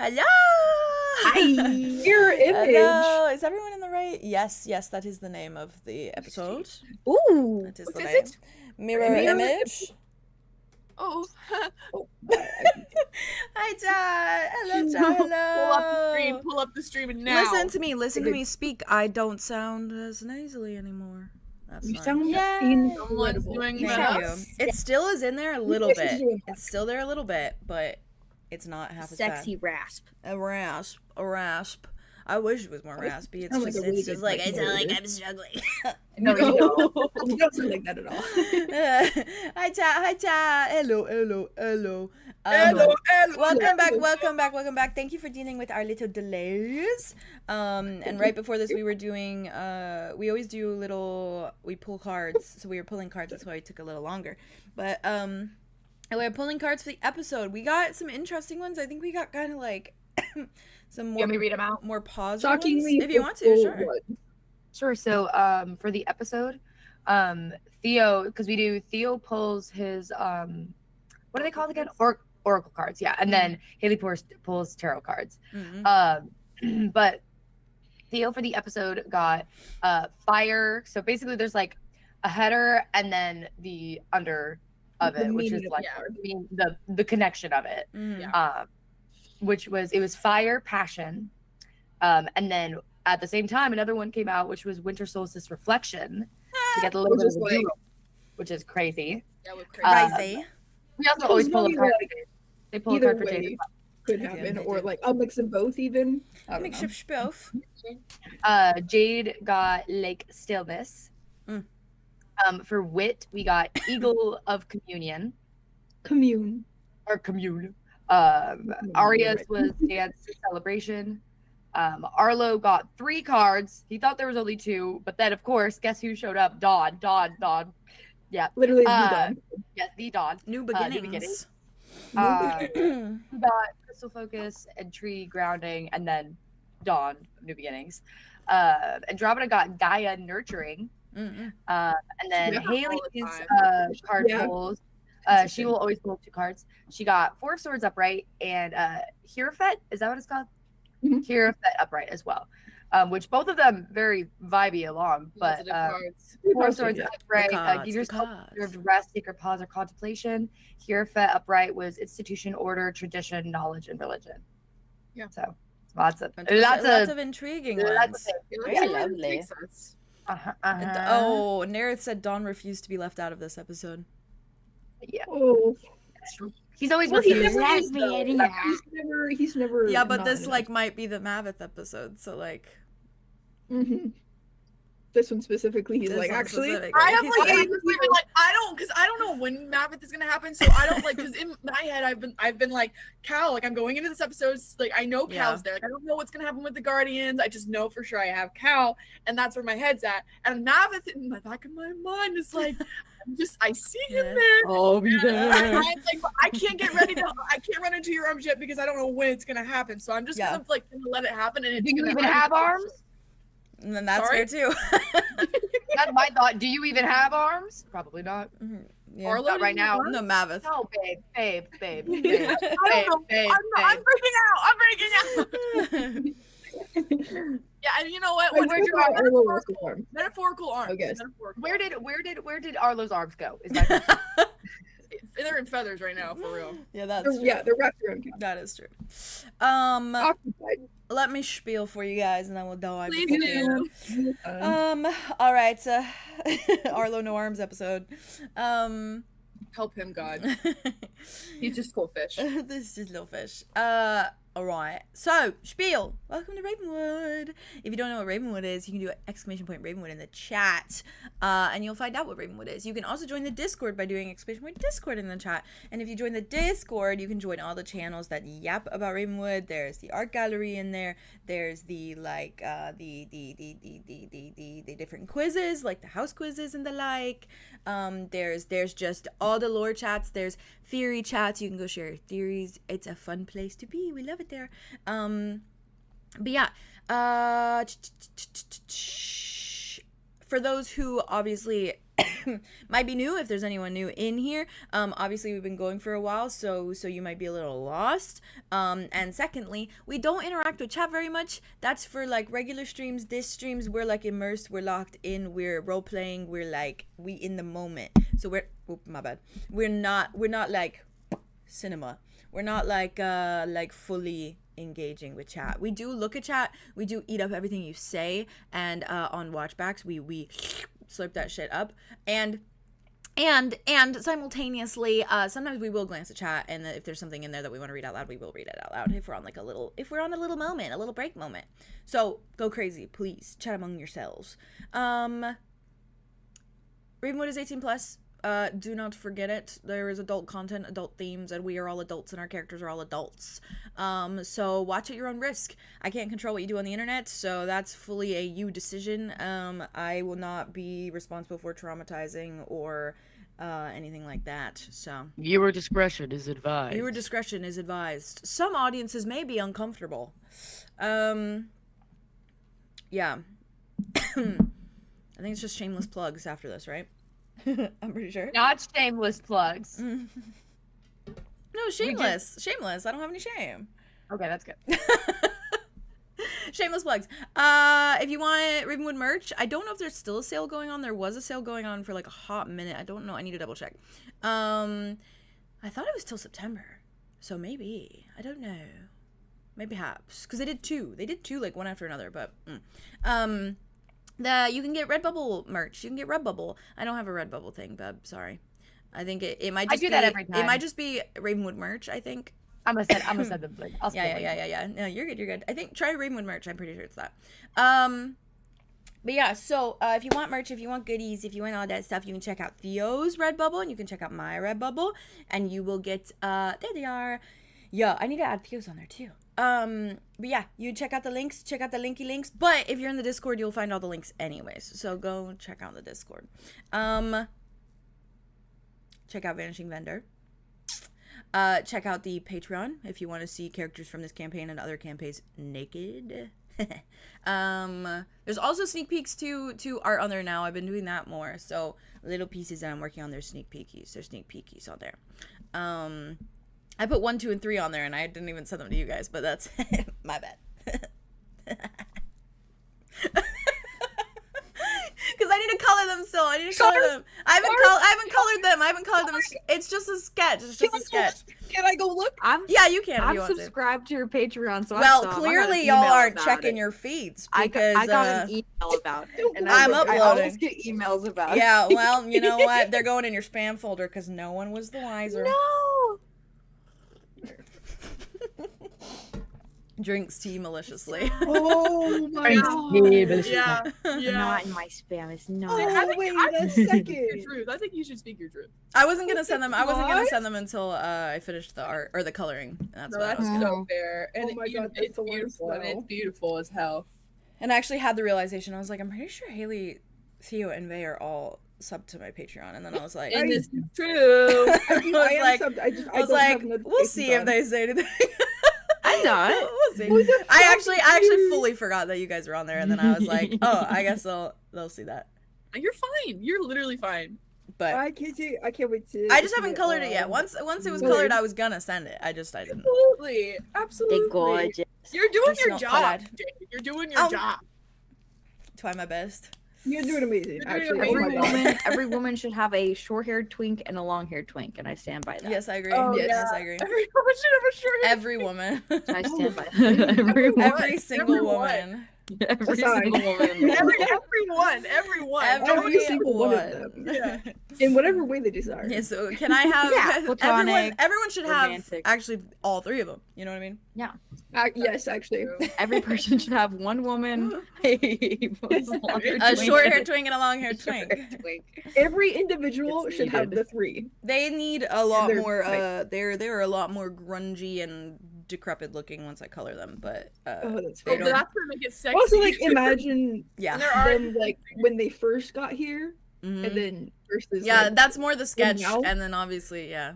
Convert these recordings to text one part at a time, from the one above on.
Hello. Hi. Your image. Hello. Is everyone in the right? Yes, that is the name of the episode. Ooh. That is What the is name. it? Mirror image. Oh. Hi, Dad. Hello, Dad. Hello. Pull up the stream now. Listen to me speak. I don't sound as nasally anymore. That's You nice. sound Someone's incredible. doing Thank that. you. It still is in there a little This bit. is doing It's still there a little bit, but it's not half as bad. Sexy rasp. A rasp. I wish it was more raspy. It's sound just, like a it's just like, I weed sound like addict. I'm struggling. No, you don't sound like that at all. Hi, chat. Hello. Hello. Welcome back. Thank you for dealing with our little delays. And right before this, we were doing, we always do we pull cards. So we were pulling cards. That's why it took a little longer. But, and we were pulling cards for the episode. We got some interesting ones. I think we got kind of like some more. Let me read them out. More positive Shockingly, ones, if you want to, sure. Sure. So, for the episode, Theo, because we do Theo pulls his what are they called again? Oracle cards, yeah, and then Haley pulls tarot cards. But Theo for the episode got fire. So basically, there's like a header and then the under of it, which is like the connection of it. Which was fire, passion, and then at the same time another one came out, which was winter solstice reflection. We get a little bit of a duo, which is crazy. Yeah, we're Crazy. We also always pull a card. They pull a Either card for Jade. way could happen, or like a mix of both even. Mix of both. Jade got Lake Stillness. For wit, we got Eagle of Communion. Commune. Aria's was Dance Celebration. Arlow got 3 cards. He thought there was only 2, but then of course, guess who showed up? Dawn. Yeah. Literally the Dawn. Yes, the Dawn. New beginnings. We got Crystal Focus and Tree Grounding, and then Dawn, New Beginnings. Andromeda got Gaia Nurturing. And then Haley's card pulls. She will always pull 2 cards. She got 4 of Swords upright and Hierophant. Is that what it's called? Hierophant upright as well. Which both of them very vibey along. But 4 of Swords upright, give yourself reserved rest, sacred pause, or contemplation. Hierophant upright was institution, order, tradition, knowledge, and religion. Yeah. So lots of intriguing ones. Very lovely. Oh, Nerith said Dawn refused to be left out of this episode. Yeah. Oh. He's always refused. He's never. Yeah, but this like might be the Maveth episode, so like. This one specifically, he's like, actually, I have like, I don't know when Maveth is gonna happen, so I don't like, because in my head I've been like, Cal, like I'm going into this episode, like I know Cal's there, like I don't know what's gonna happen with the Guardians, I just know for sure I have Cal, and that's where my head's at, and Maveth in the back of my mind is like, I see him there. I'll be there. I'm like, I can't get ready I can't run into your arms yet because I don't know when it's gonna happen, so I'm just gonna let it happen, and it's Do you even have arms? And then that's fair too. That's my thought. Do you even have arms? Probably not. Yeah. Or not right now. No, Maveth. No, babe. I don't know. I'm breaking out. Yeah, and you know what? Where'd your metaphorical arms? Okay. Where did Arlo's arms go? Is my question. They're in feathers right now, for real. Yeah, that's true. Yeah, they're wrapped around. That is true. Occupied. Let me spiel for you guys, and then we'll dive. Please do. All right. Arlo No Arms episode. Help him, God. He's just full fish. This is little fish. All right. So, spiel. Welcome to Ravenwood. If you don't know what Ravenwood is, you can do an ! Ravenwood in the chat, and you'll find out what Ravenwood is. You can also join the Discord by doing ! Discord in the chat. And if you join the Discord, you can join all the channels that yap about Ravenwood. There's the art gallery in there. There's the like the different quizzes, like the house quizzes and the like. There's just all the lore chats. There's theory chats. You can go share your theories. It's a fun place to be. We love it there. But yeah, for those who obviously might be new if there's anyone new in here. Obviously we've been going for a while, so you might be a little lost. And secondly, we don't interact with chat very much. That's for like regular streams. This streams, we're like immersed, we're locked in, we're role playing, we're like we in the moment. So my bad. We're not like cinema. We're not like fully engaging with chat. We do look at chat, we do eat up everything you say, and on watchbacks we slurp that shit up, and simultaneously sometimes we will glance at chat, and if there's something in there that we want to read out loud, we will read it out loud if we're on like a little moment, a little break moment. So go crazy, please chat among yourselves. Ravenwood is 18 plus. Do not forget it. There is adult content, adult themes, and we are all adults and our characters are all adults. So watch at your own risk. I can't control what you do on the internet, so that's fully a you decision. I will not be responsible for traumatizing or anything like that. So viewer discretion is advised. Viewer discretion is advised. Some audiences may be uncomfortable. Yeah. I think it's just shameless plugs after this, right? I'm pretty sure. Not shameless plugs. No, shameless. Shameless. I don't have any shame. Okay, that's good. Shameless plugs. If you want Ravenwood merch, I don't know if there's still a sale going on. There was a sale going on for like a hot minute. I don't know. I need to double check. I thought it was till September. So maybe. I don't know. Maybe perhaps. Because they did two. They did two like one after another. But you can get Redbubble merch. You can get Redbubble. I don't have a Redbubble thing, Bub. Sorry. I think it might just I do that every time. It might just be Ravenwood merch, I think. I'm gonna send the link. I'll send the link. Yeah. No, you're good. I think try Ravenwood merch. I'm pretty sure it's that. But yeah, so if you want merch, if you want goodies, if you want all that stuff, you can check out Theo's Redbubble and you can check out my Redbubble, and you will get there they are. Yeah, I need to add Theo's on there too. But yeah, you check out the links, check out the linky links, but if you're in the Discord, you'll find all the links anyways, so go check out the Discord. Check out Vanishing Vendor. Check out the Patreon if you want to see characters from this campaign and other campaigns naked. There's also sneak peeks to art on there now. I've been doing that more, so little pieces that I'm working on, there's sneak peekies on there. I put 1, 2, and 3 on there, and I didn't even send them to you guys, but that's my bad. Because I need to color them still. I need to color them. I haven't colored them. It's just a sketch. Can I go look? Yeah, you can. I'm subscribed to your Patreon, so well, clearly y'all aren't checking your feeds because I got an email about it. And I'm uploading. I always get emails about it. Yeah, well, you know what? They're going in your spam folder because no one was the wiser. No. Drinks tea maliciously. Oh my god. Yeah. Not in my spam. It's not. Oh, wait a second. Truth. I think you should speak your truth. I wasn't gonna send them. I wasn't gonna send them until I finished the art or the coloring. And That's so fair. And Oh my god, that's it's the worst, beautiful. And though. it's beautiful as hell. And I actually had the realization. I was like, I'm pretty sure Haley, Theo, and Vay are all subbed to my Patreon. And then I was like, And this is true. I was like, we'll see if they say anything. I'm not. We'll see. I actually fully forgot that you guys were on there, and then I was like, oh, I guess they'll see that. You're fine. You're literally fine. But I can't wait to. I just haven't colored it yet. Once it was colored, I was gonna send it. I didn't. Absolutely. They're gorgeous. You're doing They're your so job. colored. Jade. You're doing your job. Try my best. You're doing amazing. You're doing Actually, amazing. Every woman should have a short-haired twink and a long-haired twink, and I stand by that. Yes, I agree. Oh, yes, yeah. I agree. Every woman should have a short hair. Every woman. I stand by that. Every single woman. Every Sorry. single woman. Everyone. Every single one of them. Yeah. In whatever way they desire. Yeah, so can I have platonic, everyone should have romantic. actually all three of them. You know what I mean? Yes, actually. Every person should have one woman, a short-haired twink and a long-haired twink. Every individual should have the three. They need a lot They're more. right. They're a lot more grungy and decrepit looking once I color them, but Oh, that's they fair. don't. That's gonna make it sexy. Also, like, imagine Yeah. them, like, when they first got here, Mhm. and then versus, Yeah, like, that's more the sketch, now? and then obviously, yeah.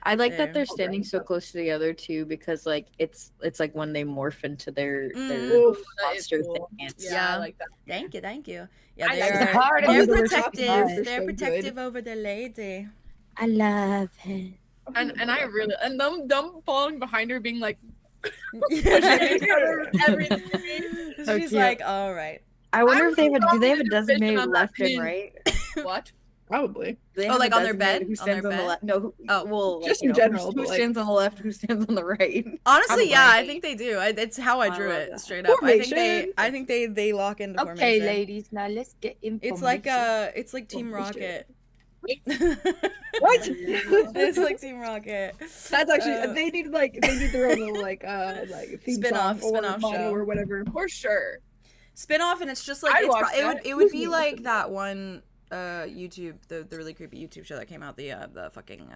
I like There. that they're standing so close together too, because like it's like when they morph into their Oof, that is monster cool. things. Yeah, I like that. Thank you. Yeah, I they like are. that. Part of They're the protective. response. They're so protective over their lady. I love it. And I really them following behind her being like everything. So She's cute. like, all right. I wonder if they have I'm do they have a confident designated on that left and pin. right? What? Probably. Do they Oh, have a like on their bed? designated Who On their stands on the bed? left? No. Who, Oh. well, Just like, in general, Who but, like- stands on the left? Who stands on the right? Honestly, Probably. yeah, I think they do. It's how I I drew love it that. straight up. Formation. I think they lock into Okay, formation. ladies, now let's get in. It's like Team Formation. Rocket. What? It's like Team Rocket. That's actually Uh, they need their own little like theme Spin-off song or show. motto or whatever. For sure. Spin-off, and it's just like I'd it's watch it would that. it would be like that one YouTube the really creepy YouTube show that came out, the fucking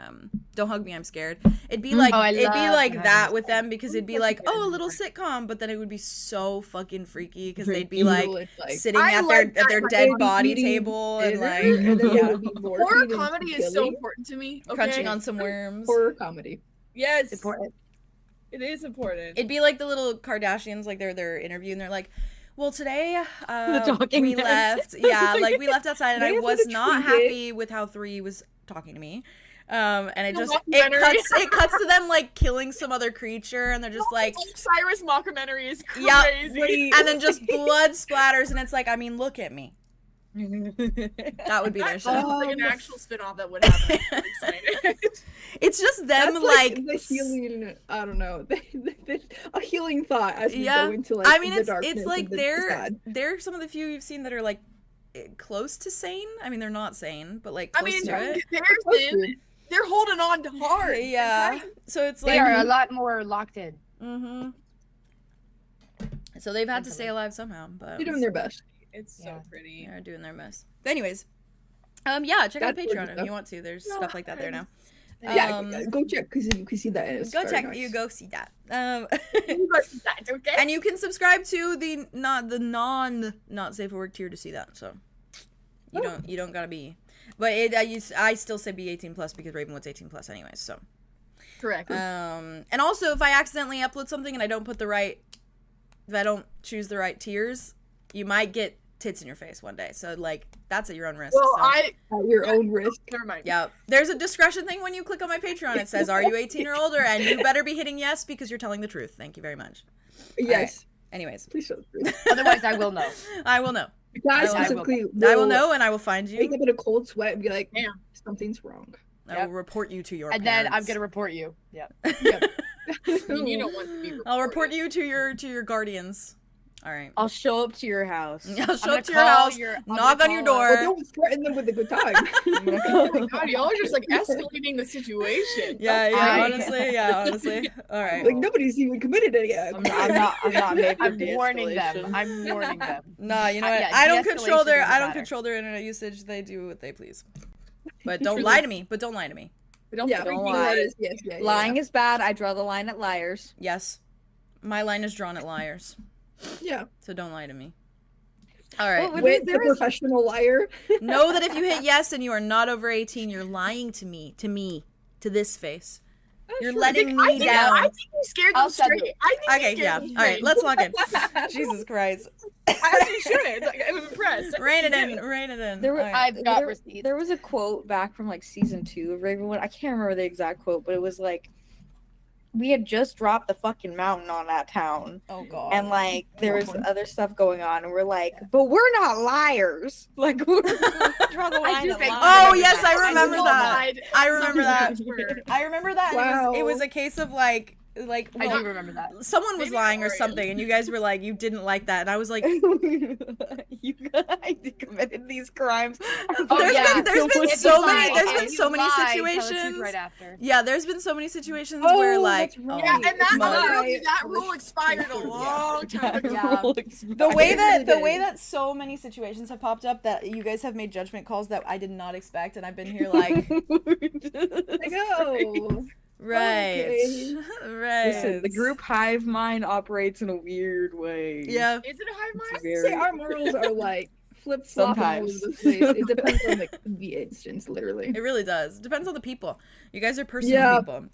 Don't Hug Me, I'm Scared. It'd be like Oh, I it'd be love like that. that with them, because it'd be like, oh, a little sitcom, but then it would be so fucking freaky because they'd be like Evil, it's, like sitting I at like their that, dead like, body eating table and dinner, like and then yeah, there would be morphine Horror and comedy is so killing. important to me. Okay? crunching on some worms. Horror comedy. Yes. Important. It is important. It'd be like the little Kardashians, like they're interviewing, they're like, well, today talking we heads. left, yeah, like we left outside, and I They have, like, was a not trinket. happy with how 3 was talking to me. And it The just mockumentary. it cuts to them like killing some other creature, and they're just like, Cyrus mockumentary is crazy. Yeah, and then just blood splatters, and it's like, I mean, look at me. That would be their That show. sounds like an actual spin-off that would happen. I'm excited. It's just them That's like the healing. I don't know. A healing thought as we Yeah. go into like I mean, the it's darkness like of the they're sad. some of the few you've seen that are like close to sane. I mean, they're not sane, but like I close mean, to in it. comparison, they're holding on to hard. Yeah. So it's They like are a lot more locked in. mm-hmm. So they've had to stay alive somehow, but They're doing their best. It's so Yeah. pretty. they're doing their best. But anyways, yeah, check out That's Patreon gorgeous if stuff. you want to. There's stuff like that there now. Yeah, go check because you can see that. It's Go very check. nice. You go see that. That's okay. And you can subscribe to the not safe for work tier to see that. So you don't gotta be. But I still say be 18 plus because Ravenwood's 18 plus anyways. So Correct. and also if I accidentally upload something and I don't choose the right tiers, you might get tits in your face one day. So like that's at your own risk. Well, so. At your own risk. Never mind. Yeah, there's a discretion thing when you click on my Patreon. It says, "Are you 18 or older?" And you better be hitting yes because you're telling the truth. Thank you very much. Yes. Anyways, Please show the truth. Otherwise, I will know. I will know. Guys I will- specifically, I will know, and I will find Wake you. up in a cold sweat and be like, Damn. something's wrong. I will report you to your And parents. then I'm gonna report you. Yeah. Yep. You don't want to be I'll report reported. you to your guardians. All right. I'll show up to your house. I'll show up to your house. Knock on your door. But don't threaten them with a good time. Oh my god, y'all are just like escalating the situation. Yeah, That's yeah, fine. honestly. All right. Like nobody's even committed it yet. I'm not made for I'm warning them. de-escalation. I'm warning them. Nah, you know what? Yeah, I don't de-escalation control their doesn't matter. control their internet usage. They do what they please. But don't lie to me. But don't lie to me. But don't Yeah, freaking lie. lie. Yes, yeah, yeah. Lying is bad. I draw the line at liars. Yes. My line is drawn at liars. Yeah. So don't lie to me. All right. Well, With the there is- professional liar. Know that if you hit yes and you are not over 18, you're lying to me, to this face. You're letting I me think, down. I think you scared them I'll send straight. I think Okay, you yeah. scared them All right, straight. let's lock in. Jesus Christ. As you should. Like, I'm impressed. Rein it in. Rein it in. There were- All right. I've got there, receipts. there was a quote back from like season 2 of Ravenwood. I can't remember the exact quote, but it was like, we had just dropped the fucking mountain on that town. Oh God. And like there was other stuff going on, and we're like, but we're not liars. Like we're draw the line do at think- liars. Oh yes, I I remember just that. lied. I remember that. Something I remember that. Wow. It was a case of like I well, do remember that. someone was Maybe lying or Orion. something, and you guys were like, you didn't like that, and I was like, You guys committed these crimes. Oh, yeah. there's been If so you many, lie, there's if been you so many lie, tell the truth situations. right after. Yeah, there's been so many situations Oh, where like, that's right. Yeah, and that, Mug. that rule expired a long time ago. Yeah. the way that so many situations have popped up that you guys have made judgment calls that I did not expect, and I've been here like, Like, oh. right, Okay. right. Listen, the group hive mind operates in a weird way. Yeah. Is it a hive mind? Very- Say our morals are like flip flop all over Sometimes. the place. It depends on like the instance, literally. It really does. Depends on the people. You guys are personal Yeah. people.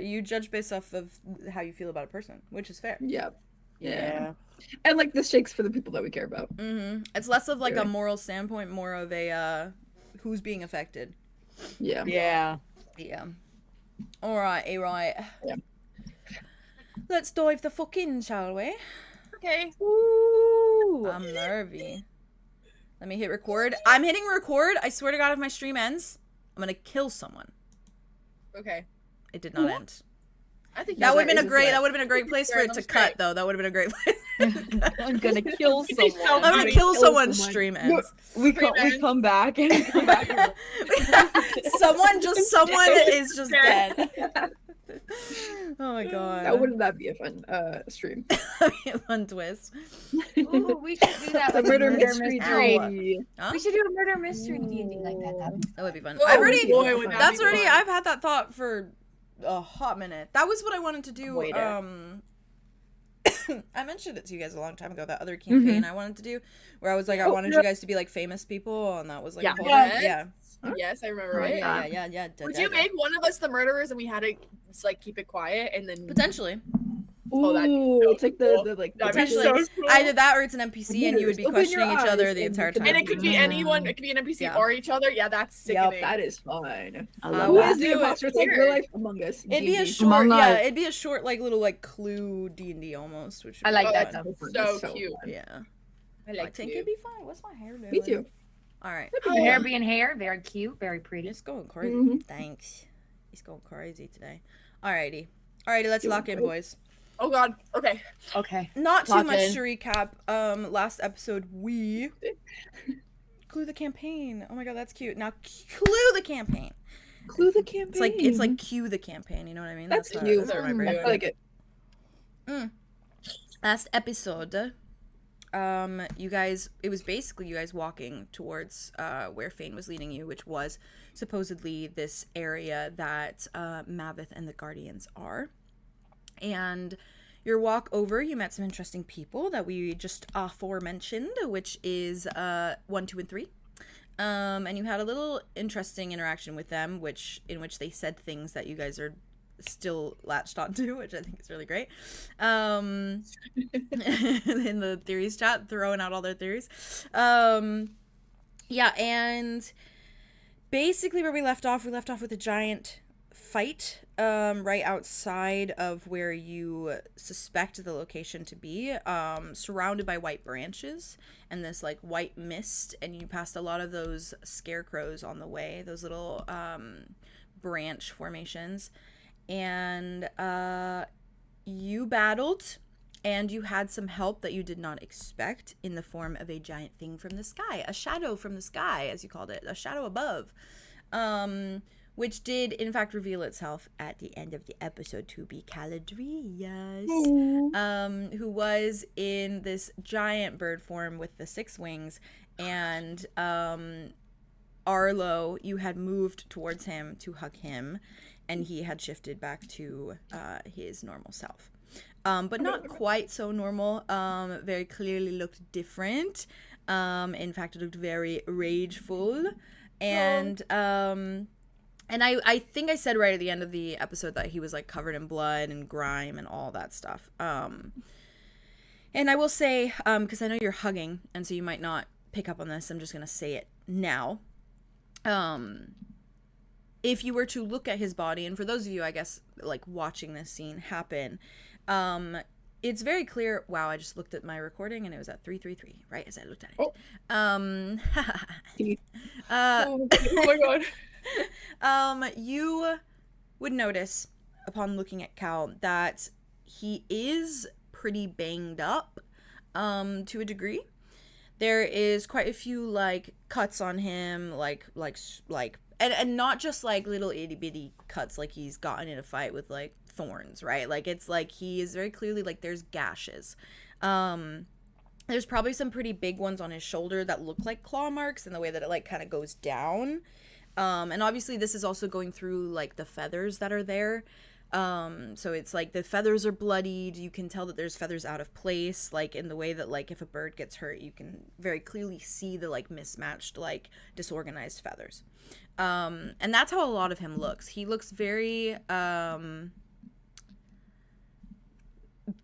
You judge based off of how you feel about a person, which is fair. Yeah. Yeah. And like the shakes for the people that we care about. It's less of like a Really. moral standpoint, more of a who's being affected. Yeah. Yeah. Yeah. All right, Yeah. Let's dive the fuck in, shall we? Okay. Ooh. I'm nervy. Let me hit record. I'm hitting record. I swear to God, if my stream ends, I'm gonna kill someone. Okay. It did not end. I think That would have that been a is great. right. That would have been a great place for Yeah, it that to was cut, great. though. That would have been a great place. I'm gonna kill It'd be so someone. I'm gonna funny. kill Kill someone's someone. stream ends. We come back and come back. someone is just Dead. dead. Oh my God. That wouldn't that be a fun stream? That'd be a fun twist. Ooh, we should do that. The Like a murder murder mystery. mystery. Huh? We should do a murder mystery D&D like that. That would be fun. Oh, I've already. boy, would that That's be already. fun. I've had that thought for a hot minute. That was what I wanted to do. Waiter. I mentioned it to you guys a long time ago. That other campaign I wanted to do, where I was like, I wanted you guys to be like famous people, and that was like, Yeah. a whole Yes. yeah, Yes, I remember Oh, it. yeah. Would you make one of us the murderers and we had to just, like keep it quiet and then Potentially, Oh, that'd be Ooh, so it's like cool. the like That'd be potentially. so cool. either that or it's an NPC, and you would be Open your questioning each other eyes the and entire you can- time. And it could be anyone. It could be an NPC Yeah. or each other. Yeah, that's sickening. that is fun. I Uh, love Who we'll that. is the do it. imposter? It's like real life Among Us. It'd be a D&D. short, Among yeah. Us. It'd be a short, like little like Clue D&D almost, which would I be like Oh, that fun. stuff. So That's so cute. fun. Yeah, I I like think you. it'd be fun. What's my hair doing? Me too. All right, Your hair being hair, very cute, very pretty. it's going crazy. Mhm. Thanks. It's going crazy today. Alrighty, let's Doing lock in, great. boys. Oh God. Okay. Okay. Not too Lock much in. to recap. Last episode we clue the campaign. Oh my God, that's cute. Now clue the campaign. Clue the campaign. It's like cue the campaign. You know what I mean? That's how- cute. That's what my I brain. like it. Last episode, it was basically you guys walking towards where Fane was leading you, which was supposedly this area that Maveth and the Guardians are. And your walk over, you met some interesting people that we just aforementioned, which is 1, 2, and 3. And you had a little interesting interaction with them, in which they said things that you guys are still latched onto, which I think is really great. In the theories chat, throwing out all their theories. Yeah, and basically where we left off with a giant fight right outside of where you suspect the location to be, surrounded by white branches and this like white mist, and you passed a lot of those scarecrows on the way, those little branch formations, and you battled, and you had some help that you did not expect in the form of a giant thing from the sky, a shadow from the sky, as you called it, a shadow above, which did in fact reveal itself at the end of the episode to be Caladrius, who was in this giant bird form with the 6 wings, and Arlow, you had moved towards him to hug him, and he had shifted back to his normal self. But not quite so normal. Very clearly looked different. In fact, it looked very rageful. And I think I said right at the end of the episode that he was like covered in blood and grime and all that stuff. And I will say, because I know you're hugging, and so you might not pick up on this, I'm just going to say it now. If you were to look at his body, and for those of you, I guess, like watching this scene happen, it's very clear. Wow, I just looked at my recording and it was at 333, right as I looked at it. Oh. Oh Oh my God. You would notice upon looking at Cal that he is pretty banged up, to a degree. There is quite a few like cuts on him, and not just like little itty bitty cuts, like he's gotten in a fight with like thorns, right? Like it's like he is very clearly like there's gashes. There's probably some pretty big ones on his shoulder that look like claw marks in the way that it like kind of goes down. And obviously this is also going through like the feathers that are there. So it's like the feathers are bloodied. You can tell that there's feathers out of place, like in the way that like if a bird gets hurt, you can very clearly see the like mismatched, like disorganized feathers. And that's how a lot of him looks. He looks very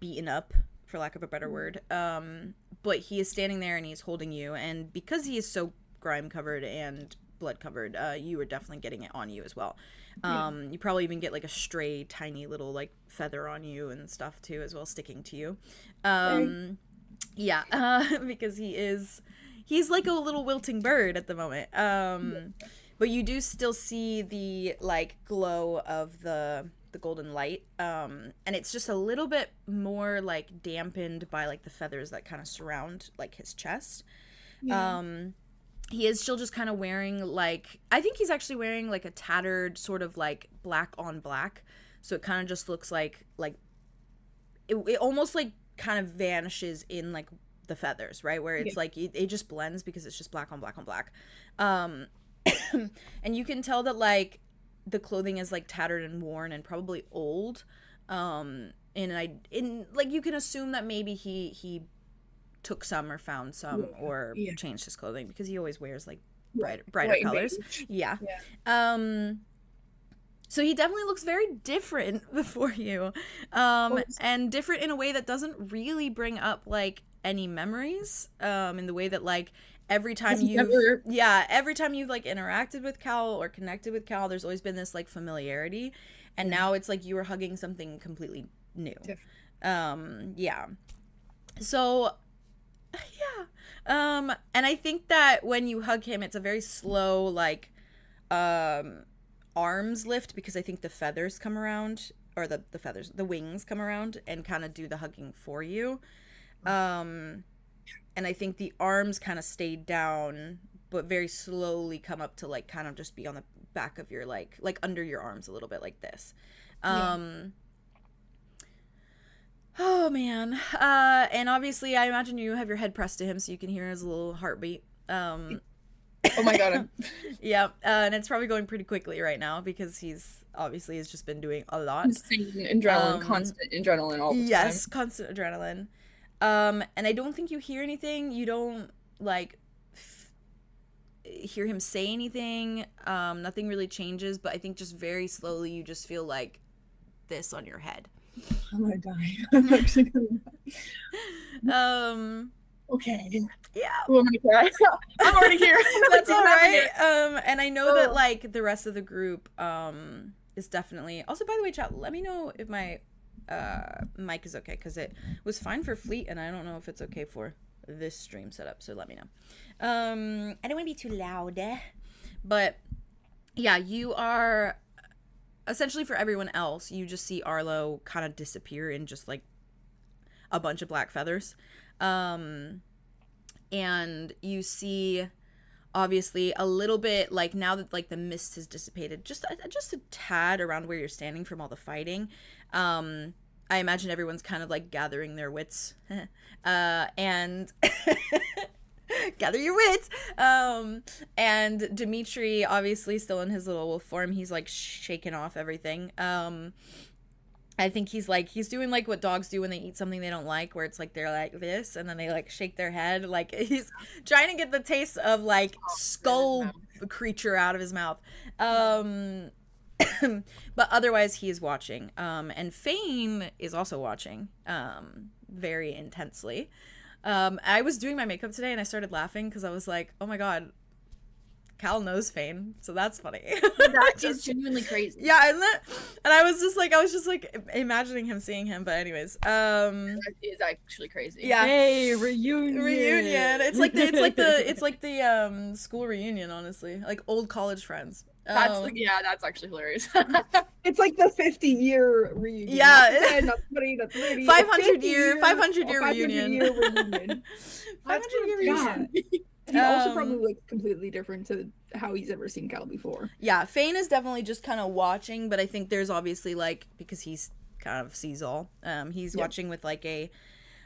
beaten up, for lack of a better word. But he is standing there and he's holding you, and because he is so grime covered and blood covered, you are definitely getting it on you as well. You probably even get like a stray tiny little like feather on you and stuff too as well, sticking to you. Because he's like a little wilting bird at the moment. But you do still see the like glow of the golden light, and it's just a little bit more like dampened by like the feathers that kind of surround like his chest. He is still just kind of wearing like, I think he's actually wearing like a tattered sort of like black on black, so it kind of just looks like it almost like kind of vanishes in like the feathers, right, where it's like it just blends because it's just black on black on black. And you can tell that like the clothing is like tattered and worn and probably old, and like you can assume that maybe he took some or found some or changed his clothing, because he always wears like brighter colors. So he definitely looks very different before you, and different in a way that doesn't really bring up like any memories, in the way that like every time you've like interacted with Cal or connected with Cal, there's always been this like familiarity, and now it's like you were hugging something completely new. And I think that when you hug him, it's a very slow like arms lift, because I think the feathers come around, or the wings come around and kind of do the hugging for you. And I think the arms kind of stay down, but very slowly come up to like kind of just be on the back of your like under your arms a little bit like this. Oh man. And obviously I imagine you have your head pressed to him so you can hear his little heartbeat. Oh my god. And it's probably going pretty quickly right now because he's just been doing a lot. Insane adrenaline, constant adrenaline all the time. Yes, constant adrenaline. And I don't think you hear anything. You don't like hear him say anything. Nothing really changes, but I think just very slowly you just feel like this on your head. I'm gonna die. I'm actually gonna die. Okay. Yeah. Oh my god. I'm already here. That's all right. And I know that like the rest of the group is definitely also, by the way, chat, let me know if my mic is okay, because it was fine for Fleet and I don't know if it's okay for this stream setup, so let me know. I don't want to be too loud, but yeah, you are essentially, for everyone else, you just see Arlow kind of disappear in just like a bunch of black feathers. And you see obviously a little bit, like now that like the mist has dissipated just a tad around where you're standing from all the fighting. I imagine everyone's kind of like gathering their wits, and gather your wits. And Dimitri, obviously still in his little wolf form, he's like shaking off everything. I think he's doing like what dogs do when they eat something they don't like, where it's like they're like this and then they like shake their head, like he's trying to get the taste of like skull creature out of his mouth. But otherwise he is watching, and Fane is also watching very intensely. I was doing my makeup today and I started laughing because I was like, oh my god, Cal knows Fane, so that's funny. That is genuinely crazy. Yeah, isn't it? And I was just like imagining him seeing him, but anyways, that is actually crazy. Yeah. Hey, reunion. It's like the school reunion, honestly, like old college friends. That's actually hilarious. It's like the 50-year reunion. Yeah. Not 20, not 30. 500 year reunion. 500-year reunion. He also probably looks completely different to how he's ever seen Cal before. Yeah, Fane is definitely just kind of watching, but I think there's obviously like, because he's kind of sees all, he's watching with like a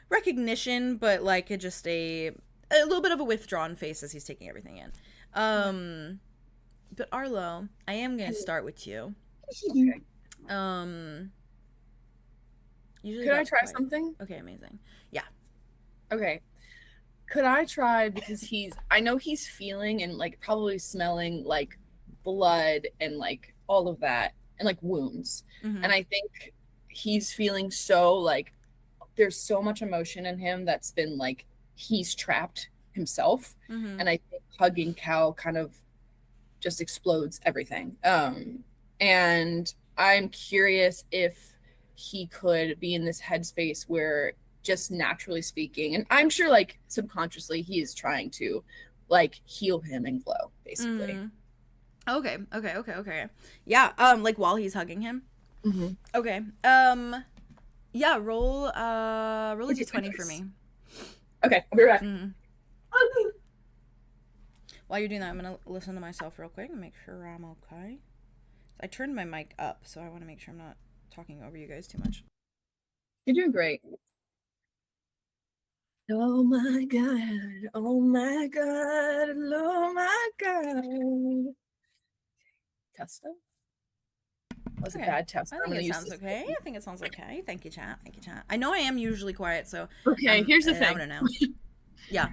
recognition, but like just a little bit of a withdrawn face as he's taking everything in. But Arlo, I am gonna start with you. Okay. Usually Could I about try quiet. something? Okay, amazing. Okay. Could I try, because I know he's feeling and like probably smelling like blood and like all of that and like wounds. Mhm. And I think he's feeling so like there's so much emotion in him that's been like he's trapped himself. Mhm. And I think hugging Cal kind of just explodes everything. And I'm curious if he could be in this headspace where just naturally speaking, and I'm sure like subconsciously he is trying to like heal him and glow, basically. Mhm. Okay. Yeah, like while he's hugging him. Mm-hmm. Okay. Yeah, roll a d20 for me. Okay, I'll be right back. Mhm. While you're doing that, I'm gonna listen to myself real quick and make sure I'm okay. I turned my mic up, so I want to make sure I'm not talking over you guys too much. You're doing great. Oh my god, oh my god, oh my god. Testa? Was a Okay. bad test. I I'm think gonna it use sounds this. okay. I think it sounds okay. Thank you, chat. I know I am usually quiet, so Okay, here's the I thing. don't know. Yeah.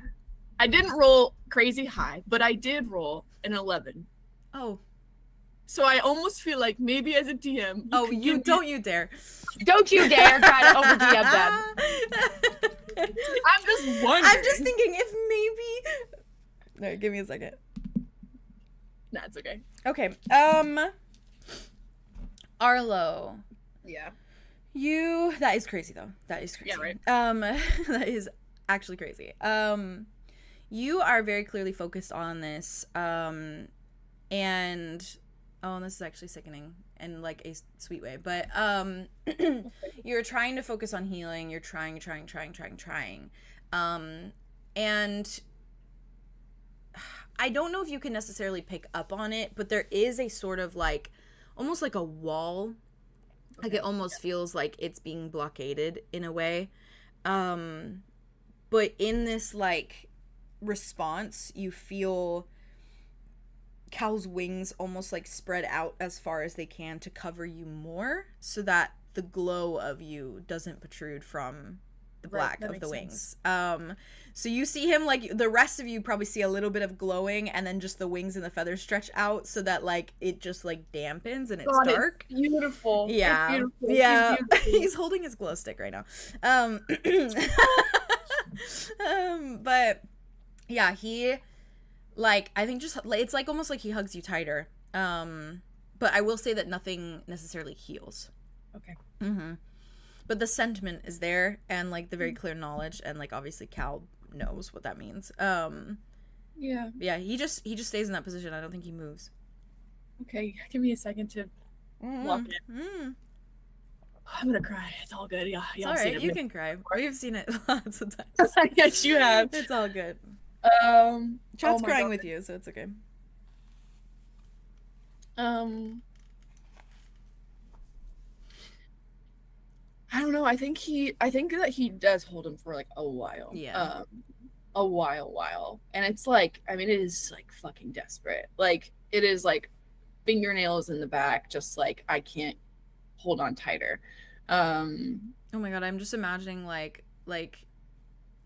I didn't roll crazy high, but I did roll an 11. Oh. So I almost feel like maybe as a DM. Oh, could you give me- don't you dare. Don't you dare try to over DM them. I'm just wondering. I'm just thinking if maybe. No, give me a second. Nah, it's okay. Okay. Arlow. Yeah. That is crazy though. That is crazy. Yeah, right. That is actually crazy. You are very clearly focused on this. And this is actually sickening in like a sweet way. But you're trying to focus on healing. You're trying. And I don't know if you can necessarily pick up on it, but there is a sort of like almost like a wall. Like it almost feels like it's being blockaded in a way. But in this like response, you feel Cal's wings almost like spread out as far as they can to cover you more so that the glow of you doesn't protrude from the black of the wings. So you see him like the rest of you probably see a little bit of glowing and then just the wings and the feathers stretch out so that like it just like dampens and it's dark. It's beautiful. Yeah. It's beautiful. Yeah. It's beautiful. He's holding his glow stick right now. But yeah, he like I think just it's like almost like he hugs you tighter. But I will say that nothing necessarily heals. Okay. But the sentiment is there and like the very clear knowledge and like obviously Cal knows what that means. Yeah. Yeah, he just stays in that position. I don't think he moves. Okay, give me a second to lock it. I'm gonna cry. It's all good. Yeah, It's all right. You can cry. We've seen it lots of times. Yes, you have. It's all good. oh Chat's my crying God. with you, so it's okay. I don't know. I think that he does hold him for like a while. Yeah. A while. And it's like, I mean, it is like fucking desperate. Like it is like fingernails in the back, just like I can't hold on tighter. Oh my god, I'm just imagining like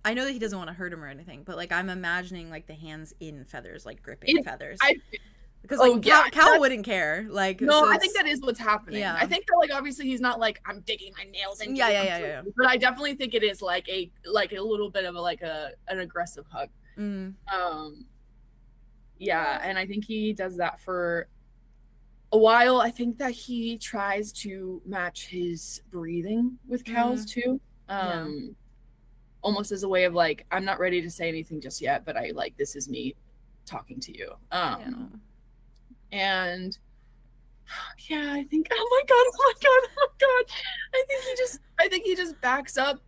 I know that he doesn't want to hurt him or anything, but like I'm imagining like the hands in feathers, like gripping feathers. Because like Cal wouldn't care. Like no, so I think that is what's happening. Yeah. I think that like obviously he's not like I'm digging my nails into it. Yeah. But I definitely think it is like a little bit of an aggressive hug. Yeah, and I think he does that for a while. I think that he tries to match his breathing with Cal's too. Almost as a way of like, I'm not ready to say anything just yet, but I like this is me talking to you. And yeah, I think oh my god. I think he just backs up.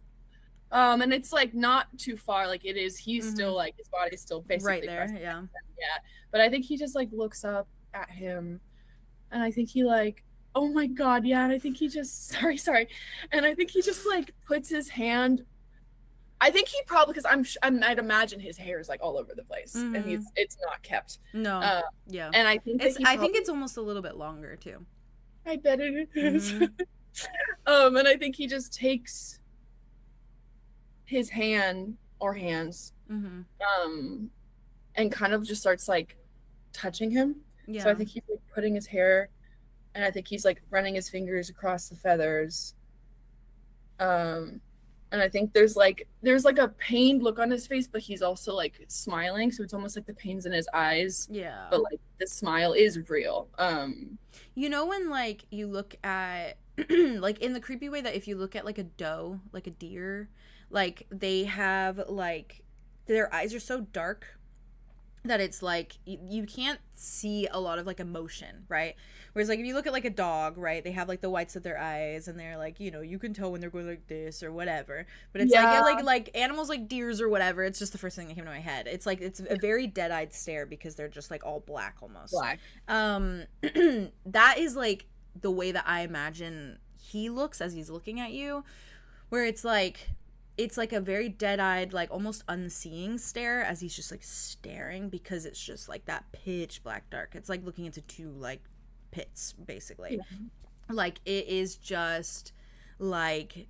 And it's like not too far, like it is he's still like his body's still basically right there, pressing yeah. But I think he just like looks up at him and I think he like oh my god, yeah, and I think he just sorry. And I think he just like puts his hand I think he probably because I'd imagine his hair is like all over the place and it's not kept. No. Yeah. And I think I think it's almost a little bit longer too. I bet it is. Mhm. And I think he just takes his hand or hands, and kind of just starts like touching him. Yeah. So I think he's like putting his hair, and I think he's like running his fingers across the feathers. And I think there's like a pained look on his face, but he's also like smiling, so it's almost like the pain's in his eyes. Yeah. But like the smile is real. You know when like you look at like in the creepy way that if you look at like a doe, like a deer, like they have like their eyes are so dark that it's like you can't see a lot of like emotion, right? Whereas like if you look at like a dog, right, they have like the whites of their eyes and they're like, you know, you can tell when they're going like this or whatever. But it's like animals like deers or whatever, it's just the first thing that came to my head. It's like it's a very dead-eyed stare because they're just like all black almost. Black. That is like the way that I imagine he looks as he's looking at you, where it's like a very dead-eyed, like almost unseeing stare as he's just like staring, because it's just like that pitch black dark. It's like looking into two like pits basically. Like it is just like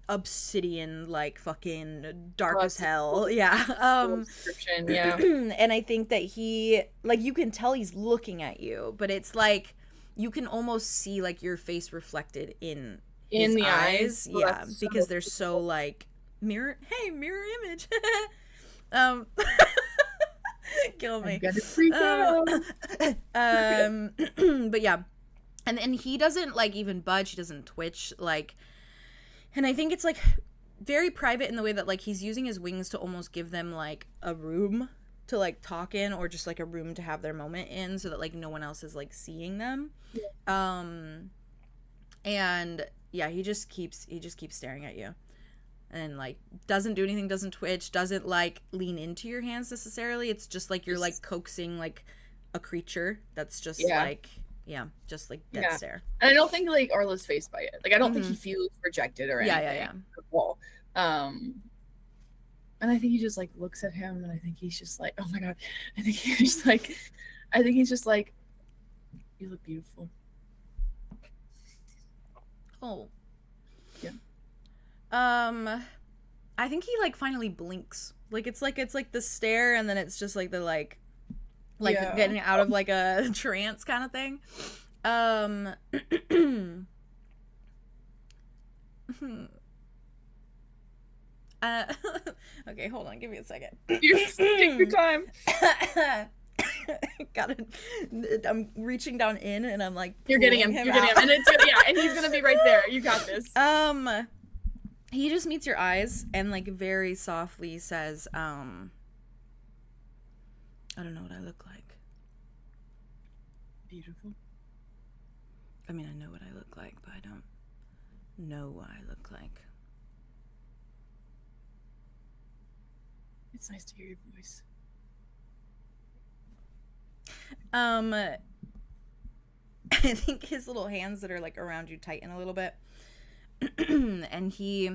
obsidian, like fucking dark as hell. Description, yeah. And I think that he, like, you can tell he's looking at you, but it's like you can almost see like your face reflected in the eyes. Well, yeah, because they're so like mirror image. Kill me. But yeah, and he doesn't like even budge, he doesn't twitch, like, and I think it's like very private in the way that like he's using his wings to almost give them like a room to like talk in, or just like a room to have their moment in, so that like no one else is like seeing them. And yeah, he just keeps staring at you, and like doesn't do anything, doesn't twitch, doesn't like lean into your hands necessarily. It's just like you're like coaxing like a creature that's just like just like dead stare. And I don't think like Arlo's phased by it. Like I don't think he feels rejected or anything. Yeah. And I think he just like looks at him, and I think he's just like, oh my god. I think he's just like, you look beautiful. Oh. Yeah. I think he like finally blinks. Like it's like the stare, and then it's just like the like getting out of like a trance kind of thing. Okay, hold on, give me a second. Take your time. Got it. I'm reaching down in, and I'm like, you're getting him, and and he's gonna be right there. You got this. He just meets your eyes and like very softly says, I don't know what I look like. Beautiful. I mean, I know what I look like, but I don't know what I look like. It's nice to hear your voice. I think his little hands that are like around you tighten a little bit. And he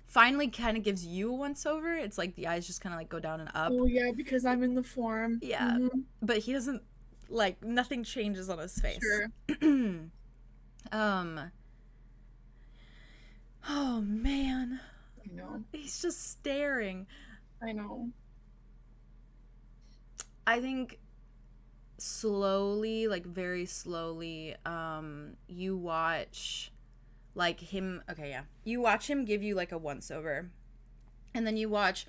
finally kind of gives you a once over. It's like the eyes just kind of like go down and up. Oh yeah, because I'm in the form. Yeah. But he doesn't, like, nothing changes on his face. Sure. Oh man. I know. He's just staring. I know. I think slowly, like very slowly, you watch like him, you watch him give you like a once over, and then you watch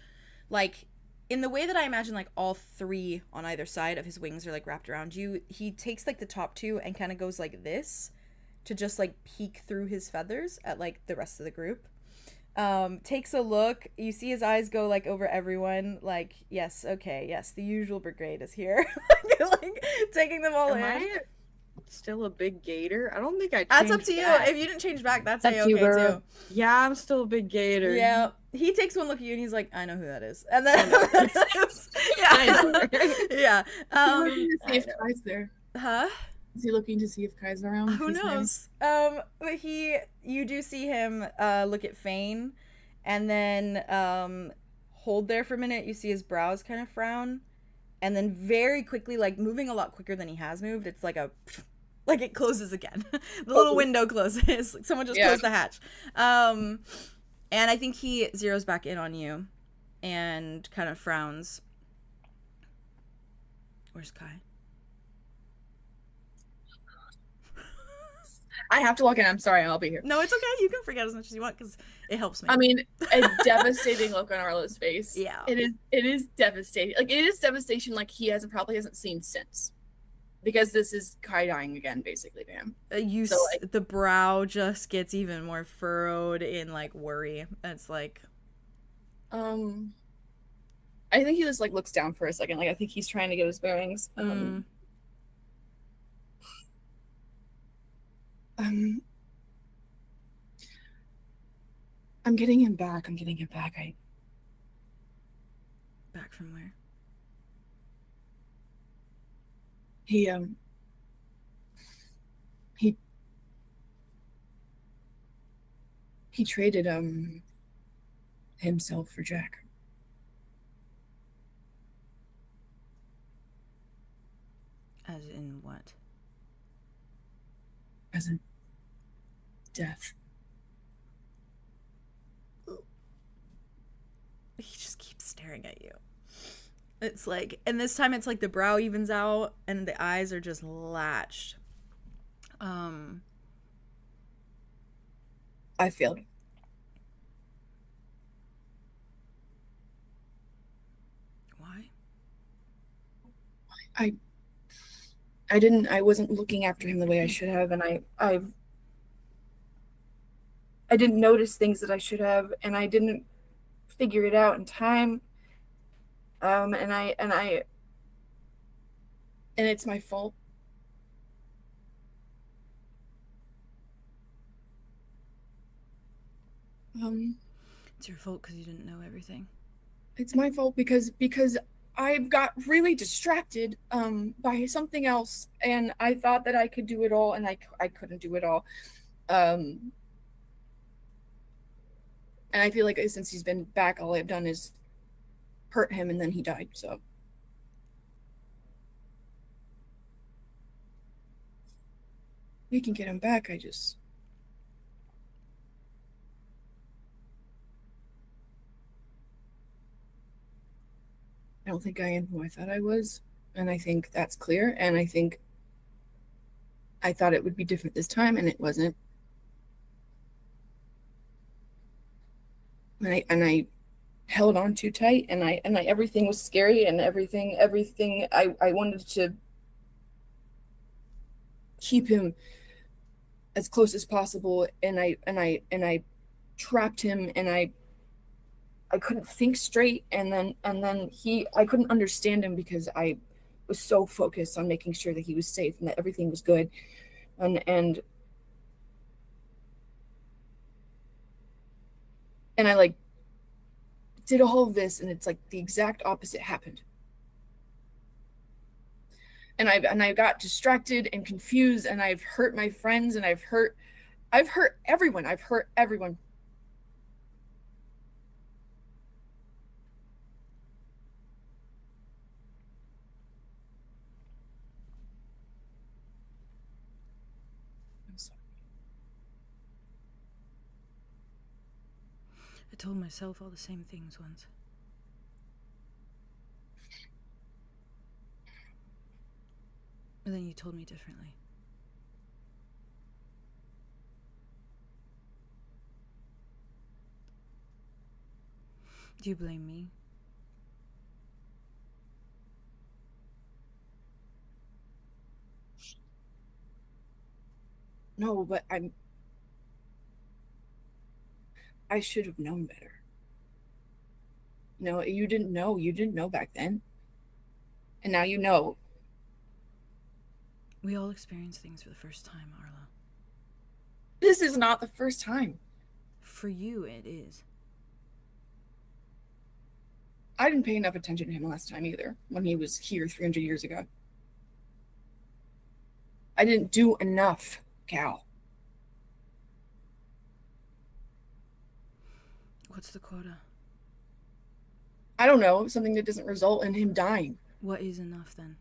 like in the way that I imagine like all three on either side of his wings are like wrapped around you, he takes like the top two and kind of goes like this to just like peek through his feathers at like the rest of the group. Takes a look, you see his eyes go like over everyone, like, yes, okay, yes, the usual brigade is here. Like taking them all in. I still a big gator? I don't think I changed. That's up to you. back. If you didn't change back, that's That's okay you, girl. too. Yeah, I'm still a big gator. Yeah. He takes one look at you and he's like, I know who that is. And then yeah. Looking to see if Kai's there. Huh? Is he looking to see if Kai's around? Who knows? But you do see him look at Fane, and then hold there for a minute. You see his brows kind of frown, and then very quickly, like moving a lot quicker than he has moved, it's like a Like it closes again. The little window closes. Like someone just closed the hatch. And I think he zeroes back in on you and kind of frowns. Where's Kai? I have to walk in. I'm sorry. I'll be here. No, it's okay. You can forget as much as you want because it helps me. I mean, a devastating look on Arlo's face. Yeah. It is devastating. Like, it is devastation like he probably hasn't seen since. Because this is Kai dying again, basically, to him. The brow just gets even more furrowed in, like, worry. It's like... I think he just, like, looks down for a second. Like, I think he's trying to get his bearings. I'm getting him back. Back from where? He traded himself for Jack. As in what? As in death. He just keeps staring at you. It's like, and this time it's like the brow evens out and the eyes are just latched. I failed. Why? I wasn't looking after him the way I should have, and I didn't notice things that I should have, and I didn't figure it out in time. And it's my fault. It's your fault because you didn't know everything. It's my fault because I got really distracted by something else, and I thought that I could do it all, and I couldn't do it all. And I feel like since he's been back, all I've done is hurt him, and then he died. So we can get him back. I don't think I am who I thought I was, and I think that's clear, and I think I thought it would be different this time, and it wasn't. And I held on too tight, and I everything was scary, and everything I wanted to keep him as close as possible, and I trapped him, and I couldn't think straight, and then I couldn't understand him because I was so focused on making sure that he was safe and that everything was good, and I like did all of this, and it's like the exact opposite happened. And I got distracted and confused, and I've hurt my friends, and I've hurt everyone. I've hurt everyone. I'm sorry. I told myself all the same things once. And then you told me differently. Do you blame me? No, but I should have known better. No, you didn't know. You didn't know back then. And now you know. We all experience things for the first time, Arlo. This is not the first time. For you, it is. I didn't pay enough attention to him last time either, when he was here 300 years ago. I didn't do enough, Cal. What's the quota? I don't know, something that doesn't result in him dying. What is enough then?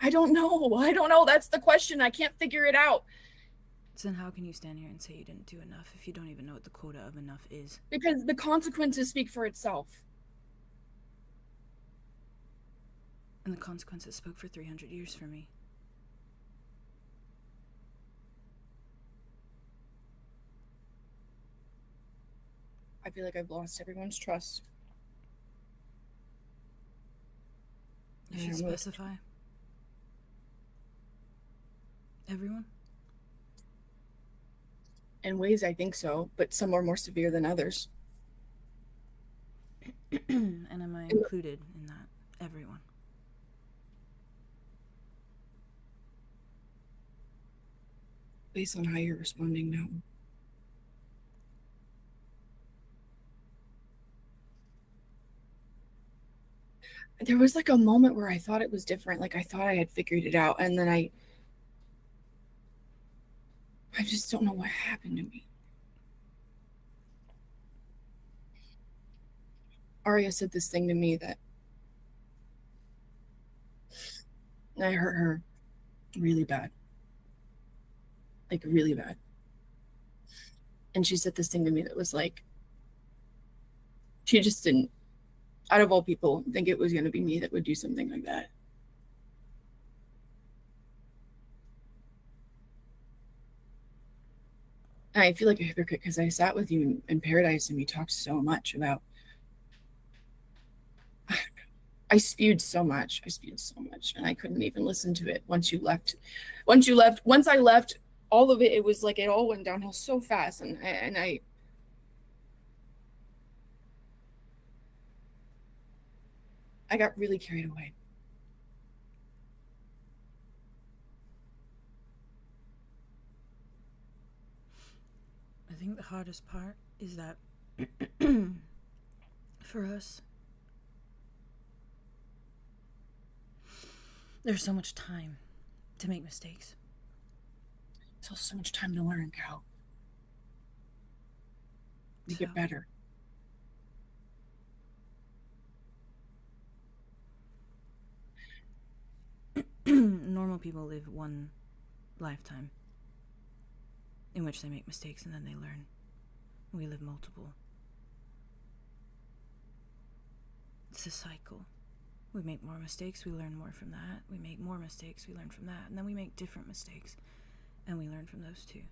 I don't know. That's the question. I can't figure it out. So then how can you stand here and say you didn't do enough if you don't even know what the quota of enough is? Because the consequences speak for itself. And the consequences spoke for 300 years for me. I feel like I've lost everyone's trust. You should specify. Everyone? In ways, I think so, but some are more severe than others. And am I included in that? Everyone. Based on how you're responding now. There was like a moment where I thought it was different. Like I thought I had figured it out. And then I just don't know what happened to me. Arya said this thing to me that I hurt her really bad. Like really bad. And she said this thing to me that was like, she just didn't, out of all people, think it was going to be me that would do something like that. And I feel like a hypocrite because I sat with you in Paradise and we talked so much about, I spewed so much, and I couldn't even listen to it once you left. Once I left, all of it, it was like it all went downhill so fast, and I got really carried away. I think the hardest part is that for us, there's so much time to make mistakes. There's so much time to learn, Cal. To get better. Normal people live one lifetime in which they make mistakes and then they learn. We live multiple. It's a cycle. We make more mistakes, we learn more from that. We make more mistakes, we learn from that. And then we make different mistakes, and we learn from those too.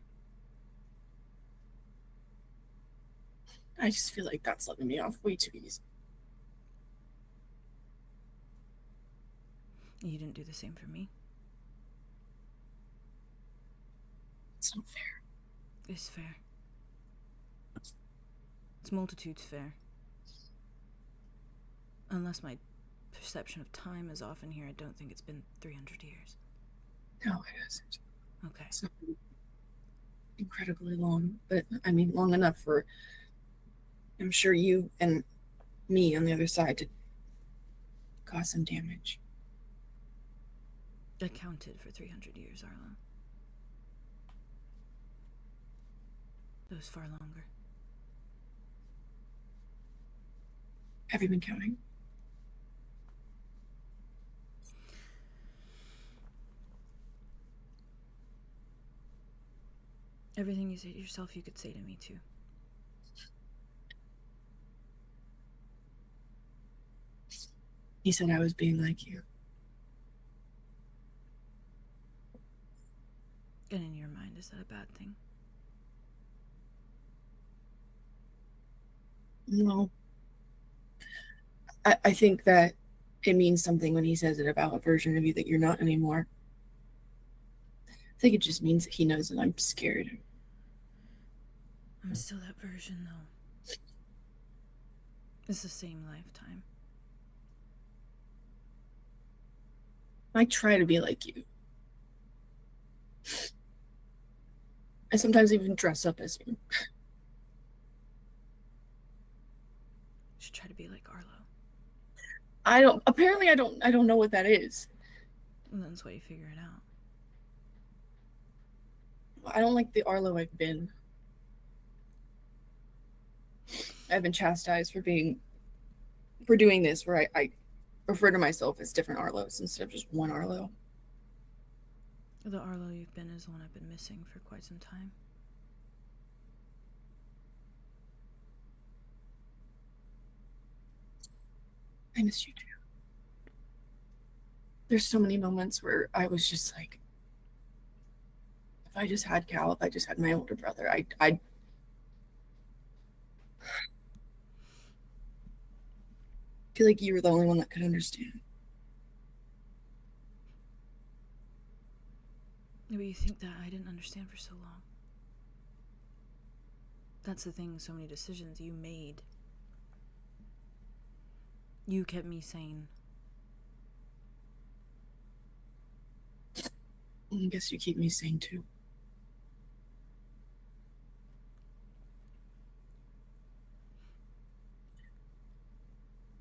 I just feel like that's letting me off way too easy. You didn't do the same for me. It's not fair. It's fair. It's multitudes fair. Unless my perception of time is off in here, I don't think it's been 300 years. No, it hasn't. Okay. It's not incredibly long, but I mean long enough for, I'm sure, you and me on the other side to cause some damage. I counted for 300 years, Arlow. That was far longer. Have you been counting? Everything you say to yourself, you could say to me too. You said I was being like you. And in your mind, is that a bad thing? No. I think that it means something when he says it about a version of you that you're not anymore. I think it just means that he knows that I'm scared. I'm still that version, though. It's the same lifetime. I try to be like you. I sometimes even dress up as you. Should try to be like Arlow. I don't know what that is. And that's why you figure it out. I don't like the Arlow I've been. I've been chastised for doing this, where I refer to myself as different Arlows instead of just one Arlow. The Arlow you've been is the one I've been missing for quite some time. I miss you too. There's so many moments where I was just like, if I just had Cal, if I just had my older brother, I'd feel like you were the only one that could understand. Yeah, but you think that I didn't understand for so long. That's the thing, so many decisions you made. You kept me sane. I guess you keep me sane too.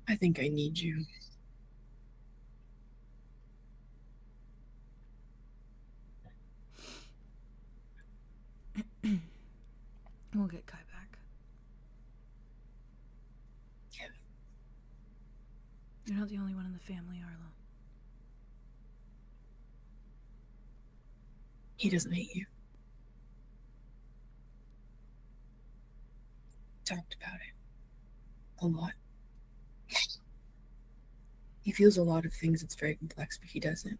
I think I need you. We'll get Kai back. Yeah. You're not the only one in the family, Arlo. He doesn't hate you. Talked about it a lot. He feels a lot of things. It's very complex, but he doesn't.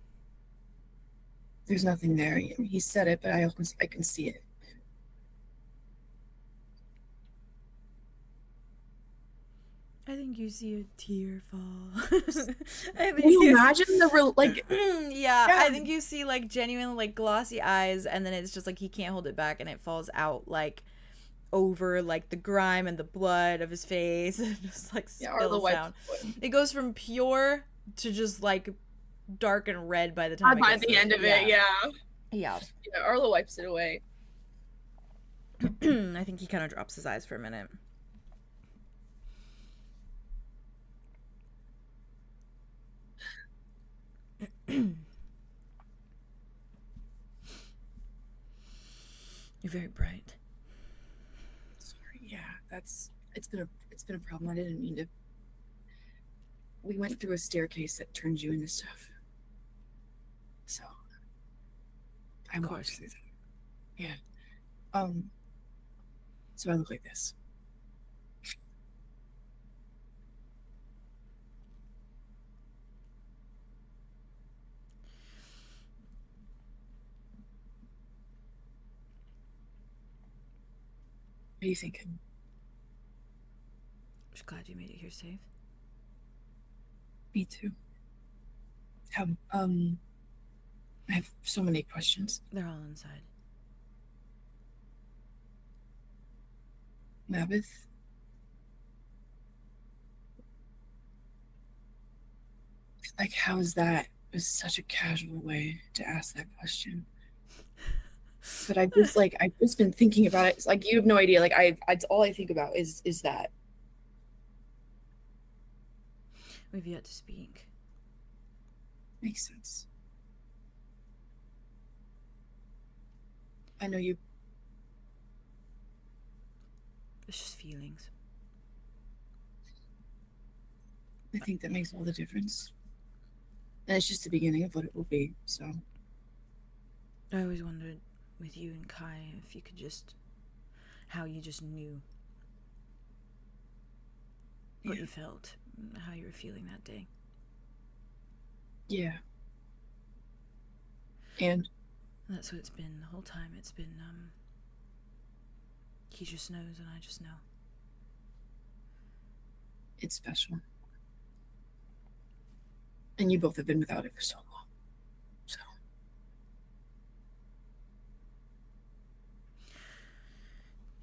There's nothing there. He said it, but I can see it. I think you see a tear fall. Can you imagine the real, like... yeah, I think you see, like, genuine, like, glossy eyes, and then it's just, like, he can't hold it back, and it falls out, like, over, like, the grime and the blood of his face, and just, like, spills down. It goes from pure to just, like, dark and red by the time by the end of it, yeah. Yeah. Yeah, Arlo wipes it away. I think he kind of drops his eyes for a minute. You're very bright. Sorry, yeah, it's been a problem. I didn't mean to. We went through a staircase that turned you into stuff. So I walked through that. Yeah. So I look like this. What are you thinking? I'm just glad you made it here safe. Me too. I have so many questions. They're all inside. Mavith? Like, how is that? It was such a casual way to ask that question. But I've just been thinking about it. It's like, you have no idea. Like, it's all I think about is that. We've yet to speak. Makes sense. I know you. It's just feelings. I think that makes all the difference. And it's just the beginning of what it will be, so. I always wondered with you and Kai if you could just, how you just knew what you felt, how you were feeling that day. Yeah. And? That's what it's been the whole time. It's been, he just knows and I just know. It's special. And you both have been without it for so long. So.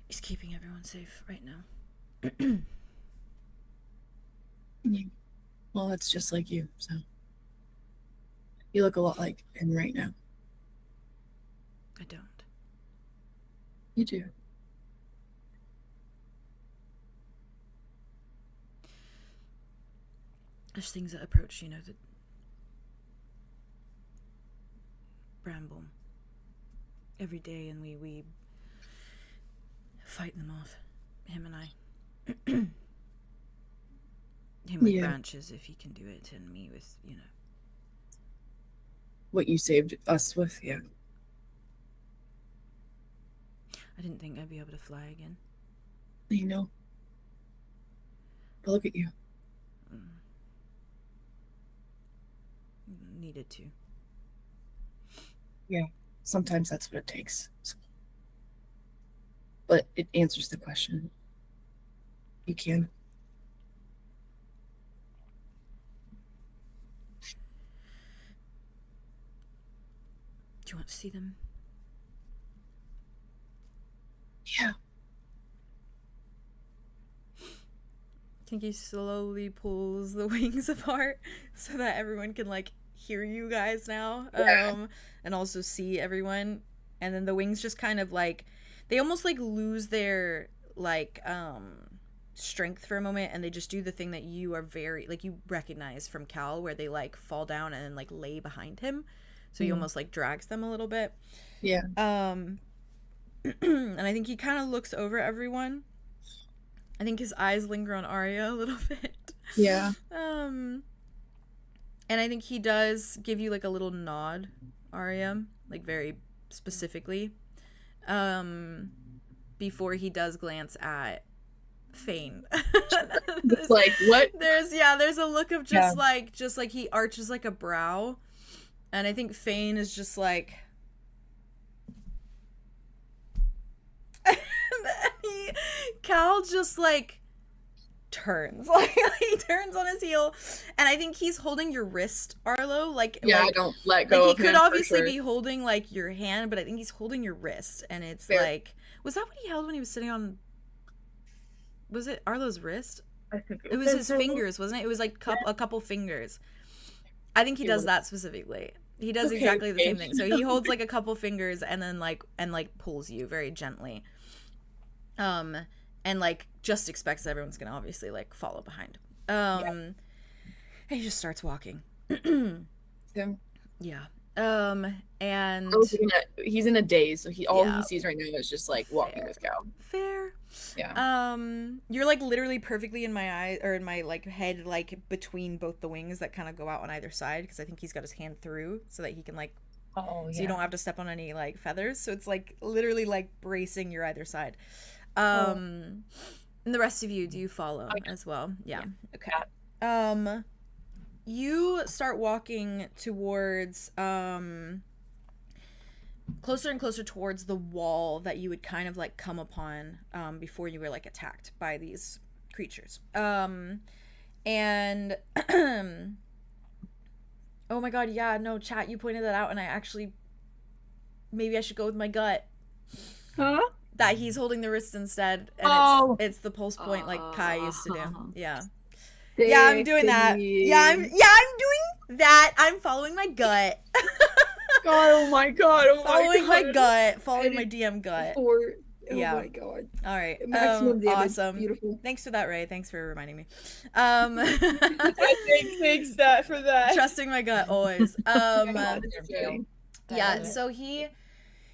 He's keeping everyone safe right now. Well, it's just like you, so. You look a lot like him right now. I don't. You do. There's things that approach, you know, that bramble every day, and we fight them off, him and I. Him with branches if he can do it, and me with, you know, what you saved us with, yeah. I didn't think I'd be able to fly again. You know. But look at you. Needed to. Yeah. Sometimes that's what it takes. But it answers the question. You can. Do you want to see them? Yeah. I think he slowly pulls the wings apart so that everyone can like hear you guys now, and also see everyone. And then the wings just kind of like, they almost like lose their like strength for a moment, and they just do the thing that you are very like, you recognize from Cal, where they like fall down and then like lay behind him, so he almost like drags them a little bit. Yeah. And I think he kind of looks over everyone. I think his eyes linger on Arya a little bit. Yeah. And I think he does give you like a little nod, Arya, like very specifically, before he does glance at Fane. It's like, what? There's a look of just like he arches like a brow, and I think Fane is just like, Cal just like turns, like he turns on his heel, and I think he's holding your wrist, Arlo. Like, yeah, like, I don't let go. Like, of he could him, obviously for sure. be holding like your hand, but I think he's holding your wrist, and it's Fair. like, was that what he held when he was sitting on? Was it Arlo's wrist? I think It was his fingers, wasn't it? It was like a couple fingers. I think he does that specifically. He does exactly the same thing. So he holds like a couple fingers and then like pulls you very gently. And like just expects that everyone's gonna obviously like follow behind. And he just starts walking. Yeah. And he's in a daze, so all he sees right now is just like walking with Cal. Fair. Yeah. You're like literally perfectly in my eye, or in my like head, like between both the wings that kind of go out on either side, because I think he's got his hand through so that he can like, so you don't have to step on any like feathers. So it's like literally like bracing your either side. And the rest of you, do you follow as well? Yeah. Okay. You start walking towards closer and closer towards the wall that you would kind of like come upon before you were like attacked by these creatures. And oh my god, yeah, no, chat, you pointed that out, and I actually, maybe I should go with my gut. Huh? That he's holding the wrist instead, and it's the pulse point like Kai used to do. Yeah. Yeah, I'm doing that. Yeah, I'm doing that. I'm following my gut. Oh my god. Following my gut. Following my DM gut. Oh Yeah. my god. All right. Maximum damage. Awesome. Beautiful. Thanks for that, Ray. Thanks for reminding me. Thanks that for that. Trusting my gut always. Yeah, it. so he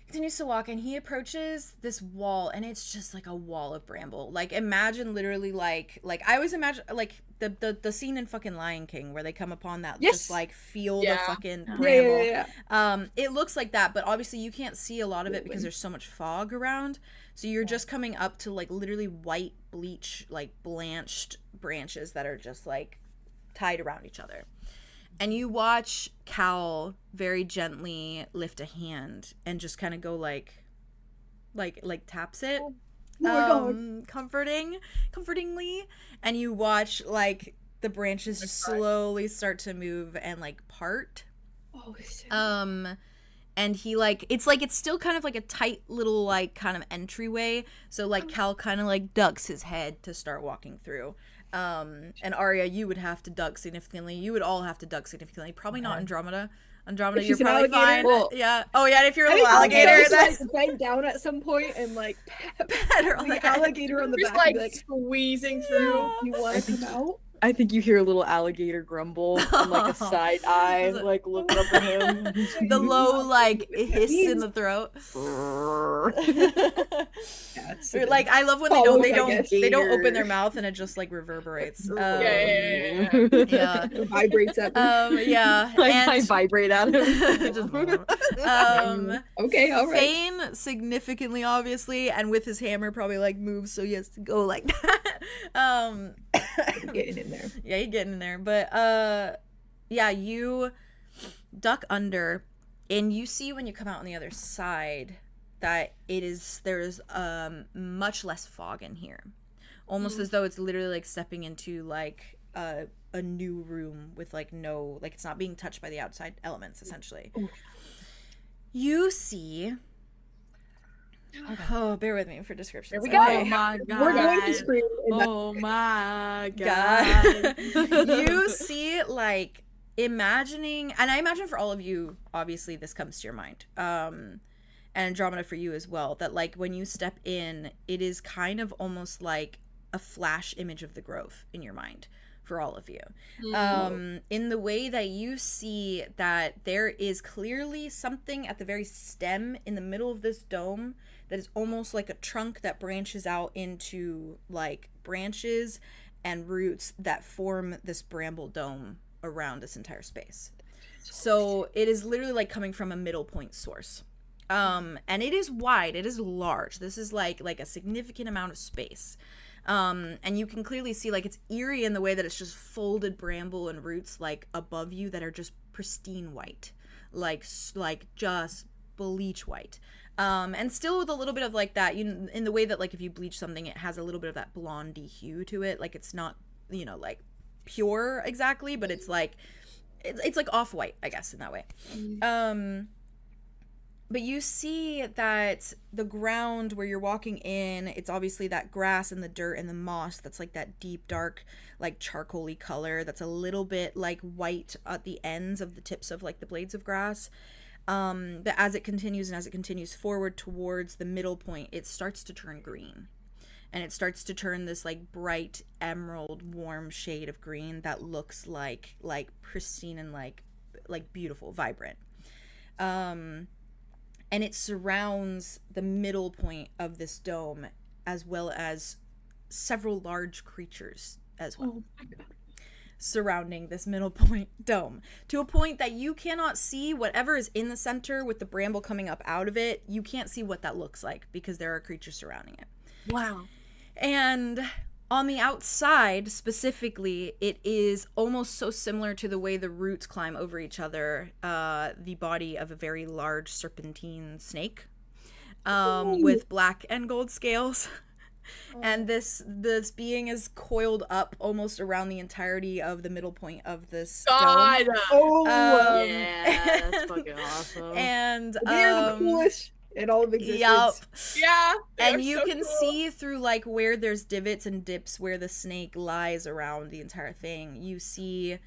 continues to walk, and he approaches this wall, and it's just like a wall of bramble. Like, imagine literally like I always imagine like the scene in fucking Lion King where they come upon that just like field of fucking bramble. Yeah. It looks like that, but obviously you can't see a lot of it because there's so much fog around. So you're just coming up to like literally white bleach, like blanched branches that are just like tied around each other. And you watch Cal very gently lift a hand and just kind of go like taps it, comfortingly. And you watch like the branches just slowly start to move and like part. Oh, shit. And he like, it's still kind of like a tight little like kind of entryway. So like Cal kind of like ducks his head to start walking through. And Arya, you would have to duck significantly. You would all have to duck significantly. Probably not Andromeda. Andromeda, you're probably fine. Well, yeah. Oh yeah, and if you're a little alligator, that's like bend down at some point and like pat her on the alligator on the Just back. like squeezing through. You want to come out? I think you hear a little alligator grumble and like a side eye, like look up at him. The low like hiss in the throat. Or, like I love when they don't open their mouth and it just like reverberates. Yeah. It vibrates at me. Yeah. I vibrate at him. Okay, all right. Fane significantly, obviously, and with his hammer probably like moves, so he has to go like that. Getting in there. Yeah, you're getting in there. But yeah, you duck under, and you see when you come out on the other side that there's much less fog in here, almost as though it's literally like stepping into like a new room with like no, like it's not being touched by the outside elements essentially. You see. Oh, bear with me for descriptions. There we go. Okay. Oh my god. We're going to scream. Oh my god. You see, like, imagining, and I imagine for all of you, obviously this comes to your mind, and Andromeda for you as well, that like when you step in, it is kind of almost like a flash image of the Grove in your mind for all of you. In the way that you see that there is clearly something at the very stem in the middle of this dome that is almost like a trunk that branches out into like branches and roots that form this bramble dome around this entire space. So it is literally like coming from a middle point source. And it is wide, it is large. This is like a significant amount of space. And you can clearly see like it's eerie in the way that it's just folded bramble and roots like above you that are just pristine white, like just bleach white. And still with a little bit of like that, in the way that like if you bleach something, it has a little bit of that blondie hue to it. Like it's not, like pure exactly, but it's like off-white, I guess, in that way. But you see that the ground where you're walking in, it's obviously that grass and the dirt and the moss that's like that deep, dark, like charcoaly color that's a little bit like white at the ends of the tips of like the blades of grass. But as it continues forward towards the middle point, it starts to turn green. And it starts to turn this like bright emerald warm shade of green that looks like pristine and like beautiful, vibrant. And it surrounds the middle point of this dome, as well as several large creatures as well, surrounding this middle point dome, to a point that you cannot see whatever is in the center with the bramble coming up out of it. You can't see what that looks like because there are creatures surrounding it. Wow. And on the outside, specifically, it is almost so similar to the way the roots climb over each other, the body of a very large serpentine snake, with black and gold scales. And this being is coiled up almost around the entirety of the middle point of this dome. Yeah, that's fucking awesome. And they're the coolest in all of existence. Yup. Yeah. And you can see through like where there's divots and dips where the snake lies around the entire thing. You see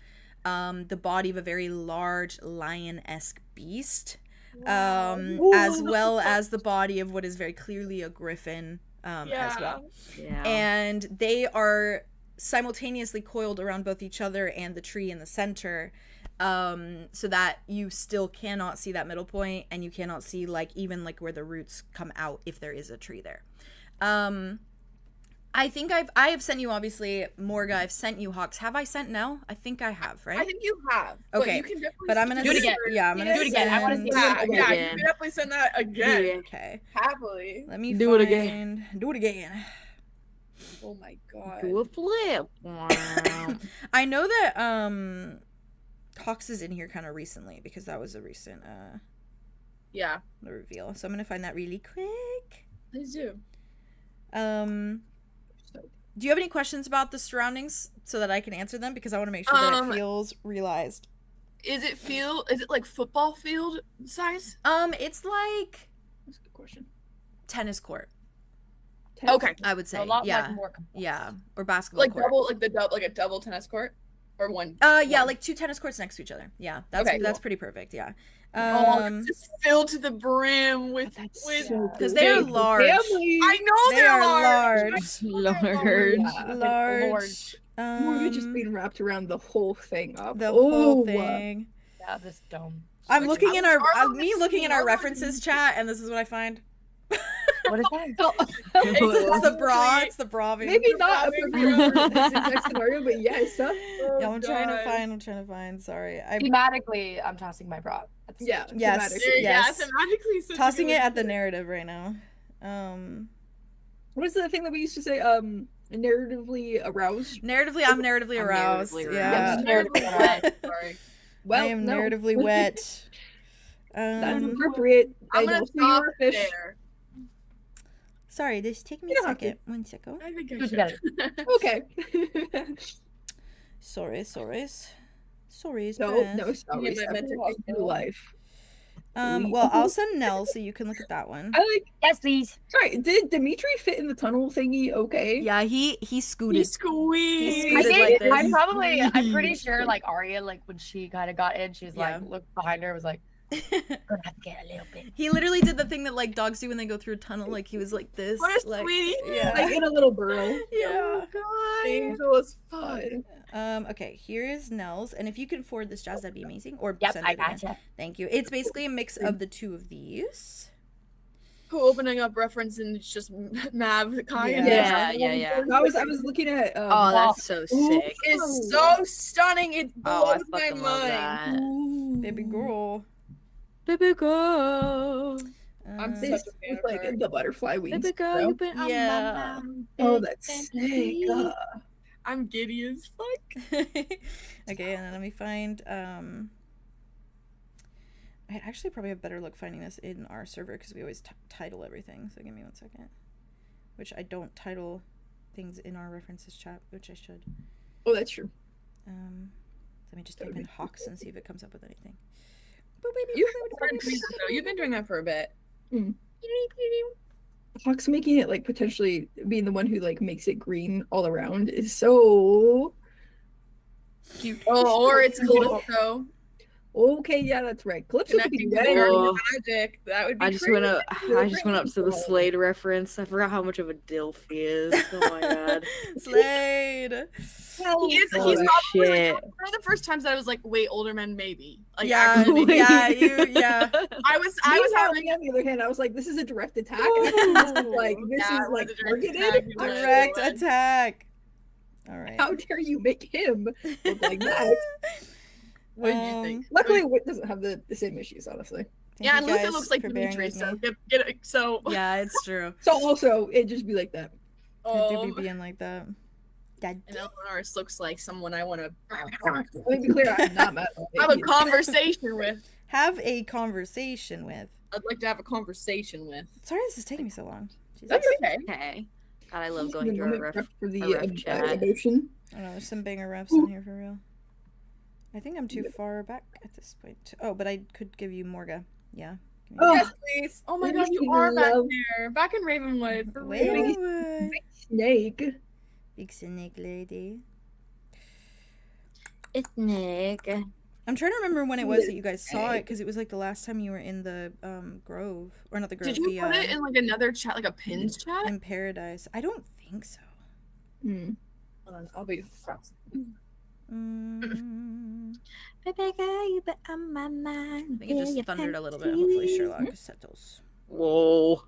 the body of a very large lion-esque beast, as well as the body of what is very clearly a griffin as well. Yeah. And they are simultaneously coiled around both each other and the tree in the center, so that you still cannot see that middle point, and you cannot see like even like where the roots come out if there is a tree there. I think I have sent you, obviously, Morga. I've sent you Hawks. Have I sent Nell? I think I have, right? I think you have. Okay, you can definitely but I'm gonna do it again. Yeah, I'm gonna Do it again. I want to see it Yeah, you again. can definitely send that again. Okay, Happily. let me Do it again. Do it again. Oh my god. Do a flip. I know that Hawks is in here kind of recently because that was a recent Yeah. reveal. So I'm gonna find that really quick. Please do. Do you have any questions about the surroundings so that I can answer them? Because I want to make sure that it feels realized. Is it like football field size? It's like That's a good question. tennis court, Okay. I would say. A lot yeah. like more complex. Yeah. Or basketball Like court. a double tennis court? Or one? Yeah, one? like two tennis courts next to each other. Yeah. That's Okay, that's cool. pretty perfect, yeah. It's just filled to the brim with That's with so because they're big. large. Family. I know They they're are large. large. Large. Large. Morgan just being wrapped around the whole thing up. The whole thing. Yeah, this dome. I'm looking in our Arlow me is looking in our smart. references chat, and this is what I find. What is that? It's the bra. It's the bra. Maybe not appropriate for this exact scenario, but yes. Yeah, I'm trying to find. Sorry, Thematically, I'm tossing my bra. At the Yeah. stage. Yes. thematically. Yeah, Yes. thematically. such a tossing good it at the idea. narrative right now. What is the thing that we used to say? Narratively aroused. Narratively, I'm narratively I'm aroused. narratively Yeah. aroused. Narratively wet, sorry. Well, I am no. narratively wet. That's appropriate. I'm I gonna know stop you're a fish. there. Sorry, just take me You a don't have second. 1 second. I think I Do it should. together. Okay. Sorry. No, no, sorry. Yeah, my Step mental walk through hospital. life. Well, I'll send Nell so you can look at that one. I like. Yes, please. Sorry, did Dimitri fit in the tunnel thingy? Okay. Yeah, he scooted. He squeezed. I I did think like this. I'm pretty sure like Arya, like when she kind of got in, she's Yeah. like looked behind her, was like, gonna have to get a little bit. He literally did the thing that like dogs do when they go through a tunnel. Like he was like this. What a like, sweetie. Yeah. Like in a little burrow. Yeah. Angel as fuck. Okay, here is Nell's, and if you can forward this, Jazz, that'd be amazing. Or Yep, send I it again. gotcha. Thank you. It's basically a mix of the two of these. Cool, opening up reference and it's just Mav kind. Yeah. I was looking at. Oh, that's so sick. It's so stunning. It Oh, I blows my fucking love mind. that. Baby girl. Baby girl. I'm This such a fan with of like her. the butterfly wings. Baby girl, bro. you've been on Yeah. my mind. Oh, that's sick. I'm giddy as fuck. Okay, and then let me find. I actually probably have better luck finding this in our server because we always title everything. So give me 1 second. Which I don't title things in our references chat, which I should. Oh, that's true. Let me just type in Hawks and see if it comes up with anything. You've been doing that for a bit. Hawks making it like potentially being the one who like makes it green all around is so cute. Oh, or it's Calypso. Okay, yeah, that's right. Calypso could be Connecting to dead. Dirty Oh. Magic. That would be I just crazy. went up to the Slade reference. I forgot how much of a dilf he is. Oh my god. Slade. He is, Oh, he's probably like, shit. one of the first times that I was like, wait, older men maybe. Like Yeah, actually, maybe. yeah. I was Meanwhile, having on the other hand, I was like, this is a direct attack. Like this Yeah, is it was like a direct targeted. attack. It was. Direct attack. All right. How dare you make him look like that? What did you think? Luckily, Wit doesn't have the same issues, honestly. Thank Yeah, you and Luther guys looks like for bearing Dimitri, with so me. get it. So Yeah, it's true. So also, it just be like that. I do be being like that. And Eleanor looks like someone I want to Let me be clear, I'm not mad. have a conversation with. Have a conversation with. I'd like to have a conversation with. Sorry, this is taking me so long. Jesus. That's okay. Okay. God, I love The going through a moment ref. prep for the a ref chat. emotion. I don't know, there's some banger refs in here for real. I think I'm too far back at this point. Oh, but I could give you Morga. Yeah. Give me Oh, Yes, please. Oh my god, you are back there. Back in Ravenwood. For real. Ravenwood. Snake. Big snake lady. It's Nick. I'm trying to remember when it was that you guys saw it because it was like the last time you were in the Grove, or not the Grove. Did you the, put it in like another chat, like a pins chat? in Paradise? I don't think so. Hmm. Hold on, I'll be fast. Baby girl, you've been on my I mind. think it just thundered a little bit. Hopefully Sherlock settles. Whoa.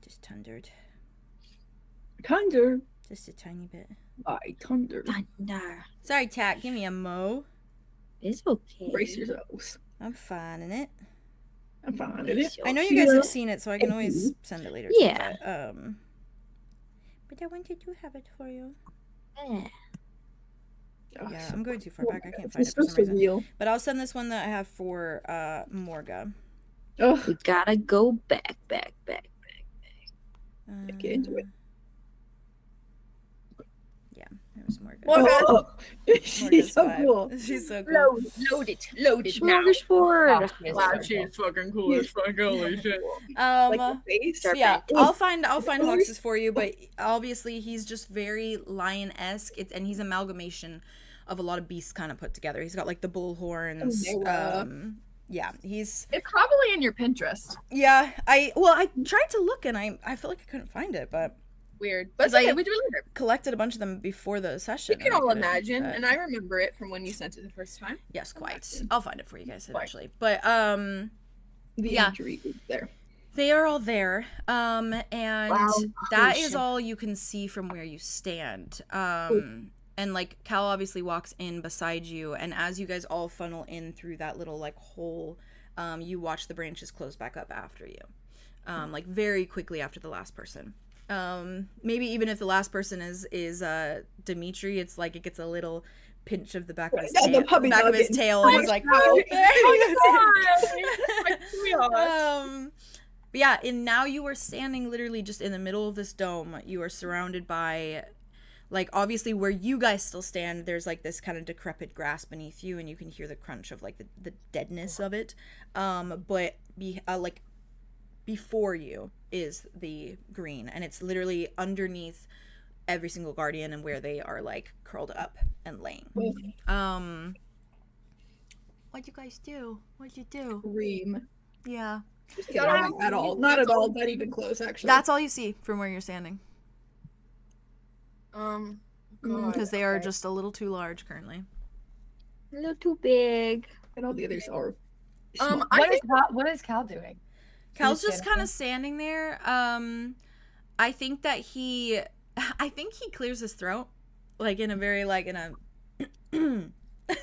Just thundered. Thunder. Just a tiny bit. By thunder. Thunder. Sorry, Tat. Give me a mo. It's okay. Brace yourselves. I'm fine in it. I'm fine with it. I know you guys have seen it, so I can always send it later. Yeah. But I wanted to have it for you. Yeah. Oh, Yeah, so I'm going too far cool. back. I can't find It's it for so some reason. surreal. But I'll send this one that I have for Morga. Oh, We gotta go back. get into it. Yeah, there's Morga. Oh, she's Morga's so vibe. cool. She's so cool. Load it now. Smorgasbord. Wow, she's fucking cool as fuck. Holy shit. Like the face. So yeah, I'll find Hawks for you, but obviously he's just very lion-esque, and he's amalgamation of a lot of beasts kind of put together. He's got like the bull horns. Yeah, he's It's probably in your Pinterest. yeah. I tried to look and I felt like I couldn't find it, but Weird. But it's 'Cause okay, I- we do it later. Collected a bunch of them before the session. You can and I all couldn't, imagine, but- and I remember it from when you sent it the first time. Yes, quite. I'll find it for you guys Quite. eventually. But The Yeah. injury is there. they are all there. And Wow. that Holy is shit. all you can see from where you stand. And like Cal obviously walks in beside you, and as you guys all funnel in through that little like hole, you watch the branches close back up after you. Like very quickly after the last person. Maybe even if the last person is Dimitri, it's like it gets a little pinch of the back of his Yeah, the tail, puppy back of his dog. tail, and he's like, but yeah, and now you are standing literally just in the middle of this dome. You are surrounded by, like, obviously where you guys still stand, there's like this kind of decrepit grass beneath you, and you can hear the crunch of like the deadness of it. But like before you is the green, and it's literally underneath every single guardian and where they are like curled up and laying. What'd you guys do? What'd you do? Scream. Yeah. Just kidding. Not at all. Not at all. Not even close, actually. That's all you see from where you're standing. God. Because they are just a little too large currently. A little too big. And all the others are. What is Cal doing? Cal's He's just standing kind of standing there. I think he clears his throat, like in a very like in a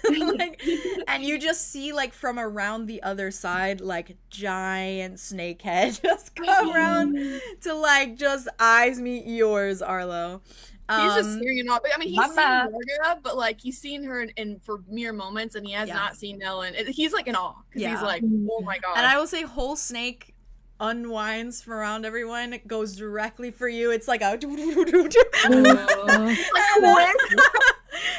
like, and you just see like from around the other side like giant snake head just come around to like just eyes meet yours, Arlo. He's just staring it off. I mean, he's seen Mama. Morga, but like he's seen her in for mere moments, and he has Yeah. not seen Nell. And he's like in awe because Yeah. he's like, oh my god. And I will say, whole snake unwinds from around everyone. It goes directly for you. It's like a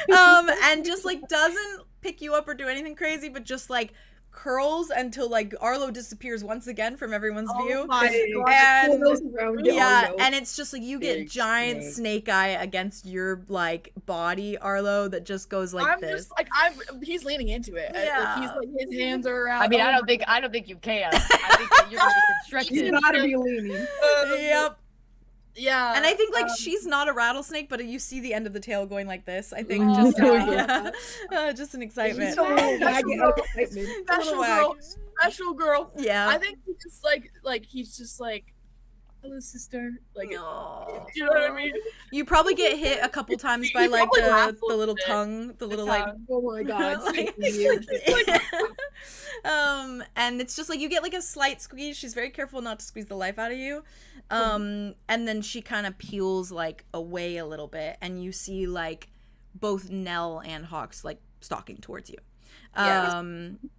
and just like doesn't pick you up or do anything crazy, but just like curls until like Arlo disappears once again from everyone's view. my god. And Around yeah, Arlo. and it's just like you get Big giant snake eye against your like body, Arlo, that just goes like I'm this. just like he's leaning into it. Yeah. Like, he's like his hands are around. I mean, I don't think you can. I think that you're gonna be He's constricted. gotta be leaning. Yep. Yeah. And I think like she's not a rattlesnake, but you see the end of the tail going like this. I think Oh, just God. just an excitement. So wagging out of excitement. special wag. girl. Special girl. Yeah. I think he's just like he's just like, hello sister. Like Aw. you know what I mean? You probably get hit a couple times by He like probably laughs a the little little bit. tongue, the little like Oh my god. like- Weird. and it's just like you get like a slight squeeze. She's very careful not to squeeze the life out of you. And then she kind of peels like away a little bit, and you see like both Nell and Hawks like stalking towards you. Yeah.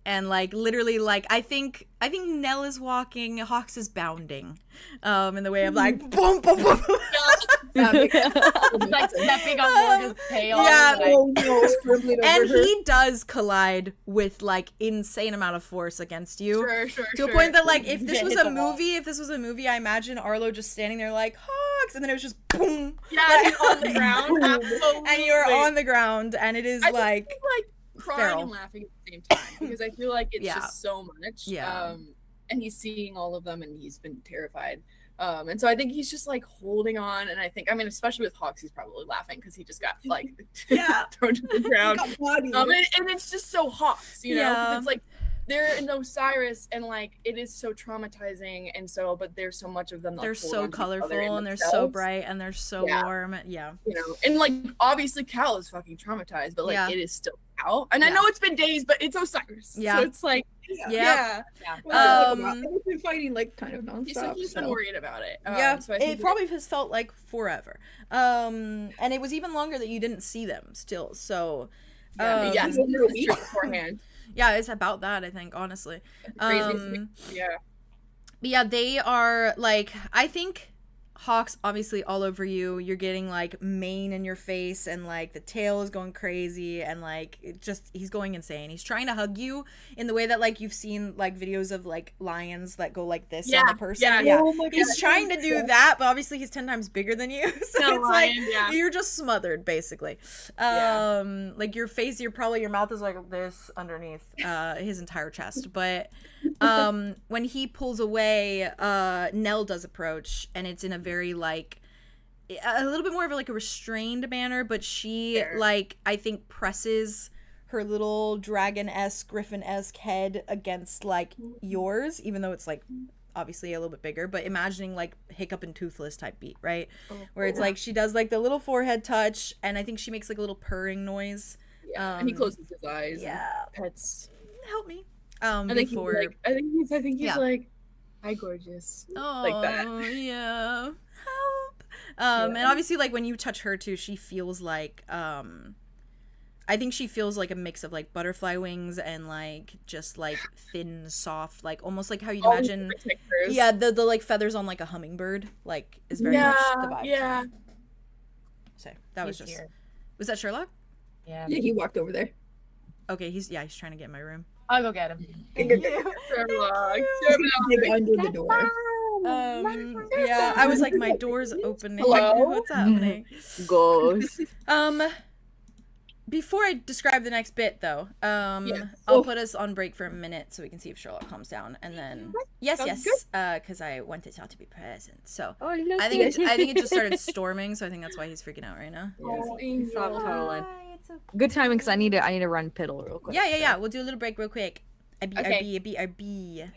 And like literally like I think Nell is walking, Hawks is bounding. In the way of like boom boom boom. That makes- Like stepping on Morgan's tail. Yeah. Like, Oh no, scribbling over And her. he does collide with like insane amount of force against you. Sure. To a point that like if this Yeah, was hit a the wall. movie, I imagine Arlo just standing there like Hawks, and then it was just boom, Yeah, he's on the ground. Absolutely. and you're on the ground, and it is I think like he's, like crying feral. and laughing at the same time because I feel like it's Yeah. just so much. Yeah. And he's seeing all of them and he's been terrified. And so I think he's just like holding on. And I think, I mean, especially with Hawks, he's probably laughing because he just got like Yeah. thrown to the ground. Got bodied. And it's just so Hawks, you know, Yeah. because it's like they're in Osiris and like it is so traumatizing. And so, but there's so much of them. That, they're like, hold so on to each other colorful in and they're so themselves. bright and they're so Yeah. warm. Yeah. You know, and like obviously Cal is fucking traumatized, but like Yeah. it is still Cal. And I Yeah. know it's been days, but it's Osiris. Yeah. So it's like, Yeah. Well, Um, they've been fighting like kind of he's nonstop. been So. worried about it. Yeah, So I it think probably has felt like forever. And it was even longer that you didn't see them still. So, yes, Um, it's true beforehand. yeah, it's about that, I think, honestly. Crazy. Yeah. But yeah, they are like, I think Hawk's obviously all over you. You're getting like mane in your face, and like the tail is going crazy, and like it just he's going insane. He's trying to hug you in the way that like you've seen like videos of like lions that go like this on the person. yeah. Oh my He's God. trying to do that, but obviously he's 10 times bigger than you. So No, it's like lion, yeah. you're just smothered basically. Yeah. Like your face, your mouth is like this underneath his entire chest. But when he pulls away, Nell does approach, and it's in a very like a little bit more of like a restrained manner, but she Fair. like I think presses her little dragon-esque, griffin-esque head against like yours, even though it's like obviously a little bit bigger, but imagining like Hiccup and Toothless type beat, right? Where it's like she does like the little forehead touch, and I think she makes like a little purring noise. Yeah, and he closes his eyes. Yeah. And pets. Help me. I think Before he's like, I think he's Yeah. like, hi, gorgeous. oh like that. yeah, help. And obviously like when you touch her too, she feels like I think she feels like a mix of like butterfly wings and like just like thin, soft, like almost like how you'd imagine. Yeah, the like feathers on like a hummingbird, like is very much the vibe. Yeah. So that was He's just. here. Was that Sherlock? Yeah. Yeah, he walked over there. Okay, he's trying to get in my room. I'll go get him. Sherlock. Dig under the door. Yeah, I was like, my door's opening. Hello? What's happening? Ghost. Before I describe the next bit, though, Yes. I'll put us on break for a minute so we can see if Sherlock calms down, and then yes, Sounds because I want it all to be present. So Oh, I think it just started storming, so I think that's why he's freaking out right now. Stop totaling. Good timing because I need to run piddle real quick. Yeah. We'll do a little break real quick. Okay. RB.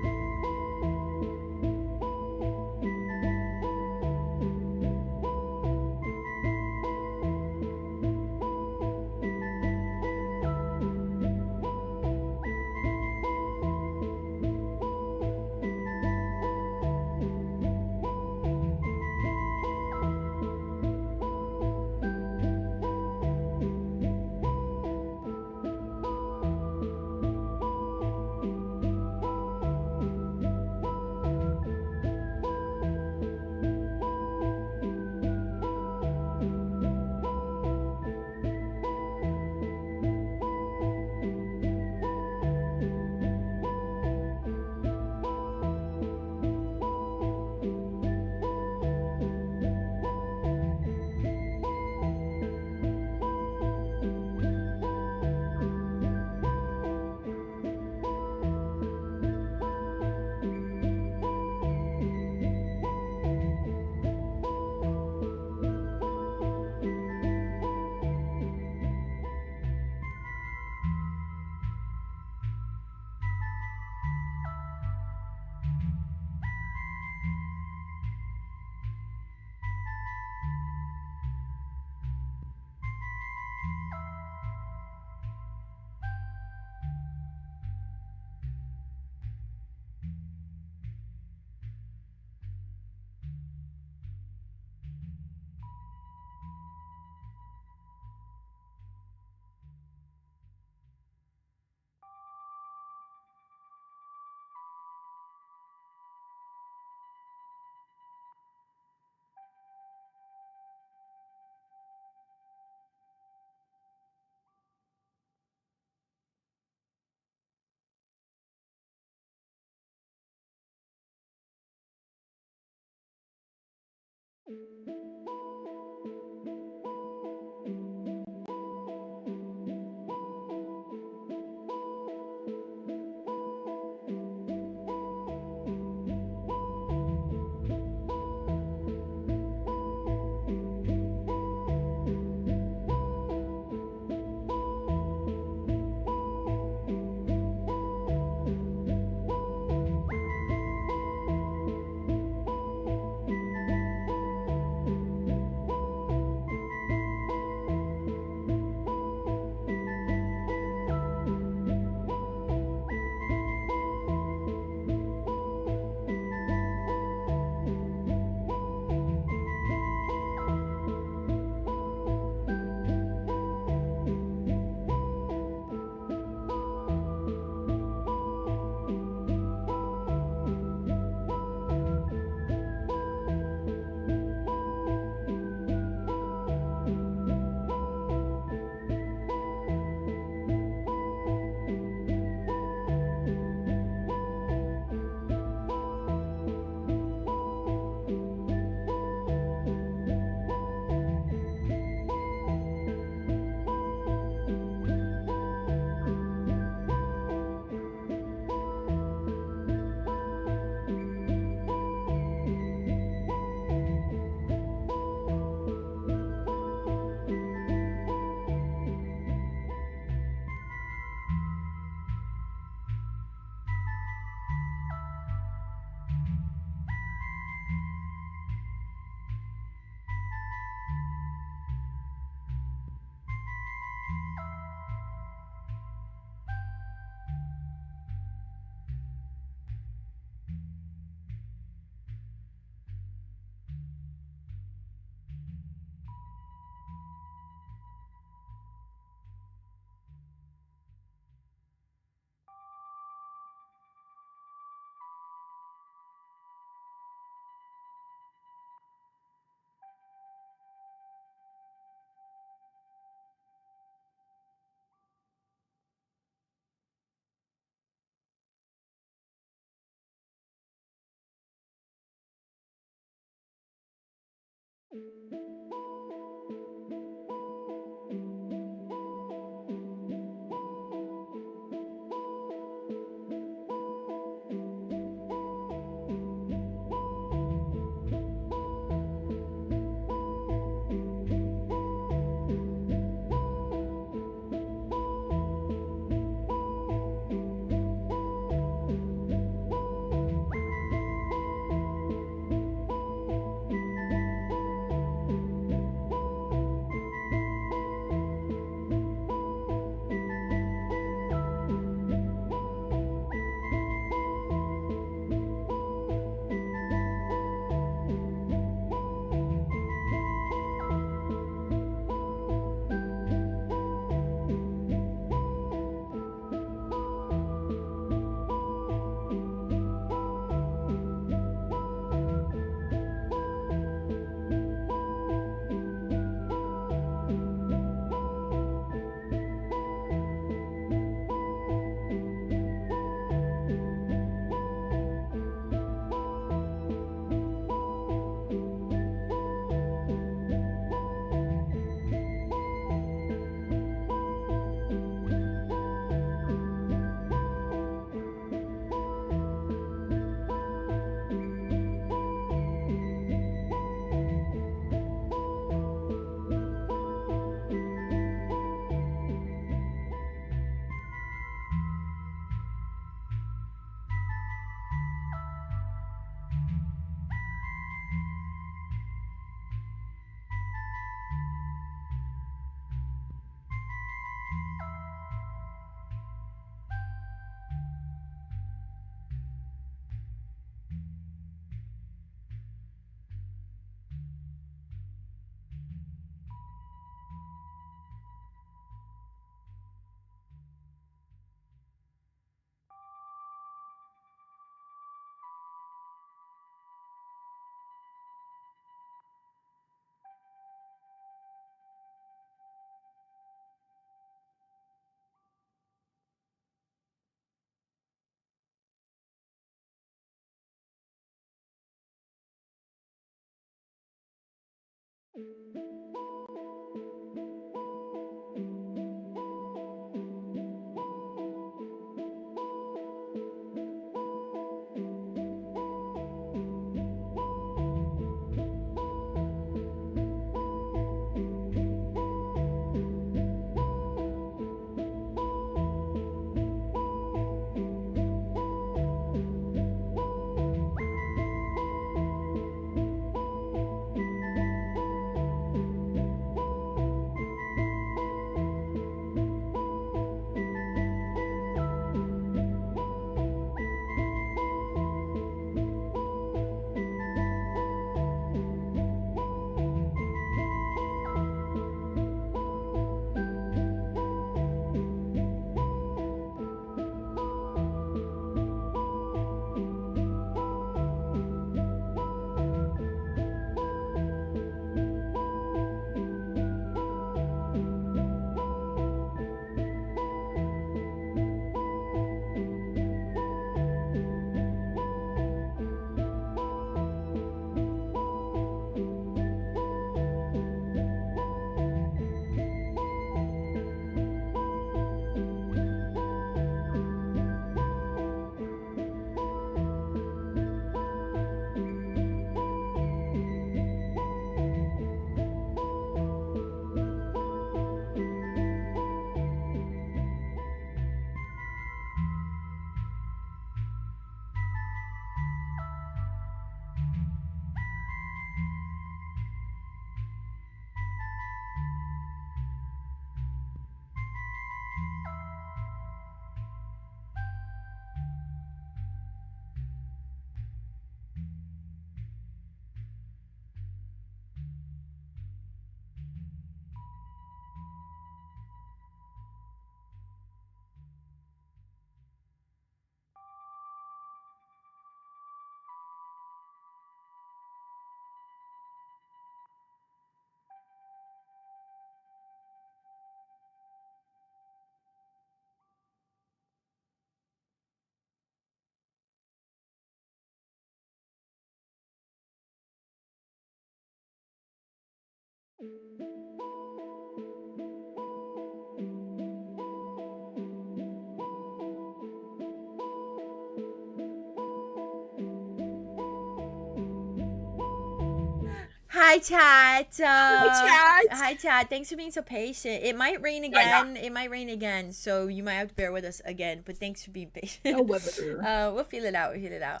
Hi, chat. chat. Hi, chat. Thanks for being so patient. It might rain again. It might rain again, so you might have to bear with us again. But thanks for being patient. Oh, weather. We'll feel it out. We'll feel it out.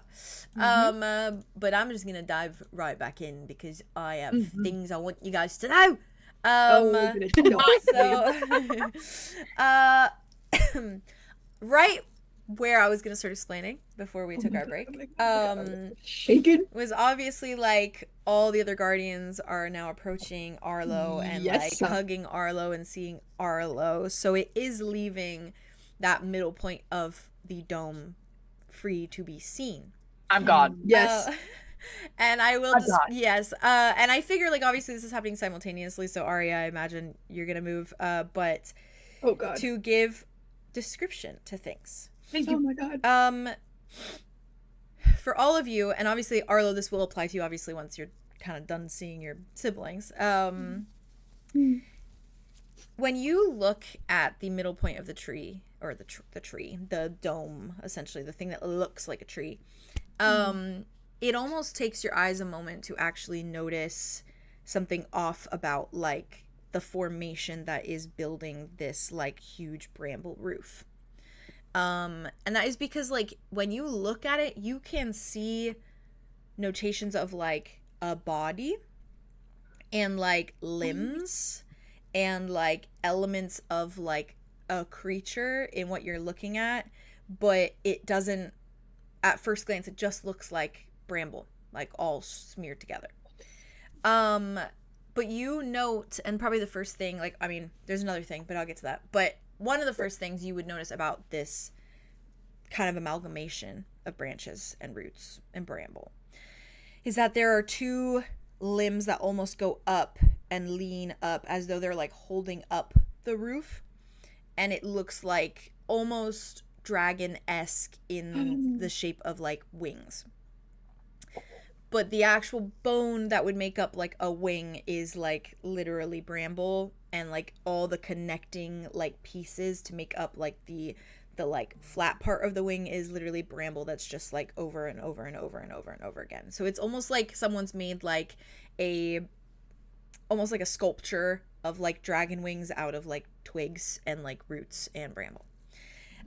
But I'm just gonna dive right back in because I have things I want you guys to know. Right where I was gonna start explaining before we took our break, shaken was obviously like all the other guardians are now approaching Arlow and like hugging Arlow and seeing Arlow, so it is leaving that middle point of the dome free to be seen. I'm God. Yes. And I will just yes. And I figure like obviously this is happening simultaneously, so Ari, I imagine you're gonna move. But oh god, to give description to things. Thank you. Oh my god. For all of you, and obviously Arlo, this will apply to you obviously once you're kind of done seeing your siblings. When you look at the middle point of the tree, or the dome, essentially the thing that looks like a tree, it almost takes your eyes a moment to actually notice something off about like the formation that is building this like huge bramble roof. And that is because like when you look at it, you can see notations of like a body and like limbs and like elements of like a creature in what you're looking at, but it doesn't, at first glance, it just looks like bramble, like all smeared together. But you note, and probably the first thing, like, I mean, there's another thing, but I'll get to that. But one of the first things you would notice about this kind of amalgamation of branches and roots and bramble is that there are two limbs that almost go up and lean up as though they're like holding up the roof. And it looks like almost dragon-esque in the shape of like wings. But the actual bone that would make up like a wing is like literally bramble, and like all the connecting like pieces to make up like the like flat part of the wing is literally bramble that's just like over and over and over and over and over again. So it's almost like someone's made like almost like a sculpture of like dragon wings out of like twigs and like roots and bramble.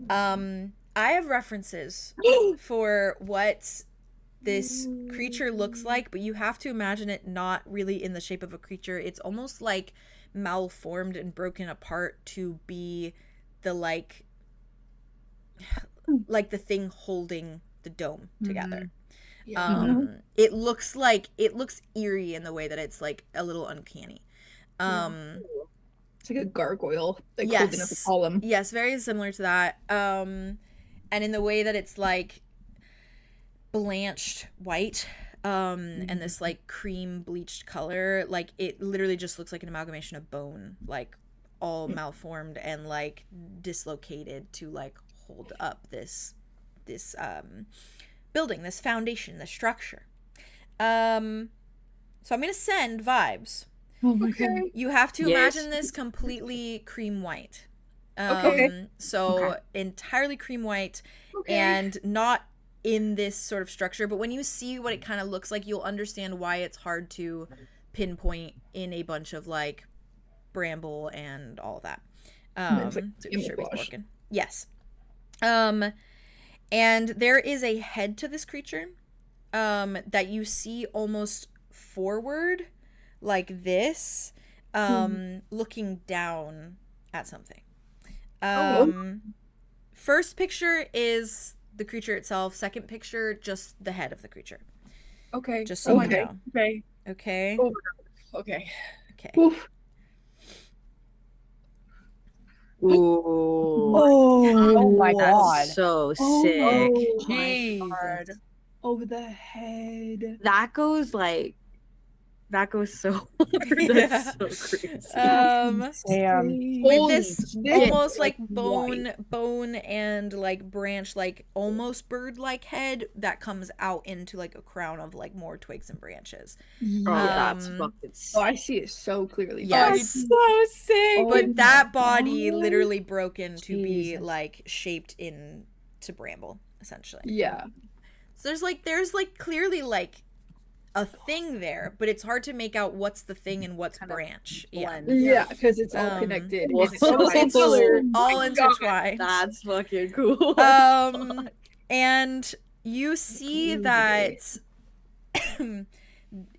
I have references for what this creature looks like, but you have to imagine it not really in the shape of a creature. It's almost like malformed and broken apart to be the like the thing holding the dome together. It looks eerie in the way that it's like a little uncanny. It's like a gargoyle, like holding up a column. Yes, very similar to that. And in the way that it's like blanched white, and this like cream bleached color, like it literally just looks like an amalgamation of bone, like all malformed and like dislocated to like hold up this building, this foundation, this structure. So I'm gonna send vibes. Oh my god. You have to imagine this completely cream white. Entirely cream white, and not in this sort of structure, but when you see what it kind of looks like, you'll understand why it's hard to pinpoint in a bunch of like bramble and all of that. Yes. And there is a head to this creature that you see almost forward like this, looking down at something. First picture is the creature itself. Second picture, just the head of the creature. Okay. Just so you know. Okay. Okay. Okay. Oof. Ooh. Oh my god. That's so sick. Jesus. Over the head. That goes so hard. That's so crazy. With this almost like bone and like branch, like almost bird-like head that comes out into like a crown of like more twigs and branches. That's fucking sick. I see it so clearly. Yes. So sick. But that body literally broken to be like shaped into bramble, essentially. Yeah. So there's like clearly like a thing there, but it's hard to make out what's the thing and what's Kind of branch. Yeah. blend. Yeah, because it's all Um, connected. Whoa. It's all the same color. All intertwined. That's fucking cool. And you see that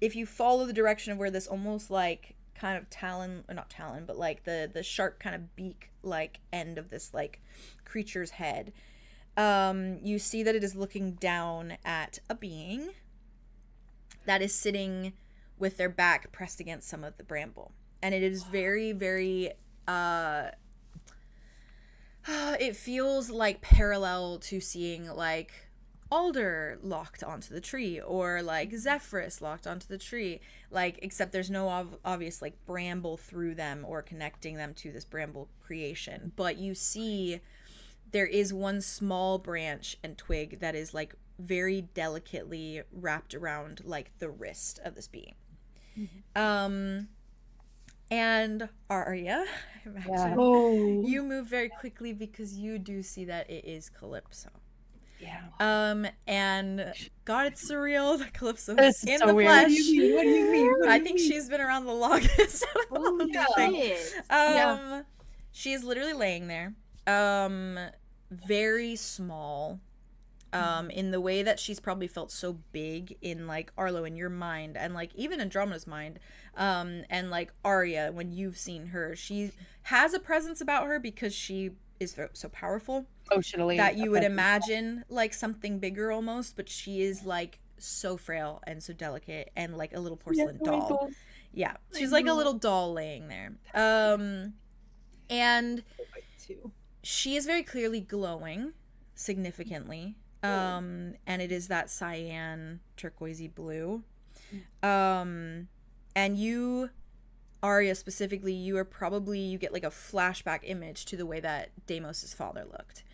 if you follow the direction of where this almost like kind of talon, or not talon, but like the sharp kind of beak like end of this like creature's head, you see that it is looking down at a being that is sitting with their back pressed against some of the bramble. And it is very, very, it feels like parallel to seeing like alder locked onto the tree, or like Zephyrus locked onto the tree, like, except there's no obvious like bramble through them or connecting them to this bramble creation. But you see there is one small branch and twig that is like very delicately wrapped around like the wrist of this being. And Arya, I imagine you move very quickly because you do see that it is Calypso. Yeah. And God, it's surreal that Calypso This is is in so the weird. flesh. What do you mean? I think she's been around the longest. Holy shit. She is literally laying there, very small, in the way that she's probably felt so big in like Arlow in your mind, and like even Andromeda's mind, and like Arya when you've seen her, she has a presence about her because she is so powerful Emotionally. that you would imagine like something bigger almost, but she is like so frail and so delicate and like a little porcelain doll. Yeah, she's like a little doll laying there. And she is very clearly glowing significantly. And it is that cyan turquoisey blue. And you, Arya specifically, you get like a flashback image to the way that Deimos' father looked.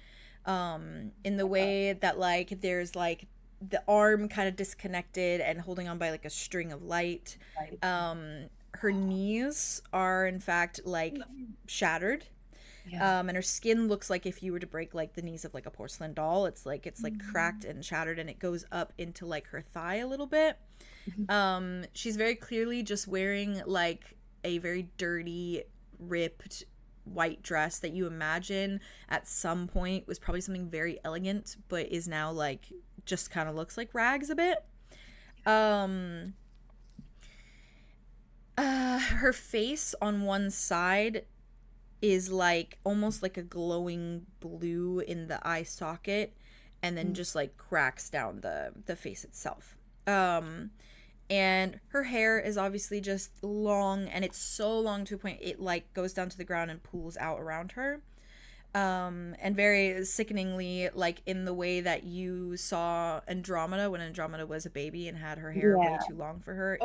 In the way that like there's like the arm kind of disconnected and holding on by like a string of light. Her knees are in fact like shattered. And her skin looks like if you were to break like the knees of like a porcelain doll. It's like cracked and shattered, and it goes up into like her thigh a little bit. She's very clearly just wearing like a very dirty, ripped white dress that you imagine at some point was probably something very elegant, but is now like just kind of looks like rags a bit. Her face on one side is like almost like a glowing blue in the eye socket, and then just like cracks down the face itself. And her hair is obviously just long, and it's so long to a point it like goes down to the ground and pools out around her. And very sickeningly, like in the way that you saw Andromeda when Andromeda was a baby and had her hair way too long for her.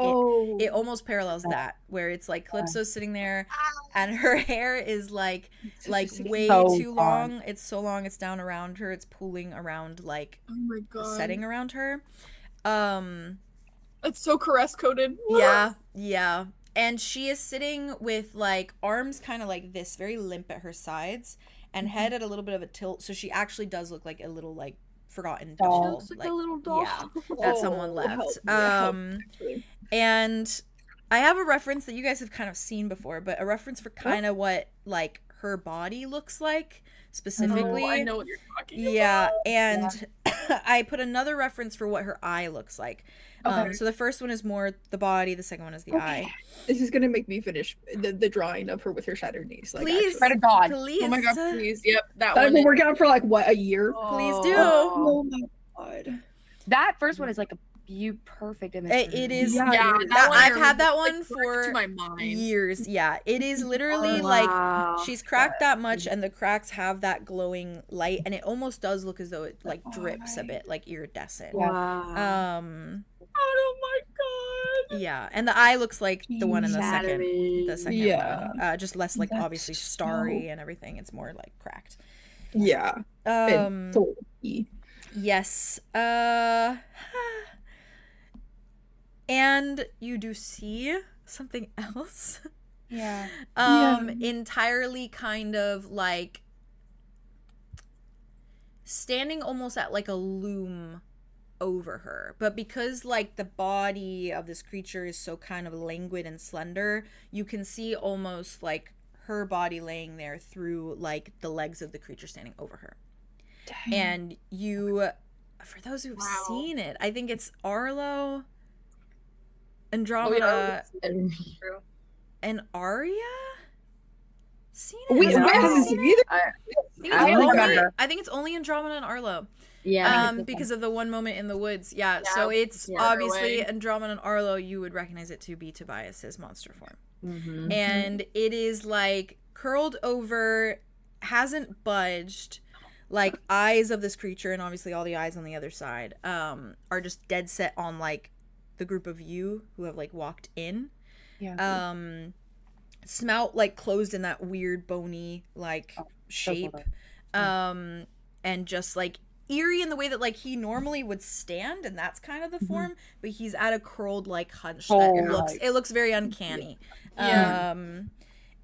It almost parallels that, where it's like Calypso's sitting there and her hair is like way too long. It's so long it's down around her. It's pooling around like Oh my god. setting around her. It's so caress coded. Yeah. And she is sitting with like arms kind of like this, very limp at her sides, and head at a little bit of a tilt. So she actually does look like a little like forgotten doll. She looks like a little doll. Yeah, that someone left. Help, And I have a reference that you guys have kind of seen before, but a reference for kind of what like her body looks like specifically. Oh, I know what you're talking Yeah, and I put another reference for what her eye looks like. So the first one is more the body, the second one is the eye. This is gonna make me finish the drawing of her with her shattered knees. Like, Please, Pray to God. please. Oh my god, please. Yep, that I've one. been working on for like what, a year? Please do. Oh my god. That first one is like a perfect image. It is. Yeah, Yeah, it is. that one I I've had that remember, one like, burned to for my mind. years. Yeah, it is literally like she's cracked that much, and the cracks have that glowing light, and it almost does look as though it like drips a bit, like iridescent. Wow. Oh my god. Yeah, and the eye looks like the one in the second Yeah. one. Just less like That's obviously starry and everything. It's more like cracked. Yeah. And so Yes. And you do see something else. Yeah. Entirely kind of like standing almost at like a loom over her. But because like the body of this creature is so kind of languid and slender, you can see almost like her body laying there through like the legs of the creature standing over her. Dang. And you, for those who've seen it, I think it's Arlow, Andromeda, and Arya. Seen it? We Have you haven't seen seen it? either. I don't remember. I think it's only Andromeda and Arlo. Yeah. Because of the one moment in the woods. Yeah, Yeah, so it's yeah, obviously away. Andromeda and Arlo, you would recognize it to be Tobias's monster form. Mm-hmm. And it is like curled over, hasn't budged, like eyes of this creature, and obviously all the eyes on the other side are just dead set on like the group of you who have like walked in. Yeah. Snout like closed in that weird bony like shape, and just like eerie in the way that like he normally would stand, and that's kind of the form, but he's at a curled like hunch that it looks very uncanny. Yeah.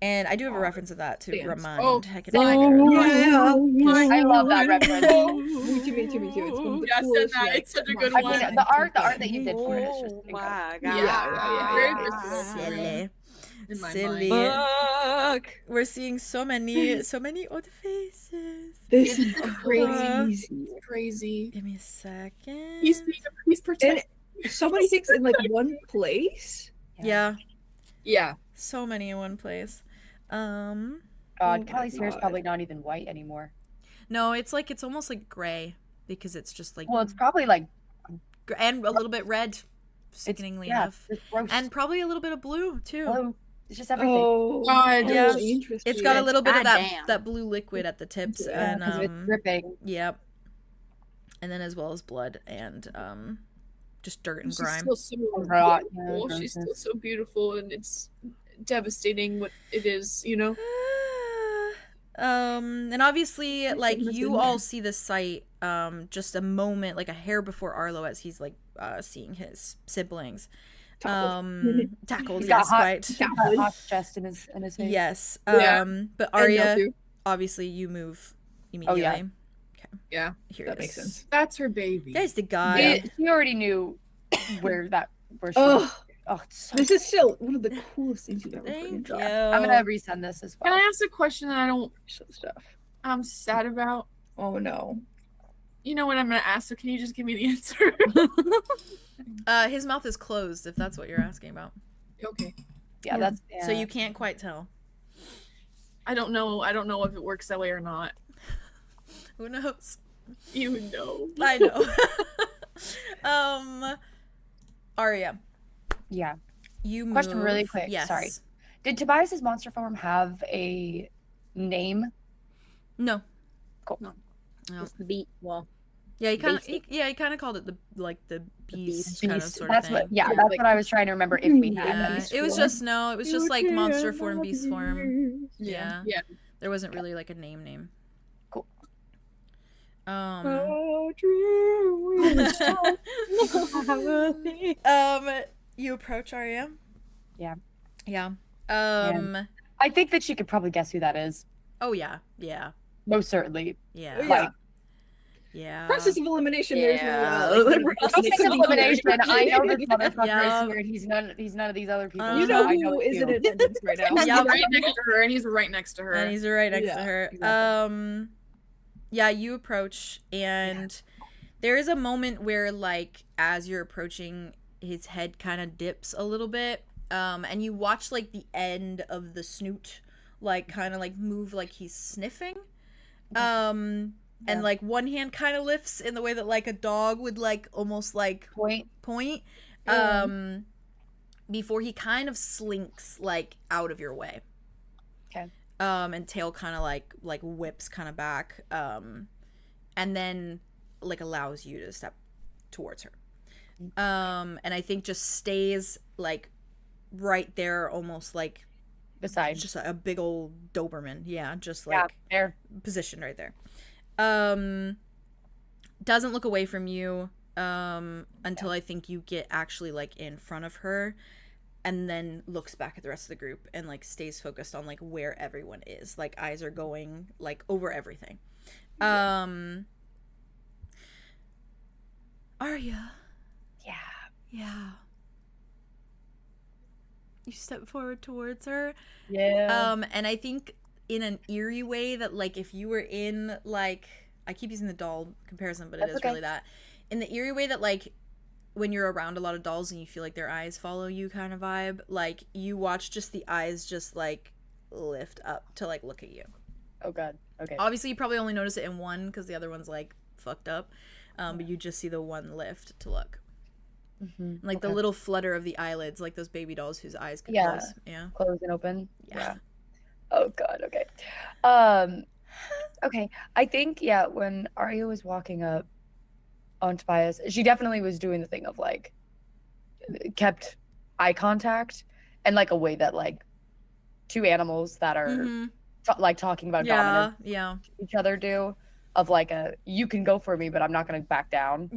And I do have a reference of that to Dance. remind. Oh, I can I love that reference. Me too. It's one of the Yes, coolest, and like, it's such a good I one. mean, the art that you did for it is just incredible. my Yeah. Very god. visceral. silly. In my Silly. mind. Fuck. We're seeing so many odd faces. This is crazy. Crazy. Give me a second. He's protected. So many things in like one place. Yeah, Yeah. so many in one place. God, Oh Kelly's my hair is God. probably not even white anymore. No, it's almost like gray because it's just like Well, it's probably like and a little bit red, sickeningly enough, it's gross. and probably a little bit of blue too. blue. It's just everything. Oh, God, yeah. Interesting. It's got a little bit of Goddamn. that blue liquid at the tips, Yeah, and Because of it's dripping. yep, and then as well as blood and just dirt and She's grime. still so Rot, beautiful. yeah, She's still grossness. so beautiful, and it's devastating what it is, you know? And obviously, like goodness, you in all there. see the sight, just a moment, like a hair before Arlo, as he's like seeing his siblings, tackled. He's got Yes, hot, quite. he's got a hot chest in his face. Yes. Yeah. But I know Arya, too. obviously, you move Oh, immediately. yeah. Okay. Yeah. Here That it makes is. sense. That's her baby. There's the guy. She already knew where she Oh, it's so this is still one of the coolest things you've ever put in Thank your you. job. I'm gonna resend this as Can well. I ask a question that Stuff. I'm sad about? Oh no. You know what I'm gonna ask, so can you just give me the answer? His mouth is closed, if that's what you're asking about. Okay. Yeah, that's So you can't quite tell. I don't know if it works that way or not. Who knows? You know. I know. Arya, yeah. you move. Question really quick, Yes. sorry. Did Tobias's monster form have a name? No. Cool. No. Just the beat. Well, Yeah, he kind of. Basic. He kind of called it the beast kind of Beast. sort That's of thing. what. Yeah, that's what I was trying to remember. If we had Yeah, beast it was form. just no. It was just like monster form, beast form. Yeah. Yeah. There wasn't really like a name. Cool. You approach Arya. Yeah. Yeah. I think that she could probably guess who that is. Oh yeah. Yeah. Most certainly. Yeah. Oh, yeah. Like, Yeah. Process of elimination. Yeah. There's no. process of elimination. I know this motherfucker Yeah. is here, and he's none of these other people. You Uh-huh. know I know who it's is in you. attendance right now. He's Yeah. right next to her, and he's right next to her. And he's right next to Yeah, her. exactly. Yeah, you approach, and there is a moment where, like, as you're approaching, his head kind of dips a little bit, and you watch like the end of the snoot, like, kind of like move, like he's sniffing, and like one hand kind of lifts in the way that like a dog would like almost like Point. before he kind of slinks like out of your way. Okay. And tail kind of like whips kind of back, and then like allows you to step towards her, and I think just stays like right there, almost like Beside. just a big old Doberman, yeah, just Yeah. like There. positioned right there. Doesn't look away from you until I think you get actually like in front of her, and then looks back at the rest of the group and like stays focused on like where everyone is, like eyes are going like over everything. Arya. Yeah. Yeah. You step forward towards her. Yeah. And I think in an eerie way that, like, if you were in, like, I keep using the doll comparison, but it That's is okay. really that. In the eerie way that, like, when you're around a lot of dolls and you feel like their eyes follow you kind of vibe, like, you watch just the eyes just, like, lift up to, like, look at you. Oh god. Okay. Obviously, you probably only notice it in one because the other one's, like, fucked up. But you just see the one lift to look. Mm-hmm. Like, the little flutter of the eyelids, like those baby dolls whose eyes can Yeah. close. Yeah. Close and open. Yeah. Oh god. Okay. Okay. I think when Arya was walking up on Tobias, she definitely was doing the thing of like kept eye contact and like a way that like two animals that are like talking about dominance Yeah. each other do, of like a you can go for me but I'm not gonna back down.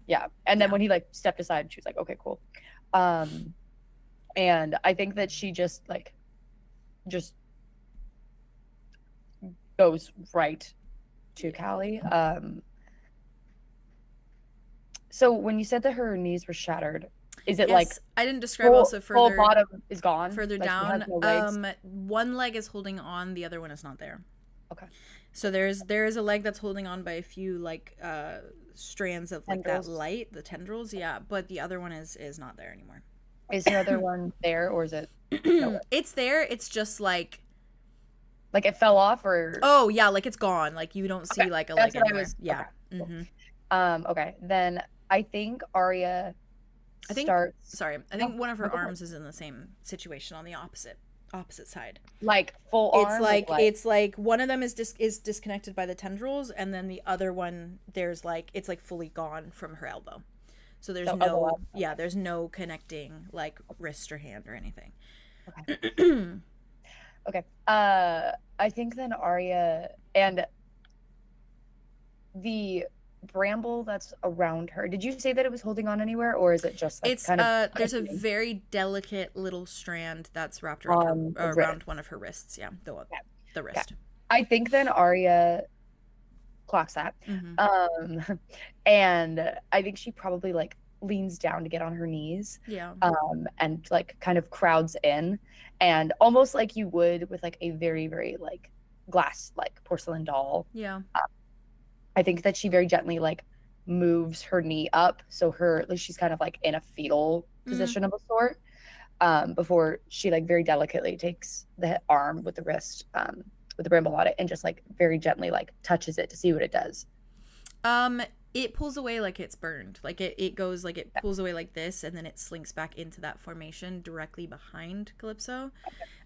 Yeah. And then when he like stepped aside, she was like, okay, cool. And I think that she just goes right to Callie. So when you said that her knees were shattered, is it like I didn't describe full, also full further bottom is gone, further like, she has down. no legs? One leg is holding on, the other one is not there. Okay. So there is a leg that's holding on by a few like strands of like Tendrils. that light, the tendrils, yeah, but the other one is not there anymore. Is the other one there, or is it nowhere? It's there, it's just like Like it fell off, or oh yeah, like it's gone. Like you don't see Okay, like a that's leg what I anywhere. was- Yeah. okay, cool. Okay, then I think Arya starts Sorry, I think one of her go ahead. arms is in the same situation on the opposite side. like full It's arm. like it's like one of them is disconnected by the tendrils, and then the other one there's like it's like fully gone from her elbow. So there's So no otherwise- there's no connecting like wrist or hand or anything. Okay. I think then Arya and the bramble that's around her. Did you say that it was holding on anywhere, or is it just like It's kind of there's a connecting? very delicate little strand that's wrapped around The around wrist. one of her wrists. Yeah, the wrist. I think then Arya clocks that. Mhm. And I think she probably like leans down to get on her knees, Yeah. and like kind of crowds in, and almost like you would with like a very, very like glass, like porcelain doll. Yeah. I think that she very gently like moves her knee up, so like she's kind of like in a fetal position of a sort, before she like very delicately takes the arm with the wrist, with the bramble on it, and just like very gently like touches it to see what it does. It pulls away like it's burned. Like it goes like it pulls away like this, and then it slinks back into that formation directly behind Calypso.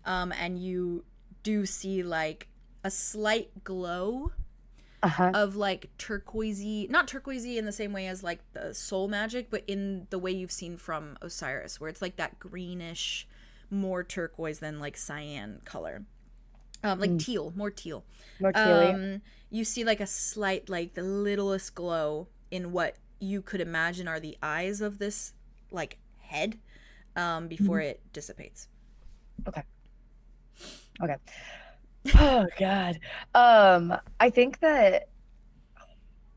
And you do see like a slight glow of like turquoisey, not turquoisey in the same way as like the soul magic, but in the way you've seen from Osiris, where it's like that greenish, more turquoise than like cyan color. Like teal, more teal. More teal-y. You see like a slight, like the littlest glow in what you could imagine are the eyes of this like head, before it dissipates. Okay. Oh god. I think that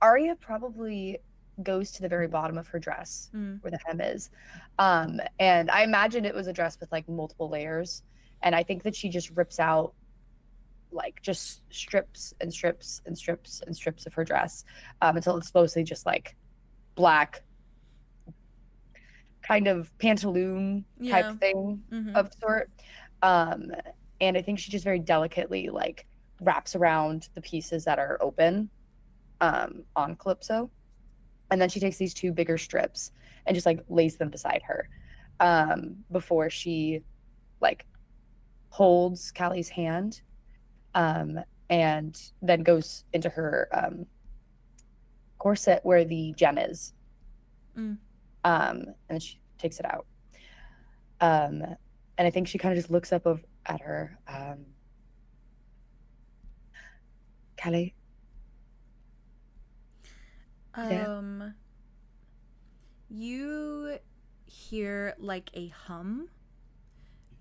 Arya probably goes to the very bottom of her dress where the hem is. And I imagine it was a dress with like multiple layers. And I think that she just rips out like just strips and strips and strips and strips of her dress, until it's mostly just like black kind of pantaloon type thing of sort. And I think she just very delicately like wraps around the pieces that are open, on Calypso. And then she takes these two bigger strips and just like lays them beside her, before she like holds Callie's hand, and then goes into her corset where the gem is, and then she takes it out, and I think she kind of just looks up at her. Callie? You hear like a hum,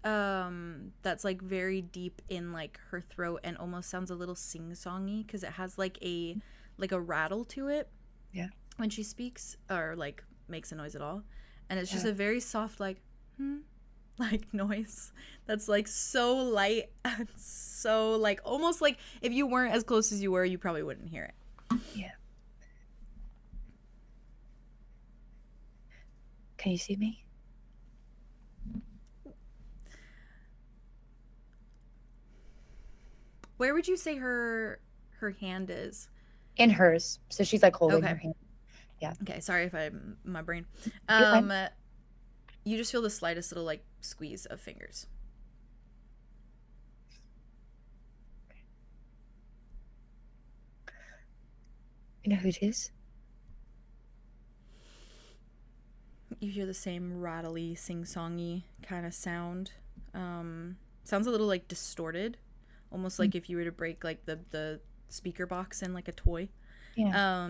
that's like very deep in like her throat and almost sounds a little sing-songy because it has like a rattle to it. Yeah. when she speaks or like makes a noise at all, and it's just a very soft like like noise that's like so light and so like almost like if you weren't as close as you were, you probably wouldn't hear it. Yeah. Can you see me? Where would you say her hand is? In hers. So she's like holding Okay. her hand. Okay, sorry if I'm my brain. You're fine. You just feel the slightest little like squeeze of fingers. You know who it is? You hear the same rattly, sing-songy kind of sound. Sounds a little like distorted, almost like if you were to break like the speaker box in like a toy. Yeah.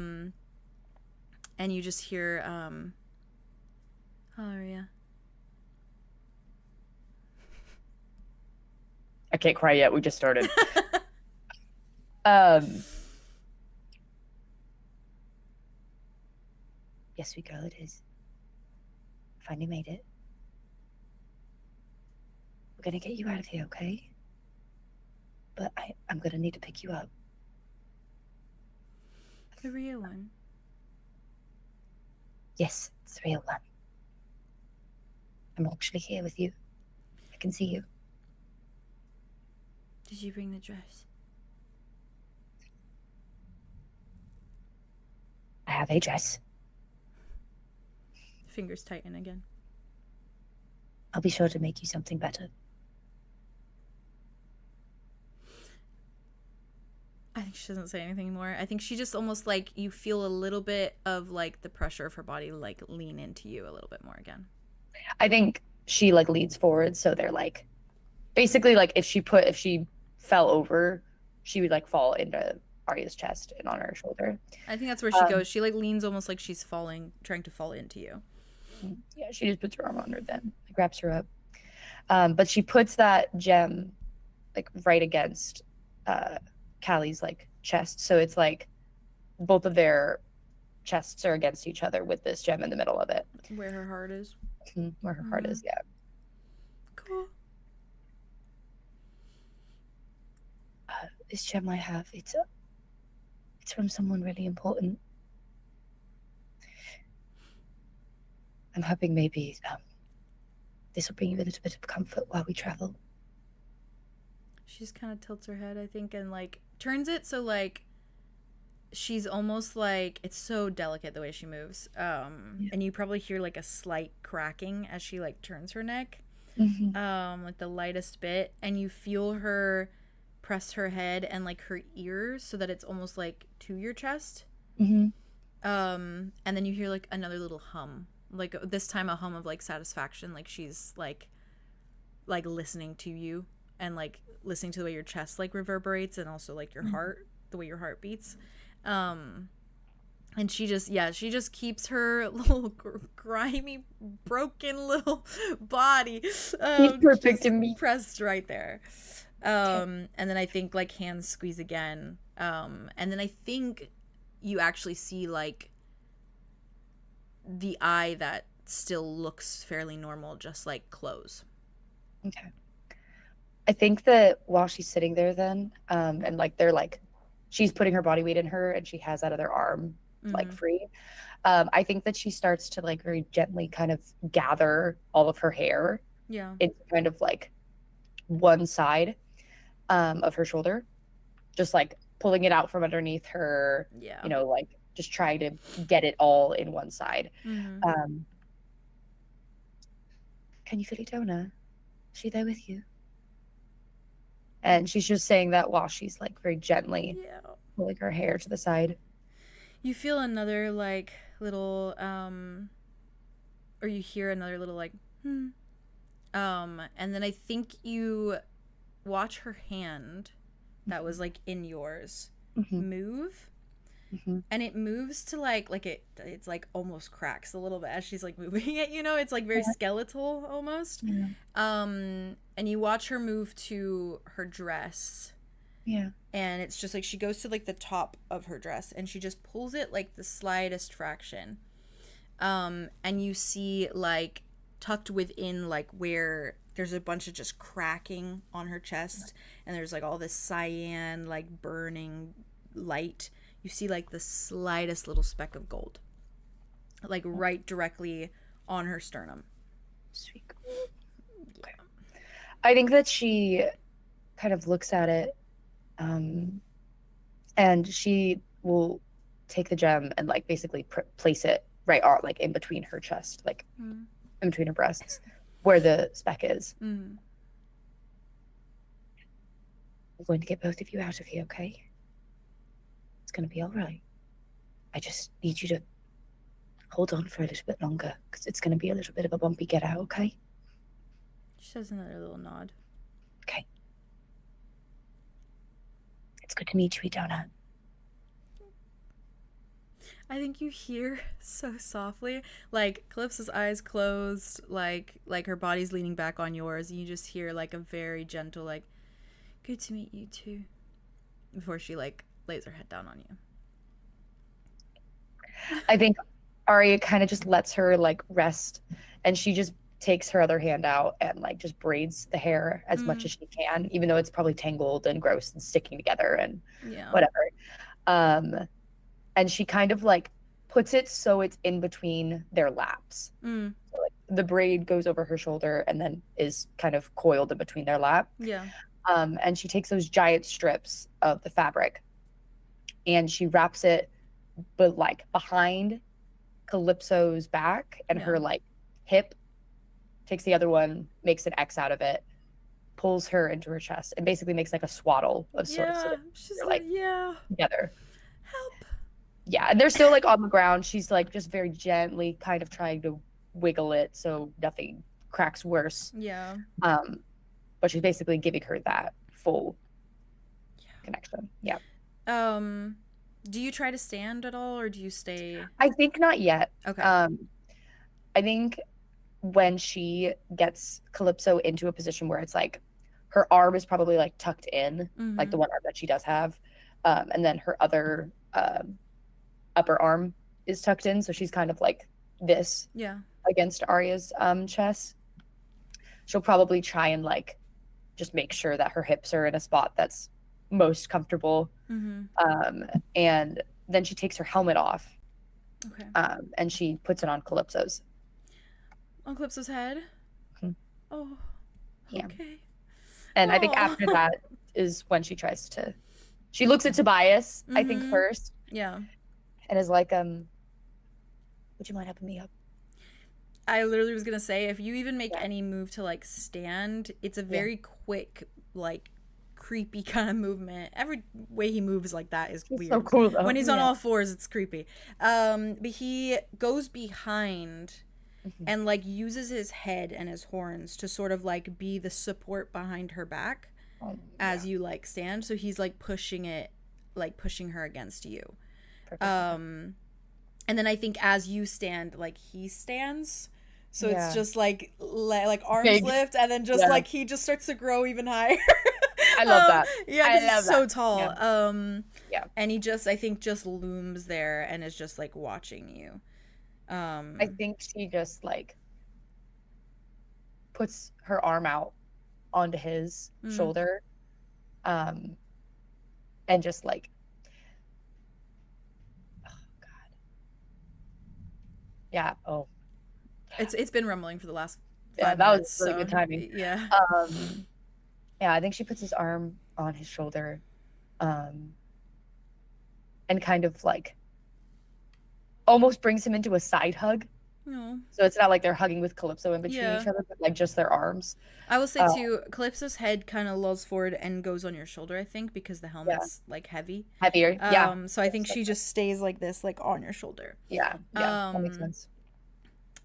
And you just hear Aria. I can't cry yet. We just started. Yes, sweet girl, it is. Finally made it. We're gonna get you out of here, okay? But I'm gonna need to pick you up. The real one. Yes, it's the real one. I'm actually here with you. I can see you. Did you bring the dress? I have a dress. Fingers tighten again. I'll be sure to make you something better. I think she doesn't say anything more. I think she just almost like you feel a little bit of like the pressure of her body like lean into you a little bit more again. I think she like leans forward, so they're like basically like if she fell over, she would like fall into Arya's chest and on her shoulder. I think that's where she goes. She like leans almost like she's falling, trying to fall into you. Yeah, she just puts her arm on her then, like, wraps her up. But she puts that gem like right against Callie's like chest, so it's like both of their chests are against each other with this gem in the middle of it. Where her heart is. Where her heart is, yeah. Cool. This gem I have, it's from someone really important. I'm hoping maybe this will bring you a little bit of comfort while we travel. She just kind of tilts her head, I think, and like turns it so like she's almost like it's so delicate the way she moves. And you probably hear like a slight cracking as she like turns her neck. Like the lightest bit, and you feel her press her head and like her ears so that it's almost like to your chest. And then you hear like another little hum, like this time a hum of like satisfaction, like she's like listening to you and like listening to the way your chest like reverberates and also like your heart, the way your heart beats. And she just keeps her little grimy, broken little body perfect in me. pressed right there. And then I think like hands squeeze again. And then I think you actually see like the eye that still looks fairly normal just like close. Okay. I think that while she's sitting there then, and like they're like, she's putting her body weight in her and she has that other arm like free. I think that she starts to like very gently kind of gather all of her hair into kind of like one side of her shoulder, just like pulling it out from underneath her, you know, like just trying to get it all in one side. Can you feel it, Donna? Is she there with you? And she's just saying that while she's like very gently pulling her hair to the side. You feel another like little or you hear another little like and then I think you watch her hand that was like in yours move, and it moves to like it's like almost cracks a little bit as she's like moving it, you know, it's like very skeletal almost. And you watch her move to her dress, Yeah. And it's just like she goes to like the top of her dress and she just pulls it like the slightest fraction. And you see like tucked within like where there's a bunch of just cracking on her chest, and there's like all this cyan like burning light. You see like the slightest little speck of gold, like right directly on her sternum. Sweet. Okay. I think that she kind of looks at it, and she will take the gem and like basically place it right on, like in between her chest, like in between her breasts, where the speck is. Mm-hmm. I'm going to get both of you out of here, okay? It's going to be all right. I just need you to hold on for a little bit longer, because it's going to be a little bit of a bumpy get out, okay? She does another little nod. Okay. It's good to meet you, Idana. I think you hear so softly, like Calypso's eyes closed, like her body's leaning back on yours, and you just hear like a very gentle like, "Good to meet you too," before she like lays her head down on you. I think Arya kind of just lets her like rest, and she just takes her other hand out and like just braids the hair as much as she can, even though it's probably tangled and gross and sticking together and whatever. And she kind of like puts it so it's in between their laps. So, like, the braid goes over her shoulder and then is kind of coiled in between their lap. Yeah. And she takes those giant strips of the fabric and she wraps it, but like behind Calypso's back and her like hip, takes the other one, makes an X out of it, pulls her into her chest, and basically makes like a swaddle of sorts. So she's like together. Help. Yeah, and they're still like on the ground. She's like just very gently kind of trying to wiggle it so nothing cracks worse. Yeah. But she's basically giving her that full connection. Yeah. Do you try to stand at all, or do you stay? I think not yet. Okay. I think when she gets Calypso into a position where it's like her arm is probably like tucked in, like the one arm that she does have, and then her other upper arm is tucked in, so she's kind of like this against Arya's chest. She'll probably try and like just make sure that her hips are in a spot that's most comfortable. And then she takes her helmet off, and she puts it on Calypso's. On Calypso's head? Oh, yeah. Okay. And I think after that is when she tries to, she looks at Tobias, I think first. Yeah. And is like, would you mind helping me up? I literally was gonna say, if you even make any move to like stand, it's a very quick, like creepy kind of movement. Every way he moves like that is weird. So cool though. When he's on all fours, it's creepy. But he goes behind and like uses his head and his horns to sort of like be the support behind her back as you like stand. So he's like pushing it, like pushing her against you. Perfect. And then I think as you stand, like he stands. So it's just like arms big lift, and then just like he just starts to grow even higher. I love that. Yeah, because he's so tall. Yeah. And he just, I think, just looms there and is just like watching you. I think she just like puts her arm out onto his shoulder, and just like, oh god, yeah, oh, it's been rumbling for the last 5 that minutes, was really good timing. Yeah. Yeah, I think she puts his arm on his shoulder, and kind of like almost brings him into a side hug. So it's not like they're hugging with Calypso in between each other, but like just their arms. I will say too, Calypso's head kind of lulls forward and goes on your shoulder, I think, because the helmet's like heavier. So I think she just stays like this, like on your shoulder. Yeah, that makes sense.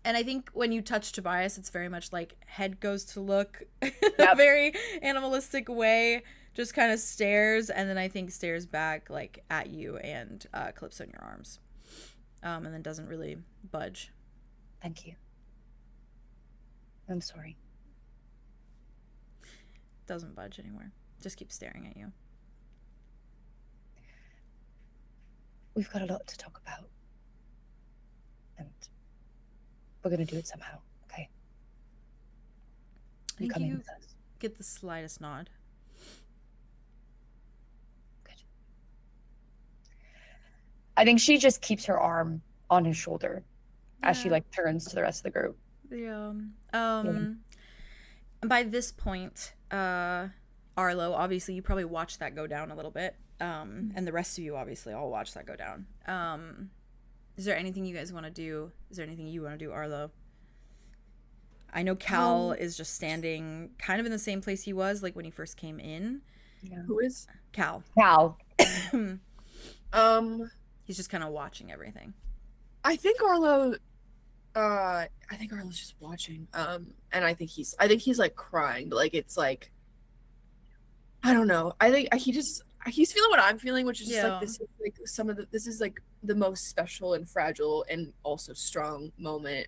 And I think when you touch Tobias, it's very much like head goes to look in a very animalistic way, just kind of stares, and then I think stares back like at you and Calypso in your arms, and then doesn't really budge. Thank you. I'm sorry. Doesn't budge anymore. Just keeps staring at you. we've got a lot to talk about. And we're going to do it somehow, okay? I think coming you with us? get the slightest nod. Good. I think she just keeps her arm on his shoulder as she Yeah. turns to the rest of the group. Yeah. By this point, Arlo, obviously you probably watched that go down a little bit. And the rest of you obviously all watched that go down. Is there anything you guys want to do? Is there anything you want to do, Arlo? I know Cal is just standing kind of in the same place he was when he first came in. Yeah. Who is? Cal. He's just kind of watching everything. I think Arlo's just watching. And I think he's crying, but it's I don't know. I think he's feeling what I'm feeling, which is just this is the most special and fragile and also strong moment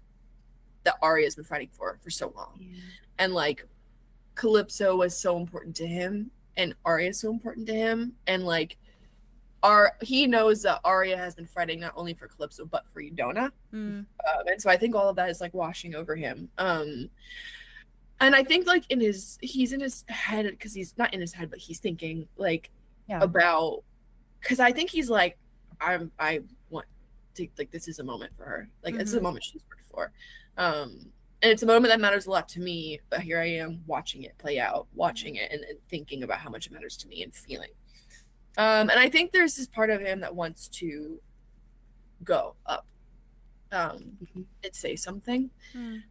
that Arya has been fighting for so long. Yeah. And Calypso was so important to him, and Arya is so important to him, and he knows that Arya has been fighting not only for Calypso but for Idona. And so I think all of that is washing over him. And I think he's in his head, because he's not in his head, but he's thinking about, because I think he's I want to this is a moment for her. This is a moment she's worked for. And it's a moment that matters a lot to me, but here I am watching it play out, watching it and thinking about how much it matters to me and feeling. And I think there's this part of him that wants to go up and say something, and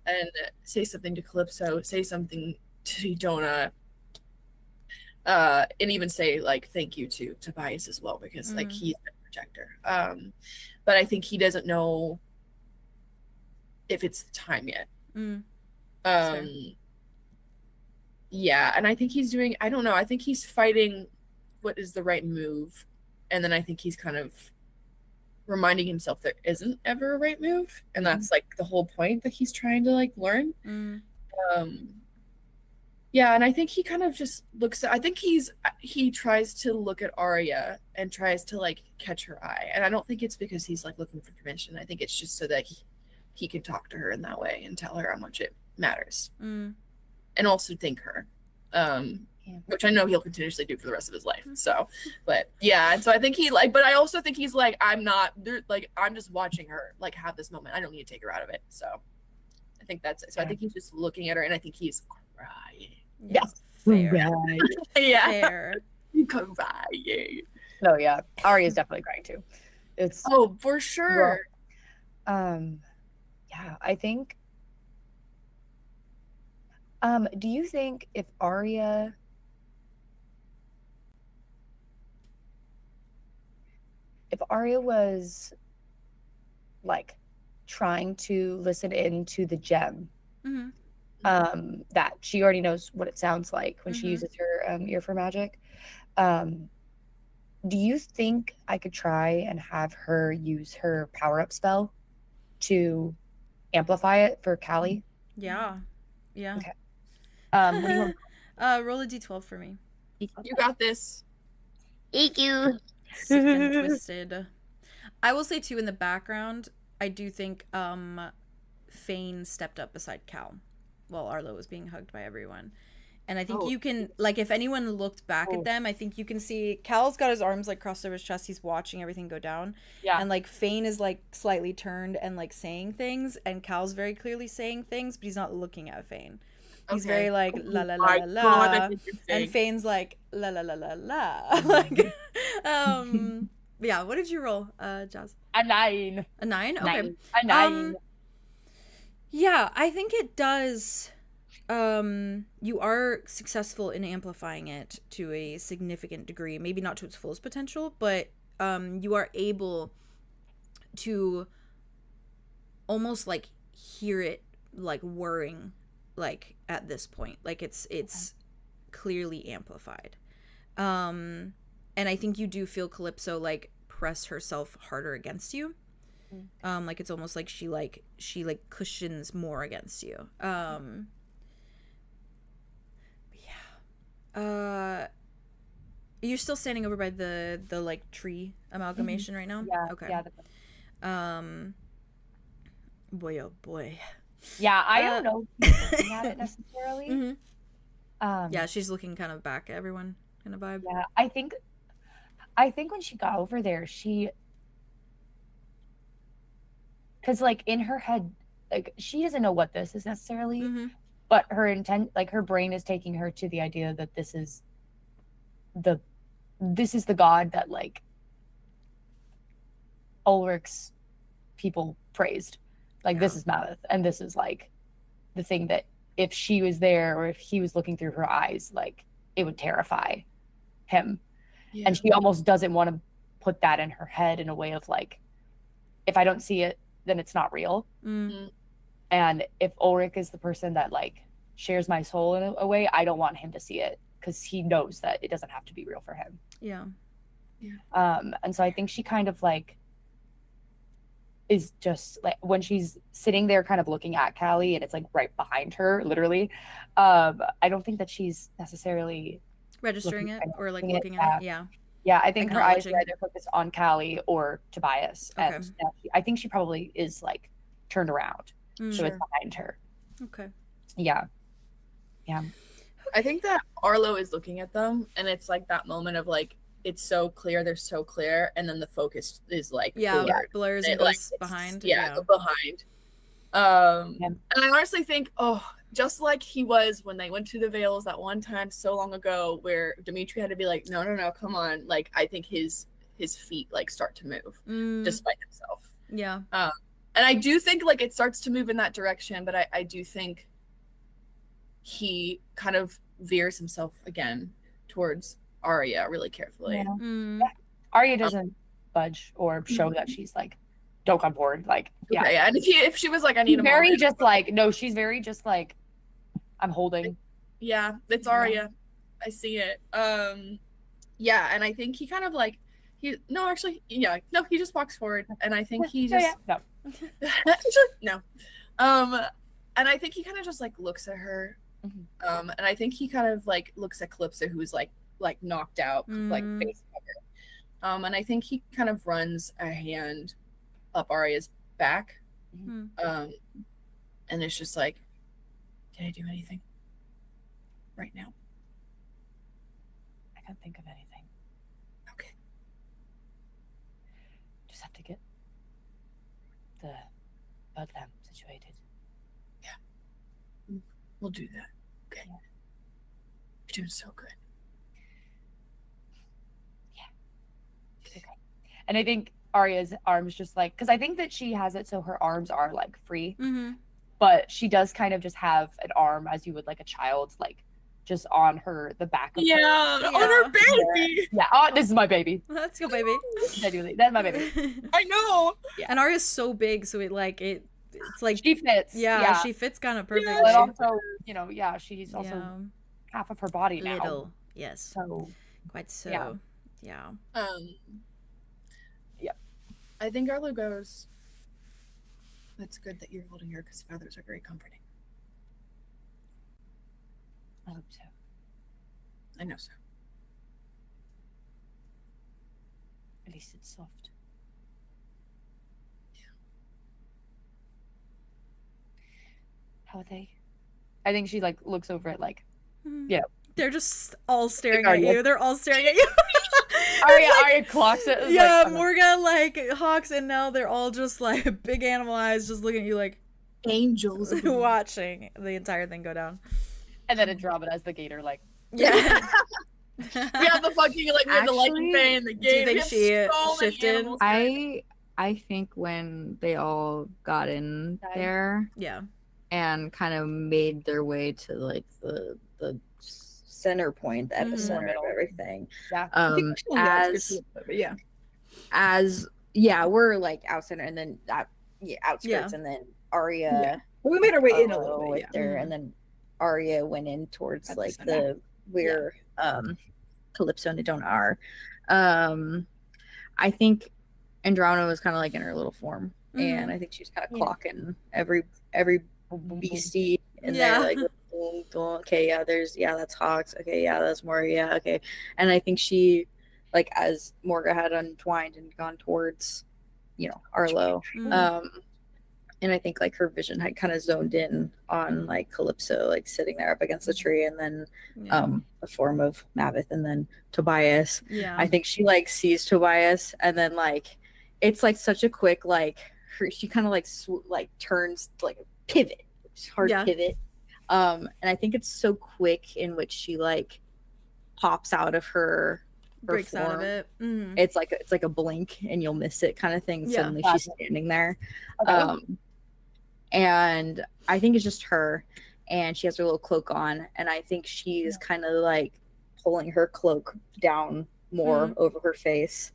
say something to Calypso, say something to Idona, and even say thank you to Tobias as well, because he's the protector. But I think he doesn't know if it's the time yet. Yeah, and I think he's doing, I don't know, I think he's fighting what is the right move, and then I think he's kind of reminding himself there isn't ever a right move, and that's the whole point that he's trying to learn. Yeah, and I think he kind of just looks at, I think he tries to look at Arya and tries to catch her eye, and I don't think it's because he's looking for permission. I think it's just so that he can talk to her in that way and tell her how much it matters, and also thank her, which I know he'll continuously do for the rest of his life. So, but yeah, and so I think but I also think he's I'm not there, I'm just watching her have this moment. I don't need to take her out of it. So I think that's it. So I think he's just looking at her, and I think he's crying. Yes. Fair. Yeah. Fair. Crying. No, yeah. Arya's definitely crying too. It's for sure. Yeah, I think do you think if Arya was trying to listen into the gem, that she already knows what it sounds like when she uses her ear for magic, do you think I could try and have her use her power-up spell to amplify it for Callie? Yeah. Okay. What do you want? Roll a d12 for me. You got this. Thank you. Sick and twisted. I will say too, in the background, I do think Fane stepped up beside Cal while Arlo was being hugged by everyone. And I think you can, if anyone looked back at them, I think you can see Cal's got his arms crossed over his chest. He's watching everything go down. Yeah. And Fane is slightly turned and saying things, and Cal's very clearly saying things, but he's not looking at Fane. He's very la la la la la, and Fane's la la la la la. Yeah. What did you roll, Jazz? A 9. A 9? Okay. A 9. Yeah, I think it does. You are successful in amplifying it to a significant degree, maybe not to its fullest potential, but you are able to almost hear it whirring at this point. It's clearly amplified. And I think you do feel Calypso press herself harder against you. It's almost she cushions more against you. You're still standing over by the like tree amalgamation right now? Yeah. Okay. Yeah. Boy, oh boy. Yeah, I don't know if she's looking at it necessarily. Mm-hmm. Yeah, she's looking kind of back at everyone, kind of vibe. Yeah, I think when she got over there, because like in her head, like she doesn't know what this is necessarily, but her intent, like her brain is taking her to the idea that this is the god that like Ulrich's people praised. Like this is Maveth, and this is like the thing that if she was there or if he was looking through her eyes, like it would terrify him. Yeah. And she almost doesn't want to put that in her head in a way of like, if I don't see it, then it's not real. And if Ulrich is the person that like shares my soul in a way, I don't want him to see it because he knows that it doesn't have to be real for him. Yeah. And so I think she kind of like is just like when she's sitting there kind of looking at Callie and it's like right behind her, literally. I don't think that she's necessarily registering it or like looking at it. Yeah, I think her eyes are either focused on Callie or Tobias. Okay. And I think she probably is like turned around. So it's behind her. Okay. Yeah. I think that Arlow is looking at them and it's like that moment of like, it's so clear, they're so clear, and then the focus is like blurs and goes behind. Behind. And I honestly think, just like he was when they went to the Vales that one time so long ago, where Dimitri had to be like, no, come on. Like I think his feet like start to move despite himself. Yeah. And I do think like it starts to move in that direction, but I do think he kind of veers himself again towards Arya really carefully. Yeah. Arya doesn't budge or show that she's like, don't come forward. Like, okay, and if she was like, I need a very moment. just like, no, she's very just like, I'm holding. Yeah, it's Arya. I see it. Yeah, and I think he kind of like, he just walks forward, and I think he just no. No. And I think he kind of just like looks at her. And I think he kind of like looks at Calypso, who's like knocked out, like face covered. And I think he kind of runs a hand up Arya's back. And it's just like, can I do anything right now? I can't think of anything. Okay. Just have to get the blood lamp situated. Yeah. We'll do that. Okay. Yeah. You're doing so good. Okay. And I think Arya's arms just like, because I think that she has it so her arms are like free, but she does kind of just have an arm as you would like a child, like just on the back of her. On her baby. Yeah. Oh, this is my baby. Let's go, baby. Genuinely, that's my baby. I know. Yeah. And Arya's so big, so it's like she fits. Yeah, she fits kind of perfectly. But also, she's also half of her body now. Little, yes. So quite so. Yeah. I think Arlo goes, it's good that you're holding her because feathers are very comforting. I hope so. I know so. At least it's soft. Yeah. How are they? I think she like looks over it like, They're just all staring at you. They're all staring at you. Arya clocks it. Yeah, like, Morgan, like Hawks, and Nell, they're all just like big animal eyes, just looking at you like angels, watching the entire thing go down. And then Andromeda as the gator, like we have the fucking like we have the lightning bane, the gator. Do you think she shifted? I think when they all got in there, and kind of made their way to like the center point, the epicenter of everything. We're like out center, and then outskirts, and then Arya. We made our way in a little bit, there, and then Arya went in towards like where Calypso and Adon are. I think Andromeda was kind of like in her little form, and I think she was kind of clocking every beastie in there, like Okay, yeah, that's Hawks. Okay, yeah, that's Morga. Yeah, okay. And I think she, like, as Morga had untwined and gone towards, Arlow, and I think like her vision had kind of zoned in on like Calypso, like sitting there up against the tree, and then the form of Maveth, and then Tobias. Yeah. I think she like sees Tobias, and then like it's like such a quick like she kind of like turns like a pivot, hard pivot. And I think it's so quick in which she like pops out of her breaks form. Out of it. Mm-hmm. It's like a blink and you'll miss it kind of thing. Suddenly she's standing there. Okay. And I think it's just her, and she has her little cloak on, and I think she's kind of like pulling her cloak down more over her face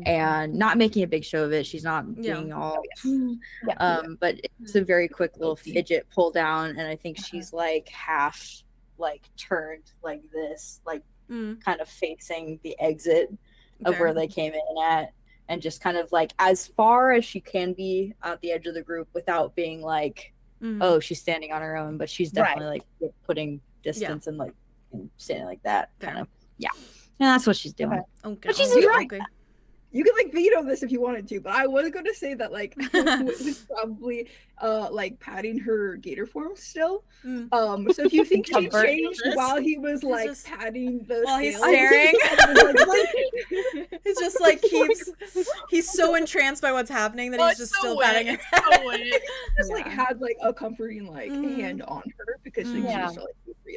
and not making a big show of it. She's not being all but it's a very quick little fidget pull down, and I think she's like half like turned like this, like kind of facing the exit of where they came in at, and just kind of like as far as she can be at the edge of the group without being like oh, she's standing on her own, but she's definitely like putting distance and like standing like that kind of and that's what she's doing. Okay. But she's right. You could like veto this if you wanted to, but I was going to say that like it was probably like patting her gator form still. So if you think she changed while he was like patting the while he's scale, staring, it's just like he's so entranced by what's happening that he's just so still wet. patting her. So wet. just like had like a comforting like hand on her because like, she was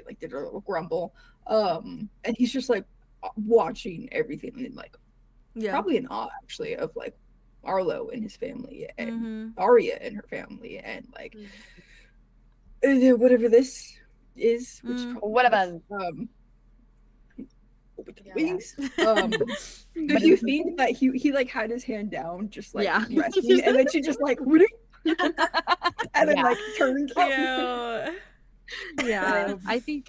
like did a little grumble. And he's just like watching everything and like probably in awe actually of like Arlow and his family and Arya and her family and like whatever this is, which whatever wings. If you think that he like had his hand down just like resting and then she just like and then like turned I think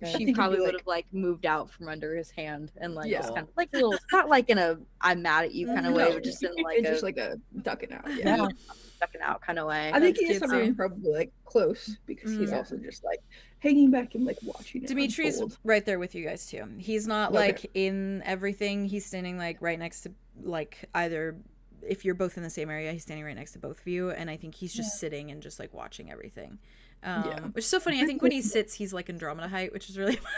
she probably would have like moved out from under his hand and like just kind of like a little, not like in a I'm mad at you kind of way, but just in like just like a ducking out ducking out kind of way. I think he is something probably like close because he's also just like hanging back and like watching it. Dimitri's unfold. right there with you guys too. He's not like in everything. He's standing like right next to like either if you're both in the same area, he's standing right next to both of you, and I think he's just sitting and just like watching everything. Which is so funny. I think when he sits, he's like Andromeda height, which is really funny.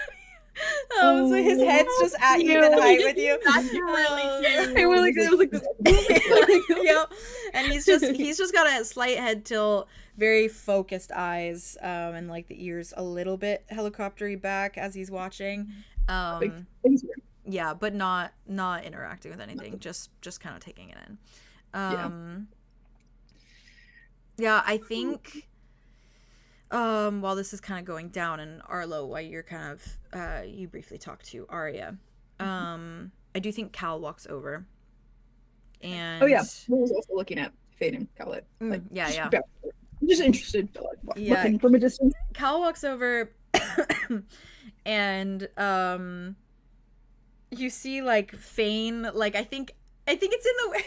So his head's just at even height with you. That's really cute. It was like this. Yep. And he's just got a slight head tilt, very focused eyes, and like the ears a little bit helicoptery back as he's watching. Yeah, but not interacting with anything, just kind of taking it in. I think while this is kind of going down, and Arlo, while you're kind of you briefly talk to Arya, I do think Cal walks over, and I was also looking at Fade and Cal. Like, I'm just interested, but like looking from a distance. Cal walks over, and you see like Fane, like I think it's in the way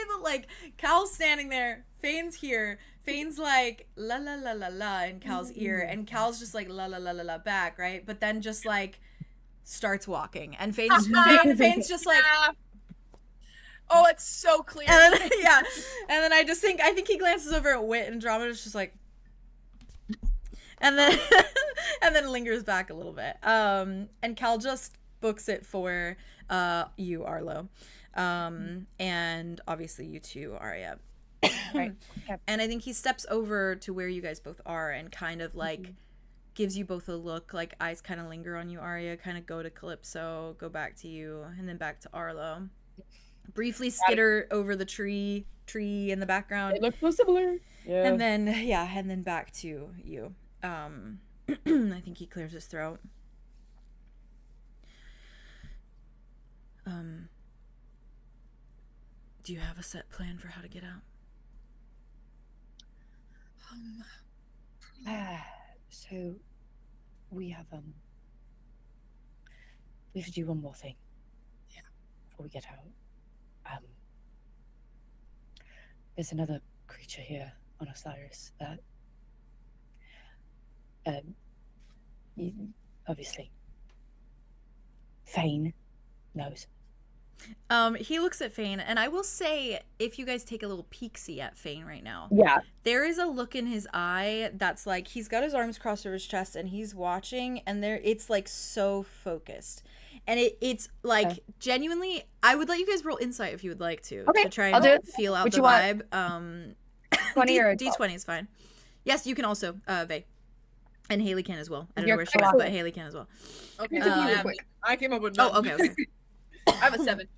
that like Cal's standing there, Fane's here, Fane's like la la la la la in Cal's ear, and Cal's just like la la la la la back, right? But then just like starts walking, and Fane's just like oh, it's so clear. And then, and then I think he glances over at Wit, and Andromeda's just like, and then and then lingers back a little bit, and Cal just books it for you, Arlo, and obviously you too, Arya. Right. And I think he steps over to where you guys both are and kind of like gives you both a look, like eyes kind of linger on you, Arya, kind of go to Calypso, go back to you, and then back to Arlo. Briefly skitter over the tree in the background. It looks so similar. Yeah. And then back to you. I think he clears his throat. Do you have a set plan for how to get out? So we have we have to do one more thing. Yeah. Before we get out. There's another creature here on Osiris that obviously. Fane knows. He looks at Fane, and I will say, if you guys take a little peek-see at Fane right now, there is a look in his eye that's like, he's got his arms crossed over his chest, and he's watching, and it's like so focused. And it's like genuinely, I would let you guys roll insight if you would like to try and feel out the vibe. 20 or D20 is fine. Yes, you can also, Vay. And Haley can as well. I don't know where she is, but Haley can as well. Okay, I came up with none. Oh, okay. I have a 7.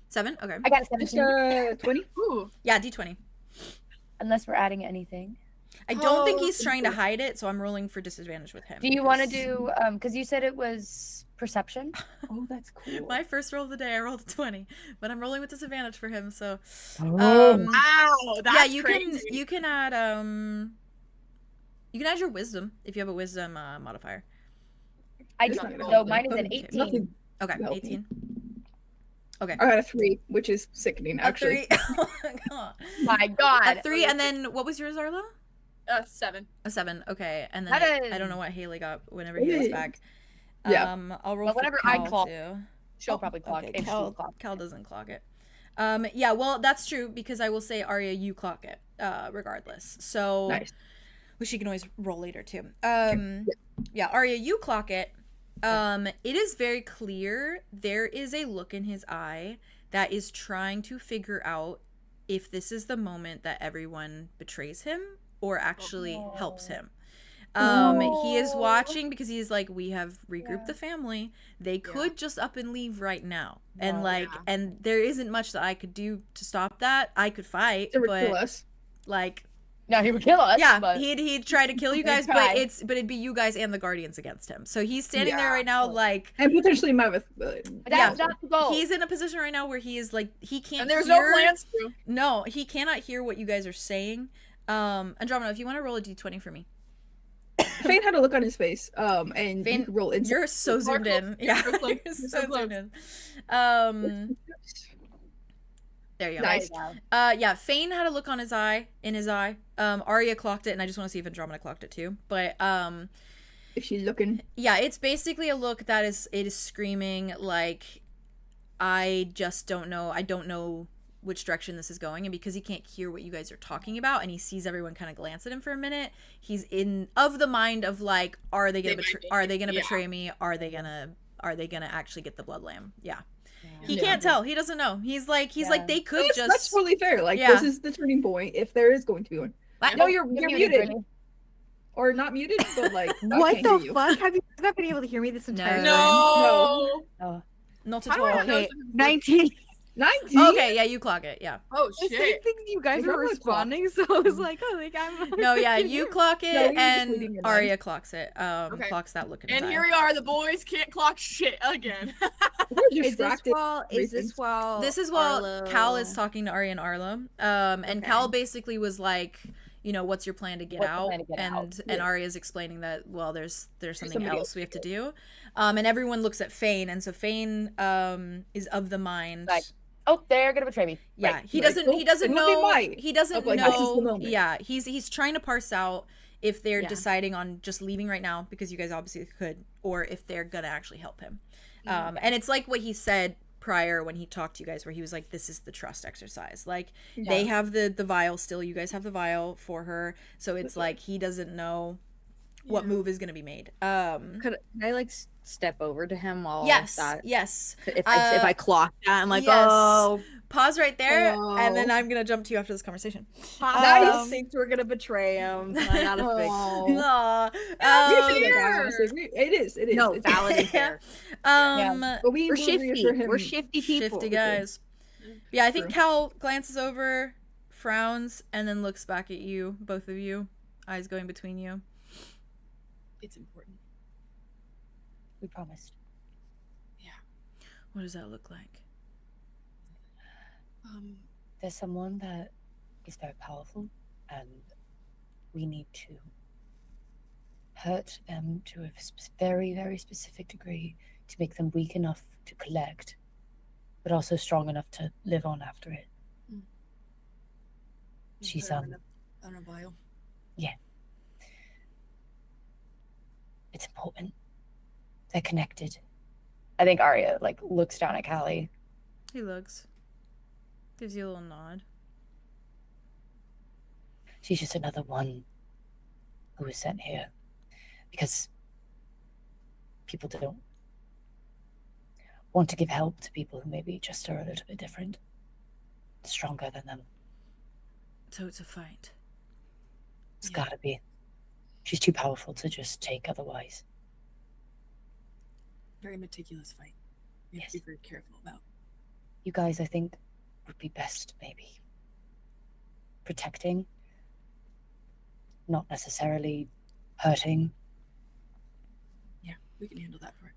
7? Okay. I got a 17. 20? Ooh. Yeah, D20. Unless we're adding anything. I don't think he's trying to hide it, so I'm rolling for disadvantage with him. Do you want to do, because you said it was perception? Oh, that's cool. My first roll of the day, I rolled a 20, but I'm rolling with disadvantage for him, so. Wow, that's crazy. You can add, you can add your wisdom, if you have a wisdom modifier. I do. So mine is an 18. Okay, 18. Okay. I got a 3, which is sickening, actually. A 3. Oh my God. A 3, and then what was yours, Arlo? 7. A 7. Okay, and then I don't know what Haley got whenever he was back. Yeah. I'll roll for whenever Cal I clock, too. she'll probably clock it. Cal doesn't clock it. Yeah, well, that's true, because I will say, Arya, you clock it, regardless. So, nice. Well, she can always roll later too. Yeah, Arya, you clock it. It is very clear there is a look in his eye that is trying to figure out if this is the moment that everyone betrays him or actually helps him. He is watching because he's like, we have regrouped the family. They could just up and leave right now. And and there isn't much that I could do to stop that. I could fight, but like, no, he would kill us. Yeah, but... he'd try to kill you guys, but it'd be you guys and the Guardians against him. So he's standing there right now, like, and potentially Maveth. That's not the goal. He's in a position right now where he is like, he can't. And there's no plans to. No, he cannot hear what you guys are saying. Andromeda, if you want to roll a d20 for me. Fane had a look on his face. And Fane, you roll insight. You're so zoomed in. Yeah, you're so zoomed in. There you go. Nice. Yeah, Fane had a look on his eye, Arya clocked it, and I just want to see if Andromeda clocked it too. But if she's looking. Yeah, it's basically a look that is screaming like, I just don't know. I don't know which direction this is going, and because he can't hear what you guys are talking about, and he sees everyone kind of glance at him for a minute, he's of the mind of like, are they gonna betray me? Are they gonna actually get the blood lamb? Yeah. He can't tell. He doesn't know. He's like they could just. That's totally fair. Like this is the turning point. If there is going to be one. No, you're muted. Or not muted, but like. What the fuck? Have you not been able to hear me this entire time? No. Not at all. Okay, 19. 19. Okay, yeah, you clock it. Yeah. Oh shit. The same thing you guys were responding, so I was like, oh, like I'm. No, yeah, you clock it, and Arya clocks it. Clocks that look in his eye. And here we are. The boys can't clock shit again. Is this while Cal is talking to Arya and Arlo. And Cal basically was like, what's your plan to get out? And Arya's explaining that, well, there's something else we have to do. And everyone looks at Fane, and so Fane is of the mind. Like, oh, they're gonna betray me. Yeah, he doesn't know. He doesn't know. Yeah, he's trying to parse out if they're deciding on just leaving right now because you guys obviously could, or if they're gonna actually help him. And it's like what he said prior when he talked to you guys, where he was like, this is the trust exercise. Like they have the vial still, you guys have the vial for her, so it's like he doesn't know what move is going to be made. Could I like step over to him while yes if I clock that, I'm like, pause right there, and then I'm gonna jump to you after this conversation. I think we're gonna betray him. I gotta fix it is no valid and fair. But we're shifty. We're shifty people. Shifty guys. Yeah, I think Cal glances over, frowns, and then looks back at you, both of you, eyes going between you. It's important. We promised. Yeah. What does that look like? There's someone that is very powerful, and we need to hurt them to a very, very specific degree to make them weak enough to collect, but also strong enough to live on after it. She's on a vial. Yeah. It's important. They're connected. I think Arya like looks down at Callie. He looks. Gives you a little nod. She's just another one who was sent here because people don't want to give help to people who maybe just are a little bit different, stronger than them. So it's a fight. It's gotta be. She's too powerful to just take otherwise. Very meticulous fight. You have to be very careful about. You guys, I think, would be best maybe protecting, not necessarily hurting. Yeah, we can handle that part.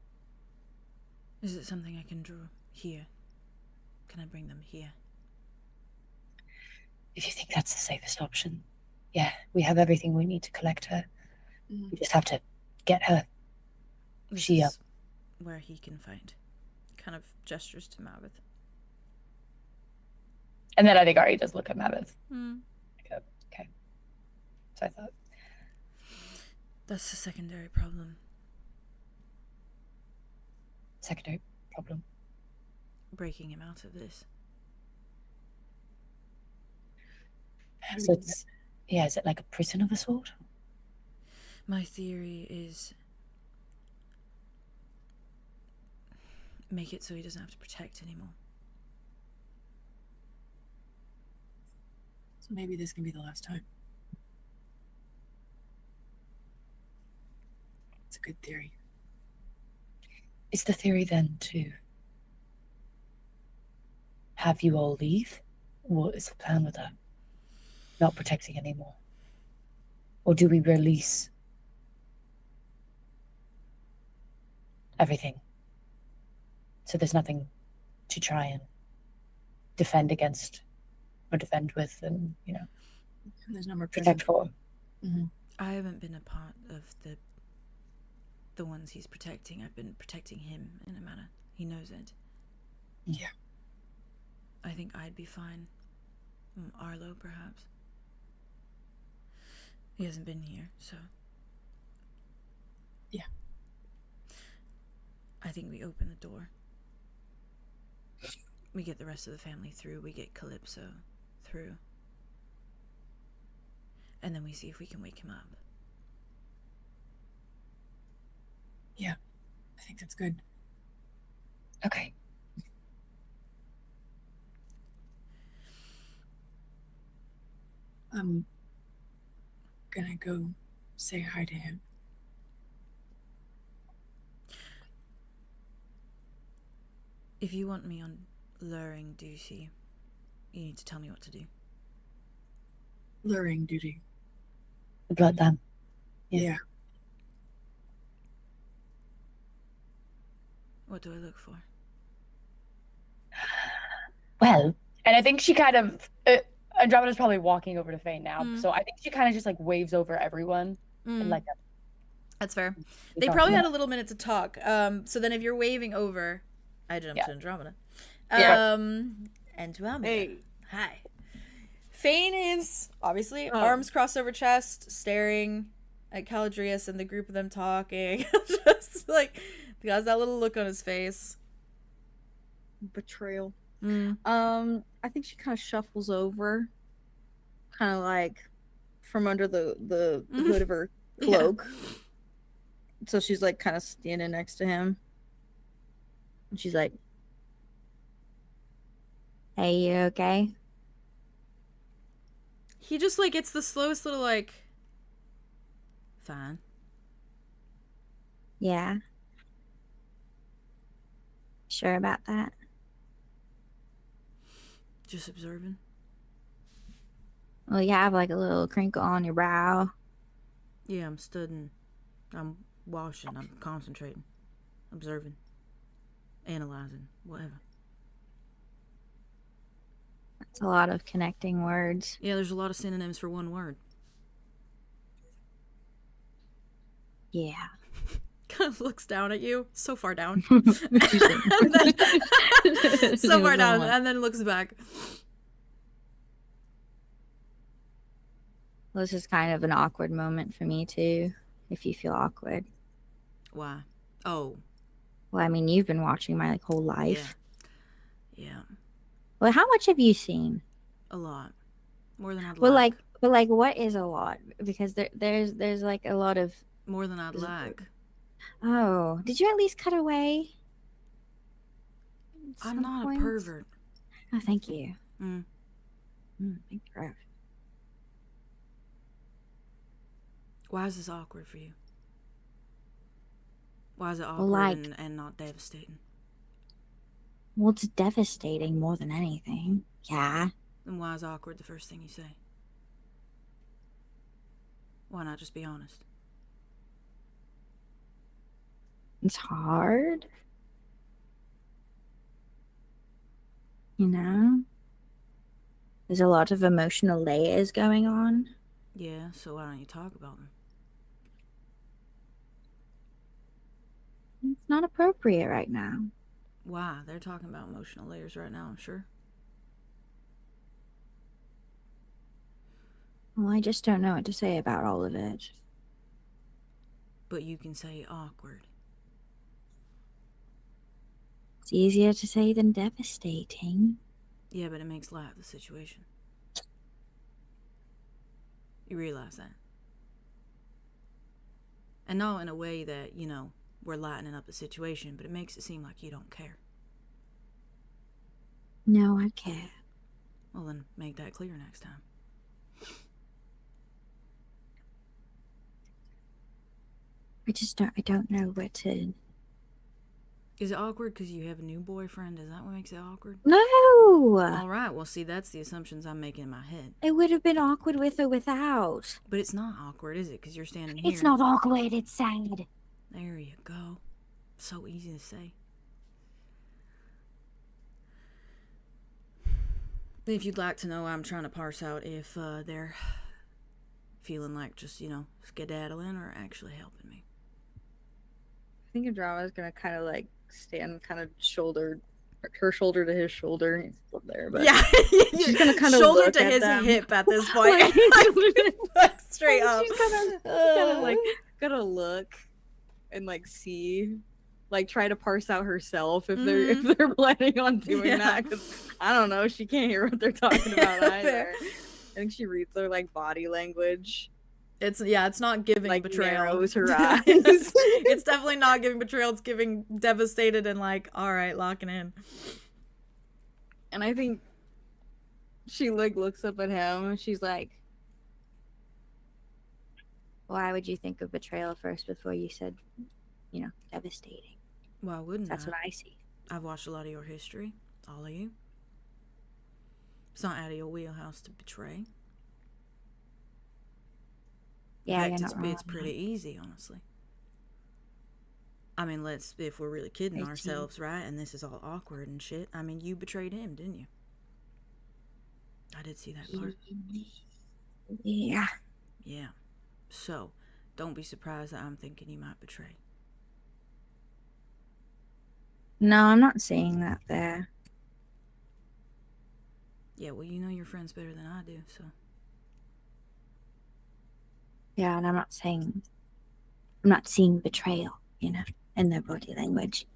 Is it something I can draw here? Can I bring them here? If you think that's the safest option, yeah, we have everything we need to collect her. Mm-hmm. We just have to get her. This is where he can find. Kind of gestures to Maveth. And then I think Ari does look at Maveth. Okay. So I thought. That's the secondary problem. Secondary problem? Breaking him out of this. So it's, is it like a prison of a sort? My theory is make it so he doesn't have to protect anymore. So maybe this can be the last time. It's a good theory. Is the theory then to have you all leave? What is the plan with that? Not protecting anymore? Or do we release everything? So there's nothing to try and defend against or defend with and, there's no more protect for. Mm-hmm. I haven't been a part of the ones he's protecting. I've been protecting him in a manner. He knows it. Yeah. I think I'd be fine. Arlow, perhaps. He hasn't been here, so. Yeah. I think we open the door. We get the rest of the family through. We get Calypso through. And then we see if we can wake him up. Yeah, I think that's good. Okay. I'm gonna go say hi to him. If you want me on luring duty, you need to tell me what to do. Luring duty. The blood dam. Yeah. What do I look for? Well, and I think she kind of Andromeda's probably walking over to Faye now, so I think she kind of just like waves over everyone and like that's fair. They probably had a little minute to talk. So then if you're waving over, I jumped to Andromeda. Andromeda. Hey. Hi. Fane is obviously arms crossed over chest, staring at Caladrius and the group of them talking. Just like he has that little look on his face. Betrayal. I think she kind of shuffles over, kind of like from under the hood of her cloak. So she's like kind of standing next to him. And she's like, "Hey, you okay?" He just like it's the slowest little like fine. Yeah. Sure about that? Just observing. Well, you have like a little crinkle on your brow. Yeah, I'm studying. I'm washing. I'm concentrating. Observing. Analyzing. Whatever. That's a lot of connecting words. Yeah, there's a lot of synonyms for one word. Yeah. Kind of looks down at you. So far down. So far down, and then looks back. Well, this is kind of an awkward moment for me too, if you feel awkward. Why? Oh. Well, I mean, you've been watching my like whole life. Yeah. Well, how much have you seen? A lot. More than I'd well, like. But like, what is a lot? Because there's like a lot of. More than I'd like. Oh, did you at least cut away? I'm not a pervert. Oh, thank you. Mm. Thank you. Why is this awkward for you? Why is it awkward and not devastating? Well, it's devastating more than anything. Yeah. Then why is awkward the first thing you say? Why not just be honest? It's hard. You know? There's a lot of emotional layers going on. Yeah, so why don't you talk about them? It's not appropriate right now. Why? They're talking about emotional layers right now, I'm sure. Well, I just don't know what to say about all of it. But you can say awkward. It's easier to say than devastating. Yeah, but it makes light of the situation. You realize that? And not in a way that, you know, we're lightening up the situation, but it makes it seem like you don't care. No, I care. Well, then make that clear next time. I don't know where to. Is it awkward because you have a new boyfriend? Is that what makes it awkward? No! All right, well, see, that's the assumptions I'm making in my head. It would have been awkward with or without. But it's not awkward, is it? Because you're standing here. It's not awkward, it's sad. There you go. So easy to say. If you'd like to know, I'm trying to parse out if they're feeling like just, you know, skedaddling or actually helping me. I think Andrama's gonna kind of like stand kind of her shoulder to his shoulder. He's up there, but yeah, she's gonna kind of shoulder look to at his them. hip at this point, like straight up. She's kind of like gonna look and like see, like try to parse out herself if they're planning on doing that. Because I don't know, she can't hear what they're talking about either. I think she reads their like body language. It's not giving like betrayal. Narrows her eyes. It's definitely not giving betrayal. It's giving devastated and like, all right, locking in. And I think she like looks up at him and she's like, why would you think of betrayal first before you said, you know, devastating? Why wouldn't That's what I see. I've watched a lot of your history, all of you. It's not out of your wheelhouse to betray. Yeah, in fact, it's pretty easy, honestly. I mean, if we're really kidding ourselves, right? And this is all awkward and shit. I mean, you betrayed him, didn't you? I did see that part. Yeah. Yeah. So, don't be surprised that I'm thinking you might betray. No, I'm not seeing that there. Yeah, well, you know your friends better than I do, so. Yeah, and I'm not seeing betrayal, you know, in their body language.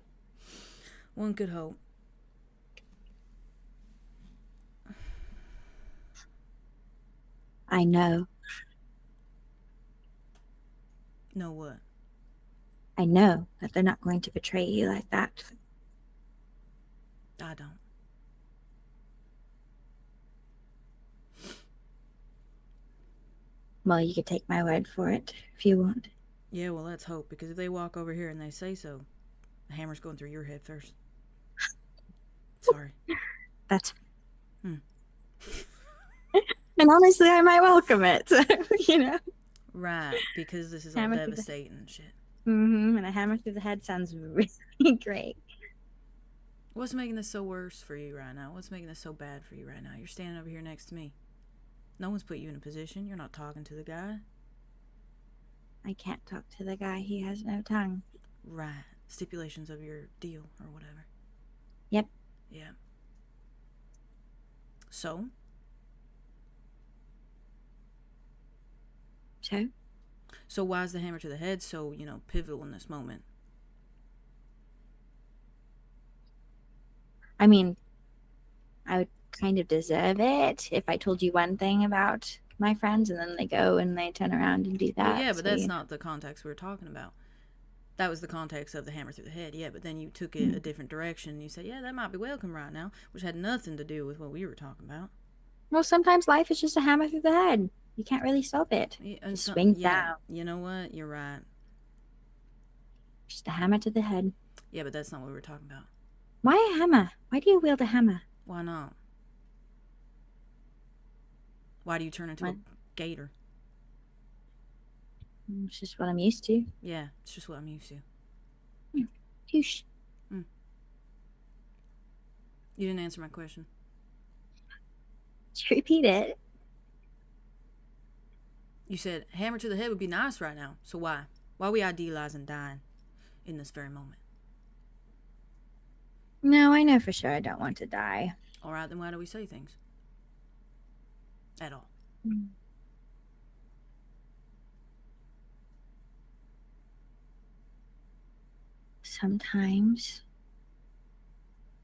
One could hope. I know. Know what? I know that they're not going to betray you like that. I don't. Well, you could take my word for it if you want. Yeah, well, let's hope, because if they walk over here and they say so, the hammer's going through your head first. Sorry. That's... And honestly, I might welcome it, you know? Right, because this is all devastating and shit. And a hammer through the head sounds really great. What's making this so worse for you right now? What's making this so bad for you right now? You're standing over here next to me. No one's put you in a position. You're not talking to the guy. I can't talk to the guy. He has no tongue. Right. Stipulations of your deal or whatever. Yep. Yeah. So? So why is the hammer to the head so, you know, pivotal in this moment? I mean, I would kind of deserve it if I told you one thing about my friends and then they go and they turn around and do that. Well, yeah, but that's not the context we were talking about. That was the context of the hammer through the head, yeah, but then you took it a different direction and you said, yeah, that might be welcome right now, which had nothing to do with what we were talking about. Well, sometimes life is just a hammer through the head. You can't really stop it. Yeah, swing down. You know what? You're right. Just a hammer to the head. Yeah, but that's not what we were talking about. Why a hammer? Why do you wield a hammer? Why not? Why do you turn into a gator? It's just what I'm used to. Yeah, it's just what I'm used to. Touche. You didn't answer my question. Just repeat it. You said hammer to the head would be nice right now. So why? Why are we idealizing dying in this very moment? No, I know for sure I don't want to die. All right, then why do we say things? At all. Sometimes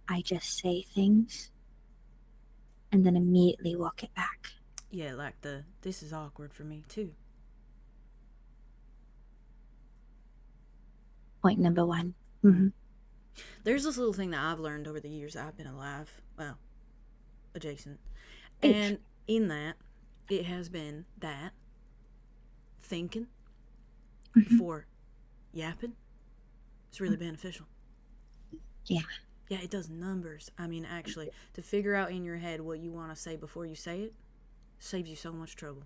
I just say things and then immediately walk it back. Yeah, like this is awkward for me too. Point number 1. There's this little thing that I've learned over the years that I've been alive. Well, adjacent. And in that, it has been that thinking before yapping is really beneficial. Yeah. Yeah, it does numbers. I mean, actually, to figure out in your head what you want to say before you say it saves you so much trouble.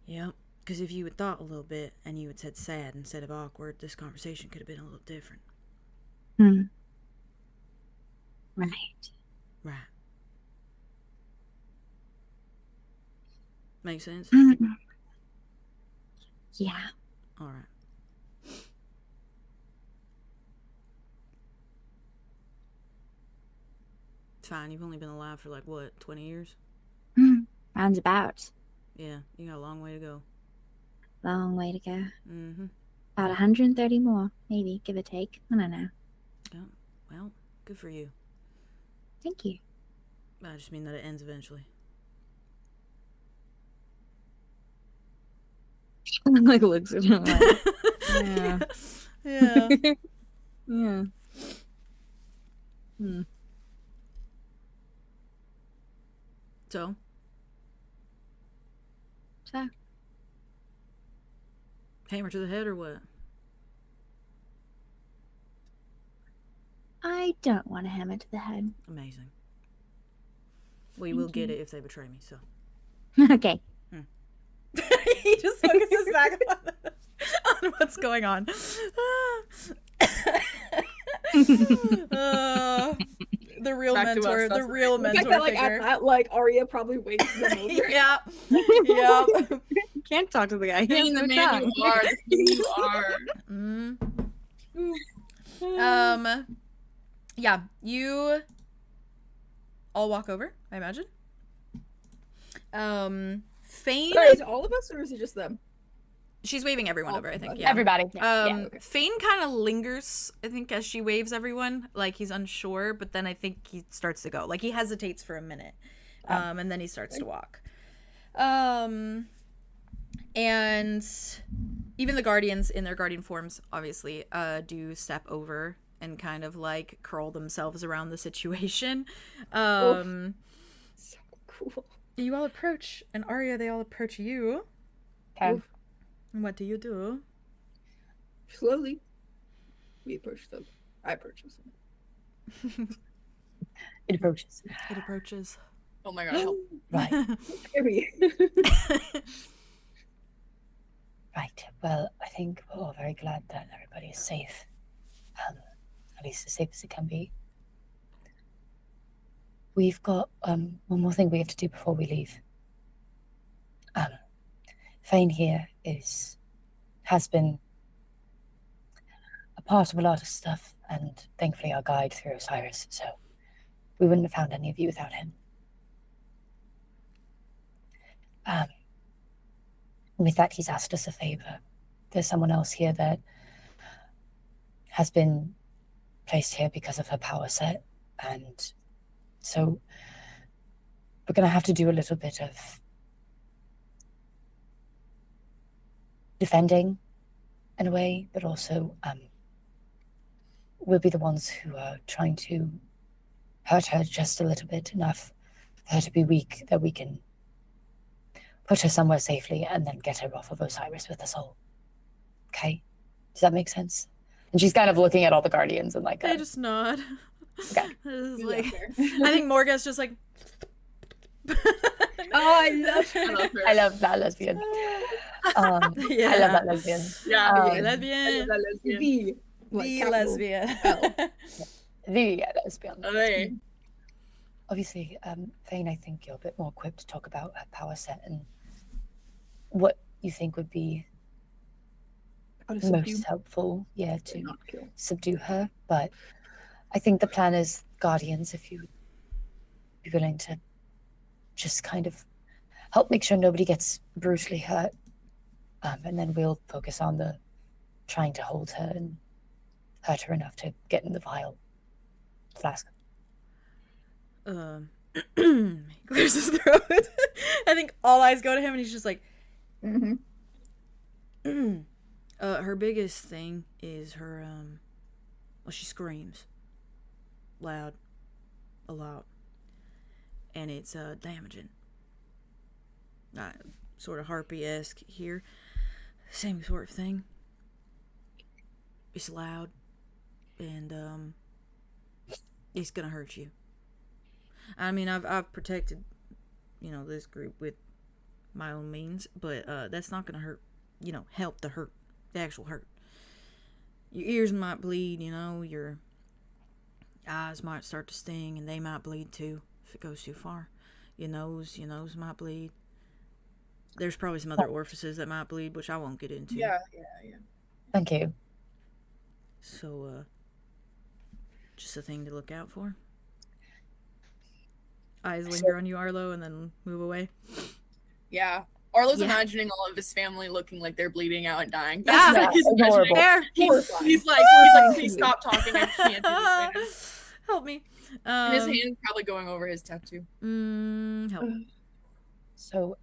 Yep. Because if you had thought a little bit and you had said sad instead of awkward, this conversation could have been a little different. Right. Make sense? Yeah. All right. It's fine. You've only been alive for like, what, 20 years? Roundabout. Yeah, you got a long way to go. Long way to go. About 130 more, maybe, give or take. I don't know. Oh, well, good for you. Thank you. I just mean that it ends eventually. Like looks at him like, yeah. Yeah. Yeah. So? Hammer to the head or what? I don't want a hammer to the head. Amazing. Well, you will get it if they betray me, so. Okay. He just focuses back on what's going on. The real Back to us, mentor, the real mentor I feel like figure. at that, like Arya probably waits them over. Yeah. Yeah. Can't talk to the guy. He has Being no the man tongue. you are, the you are. Yeah, you all walk over, I imagine. Fane. Sorry, is it all of us or is it just them? She's waving everyone Oh, over, I think. okay. Yeah. Everybody. Okay. Fane kind of lingers, I think, as she waves everyone. Like, he's unsure, but then I think he starts to go. Like, he hesitates for a minute. And then he starts to walk. And even the guardians in their guardian forms, obviously, do step over and kind of, like, curl themselves around the situation. So cool. You all approach, and Arya, they all approach you. Okay. And what do you do? Slowly, we approach them. I approach them. It approaches. It approaches. Oh my god, help. Right. Maybe. Right. Well, I think we're all very glad that everybody is safe. At least as safe as it can be. We've got one more thing we have to do before we leave. Fane here has been a part of a lot of stuff, and thankfully our guide through Osiris, so we wouldn't have found any of you without him. With that, he's asked us a favor. There's someone else here that has been placed here because of her power set, And so we're going to have to do a little bit of defending in a way, but also we'll be the ones who are trying to hurt her just a little bit, enough for her to be weak that we can put her somewhere safely and then get her off of Osiris with us all. Okay? Does that make sense? And she's kind of looking at all the guardians and like... They just nod. Okay. Like, I think Morga's just like... I love her. I love that lesbian. Yeah. I love that lesbian. Yeah, lesbian. The lesbian. The lesbian. Okay. Obviously, Thane, I think you're a bit more equipped to talk about her power set and what you think would be most helpful, to subdue her. But I think the plan is Guardians, if you would be willing to just kind of help make sure nobody gets brutally hurt. And then we'll focus on the trying to hold her and hurt her enough to get in the vial flask. Clears his throat. I think all eyes go to him and he's just like, her biggest thing is her, she screams loud, a lot, and it's damaging. Sort of harpy-esque here, same sort of thing. It's loud, and it's gonna hurt you. I mean, I've protected, this group with my own means, but that's not gonna hurt, help the hurt, the actual hurt. Your ears might bleed, your eyes might start to sting, and they might bleed too if it goes too far. Your nose might bleed. There's probably some other orifices that might bleed, which I won't get into. Yeah. Thank you. So, just a thing to look out for. Eyes linger on you, Arlow, and then move away. Yeah. Arlo's imagining all of his family looking like they're bleeding out and dying. Yeah, That's he's imagining. He's like, please stop talking. I can't do this right now. Help me. And his hand's probably going over his tattoo. Help. So,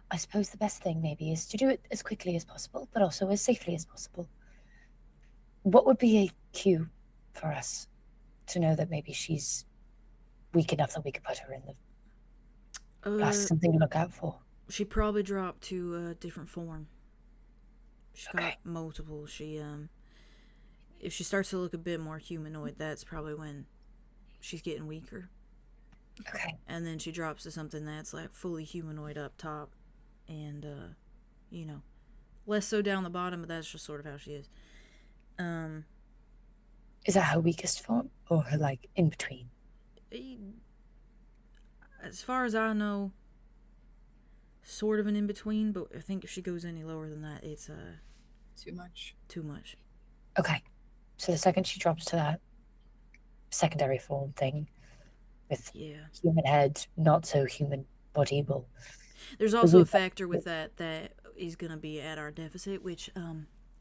I suppose the best thing maybe is to do it as quickly as possible, but also as safely as possible. What would be a cue for us to know that maybe she's weak enough that we could put her in the flask? Something to look out for. She probably dropped to a different form. She's got multiple. She if she starts to look a bit more humanoid, that's probably when she's getting weaker. Okay. And then she drops to something that's like fully humanoid up top, and less so down the bottom, but that's just sort of how she is. Is that her weakest form, or her in between? As far as I know, sort of an in between, but I think if she goes any lower than that, it's too much. Okay, so the second she drops to that secondary form thing with human head, not so human body, there's also a factor with that is going to be at our deficit, which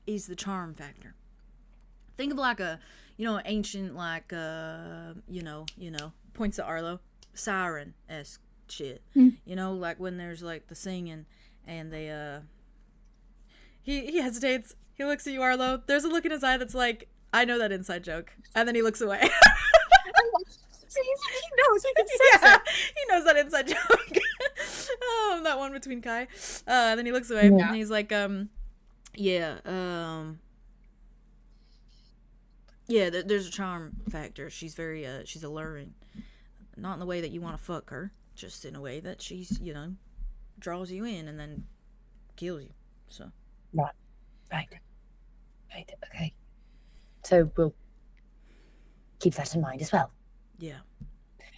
is the charm factor. Think of like a ancient, points at Arlow, siren-esque shit. Like when there's like the singing and they he hesitates, he looks at you, Arlow, there's a look in his eye that's like, I know that inside joke, and then he looks away. He knows, he can sense it. He knows that inside joke. That one between Kai. Then he looks away and he's like, there's a charm factor. She's very she's alluring. Not in the way that you want to fuck her, just in a way that she's, draws you in and then kills you. So Right. Okay. So we'll keep that in mind as well. Yeah.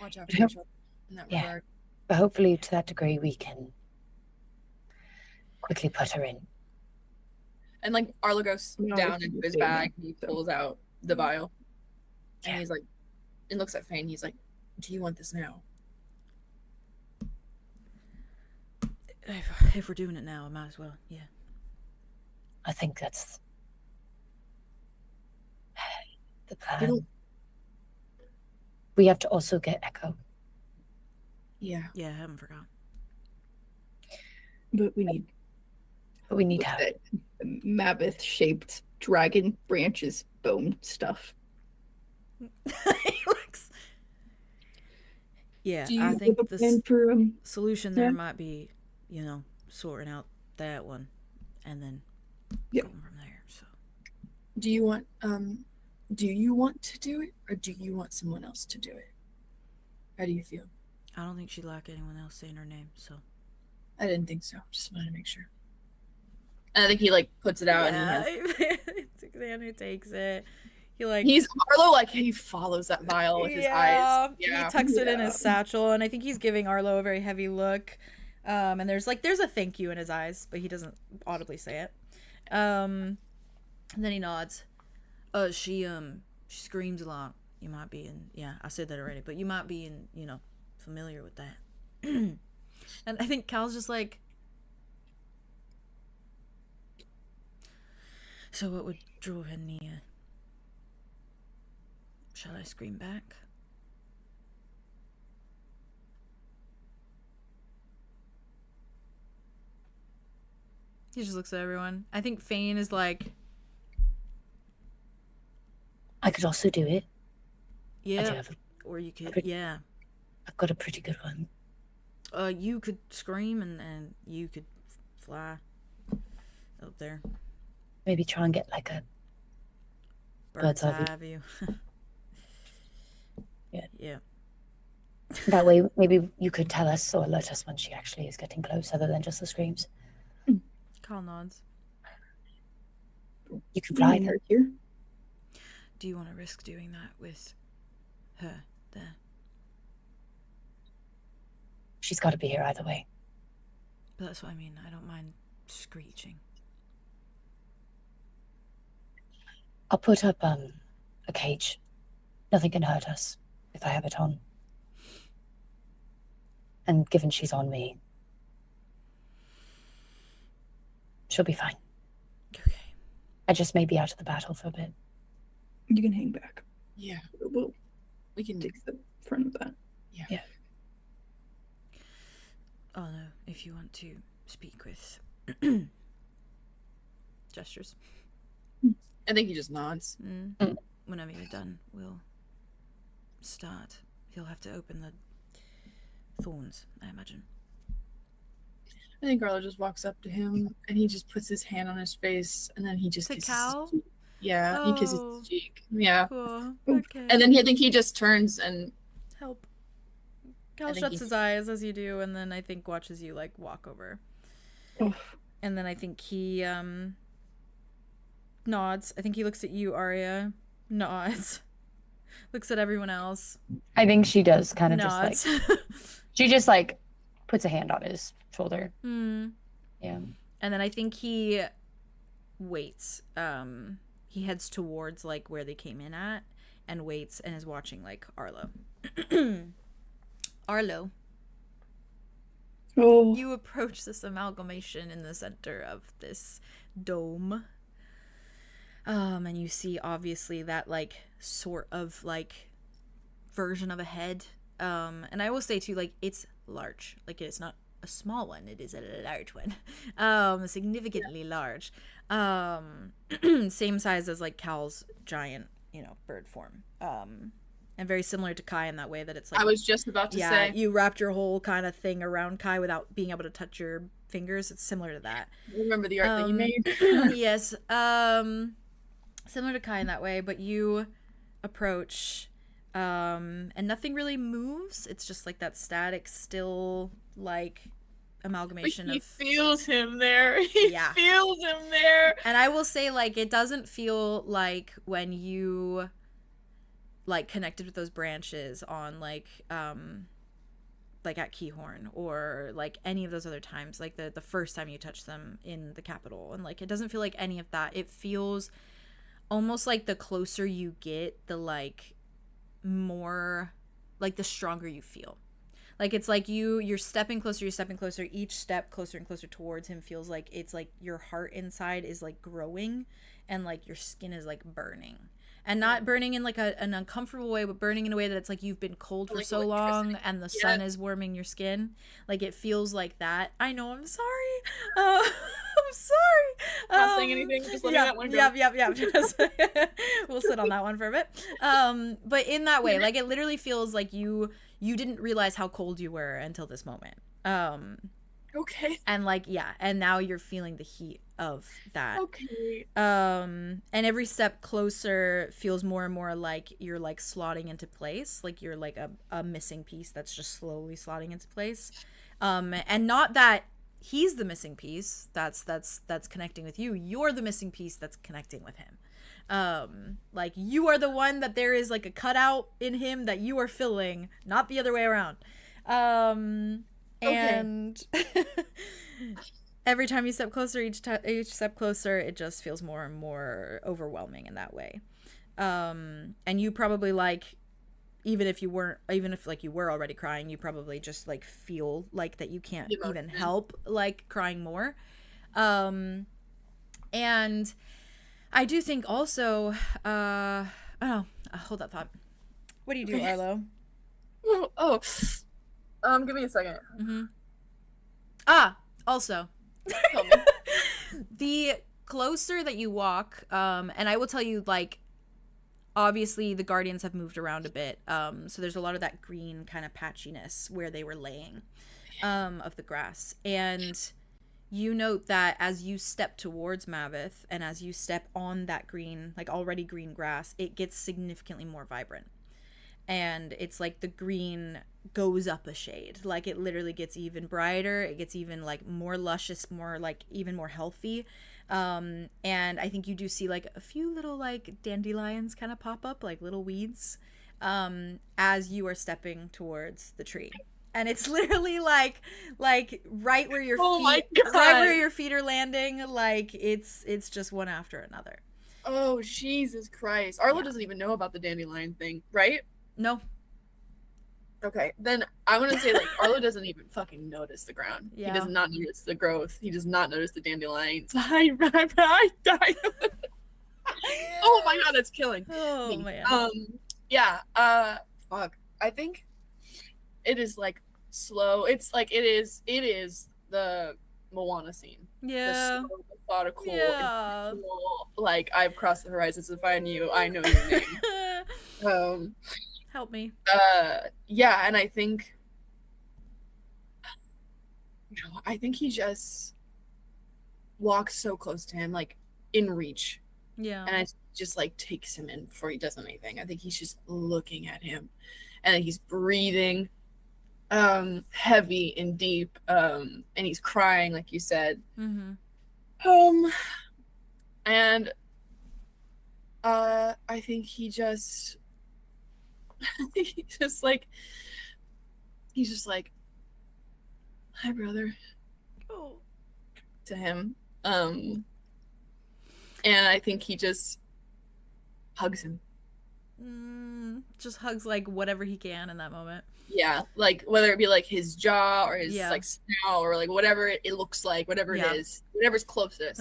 Watch out for each other in that regard. But hopefully to that degree we can quickly put her in. And Arlo goes down into his bag and he pulls out the vial. And he's like, and looks at Fane, he's like, do you want this now? If we're doing it now, I might as well, yeah. I think that's the plan. we have to also get Echo. Yeah. Yeah, I haven't forgot. But we need her. that mammoth-shaped dragon branches bone stuff. Yeah, Do you I think have a the plan for solution there might be, sorting out that one, and then going from there. So, do you want to do it, or do you want someone else to do it? How do you feel? I don't think she'd like anyone else saying her name, so. I didn't think so. Just wanted to make sure. And I think he puts it out, and it's Xan who takes it. He's Arlow, he follows that vial with his eyes. Yeah, he tucks it in his satchel, and I think he's giving Arlow a very heavy look. And there's a thank you in his eyes, but he doesn't audibly say it. And then he nods. She screams a lot. You might be I said that already, but you might be familiar with that. And I think Cal's just like, so what would draw her near? Shall I scream back? He just looks at everyone. I think Fane is like, I could also do it. Yeah, or you could, I've got a pretty good one. You could scream and you could fly up there. Maybe try and get a bird's eye view. Yeah. That way, maybe you could tell us or alert us when she actually is getting close, other than just the screams. Cal nods. You can fly her here. Do you want to risk doing that with her there? She's got to be here either way. But that's what I mean. I don't mind screeching. I'll put up a cage. Nothing can hurt us if I have it on. And given she's on me, she'll be fine. Okay. I just may be out of the battle for a bit. You can hang back. Yeah. We can take the front of that. Yeah. Oh no, if you want to speak with gestures. I think he just nods. Whenever you're done, we'll start. He'll have to open the thorns, I imagine. I think Arlo just walks up to him and he just puts his hand on his face and then he just kisses Cal? his cheek. Yeah, he kisses his cheek. Yeah. Cool. Okay. And then I think he just turns and help. Cal shuts his eyes as you do, and then I think watches you walk over. And then I think he nods. I think he looks at you, Arya. Nods. Looks at everyone else. I think she does kind of nods. She just puts a hand on his shoulder. Yeah. And then I think he waits. He heads towards where they came in at and waits and is watching Arlo. Arlo. Oh. You approach this amalgamation in the center of this dome. And you see obviously that sort of version of a head. And I will say too, it's large. It's not a small one, it is a large one. Significantly large. Same size as Cal's giant, bird form. And very similar to Kai in that way that it's I was just about to say. You wrapped your whole kind of thing around Kai without being able to touch your fingers. It's similar to that. Remember the art that you made? Yes. Similar to Kai in that way, but you approach and nothing really moves. It's just that static, still amalgamation he feels him there. He feels him there. And I will say it doesn't feel like when you connected with those branches on at Keyhorn or any of those other times, the first time you touched them in the capital, and it doesn't feel like any of that. It feels almost the closer you get, the more the stronger you feel. It's you're stepping closer, each step closer and closer towards him feels it's your heart inside is growing and your skin is burning. And not burning in like an uncomfortable way, but burning in a way that it's like you've been cold for so long and the sun is warming your skin. Like it feels like that. I know, I'm sorry. I'm sorry. Not saying anything, just letting that one go. Yeah. We'll sit on that one for a bit. But in that way, like it literally feels like you didn't realize how cold you were until this moment. Okay. And like, yeah, and now you're feeling the heat of that. Okay. And every step closer feels more and more like you're like slotting into place, like you're like a missing piece that's just slowly slotting into place. And not that he's the missing piece that's connecting with you. You're the missing piece that's connecting with him. Like you are the one that there is like a cutout in him that you are filling, not the other way around. And every time you step closer, each step closer, it just feels more and more overwhelming in that way. And you probably like, even if you were already crying, you probably just like feel like that you can't even help like crying more. And I do think also, hold that thought. What do you do, Arlo? Give me a second. Also, the closer that you walk, and I will tell you, like, obviously the guardians have moved around a bit, so there's a lot of that green kind of patchiness where they were laying, of the grass, and you note that as you step towards Maveth and as you step on that green, like already green grass, it gets significantly more vibrant. And it's like the green goes up a shade. Like it literally gets even brighter. It gets even like more luscious, more like even more healthy. And I think you do see like a few little like dandelions kind of pop up, like little weeds, as you are stepping towards the tree. And it's literally like right where your right where your feet are landing. Like it's just one after another. Oh, Jesus Christ. Arlo doesn't even know about the dandelion thing, right? No. Okay, then I'm gonna say like Arlo doesn't even fucking notice the ground. Yeah. He does not notice the growth. He does not notice the dandelions. I died. Oh my god, it's killing Oh me. man. Yeah. Fuck. I think it is like slow. It's like it is the Moana scene. Yeah. The slow, methodical, Yeah. intellectual, like I've crossed the horizons to find you. I know your name. Help me. Yeah, and I think he just walks so close to him, like in reach. Yeah. And it just like takes him in before he does anything. I think he's just looking at him, and he's breathing heavy and deep, and he's crying, like you said. Mm-hmm. And I think he's just like, hi brother. Oh. To him. And I think he just hugs him. Just hugs like whatever he can in that moment. Yeah, like whether it be like his jaw or his like snout or like whatever it looks like, whatever it is, whatever's closest.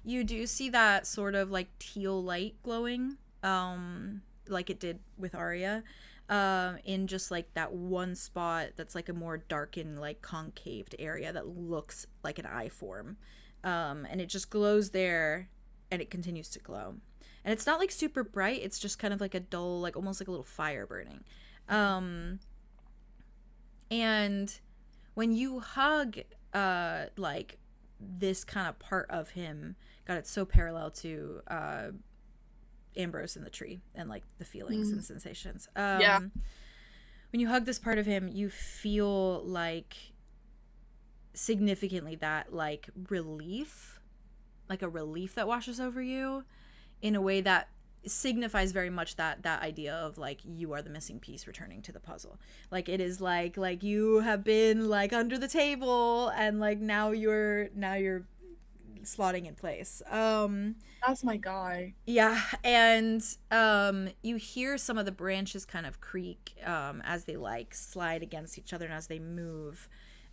You do see that sort of like teal light glowing, like it did with Arya, in just like that one spot that's like a more darkened, like concaved area that looks like an eye form, and it just glows there, and it continues to glow, and it's not like super bright. It's just kind of like a dull, like almost like a little fire burning, and when you hug, like this kind of part of him. God, it's so parallel to Ambrose in the tree and like the feelings and sensations. When you hug this part of him, you feel like significantly that like relief, like a relief that washes over you in a way that signifies very much that idea of like you are the missing piece returning to the puzzle. Like it is like you have been like under the table and like now you're slotting in place. That's my guy. Yeah, and you hear some of the branches kind of creak as they like slide against each other and as they move,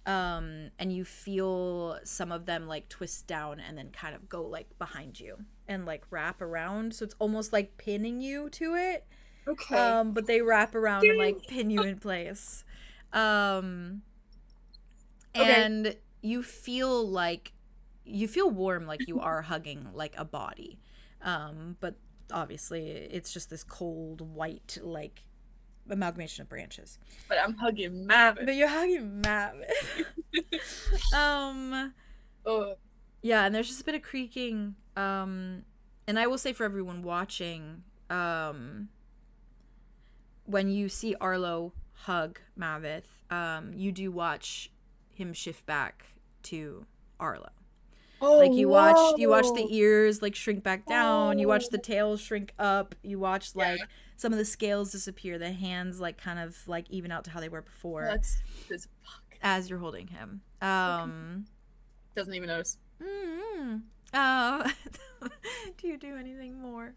And you feel some of them like twist down and then kind of go like behind you and like wrap around, so it's almost like pinning you to it. Okay. But they wrap around and like pin you in place. And you feel warm, like you are hugging like a body. But obviously it's just this cold white like amalgamation of branches. But I'm hugging Maverick. But you're hugging Maverick. Yeah, and there's just a bit of creaking. And I will say for everyone watching, when you see Arlow hug Mavith, you do watch him shift back to Arlow. Oh, like you watch the ears like shrink back down, you watch the tail shrink up, you watch like some of the scales disappear, the hands like kind of like even out to how they were before. That's as you're holding him. Doesn't even notice. Do you do anything more?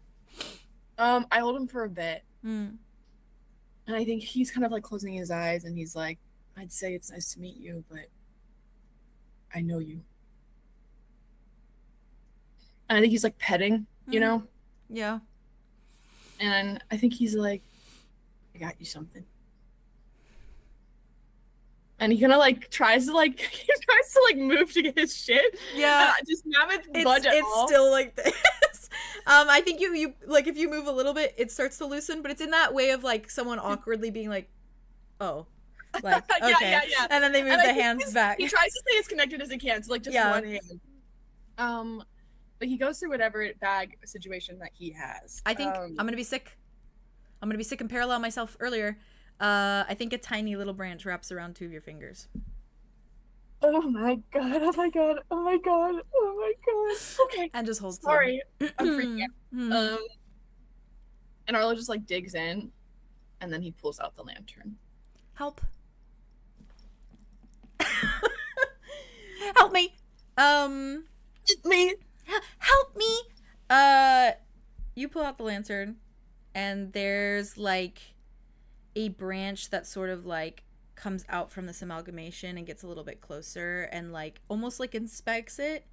I hold him for a bit. And I think he's kind of like closing his eyes and he's like, I'd say it's nice to meet you, but I know you. And I think he's like petting, you know? Yeah. And I think he's like, I got you something. And he kind of like tries to move to get his shit. Yeah. Just haven't budge at all. It's still like this. I think you like if you move a little bit, it starts to loosen, but it's in that way of like someone awkwardly being like, oh. Like, okay. Yeah. And then they move the hands back. He tries to stay as connected as he can, so like just one hand. But he goes through whatever bag situation that he has. I think I'm gonna be sick. I'm gonna be sick and parallel myself earlier. I think a tiny little branch wraps around 2 of your fingers. Oh my god! Oh my god! Oh my god! Oh my god! Okay. And just holds. Sorry, I'm freaking out. And Arlo just like digs in, and then he pulls out the lantern. Help! Help me! Me. Help me! You pull out the lantern, and there's like a branch that sort of like comes out from this amalgamation and gets a little bit closer and like almost like inspects it,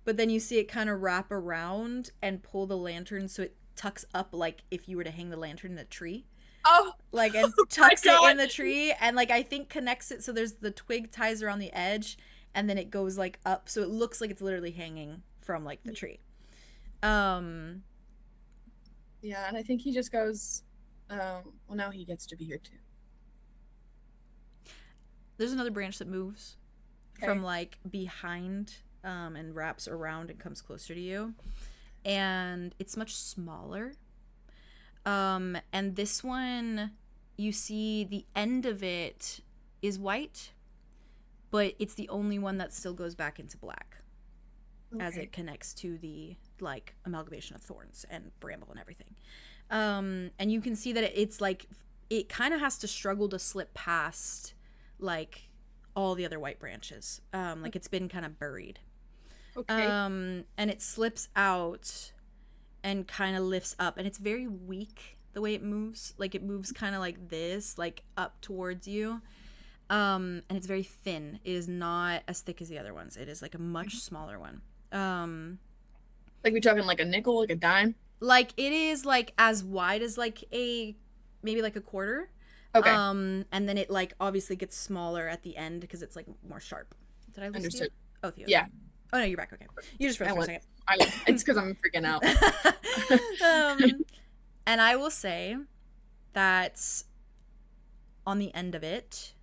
but then you see it kind of wrap around and pull the lantern so it tucks up like if you were to hang the lantern in a tree. Oh, like and tucks it in the tree and like I think connects it so there's the twig ties around the edge and then it goes like up so it looks like it's literally hanging from like the tree. Yeah, and I think he just goes, well, now he gets to be here too. There's another branch that moves from like behind and wraps around and comes closer to you. And it's much smaller. And this one, you see the end of it is white, but it's the only one that still goes back into black as it connects to the like amalgamation of thorns and bramble and everything. And you can see that it's like, it kind of has to struggle to slip past like all the other white branches. Like it's been kind of buried. And it slips out and kind of lifts up and it's very weak the way it moves. Like it moves kind of like this, like up towards you. And it's very thin. It is not as thick as the other ones. It is like a much smaller one. Like we talking like a nickel, like a dime? Like it is like as wide as like maybe like a quarter. Okay. And then it like obviously gets smaller at the end because it's like more sharp. Did I lose Understood. you? Oh, Theo. Yeah. Oh no, you're back. Okay. You just froze for a second. It's because I'm freaking out. And I will say that on the end of it,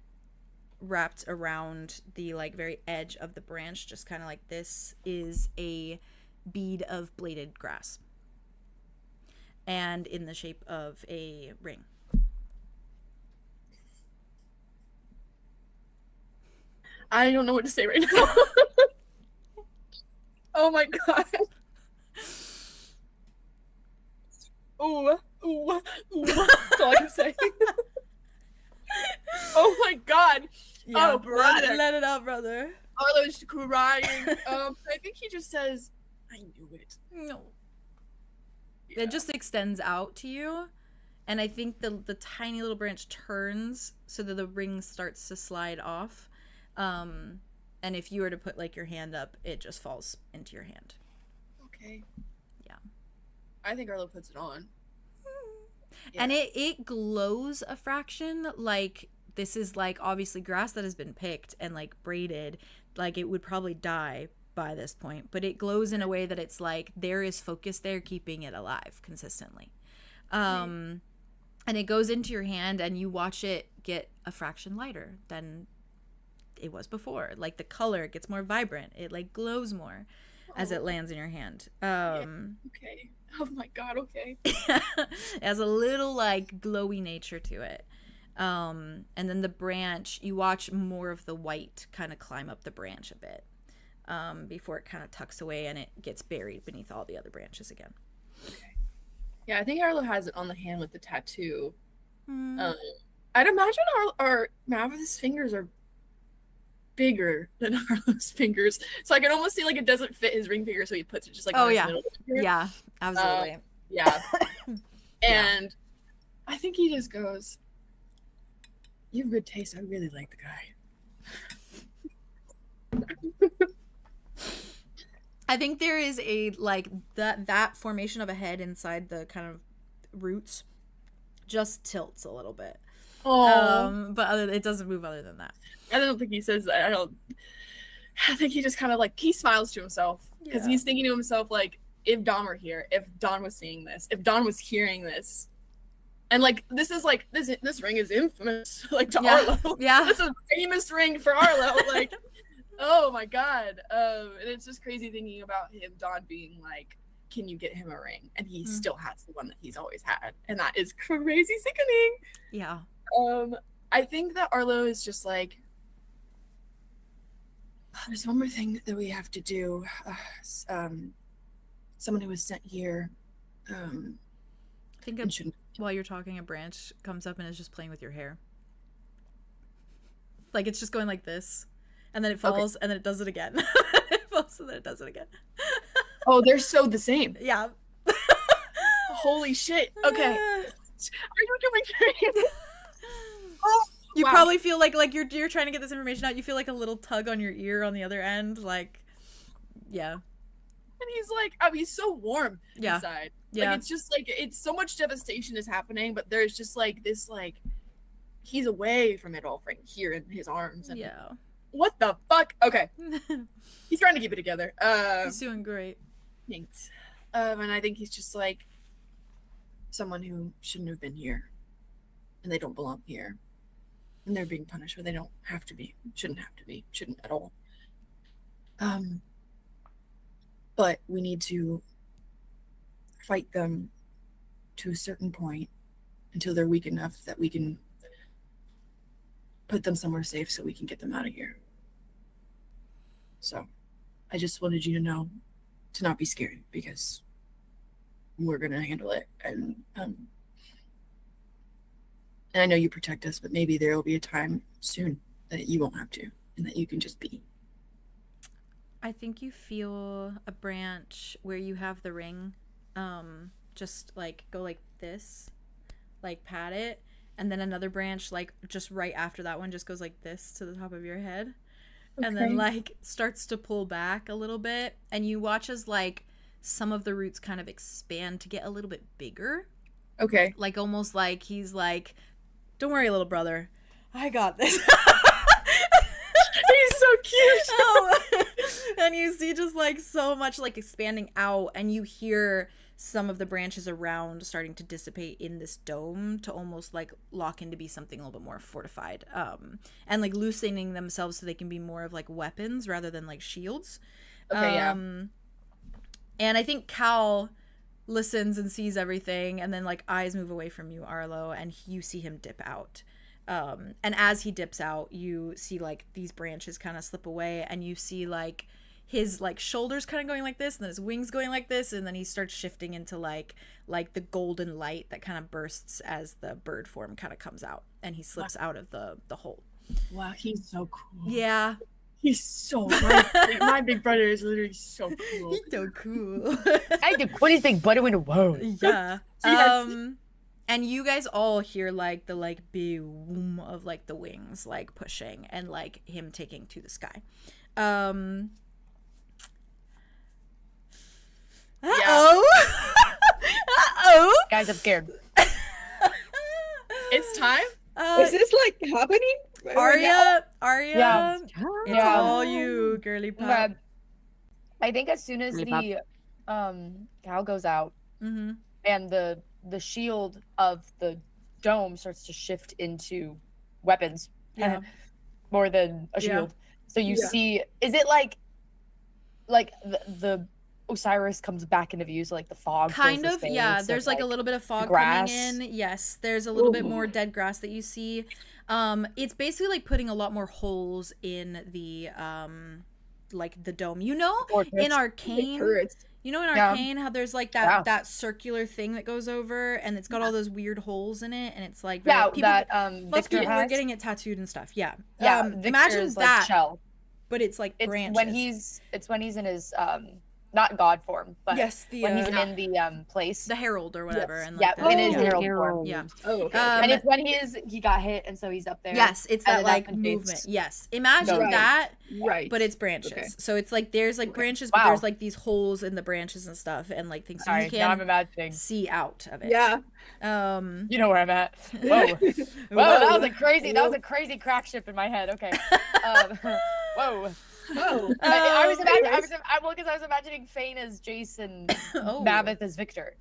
wrapped around the like very edge of the branch, just kind of like this, is a bead of bladed grass. And in the shape of a ring. I don't know what to say right now. Oh my god. Ooh. That's all I can say. Oh my god. Yeah, oh, brother. Let it out, brother. Arlo's crying. I think he just says, I knew it. No. Yeah. It just extends out to you. And I think the tiny little branch turns so that the ring starts to slide off. And if you were to put like your hand up, it just falls into your hand. Okay. Yeah. I think Arlo puts it on. Yeah. And it glows a fraction. Like, this is like obviously grass that has been picked and like braided. Like, it would probably die by this point, but it glows in a way that it's like there is focus there keeping it alive consistently. And it goes into your hand and you watch it get a fraction lighter than it was before. Like, the color gets more vibrant. It like glows more as it lands in your hand. Okay. Oh my god, okay. It has a little like glowy nature to it. And then the branch, you watch more of the white kind of climb up the branch a bit before it kind of tucks away and it gets buried beneath all the other branches again. Okay. Yeah, I think Arlo has it on the hand with the tattoo. I'd imagine our Mavis' fingers are bigger than Arlo's fingers, so I can almost see like it doesn't fit his ring finger, so he puts it just like on his middle finger. Yeah, absolutely. Yeah. And I think he just goes, "You have good taste. I really like the guy." I think there is a like that formation of a head inside the kind of roots just tilts a little bit. But it doesn't move other than that. I don't think he says that. I think he just kind of like, he smiles to himself because he's thinking to himself, like, if Dawn were here, if Dawn was seeing this, if Dawn was hearing this, and like this is like this ring is infamous, like, to Arlo. Yeah, this is a famous ring for Arlo. Like, oh my god. And it's just crazy thinking about him, Dawn being like, can you get him a ring? And he still has the one that he's always had, and that is crazy sickening. Yeah. I think that Arlo is just like, there's one more thing that we have to do. Someone who was sent here. I think while you're talking, a branch comes up and is just playing with your hair. Like, it's just going like this, and then it falls, and then it does it again. It falls, and then it does it again. Oh, they're so the same. Yeah. Holy shit. Okay. Are you doing? You probably feel like you're trying to get this information out. You feel like a little tug on your ear on the other end, like, yeah. And he's like, I mean, he's so warm inside. Yeah. Like, it's just like, it's so much devastation is happening, but there's just like this, like, he's away from it all right here in his arms. And what the fuck? Okay. He's trying to keep it together. He's doing great. Thanks. And I think he's just like someone who shouldn't have been here, and they don't belong here. And they're being punished where they don't have to be. Shouldn't have to be. Shouldn't at all. But we need to fight them to a certain point until they're weak enough that we can put them somewhere safe so we can get them out of here. So I just wanted you to know to not be scared, because we're going to handle it. And I know you protect us, but maybe there will be a time soon that you won't have to, and that you can just be. I think you feel a branch where you have the ring, just like go like this, like pat it, and then another branch like just right after that one just goes like this to the top of your head, and then like starts to pull back a little bit, and you watch as like some of the roots kind of expand to get a little bit bigger. Okay. Like almost like he's like, don't worry, little brother, I got this. He's so cute. And you see just like so much like expanding out, and you hear some of the branches around starting to dissipate in this dome to almost like lock in to be something a little bit more fortified, and like loosening themselves so they can be more of like weapons rather than like shields. And I think Cal listens and sees everything, and then like eyes move away from you, Arlo, and you see him dip out. And as he dips out, you see like these branches kind of slip away, and you see like his like shoulders kind of going like this, and then his wings going like this, and then he starts shifting into like the golden light that kind of bursts as the bird form kind of comes out, and he slips out of the hole. Wow, he's so cool. Yeah. He's so my big brother is literally so cool. He's so cool. I the coolest big brother in the world. Yeah. And you guys all hear like the like boom of like the wings like pushing and like him taking to the sky. Uh-oh. Uh-oh. Guys, I'm scared. It's time. Is this like happening? Arya, Yeah. it's all you, girly pop. I think as soon as the cow goes out and the shield of the dome starts to shift into weapons more than a shield. So you see, is it like the Osiris comes back into view, so like the fog kind fills of, the space, yeah, there's like a little bit of fog grass. coming in. Yes, there's a little bit more dead grass that you see. It's basically like putting a lot more holes in the like the dome, you know, in Arcane, you know, in Arcane how there's like that circular thing that goes over and it's got all those weird holes in it, and it's like very, people, that lots of Victor people has. were getting it tattooed and stuff. Victor's, Imagine like, that shell. but it's like branches. When he's in his not god form, but yes, when he's in the place, the herald or whatever, yes. and like in his herald form. Yeah. Oh, okay. And it's when he got hit, and so he's up there. Yes, it's that and like that movement. Yes, imagine Right. that, Right. but it's branches. Okay. So it's like there's like branches, but Wow. there's like these holes in the branches and stuff, and like things so Sorry, you now I'm can imagining. see out of it. Yeah. You know where I'm at. Whoa, whoa, that was a crazy crack ship in my head. Okay. Whoa. Oh. I was imagining Fane as Jason, Maveth as Victor.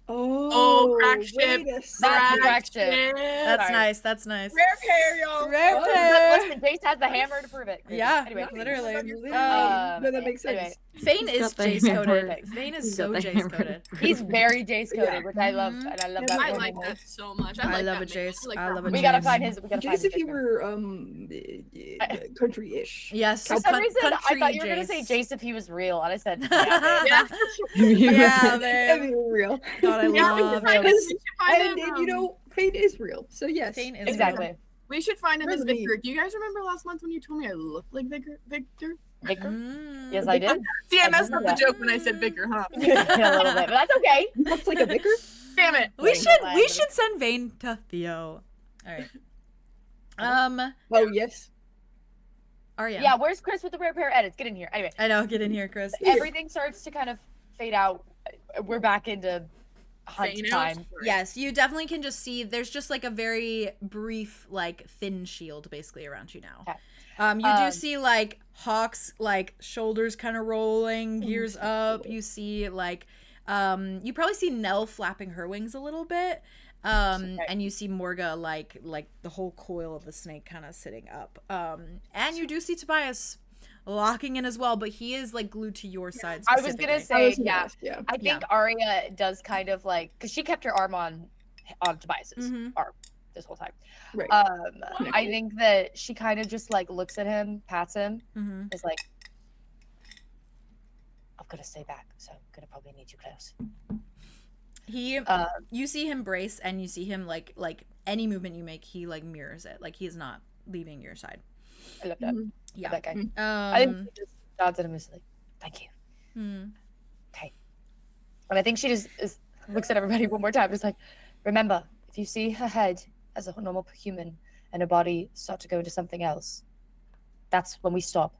Oh, crack ship. wait a That's second. the crack ship. That's Sorry. nice. That's nice. Rare pair, y'all. Rare Oh, pair. Listen, Jace has the hammer to prove it. Crazy. Yeah, Anyway, literally. No, that makes sense. anyway. Fane is got the Jace hammer. coded. Fane is He's so got the Jace hammer. coded. He's very Jace coded, Yeah. which I love, and I love that. I for like him. that so much. I like love that a man. Jace. like I that love a man. We gotta Jace. find his. We gotta find Just if his you Victor. were country-ish. Yes. For some reason, I country thought you were gonna Jace. say Jace if he was real, and I said, Yeah. Yeah, I babe. mean, real. God, I Yeah, we love should find it. him. We should find And him, you know, fate is real. So yes. Fane is exactly. we should find him as Really? Victor. Do you guys remember last month when you told me I looked like Victor? Victor? Mm. Yes, I did. See, I I messed did up the that. joke when I said Victor, huh? Yeah, a little bit, but that's okay. Looks like a vicar. Damn it. We Wait, should no, we I- should send Vane to Theo. All right. Oh yes. Arya. Yeah, where's Chris with the rare pair edits? Get in here. Anyway, I know. Get in here, Chris. everything starts to kind of fade out. We're back into hunt Fane out? time. Sorry. Yes, you definitely can just see there's just like a very brief, like thin shield basically around you now. Okay. You do see like Hawk's like shoulders kind of rolling, gears up. You see like, you probably see Nell flapping her wings a little bit. And you see Morga like the whole coil of the snake kind of sitting up. And you do see Tobias locking in as well, but he is like glued to your side. I was gonna specifically. say, yeah. I think Arya does kind of like, because she kept her arm on Tobias's arm this whole time. Right. I think that she kind of just like looks at him, pats him, is like, I'm gonna stay back, so I'm gonna probably need you close. He, you see him brace, and you see him like any movement you make, he like mirrors it. Like he's not leaving your side. I love that. Yeah. That guy. I think she just nods at him and is like, thank you. Okay. And I think she just looks at everybody one more time. It's like, remember, if you see her head as a normal human and her body start to go into something else, that's when we stop.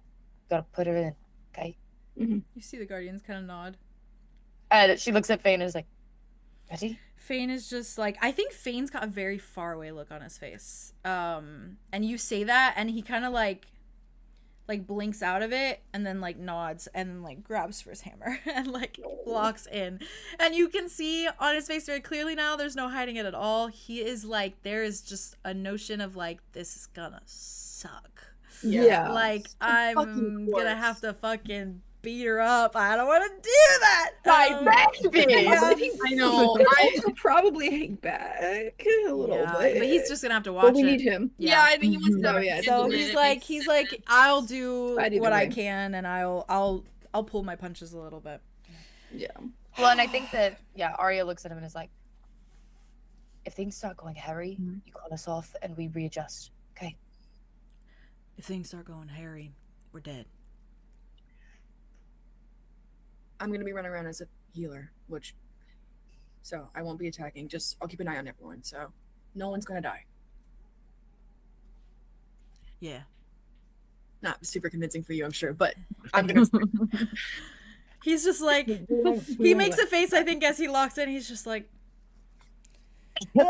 Gotta put her in, okay? You see the Guardians kind of nod. And she looks at Fane and is like, ready? Fane is just like, I think Fane's got a very far away look on his face. And you say that, and he kind of like blinks out of it, and then like nods, and then like grabs for his hammer and like locks in. And you can see on his face very clearly now, there's no hiding it at all. He is like, there is just a notion of like, this is gonna suck. Yeah. Like, I'm fucking gonna worse. have to fucking beat her up. I don't want to do that. I know. I'll probably hang back a little bit. But he's just gonna have to watch But we it. need him. Yeah, I think he wants to. No, yeah. So handle he's it. like, I'll do Right, either what I way. can, and I'll pull my punches a little bit. Yeah. Well, and I think that, Arya looks at him and is like, if things start going hairy, you call us off and we readjust, okay? If things start going hairy, we're dead. I'm gonna be running around as a healer, which so I won't be attacking. Just I'll keep an eye on everyone, so no one's gonna die. Yeah. Not super convincing for you, I'm sure, but I'm gonna. He's just like, he makes a face, I think, as he locks in. He's just like, he's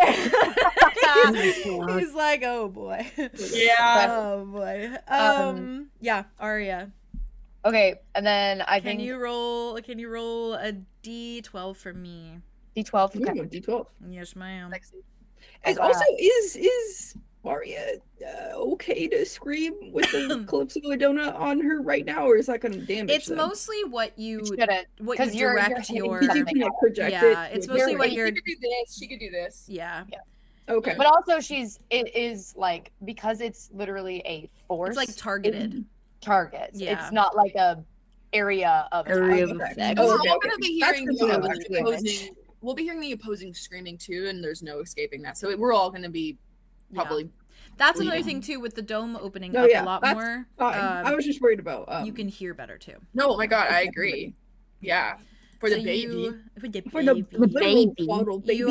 like, oh boy. Yeah. Oh boy. Yeah, Arya. Okay, and then Can you roll a D12 for me? D12. Ooh, Okay. D12. Yes, ma'am. And also, is Arya okay to scream with the Calypso donut on her right now, or is that going to damage It's them? mostly what you Shouldn't. direct your. Because you can project Yeah, it. it's mostly what you're. She could do this. She could do this. Yeah. Okay. But also, it is like, because it's literally a force. It's like targeted. Targets. Yeah. It's not like a area of Area of attack. effect. We're okay, all okay. gonna be That's hearing good to know, the actually. opposing. We'll be hearing the opposing screaming too, and there's no escaping that. So we're all gonna be probably. That's another bleeding. thing too, with the dome opening No, up yeah, a lot that's more. Fine. I was just worried about. You can hear better too. No, oh my god, I agree. Yeah, for the So baby. For the for the baby. little bottle babies.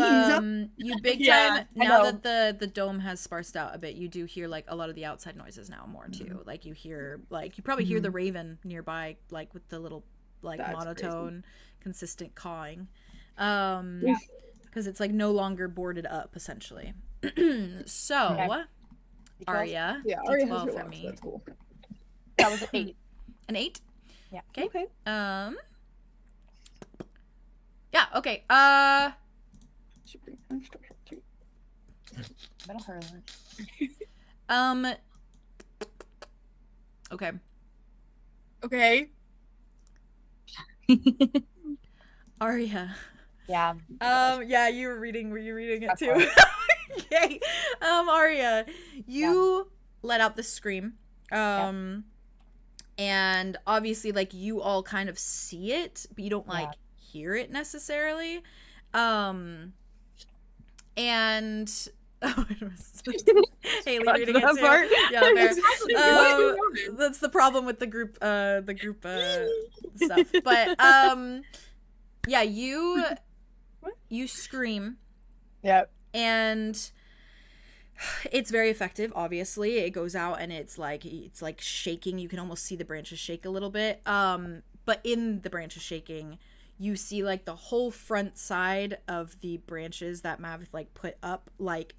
You big Yeah, time I now know. that the dome has sparsed out a bit. You do hear like a lot of the outside noises now more too. Like you hear you probably hear the raven nearby, like with the little like That's monotone, consistent cawing, because it's like no longer boarded up essentially. So, Okay. Arya, Yeah, Arya has D12 her for locks, me. that's cool. That was an 8. An 8. Yeah. Okay. Okay. Yeah. Okay. Metal hurler. Okay. Okay. Arya. Yeah. Yeah, you were reading. Were you reading it That's too? fine. Okay. Arya, you let out the scream. And obviously, like, you all kind of see it, but you don't like hear it necessarily. And Haley reading it too. Yeah, fair. That's the problem with the group stuff. But yeah, you scream. Yep. And it's very effective, obviously. It goes out and it's like shaking. You can almost see the branches shake a little bit. But in the branches shaking, you see like the whole front side of the branches that Mav like put up like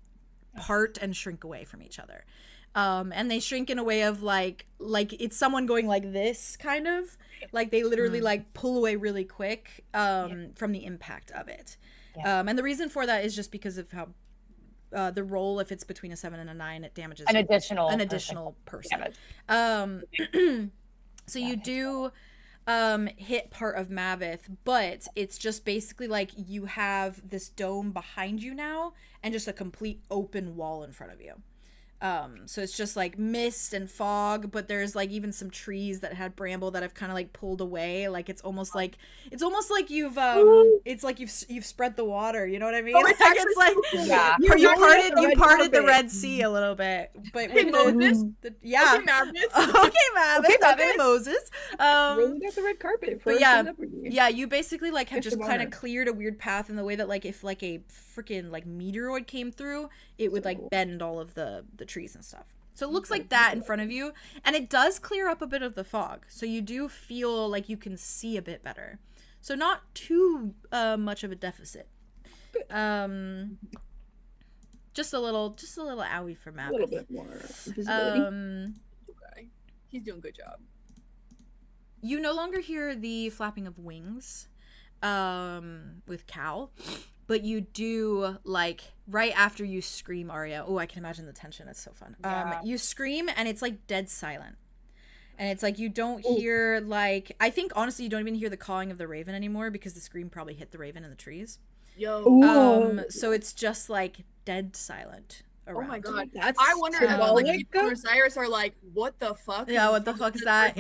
part and shrink away from each other. And they shrink in a way of like it's someone going like this, kind of. Like they literally like pull away really quick from the impact of it. Yeah. And the reason for that is just because of how the roll, if it's between a 7 and a 9, it damages an additional person. So you do hit part of Mavith, but it's just basically like you have this dome behind you now and just a complete open wall in front of you. So it's just like mist and fog, but there's like even some trees that had bramble that have kind of like pulled away. Like it's almost like you've you've spread the water, you know what I mean? Oh, Like, it's like you parted the Red Sea a little bit, but with Okay, Mavis. Okay, Moses. Rolling out the red carpet for yeah, you basically like have just kind of cleared a weird path in the way that like if like a freaking like meteoroid came through, it would like bend all of the trees and stuff. So it looks like that in front of you, and it does clear up a bit of the fog, so you do feel like you can see a bit better, so not too much of a deficit. Just a little owie for Matt. A little bit more visibility. Okay. He's doing a good job. You no longer hear the flapping of wings with Cal, but you do, like, right after you scream, Arya. Oh, I can imagine the tension. It's so fun. You scream, and it's, like, dead silent. And it's, like, you don't hear, like... I think, honestly, you don't even hear the cawing of the raven anymore because the scream probably hit the raven in the trees. So it's just, like, dead silent around. Oh, my God. I wonder if, like, Osiris are like, what the fuck? Yeah, what the fuck is that?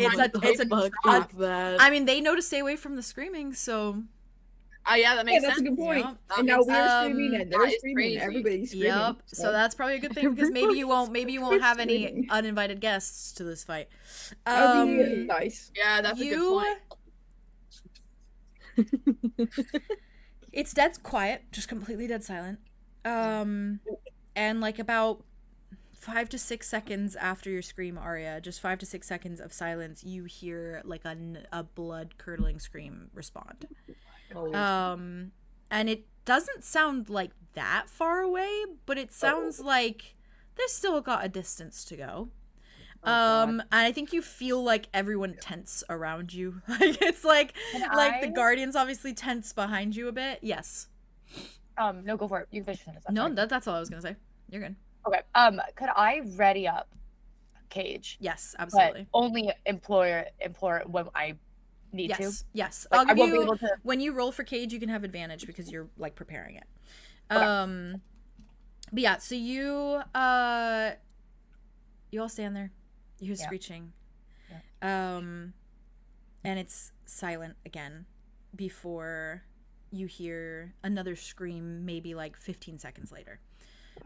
I mean, they know to stay away from the screaming, so... yeah, that makes sense. That's a good point. Yeah, and now we're screaming and they're screaming crazy. and everybody's screaming. Yep. So that's probably a good thing because maybe you won't have any uninvited guests to this fight. Nice. Yeah, that's a good point. It's dead quiet, just completely dead silent. And like about 5 to 6 seconds after your scream, Arya, just 5 to 6 seconds of silence, you hear like a blood-curdling scream respond. And it doesn't sound like that far away, but it sounds like there's still got a distance to go. And I think you feel like everyone tense around you. Like it's like the guardians obviously tense behind you a bit. Yes. No, go for it. You can finish this. No, that's all I was gonna say. You're good. Okay. Could I ready up Cage? Yes, absolutely. But only implore when I need to. Yes. Like, I'll give you able to... when you roll for Cage, you can have advantage because you're like preparing it. Okay. But yeah, so you all stand there. You hear screeching. Yeah. And it's silent again before you hear another scream maybe like 15 seconds later.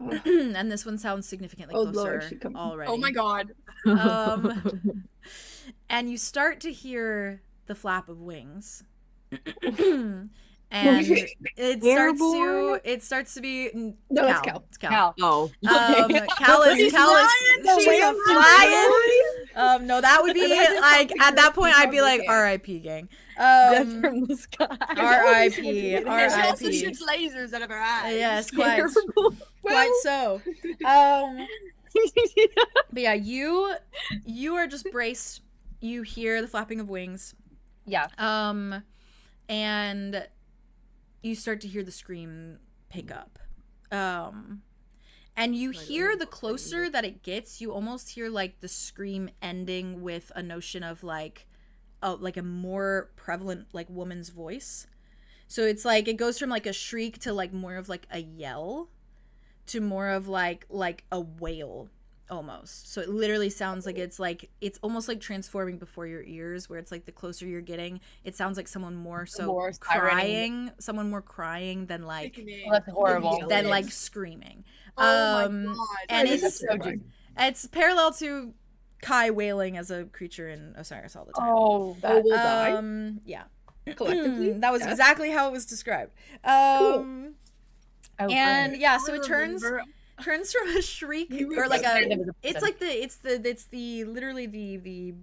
And this one sounds significantly closer already. Oh my god. And you start to hear the flap of wings. And it starts to be no, Cal. it's Cal. It's Cal. Oh. Cal is she's flying. No, that would be like at that point I'd be like R.I.P. gang. Death from the sky. R.I.P. She also R.I.P. shoots lasers out of her eyes. Yes, quite so. But yeah, you are just braced. You hear the flapping of wings. Yeah. And you start to hear the scream pick up. And you hear the closer that it gets, you almost hear like the scream ending with a notion of like a more prevalent like woman's voice. So it's like it goes from like a shriek to like more of like a yell to more of like a wail almost. So it literally sounds like it's almost like transforming before your ears, where it's like the closer you're getting, it sounds like someone more crying, someone more crying than like that's horrible. Than like screaming. Oh my god. And it's parallel to Kai wailing as a creature in Osiris all the time. Oh, that will die. Yeah. Collectively. That was exactly how it was described. Cool. And yeah, so it turns from a shriek or like it's literally the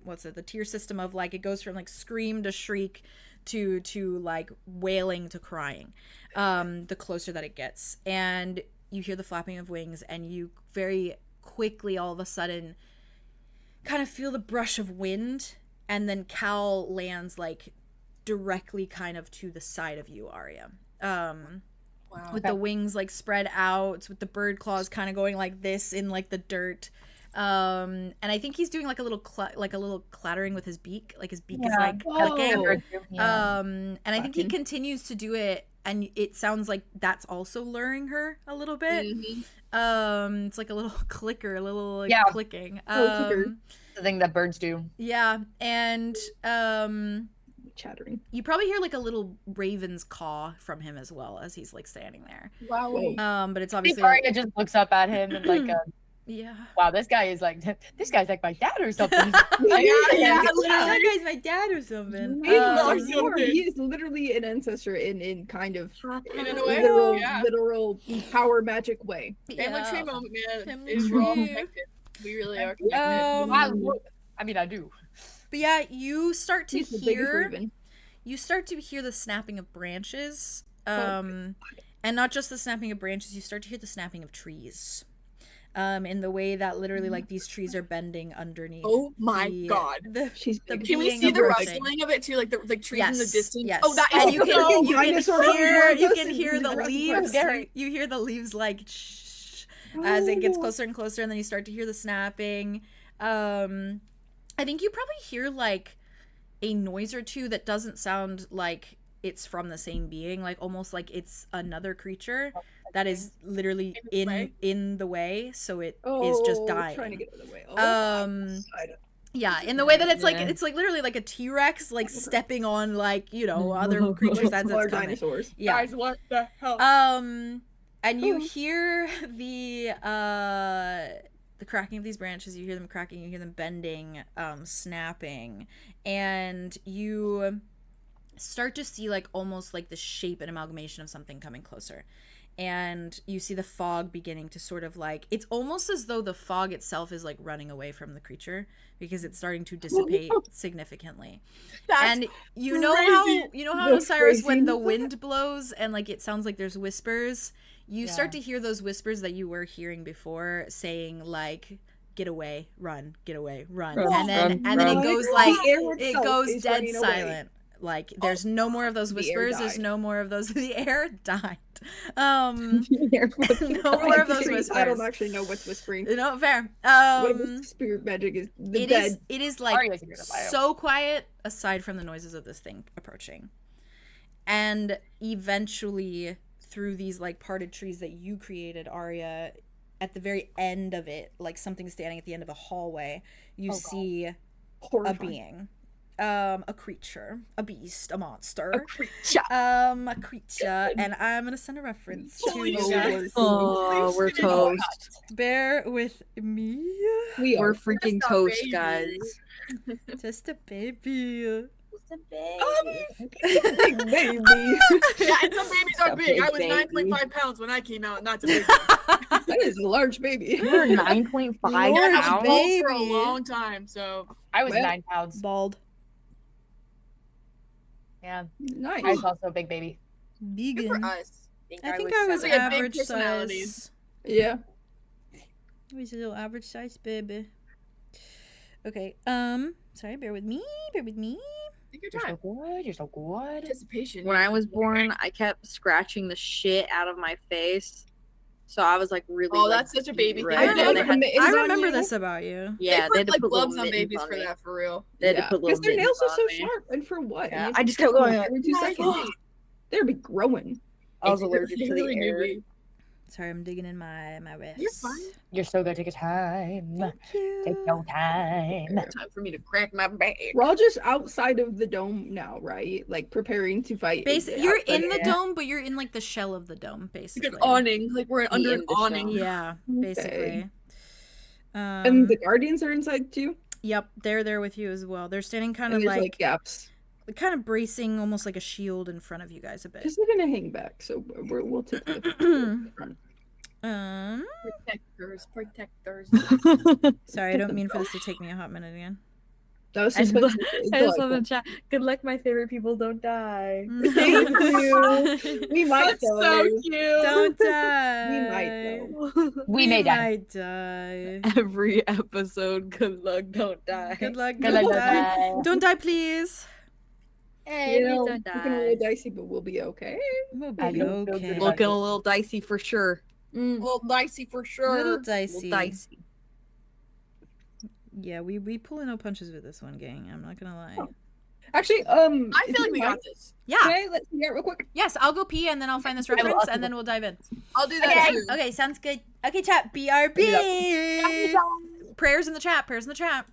what's it, the tier system of like it goes from like scream to shriek to like wailing to crying, the closer that it gets. And you hear the flapping of wings, and you very quickly all of a sudden kind of feel the brush of wind, and then Cal lands like directly kind of to the side of you, Arya. Wow. With the wings like spread out, with the bird claws kind of going like this in like the dirt. And I think he's doing like a little clattering with his beak, like his beak is like clicking. And I think he continues to do it, and it sounds like that's also luring her a little bit. It's like a little clicker, a little like clicking. The thing that birds do. Yeah, and chattering. You probably hear like a little raven's caw from him as well as he's like standing there. Wow. But it's obviously Arya just looks up at him and like yeah. Wow, this guy's like my dad or something. That guy's my dad or something. He is literally an ancestor in kind of in a way, literal power magic way. Family tree moment, man. Family Is tree. we're all connected. We really are connected. I mean, I do. But yeah, you start to hear the snapping of branches. And not just the snapping of branches, you start to hear the snapping of trees. In the way that literally like these trees are bending underneath. Oh my god. Can we see the rustling of it too? Like the trees in the distance? Yes. Oh, that and is you can hear the leaves. You hear the leaves like shh, as it gets closer and closer, and then you start to hear the snapping. I think you probably hear like a noise or two that doesn't sound like it's from the same being, like almost like it's another creature that is literally in the way, so it is just dying. Trying to get out of the way. Yeah, in the way that it's like literally like a T-Rex like stepping on like, you know, other creatures that's coming. Dinosaurs. Yeah. Guys, what the hell? And you hear the cracking of these branches, you hear them cracking, you hear them bending, snapping, and you start to see like almost like the shape and amalgamation of something coming closer. And you see the fog beginning to sort of like, it's almost as though the fog itself is like running away from the creature because it's starting to dissipate significantly. And you know how Osiris, when the wind blows and like it sounds like there's whispers, you start to hear those whispers that you were hearing before saying like, get away, run, get away, run. And then it goes like, it goes dead silent. Like there's no more of those whispers. There's no more of those. The air died. No more of those whispers. I don't actually know what's whispering. No, fair. What spirit magic is dead. It is like so quiet aside from the noises of this thing approaching. And eventually through these like parted trees that you created, Arya, at the very end of it, like something standing at the end of a hallway, you see a being. A creature, a beast, a monster, a creature, and I'm gonna send a reference to you guys. Oh, we're toast. Bear with me. We're freaking toast, guys. Just a baby. It's a big baby. Yeah, and some babies are big. I was 9.5 pounds when I came out, not a baby. That is a large baby. You're 9.5 pounds. I was bald for a long time, so I was 9 pounds. Bald. Yeah. Nice. I was also a big baby. Vegan. good for us. I think I was average size. Yeah. I was a little average size baby. Okay. Sorry. Bear with me. Take your You're time. so good. You're so good. Anticipation. When I was born, I kept scratching the shit out of my face. So I was like really. Oh, that's such a baby thing. I They had remember you? this about you. Yeah, they had to put like put little gloves on mittens babies on for me. that, for real. They had to put little Because their nails mittens are so on me. sharp, and for what? Yeah, And I just kept going like, every 2 seconds. They'd be growing. I was allergic to the Really air. newbie. Sorry, I'm digging in my wrist. You're fine. You're so good. Take your time. Thank you. Take your time. Time for me to crack my back. We're all just outside of the dome now, right? Like preparing to fight. You're in the outside. dome, but you're in like the shell of the dome, basically. Like an awning. Like we're under in an the awning. shell. Yeah, basically. And the guardians are inside too. Yep, they're there with you as well. They're standing kind And of there's like gaps. kind of bracing, almost like a shield in front of you guys a bit. Because they're gonna hang back, so we'll take the front. Protectors. Sorry, I don't mean for this to take me a hot minute again. That was I just love delightful. in chat. Good luck, my favorite people don't die. Thank you. We might That's though. so cute. Don't die. We might though. We may die. might die. Every episode, good luck, don't die. Good luck. Good Don't luck, die. bye. Don't die, please. Hey, You know, please don't we're gonna roll die. dicey, but we'll be okay. We'll I be don't feel okay. good. Looking a little dicey for sure. Well, dicey for sure. Little A little dicey. dicey. Yeah, we pulling no punches with this one, gang. I'm not gonna lie. Actually, I if feel you like we mind, got this. Yeah. Can I let you out real quick? Yes, I'll go pee and then I'll find this will reference also and then we'll dive in. I'll do that too. Okay, sounds good. Okay, chat. BRB. Prayers in the chat. Prayers in the chat.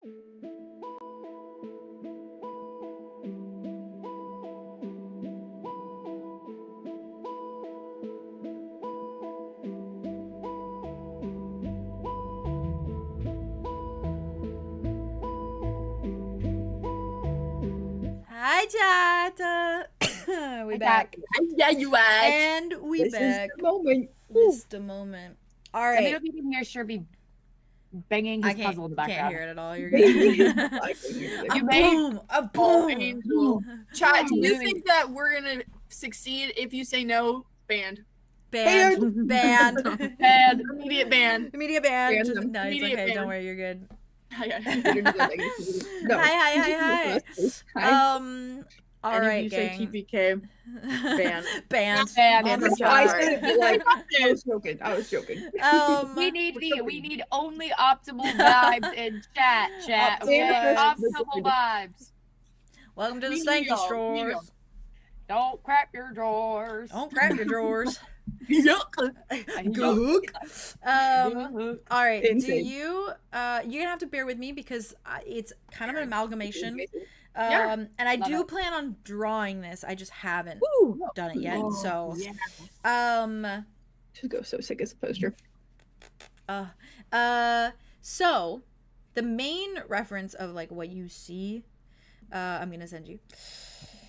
Hi, chat. We back. Yeah, you are. And we This back. is the moment. Just a moment. All right. Somebody will be in here sure be banging his puzzle in the background. Can't hear it at all. You're good. You may- boom. A boom. Chat, do you think that we're gonna succeed if you say no? Banned. Banned. Banned. Banned. Immediate ban. Immediate ban. Ban Just- them. No, it's Immediate okay. ban. Don't worry. You're good. No. Hi. Hi. All And right, if you say gang. TPK, ban. Banned. Banned. On the I spot. said it, but, like, I was joking. We need only optimal vibes in chat. Optimal Optimal vibes. Welcome to the Medium, stanky drawers. Don't crap your drawers. Don't crack your drawers. Yuck. All right. Do Insane. you're gonna have to bear with me because it's kind of an amalgamation. Yeah. And I Love do it. plan on drawing this. I just haven't Woo. done it yet. Oh, So, yeah. Should go so sick as a poster. so the main reference of like what you see, I'm gonna send you.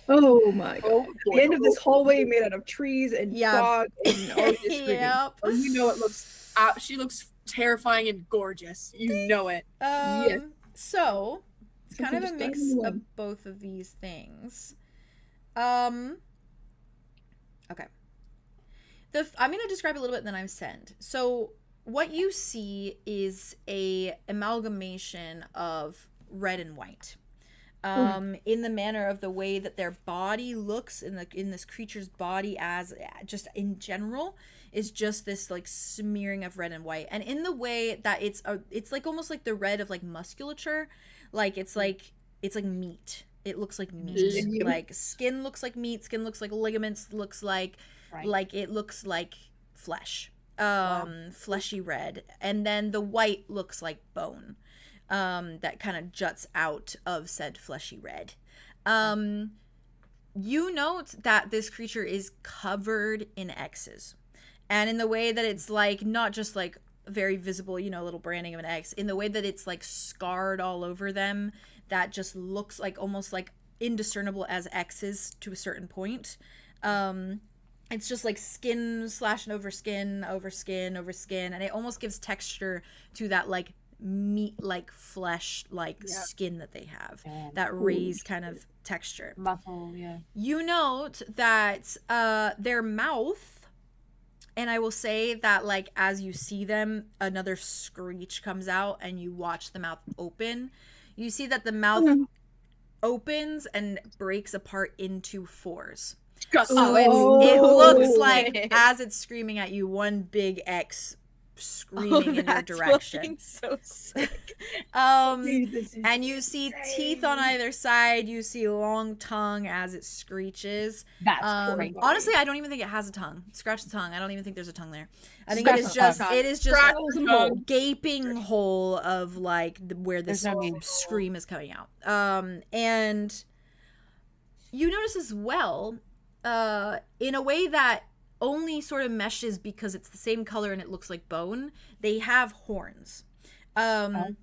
Oh my god. The end of this hallway made out of trees and Yeah. fog and all this screaming. Yep. You know it looks. She looks terrifying and gorgeous. You know it. Yes. So it's kind of a Just mix dive in. of both of these things. Okay. I'm gonna describe a little bit and then I'm send. So what you see is a amalgamation of red and white. In the manner of the way that their body looks in this creature's body, as just in general, is just this like smearing of red and white, and in the way that it's like almost like the red of like musculature, like it's like meat. It looks like meat. Mhm. Like skin looks like meat. Skin looks like ligaments. Looks like it looks like flesh. Fleshy red, and then the white looks like bone. That kind of juts out of said fleshy red. You note that this creature is covered in X's, and in the way that it's like not just like very visible, you know, little branding of an X, in the way that it's like scarred all over them, that just looks like almost like indiscernible as X's to a certain point. It's just like skin slashing over skin, over skin, over skin, and it almost gives texture to that like meat like flesh like skin that they have, that raised kind of texture. Muscle, yeah. You note that their mouth, and I will say that like as you see them, another screech comes out and you watch the mouth open. You see that the mouth opens and breaks apart into fours. So it looks like as it's screaming at you, one big X screaming in your direction. So sick. And you see teeth on either side. You see long tongue as it screeches. That's great. Honestly, I don't even think it has a tongue. Scratch the tongue. I don't even think there's a tongue there. I think Scratch it is the just tongue. it is just Scratch a the tongue. gaping hole of like where this There's no need. scream is coming out. And you notice as well, in a way that only sort of meshes because it's the same color and it looks like bone, they have horns. And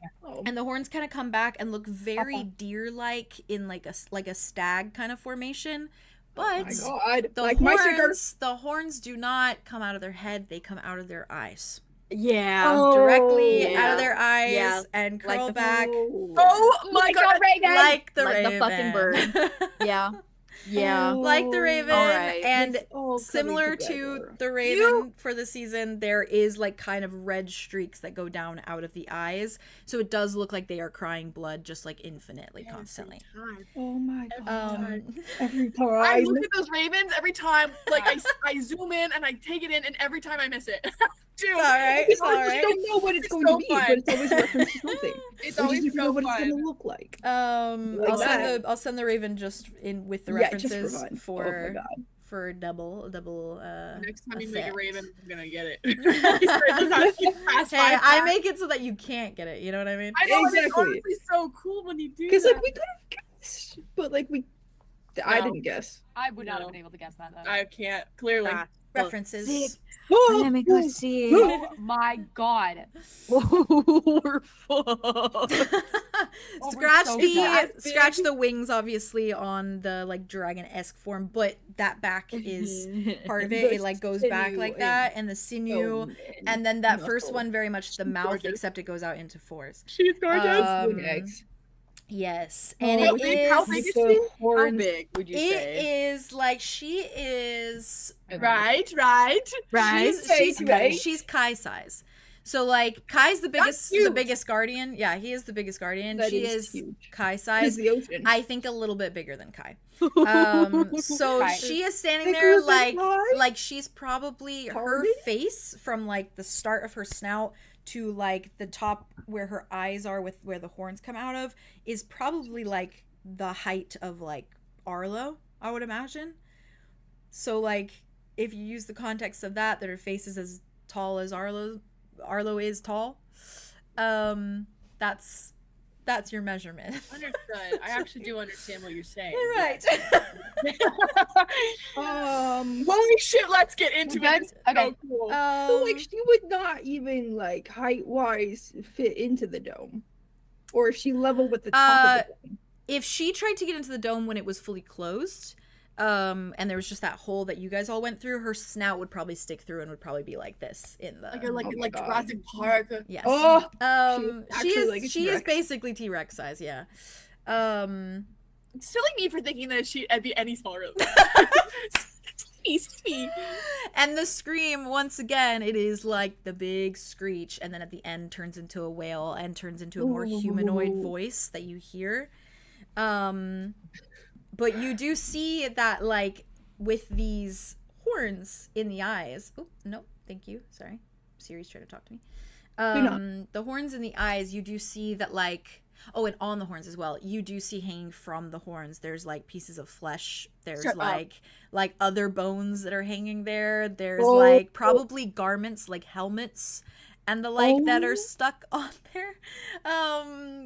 the horns kind of come back and look very deer-like in like a stag kind of formation. But the horns do not come out of their head, they come out of their eyes. Yeah. Directly out of their eyes and curl Like back Oh my god. like the Like raven. the fucking bird. Yeah. Yeah. Like the raven. Alright. And It's all similar coming to together. the raven for the season, there is like kind of red streaks that go down out of the eyes, so it does look like they are crying blood just like infinitely, constantly. Oh my god. Um Every time I look at those ravens every time, like I zoom in and I take it in, and every time I miss it. Dude, It's alright, it's I just alright. don't know what it's going so to be, fun. but it's always reference to something. It's I always just don't know so what it's fun. going to look like. I'll that. send the Raven just in with the Yeah, just for references fun. for Oh my god. for double. Next time you effect. make a raven, I'm gonna get it. Hey, I make it so that you can't get it. You know what I mean? I know, Exactly. it's honestly so cool when you do that. Because like we could have guessed, but like I didn't guess. I would not have been able to guess that though. I can't, clearly. References. Let me go see. Oh my god. We're fucked. Scratch the wings, obviously, on the like dragon-esque form, but that back is part of it. It like goes back like that, and the sinew, and then that first one very much the mouth, gorgeous. except it goes out into fours. She's gorgeous. Eggs. Yes, and How it big- is. how big is So she? How horns. big would you say? It is like she is. Right. She's Kai size. So like Kai's the huge. biggest guardian. Yeah, he is the biggest guardian. That She is is huge. Kai Is size. the ocean. I think a little bit bigger than Kai. So Right. she is standing Bigger there than Kai? like she's probably her Pardon? face from like the start of her snout to like the top where her eyes are with where the horns come out of is probably like the height of like Arlow, I would imagine. So like if you use the context of that her face is as tall as Arlow is tall, that's your measurement. Understood. I actually do understand what you're saying. Right. Holy shit, let's get into Okay. it. This is so Okay. cool. So like she would not even like height wise fit into the dome, or is she level with the top of the dome? If she tried to get into the dome when it was fully closed, and there was just that hole that you guys all went through, her snout would probably stick through and would probably be like this in the. Like Oh my like God. Jurassic Park. Yes. Oh, She actually is like a she is T-Rex. basically T-Rex size, yeah. Silly me for thinking that she'd be any smaller. Excuse me. And the scream, once again, it is like the big screech, and then at the end turns into a wail and turns into a more humanoid voice that you hear. But you do see that, like, with these horns in the eyes. Oh, no, thank you. Sorry. Siri's trying to talk to me. The horns in the eyes, you do see that, like, oh, and on the horns as well, you do see hanging from the horns, there's, like, pieces of flesh. There's, like other bones that are hanging there. There's, like, probably garments, like helmets and the like that are stuck on there.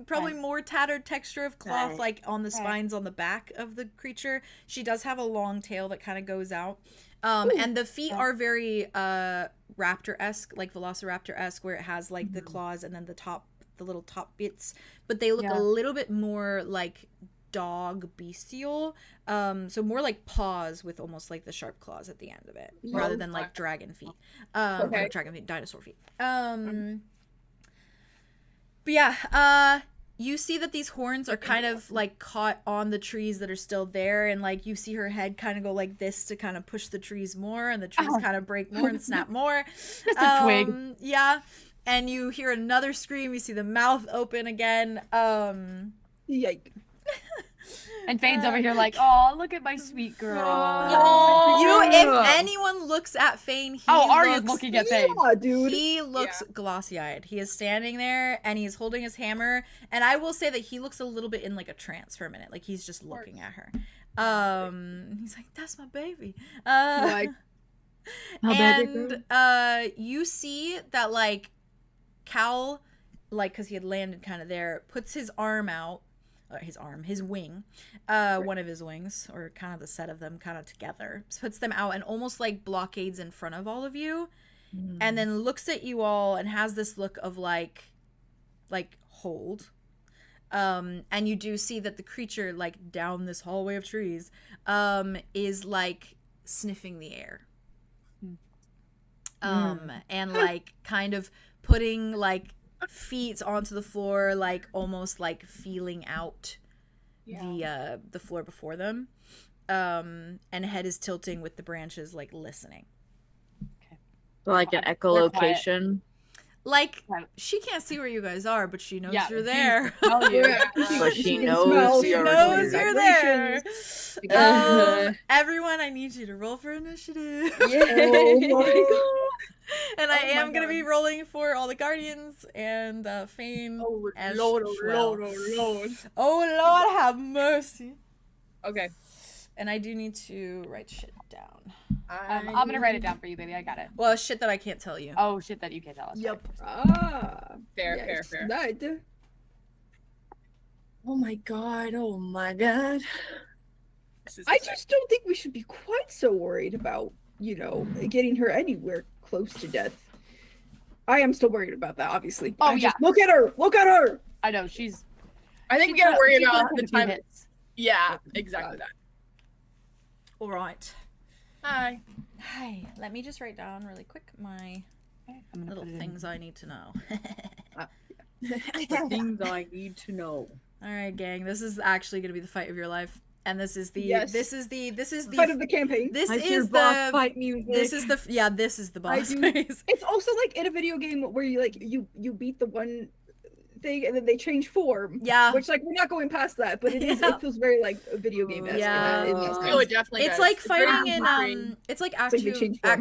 Probably more tattered texture of cloth, like on the spines on the back of the creature. She does have a long tail that kind of goes out. And the feet are very raptor-esque, like velociraptor-esque, where it has like the claws and then the little top bits, but they look a little bit more like dog bestial, so more like paws with almost like the sharp claws at the end of it, rather than like dragon feet, dinosaur feet. But yeah, you see that these horns are kind of like caught on the trees that are still there, and like you see her head kind of go like this to kind of push the trees more, and the trees kind of break more and snap more. Just a twig. Yeah, and you hear another scream. You see the mouth open again. Yike. And Fane's over here like, oh, look at my sweet girl. If anyone looks at Fane, Arya's looking at Fane. Yeah, dude. He looks glossy-eyed. He is standing there and he's holding his hammer. And I will say that he looks a little bit in like a trance for a minute. Like he's just looking at her. He's like, that's my baby. You see that like Cal, like, because he had landed kind of there, puts his arm out. His wing, one of his wings, or kind of the set of them kind of together, puts them out and almost like blockades in front of all of you, and then looks at you all and has this look of like hold, and you do see that the creature, like down this hallway of trees, is like sniffing the air, and like kind of putting like feet onto the floor, like almost like feeling out the floor before them, and head is tilting with the branches, like listening. Like an echolocation. Like she can't see where you guys are, but she knows you're there. But she knows you're there. Everyone, I need you to roll for initiative. Oh my God. And I am going to be rolling for all the guardians and Fane. Oh as Lord, well. Lord. Oh Lord, have mercy. Okay. And I do need to write shit down. I'm gonna write it down for you, baby. I got it. Well, shit that I can't tell you. Oh, shit that you can't tell us. Yep. Fair. That. Oh my god. Oh my god. I just don't think we should be quite so worried about, you know, getting her anywhere close to death. I am still worried about that, obviously. Oh, yeah. Look at her! Look at her! I know, she's... I think we gotta worry about the time. Hits. Yeah, exactly that. All right. Hi. Hi. Let me just write down really quick my little things I need to know. Things I need to know. All right, gang. This is actually going to be the fight of your life. And this is the this is the fight of the campaign. This I is hear the boss fight music. This is the this is the boss phase. It's also like in a video game where you like you beat the one thing and then they change form. Yeah. Which like we're not going past that, but it is it feels very like a video game. Yeah. Oh, it definitely It's does. like fighting in it's like Act like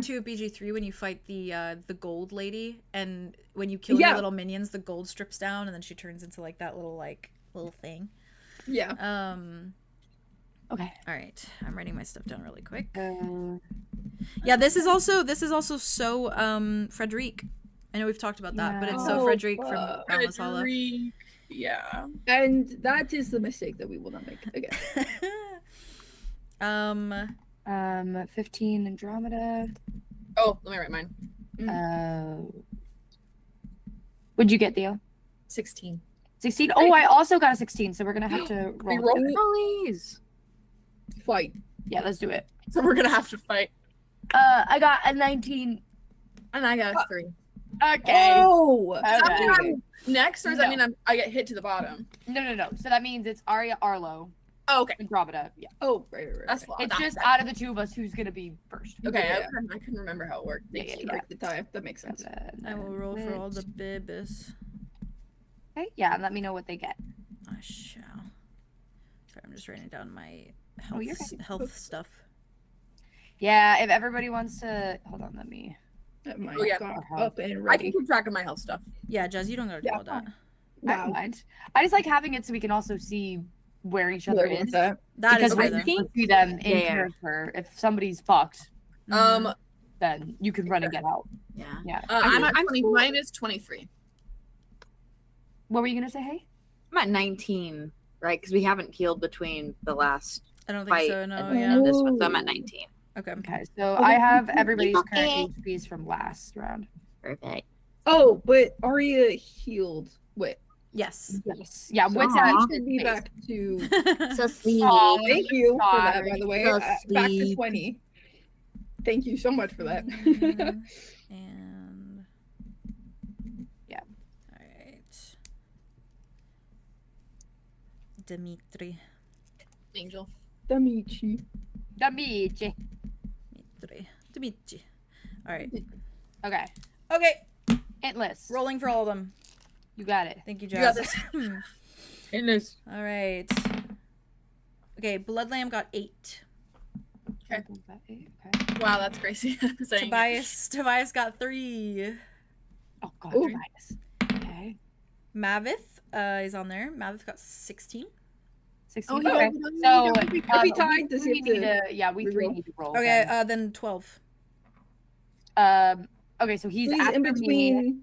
2 of BG3 when you fight the gold lady, and when you kill your little minions, the gold strips down and then she turns into like that little thing. Yeah. Okay. All right. I'm writing my stuff down really quick. Yeah, this is also so Frederic. I know we've talked about that, but it's so Frederic from Boundless Hollow. Yeah. And that is the mistake that we will not make again. 15 Andromeda. Oh, let me write mine. What'd you get, Theo? 16. 16? Oh, I also got a 16, so we're gonna have to roll. Please. Fight. Yeah, let's do it. So we're gonna have to fight. I got a 19. And I got a 3. Okay. Oh! Does that mean I'm next, or does that No. mean I get hit to the bottom? No. So that means it's Arya, Arlow, Oh, okay. Andromeda. Yeah. Oh, right. That's right. fine. It's just out of the two of us who's gonna be first. Okay, Yeah. I couldn't remember how it worked. Yeah. Break the tie. That makes sense. I will roll for all the bibis. Okay, yeah, and let me know what they get. I shall. Sorry, I'm just writing down my you're good. health stuff. Yeah, if everybody wants to hold on, let me. That might Oh, yeah. got up and I ready. can keep track of my health stuff. Yeah, Jez, you don't gotta do all that. I don't mind. I just like having it so we can also see where each other is. That Because is I better. think see them in character. If somebody's fucked, then you can run and get out. Yeah. Yeah. I'm at 20. Mine is 23. What were you gonna say? Hey. I'm at 19, right? Because we haven't healed between the last I don't think fight so. No, and yeah. this one, so I'm at 19. Okay. Okay, so I have everybody's current HPs from last round. Perfect. Oh, but Arya healed. Wait. Yes. Yes. Yeah. What's I that? should be back to. So sweet. Aw. Thank you for that, Sorry. by the way. So Back to sweet. 20. Thank you so much for that. And yeah. All right. Dimitri. Angel. Damichi. Damici. Dimitri. All right. Okay. Okay. Hitless. Rolling for all of them. You got it. Thank you, You got Jazz. this. In this. All right. Okay, Blood Lamb got 8. Okay. Okay. Wow, that's crazy. Saying it. Tobias got 3. Oh God. Ooh. Nice. Okay. Mavith is on there. Mavith got 16. 16. Oh, Okay. he So If he tied, does we he need have to? Yeah, we three reroll? need to roll. Okay, then. then 12. Okay, so he's He's after in me between.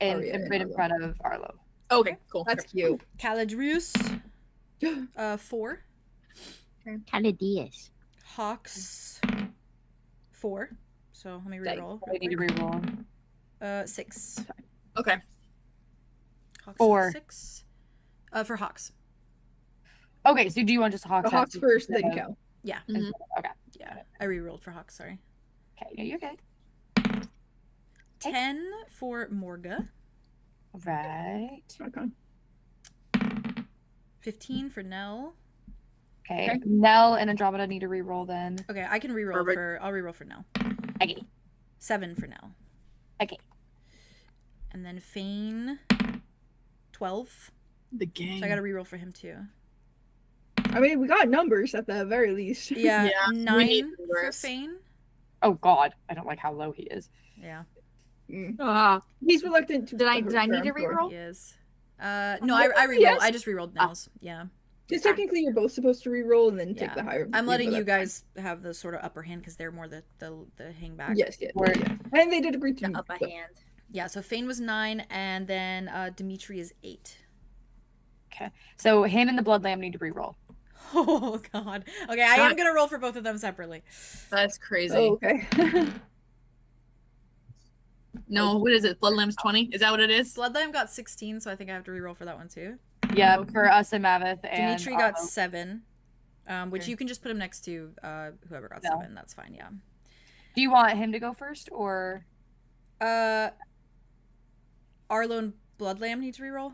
and Arya and right in Arlo. front of Arlo. Okay, cool. That's cute. Caladrius, 4. Caladrius. Hawks, 4. So let me reroll. I need to reroll. 6. Okay. Hawks 4. 6. For Hawks. Okay, so do you want just Hawks? The Hawks first, then Cal. Yeah. Mhm. Okay. Yeah. I rerolled for Hawks, sorry. Okay, yeah, you're okay. 10 for Morga. Right. Okay. 15 for Nell. Okay. Nell and Andromeda need to reroll then. Okay, I can reroll Perfect. I'll reroll for Nell. Okay. 7 for Nell. Okay. And then Fane, 12. The gang. So I got to reroll for him too. I mean, we got numbers at the very least. Yeah, Yeah, we 9 need for numbers. Fane. Oh God, I don't like how low he is. Yeah, He's reluctant to. Did I need to for- reroll? he is. No, I rerolled. Yes. I just rerolled Nell's. Yeah. Because technically you're both supposed to re-roll and then take the higher. I'm letting you guys have the sort of upper hand because they're more the hang back. Yes, yeah. And they did agree to The upper hand. Yeah, so Fane was 9, and then Dimitri is 8. Okay. So him and the Blood Lamb need to re-roll. Oh god. Okay, I am gonna roll for both of them separately. That's crazy. Oh, okay. No, what is it? Blood Lamb's 20? Is that what it is? Blood Lamb got 16, so I think I have to re-roll for that one too. Yeah, for us and Maveth. And Dimitri got 7, which you can just put him next to whoever got 7. That's fine, yeah. Do you want him to go first, or? Arlow and Blood Lamb need to re-roll?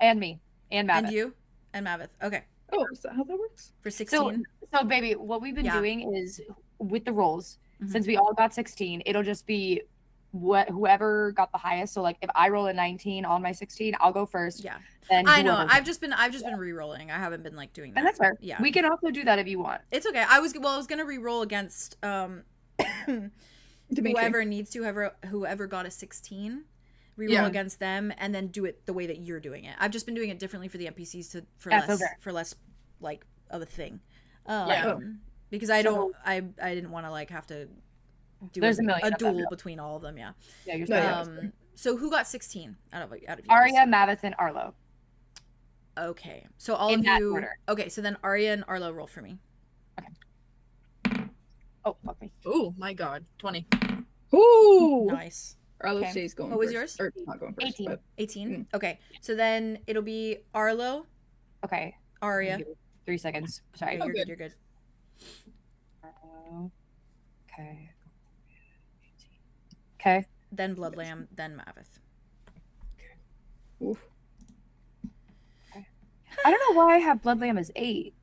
And me. And Maveth. And you? And Maveth. Okay. Oh, is that how that works? For 16? So baby, what we've been doing is, with the rolls, since we all got 16, it'll just be whoever got the highest. So like if I roll a 19 on my 16, I'll go first. Yeah. Then I know. I've just been re-rolling. I haven't been like doing that. And that's fair. Yeah. We can also do that if you want. It's okay. I was gonna re-roll against whoever needs to, whoever got a 16. Reroll against them and then do it the way that you're doing it. I've just been doing it differently for the NPCs for less like of a thing. Because I didn't want to like have to do a duel between all of them. Yeah. Yeah, you're so who got 16 out of you? Arya, Maveth, and Arlow. Okay. So all of you. Order. Okay, so then Arya and Arlow roll for me. Okay. Oh, fuck me. Oh my god. 20. Ooh. Nice. Arlow stays going. What was first. yours? Or not going first. 18. 18. Okay. So then it'll be Arlow. Okay. Arya. 3 seconds. Sorry. You're good. You're good. Okay. Okay. Then Blood Lamb. Then Maveth. Oof. Okay. I don't know why I have Blood Lamb as 8.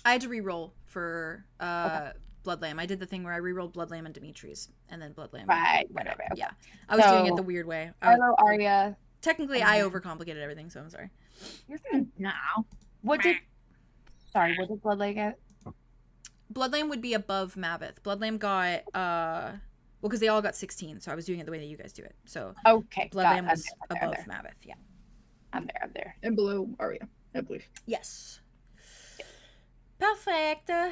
I had to re-roll for Blood Lamb. I did the thing where I re-rolled Blood Lamb and Dimitri's, and then Blood Lamb. Right. Whatever. Yeah. I was doing it the weird way. Arlow, Arya. Technically, I overcomplicated everything, so I'm sorry. You're fine. Now. What did Blood Lamb get? Blood Lamb would be above Maveth. Blood Lamb got well, because they all got 16, so I was doing it the way that you guys do it. So okay, Blood Lamb was above Maveth. Yeah. I'm there. And below Arya, I believe. Yes. Perfect. I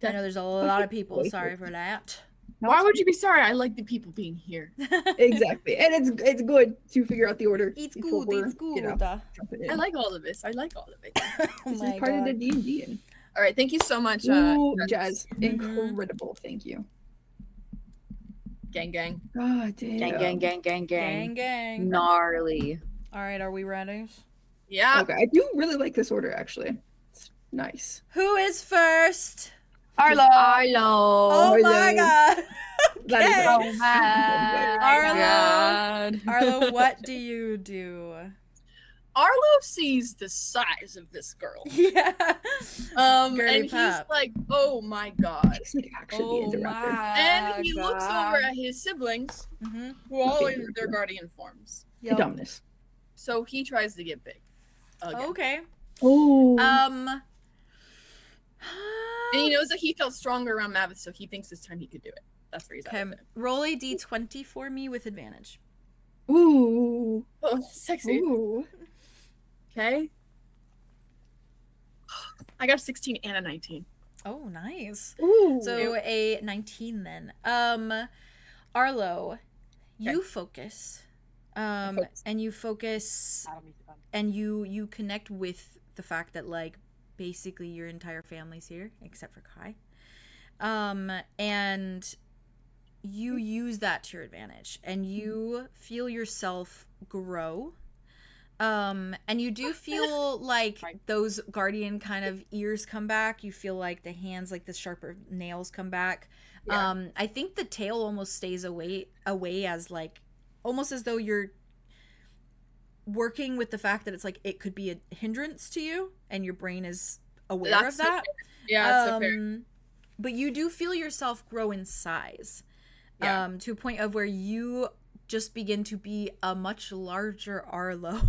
know there's a lot of people. Sorry for that. Why would you be sorry? I like the people being here. Exactly. And it's good to figure out the order. It's good. It's good. You know, I like all of this. I like all of it. This is part of the D&D. All right. Thank you so much. Jazz. Incredible. Thank you. Gang. Oh, damn. Gang. Gnarly. All right. Are we ready? Yeah. Okay. I do really like this order, actually. It's nice. Who is first? Arlow. Oh my god. Okay. Oh my Arlow, what do you do? Arlow sees the size of this girl. Yeah. And he's like, oh my god. Oh my and he looks over at his siblings, who are all in their guardian forms. Yep. Dumbness. So he tries to get big. Again. Okay. Oh. And he knows that he felt stronger around Maveth, so he thinks this time he could do it. That's where he's at. Okay. Roll a d20 for me with advantage. Ooh. Oh, sexy. Ooh. Okay. I got a 16 and a 19. Oh, nice. Ooh. So a 19 then. Arlow, you focus. And you focus and you connect with the fact that like basically your entire family's here except for Kai. And you use that to your advantage and you feel yourself grow. And you do feel like those guardian kind of ears come back. You feel like the hands, like the sharper nails come back. Yeah. I think the tail almost stays away as like almost as though you're working with the fact that it's like it could be a hindrance to you and your brain is aware of that. Yeah, that's fair. But you do feel yourself grow in size. To a point of where you just begin to be a much larger Arlow.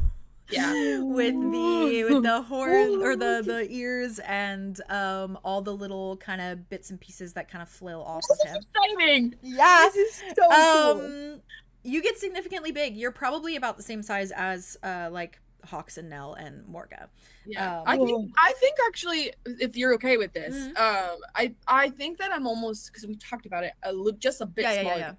Yeah. with the horns or the ears and all the little kind of bits and pieces that kind of flail off of him. Exciting. Yeah. This is so cool. You get significantly big. You're probably about the same size as like Hawks and Nell and Morga. Yeah, I think actually, if you're okay with this, I think that I'm almost, because we talked about it just a bit smaller.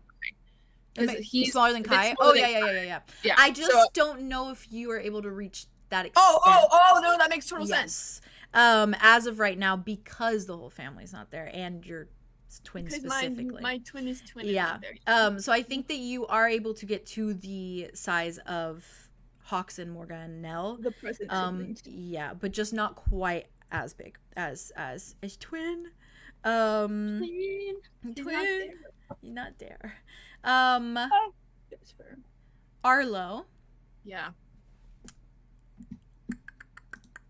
Because he's smaller than Kai. Oh yeah. I just don't know if you are able to reach that extent. Oh no, that makes total sense. As of right now, because the whole family's not there, and your twin specifically. My twin is not there. So I think that you are able to get to the size of Hawks and Morga and Nell. The present siblings. Yeah, but just not quite as big as twin. Twin. You're not there. That's fair. Arlow. Yeah.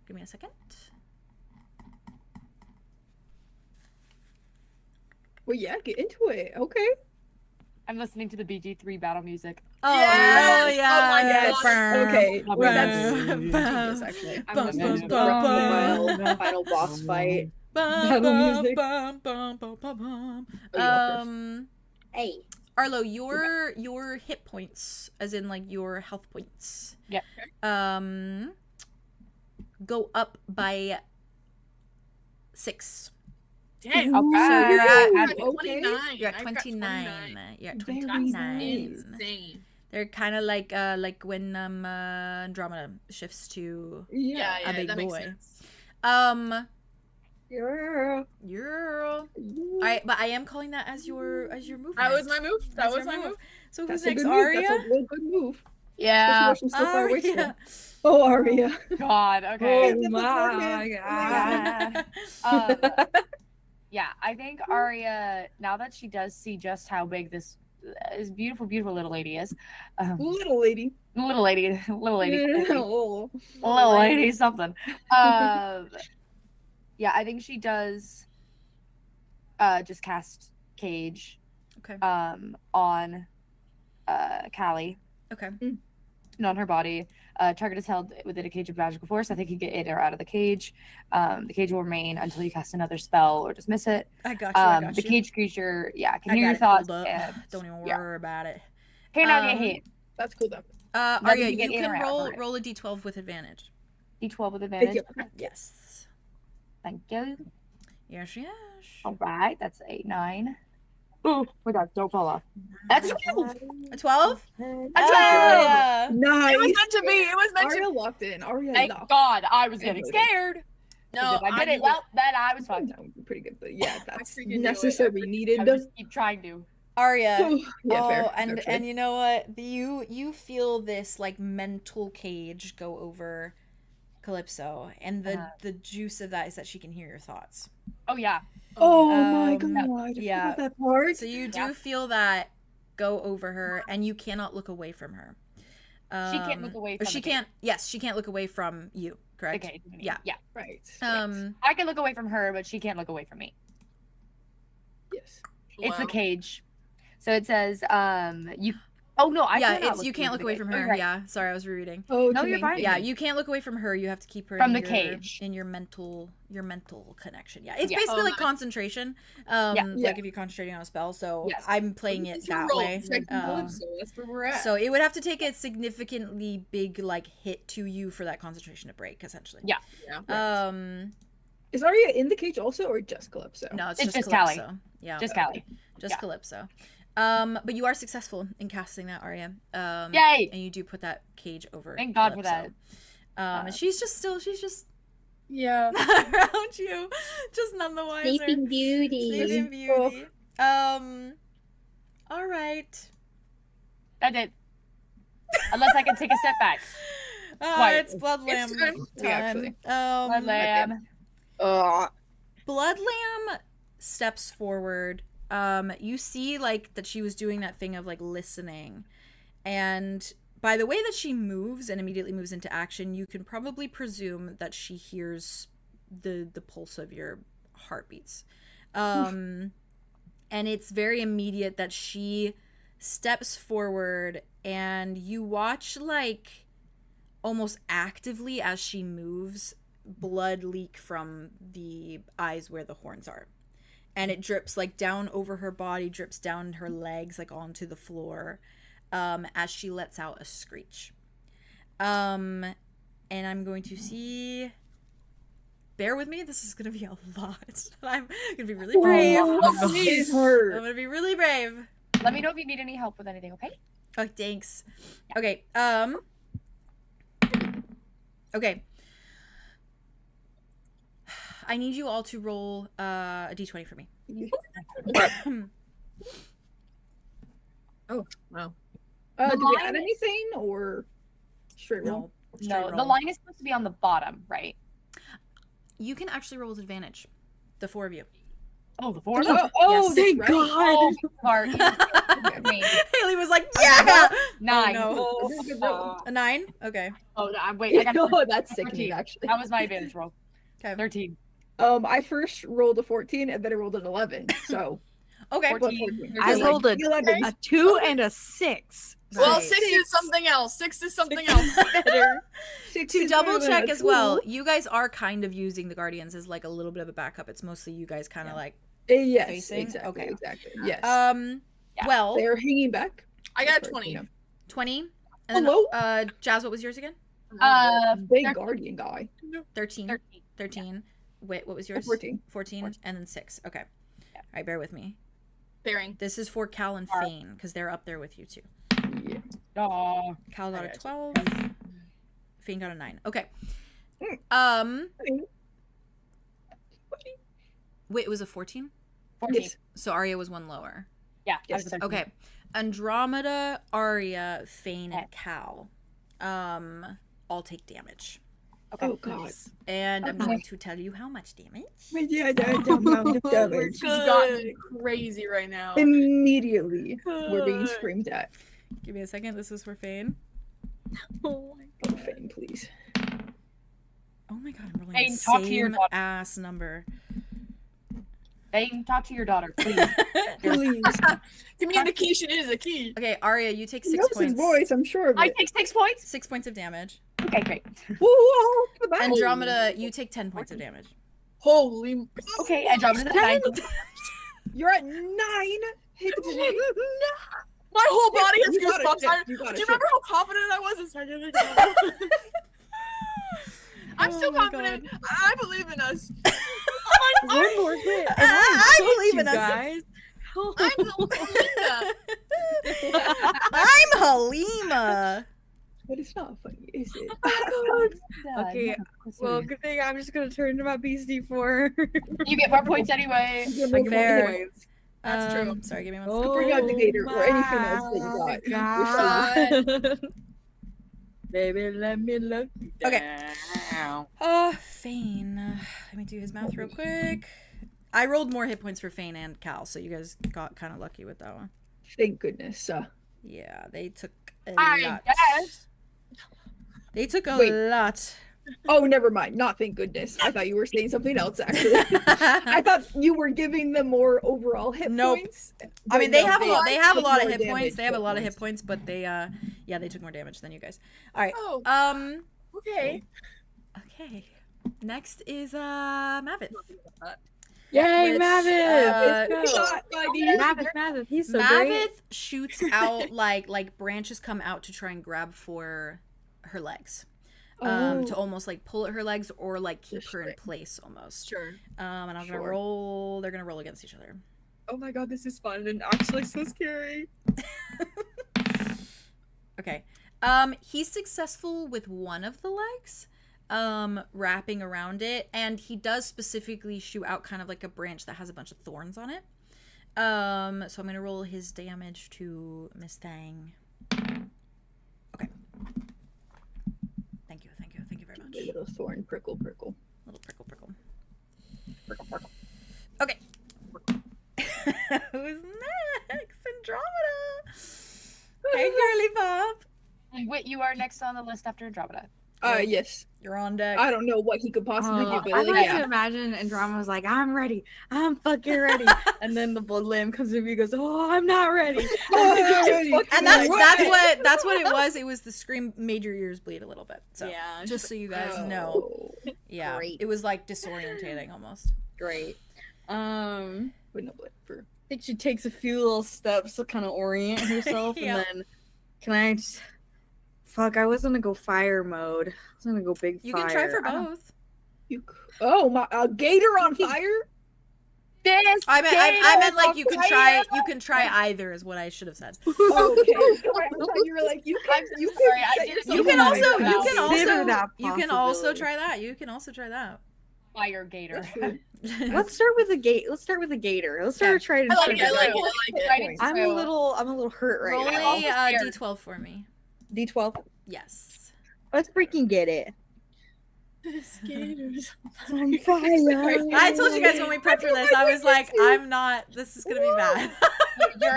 Give me a second. Well, yeah, get into it. Okay. I'm listening to the BG3 battle music. Oh yeah. Oh my gosh. Okay. Well, that's genius, actually. I'm listening to the final boss fight. Battle music. Hey. Arlo, your hit points, as in like your health points. Yep. Go up by 6. Dang. Okay. You're at 29. You're at 29. You're at Very 29. nice. Insane. They're kind of like when Andromeda shifts to Yeah. a big that makes boy. sense. Yeah. Alright, but I am calling that as your movement. That was my move. That That's was your my move. So That's who's a next? good move. Arya? That's a real good move. Yeah. Especially so far away from Arya. him. Oh, Arya. God. Okay. Oh my god. Yeah, I think Arya, now that she does see just how big this beautiful little lady is, Little lady. little lady, Oh. little lady, something. Yeah, I think she does just cast Cage Okay. on Callie. Okay. And on her body. Target is held within a cage of magical force. I think you get in or out of the cage. The cage will remain until you cast another spell or dismiss it. I got you. The cage creature, can I hear got your it thoughts. pulled up. And, Don't even worry about it. Can now get hit. That's cool though. Arya, you get you in or can out, roll a d12 with advantage. D12 with advantage. Yes. Thank you. Yes. All right, that's 8, 9. Ooh, my God, don't fall off. That's 12. A 12? A 12. Yeah. Nice. It was meant to be. It was meant Arya to locked in. Arya Thank locked. God, I was getting scared. No, If I did it well, then I was fine. That would be pretty good, but yeah, that's freaking knew it. necessary needed. I just keep trying to. Arya. Yeah, fair. And actually. you know what? You feel this like mental cage go over Calypso, and the juice of that is that she can hear your thoughts. Oh yeah. Oh my Um, god. yeah. Yeah. That part. So you do feel that go over her, and you cannot look away from her. She can't look away from She the can't. Yes, she can't look away from you. Correct. Okay. Yeah. Yeah. Right. I can look away from her, but she can't look away from me. Yes. It's the Wow. cage. So it says, you. Oh no, I Yeah, cannot it's you can't look away from Oh, her. right. Yeah, sorry, I was rereading. Oh, No, to you're fine. maintain Yeah, it. you can't look away from her. You have to keep her From in the your, cage. in your mental connection. Yeah, it's Yeah. basically Oh, like nice. concentration. Yeah. Like if you're concentrating on a spell. So Yes. I'm playing This it is your that role, way. protecting Calypso. That's where we're at. So it would have to take a significantly big like hit to you for that concentration to break, essentially. Yeah. Yeah. Is Arya in the cage also, or just Calypso? No, it's It's just just Callie. Calypso. Yeah, Just Callie. just yeah. Calypso. But you are successful in casting that, Arya. Yay! And you do put that cage over. Thank God for Calypso. that. And she's just Yeah. around you, just none the wiser. Sleeping Beauty. Sleeping Beauty. All right. That's it. Unless I can take a step back. Quiet. It's Blood Lamb It's time. time. Yeah, actually. Blood lamb. Blood Lamb steps forward. You see like that she was doing that thing of like listening, and by the way that she moves and immediately moves into action, you can probably presume that she hears the pulse of your heartbeats. And it's very immediate that she steps forward, and you watch like almost actively as she moves, blood leak from the eyes where the horns are. And it drips like down over her body, drips down her legs, like onto the floor, as she lets out a screech. And I'm going to see... Bear with me. This is going to be a lot. I'm going to be really brave. It's hard. I'm going to be really brave. Let me know if you need any help with anything, okay? Oh, thanks. Okay. Okay. I need you all to roll a d20 for me. Oh, wow. The Do we line- add anything or straight roll? No, the line is supposed to be on the bottom, right? You can actually roll with advantage. The 4 of you. Oh, the four. Oh, Yes. thank Thank God. God. Oh, sorry. Haley was like, yeah! 9. Oh, This is a good roll. A 9? Okay. Oh, wait. I got Oh, that's sickening, 13. actually. That was my advantage roll. Okay. 13. I first rolled a 14 and then I rolled an 11. So Okay. 14. I rolled a 2 and a 6. Well, Right. 6 is something else. 6 is something else. better. To double check as well, you guys are kind of using the Guardians as like a little bit of a backup. It's mostly you guys kind of like Yes, facing? exactly. Okay. Exactly. Yes. Yeah. well, They're hanging back. I got a 20. 20. And Hello? then, Jazz, what was yours again? Big 13. guardian guy. 13. 13. Wait, what was yours? 14. 14. And then 6. Okay. All right, bear with me. Bearing. This is for Cal and Fane, because they're up there with you too. Yeah. Oh. Cal got a 12. Fane got a 9. Okay. Wait, it was a 14? 14. Yes. So Arya was one lower. Yeah. Yes. I was the 13. Okay. Andromeda, Arya, Fane, and Cal all take damage. Okay. Oh God. And I'm going to tell you how much damage. Yeah, damage. She's gotten crazy right now. Immediately, we're being screamed at. Give me a second. This is for Fane. Oh, Fane, please. Oh my god, I'm rolling Fane, the talk to your same daughter. ass number. Fane, talk to your daughter, please. Please. Communication is a key. Okay, Arya, you take He 6 knows points. his voice, I'm sure of I it. take 6 points. 6 points of damage. Okay, great. Whoa, the battle. Andromeda, you take 10 points of damage. Holy. Okay, I dropped to the 9. You're at 9. Hit My whole body has You got it, goosebumps. Jen. You got Do it, you remember how confident I was a second ago? I'm Oh still my confident. I believe in us. One more hit. I believe in us. Guys. I'm Helena. I'm Halima. But it's not funny, is it? Okay, well, good thing I'm just gonna turn to my BC4. You get more points anyway. You get more Fair. points. That's true. Sorry, give me 1 Oh, second. Bring out the gator or anything else that you got. God. Baby, let me look. Okay. Down. Fane. Let me do his math real quick. I rolled more hit points for Fane and Cal, so you guys got kind of lucky with that one. Thank goodness. Yeah, they took a I lot. guess. They took a Wait. lot. Oh, never mind. Not thank goodness. I thought you were saying something else, actually. I thought you were giving them more overall hit Nope. points. I mean, but they no, have a lot. They have a took lot of more hit points. damage They have a at lot of hit once. points, but they, yeah, they took more damage than you guys. All right. Oh, okay. Okay. Next is Mavith. Yay, Which, Mavith! Let's go. Shot by these. Mavith, he's so Mavith great. shoots out like branches come out to try and grab for her legs. To almost like pull at her legs or like keep her in place almost. Sure. And I'm gonna Sure. roll. They're gonna roll against each other. Oh my god, this is fun and actually so scary. Okay. He's successful with one of the legs, wrapping around it, and he does specifically shoot out kind of like a branch that has a bunch of thorns on it. So I'm gonna roll his damage to Miss Thang. Okay. Thank you very much. A little thorn, prickle. Little prickle. Okay. Who's next? Andromeda. Hey, girly pop. Wait, you are next on the list after Andromeda. Yes. You're on deck. I don't know what he could possibly do, but I like to yeah. imagine Andromeda was like, I'm ready. I'm fucking ready. And then the blood lamb comes in and he goes, oh, I'm not ready. And that's what it was. It was the scream made your ears bleed a little bit. So Yeah, just so you guys Oh. know. Yeah. Great. It was like disorientating almost. Great. But no blood for. I think she takes a few little steps to kind of orient herself, Yeah. and then can I just Fuck, I was gonna go fire mode. I was gonna go big fire. You can try for both. A gator on fire? I meant like you can try either is what I should have said. Okay. I thought you were like you can also try that. You can also try that. Fire gator. Let's start with a gator. Let's start trying. I like it. I'm a little hurt right Roll now. a D12 for me. D12. Yes. Let's freaking get it. This gator's on fire. I told you guys when we prepped for this, I was like, this is gonna be bad. You're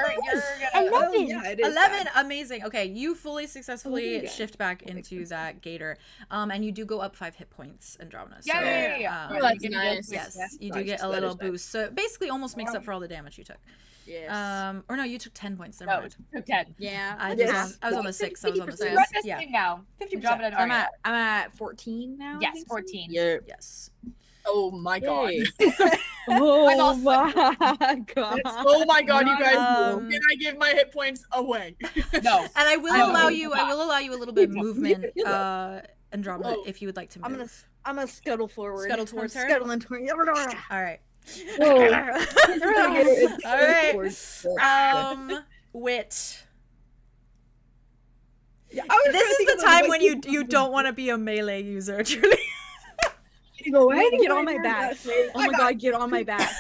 gonna 11. Yeah, it is 11, bad. amazing. Okay, you fully successfully shift back into that gator, and you do go up 5 hit points, Andromeda. So, yeah. Oh, that's nice. Yes, you do get a little boost. So it basically almost makes up for all the damage you took. Yes. Or no, you took 10 points. Never mind. took 10. Yeah. I was on the 6. I was on the 6. You're at this Yeah. thing now. 50%. I'm at 14 now. Yes, 14. Yeah. Yes. Oh my god. Oh my god. Oh my god, you guys. Um, Can I give my hit points away? No. And I will allow you a little bit of movement, Andromeda, Oh. if you would like to move. I'm gonna scuttle forward. Scuttle towards her? Scuttling towards her. All right. Whoa. All right. Wit. Yeah, I was This trying to is think the of, time like, when you don't want to be a melee user, truly. Go Wait, ahead, get on my back. Oh my god, get on my back.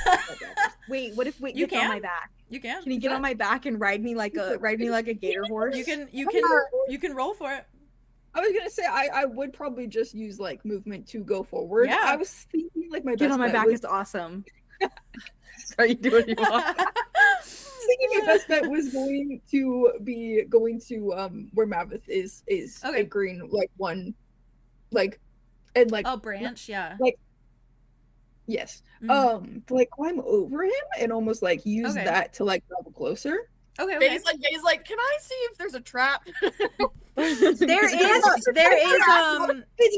Wait, what if Wit You gets on can. my back? You can. Can he get on my back and ride me like a gator horse? You can roll for it. I was gonna say I would probably just use like movement to go forward. Yeah. I was thinking like my get best on my bet back. was, It's awesome. Sorry, you do what you want. thinking my best bet was going to where Maveth is Okay. a green like one like and like Oh, branch, yeah. yes. Mhm. To like climb over him and almost like use Okay. that to like travel closer. Okay. He's like, can I see if there's a trap? There is It's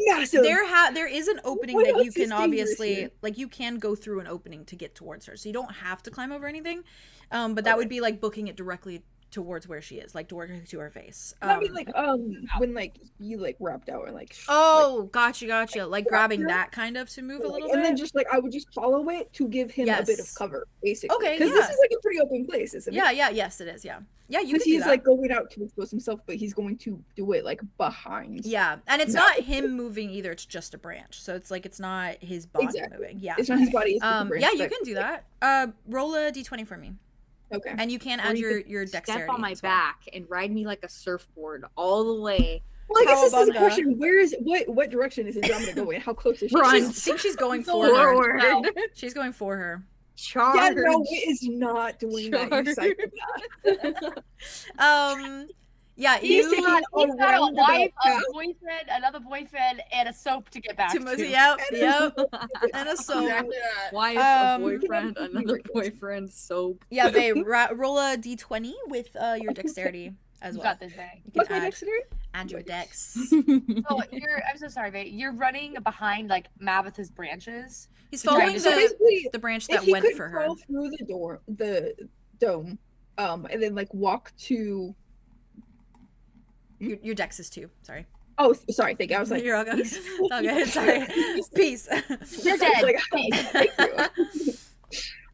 massive. there is an opening What that you else can is dangerous obviously here? like you can go through an opening to get towards her, so you don't have to climb over anything, but that would be like booking it directly towards where she is, like directly to her face. I mean like when like you like wrapped out and like Oh, gotcha. Like grabbing that kind of to move a little bit. and then just like I would just follow it to give him a bit of Yes. cover, basically. Okay, because yeah. this is like a pretty open place, isn't it? Yes, it is. Yeah, you can Because do he's that. like going out to expose himself, but he's going to do it like behind. Yeah, and it's No. not him moving either. It's just a branch, so it's like it's not his body Exactly. moving. Yeah. It's not his body. It's just the branch, Yeah, you but- can do that. Roll a d20 for me, Okay. and you can Or add you your could dexterity. Step on my as well. back and ride me like a surfboard all the way. Well, I guess this is the Cowabunga. question. What direction is Andromeda going? How close is she? Run. I think she's going for her. Forward. She's going for her. Charge. Yeah, no, it is not doing that. You Charge. psychopath. Yeah, He's you. taking He's got a roundabout wife, path. a boyfriend, another boyfriend, and a soap to get back to. Yep, and a soap. Exactly that. Wife, Um, a boyfriend, another boyfriend, soap. Yeah, babe. Roll a d20 with your dexterity as You well. got this, babe. You What's can my add, dexterity? add your dex. Oh, I'm so sorry, babe. You're running behind like Maveth's branches. He's Trying following to- So basically, the branch if that he went could for her. crawl through the dome, and then like walk to. Your dex is 2. Sorry. Oh, sorry. Thank you. I was like, You're all good. It's all good. Sorry. Peace. You're dead. Like, thank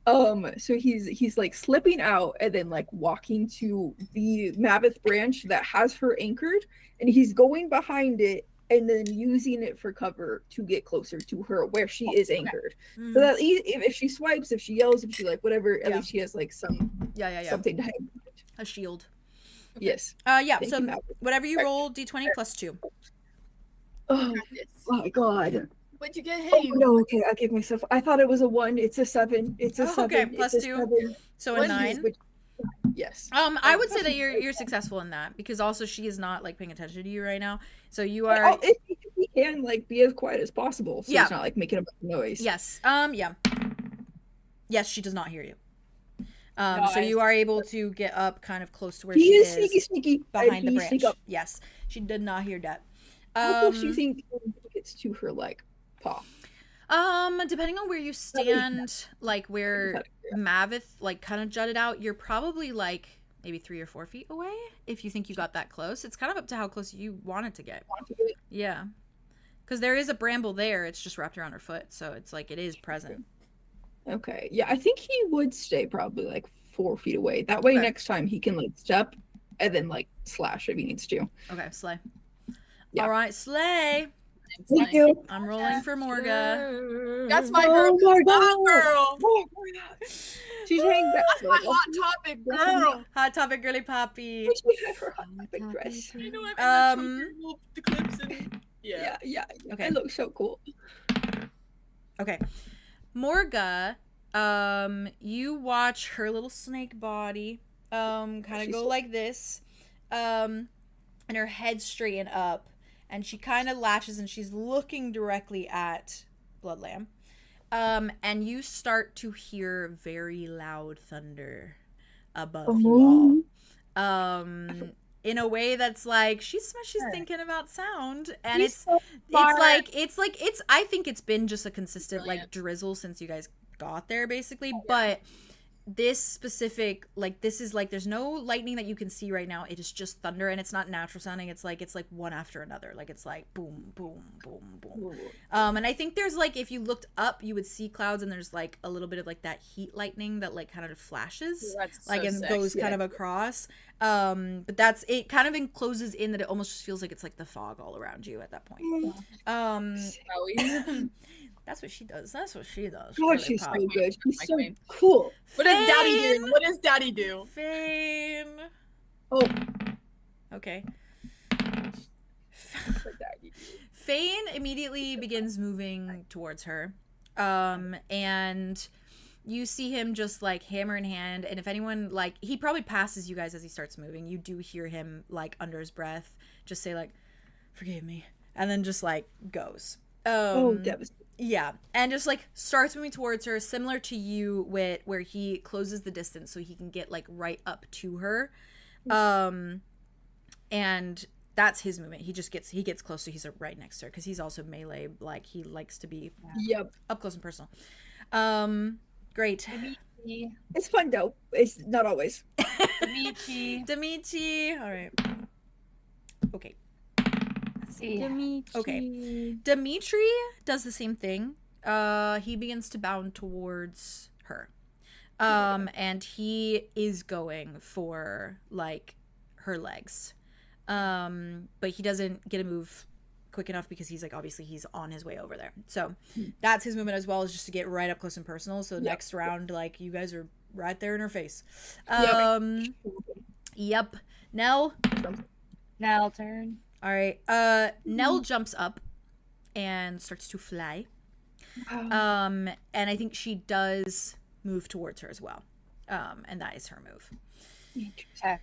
you. So he's like slipping out and then like walking to the Maveth branch that has her anchored, and he's going behind it and then using it for cover to get closer to her where she is anchored. Mm. So that if she swipes, if she yells, if she like whatever, at Yeah. least she has like some Yeah. something to hang. A shield. Yes. Yeah. Thank So you, Maveth. whatever you roll, d20 plus 2. Oh my god. What'd you get? Oh Hey, no, okay, I gave myself. I thought it was a 1. It's a 7. It's a Oh, 7. okay, it's plus a 2. 7. So a What 9. Yes. I would say that you're successful in that because also she is not like paying attention to you right now. So you are. Oh, if he can like be as quiet as possible, so Yeah. it's not like making a bunch of noise. Yes. Yeah. Yes, she does not hear you. So Nice. you are able to get up kind of close to where He she is is sneaky behind the He branch. sneak up. Yes, she did not hear that. How close do you think he gets to her like paw? Depending on where you stand, like where Maveth like kind of jutted out, you're probably like maybe 3 or 4 feet away if you think you got that close. It's kind of up to how close you want it to get. Yeah. Because there is a bramble there. It's just wrapped around her foot. So it's like it is present. Okay. Yeah, I think he would stay probably like 4 feet away. That way next time he can like step and then like slash if he needs to. Okay, slay. Yeah. All right, slay. Thank you. I'm rolling for Morga. That's my girl. Hot girl. She's hanging back. That's my hot topic, girl. Hot topic, girly poppy. She had her hot topic dress. I know I'm the clips and Yeah. Okay. It looks so cool. Okay. Morga, you watch her little snake body kind of go like this, and her head straighten up, and she kind of latches and she's looking directly at Bloodlamb. And you start to hear very loud thunder above you all. In a way that's like she's thinking about sound, and it's I think it's been just a consistent like drizzle since you guys got there basically, but this specific, like, this is like there's no lightning that you can see right now. It is just thunder, and it's not natural sounding. It's like one after another. Like it's like boom boom boom boom. And I think there's like, if you looked up you would see clouds, and there's like a little bit of like that heat lightning that like kind of flashes like and goes kind of across. But that's it, kind of encloses in that it almost just feels like it's like the fog all around you at that point. That's what she does. God, she's so good. She's so cool. What does Daddy do? What does Daddy do? Fane. Oh. Okay. Fane immediately begins moving towards her. And you see him just like hammer in hand, and if anyone, like, he probably passes you guys as he starts moving. You do hear him like under his breath just say like, "Forgive me," and then just like goes. Devastating. Yeah, and just like starts moving towards her, similar to you, with where he closes the distance so he can get like right up to her. And that's his movement. He gets close, so he's right next to her because he's also melee. Like, he likes to be up close and personal. Great. It's fun though. It's not always. Damichi. All right. Okay. Dimitri. Okay. Dimitri does the same thing. He begins to bound towards her. And he is going for like her legs. But he doesn't get a move quick enough because he's like, obviously he's on his way over there. So that's his movement as well, is just to get right up close and personal. So next round, like, you guys are right there in her face. Yep. Nell turn. All right. Nell jumps up and starts to fly. And I think she does move towards her as well. And that is her move. Okay.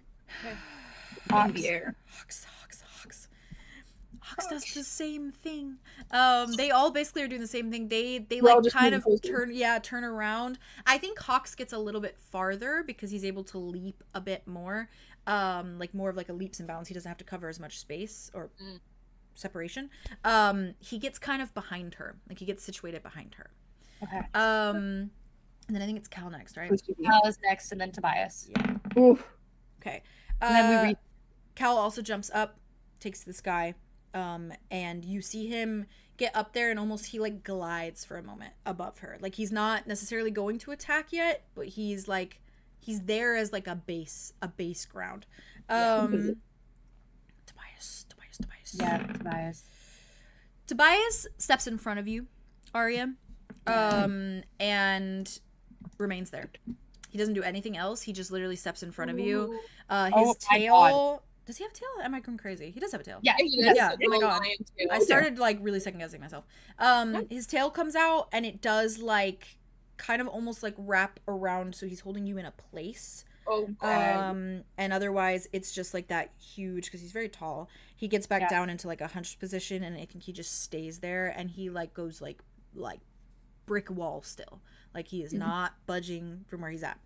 Hawks does the same thing. They all basically are doing the same thing. They like kind of turn around. I think Hawks gets a little bit farther because he's able to leap a bit more. Like more of like a leaps and bounds. He doesn't have to cover as much space or separation. He gets kind of behind her. Like, he gets situated behind her. Okay. And then I think it's Cal next, right? Cal is next, and then Tobias. Yeah. Oof. Okay. And then Cal also jumps up, takes this guy, and you see him get up there, and almost he like glides for a moment above her. Like, he's not necessarily going to attack yet, but he's there as like a base ground. Tobias. Yeah, Tobias. Tobias steps in front of you, Arya, and remains there. He doesn't do anything else. He just literally steps in front of you. His tail. Does he have a tail? Am I going crazy? He does have a tail. Yeah, he does. Yeah. Oh my god. I started like really second guessing myself. His tail comes out, and it does like kind of almost like wrap around, so he's holding you in a place. And otherwise it's just like that huge, because he's very tall. He gets back down into like a hunched position, and I think he just stays there, and he like goes like brick wall still. Like, he is not budging from where he's at.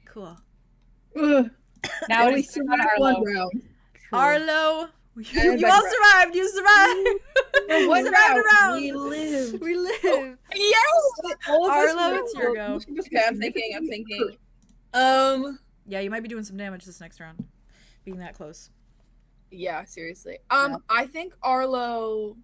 Cool. Now it's one round. Arlow. You all survived. You survived. One Surround round. around. We live. We live. Yes. Arlo, it's your go. Okay, I'm thinking. Yeah, you might be doing some damage this next round, being that close. Yeah, seriously. I think Arlo.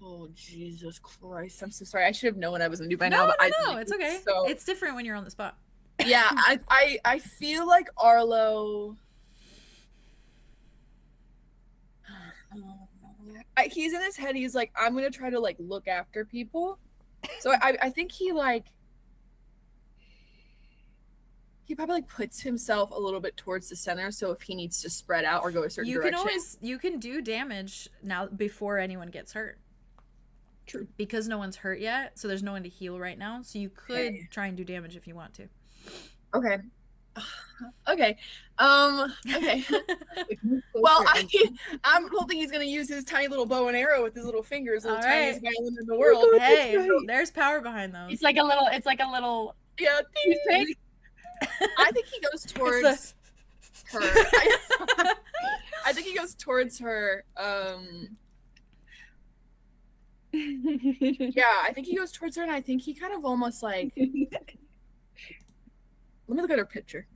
Oh Jesus Christ! I'm so sorry. I should have known what I was gonna do by now. But No, it's okay. So... It's different when you're on the spot. Yeah, I feel like Arlo. He's in his head. He's like, I'm gonna try to like look after people. So I think he probably like puts himself a little bit towards the center. So if he needs to spread out or go a certain direction, you can do damage now before anyone gets hurt. True. Because no one's hurt yet, so there's no one to heal right now. So you could try and do damage if you want to. Okay. Okay. Okay. Well, I'm hoping he's gonna use his tiny little bow and arrow with his little fingers, little tiniest violin in the world. Hey, there's power behind those. It's like a little. Yeah. I think he goes towards her. I think he goes towards her. Yeah, I think he goes towards her, and I think he kind of almost like. Let me look at her picture.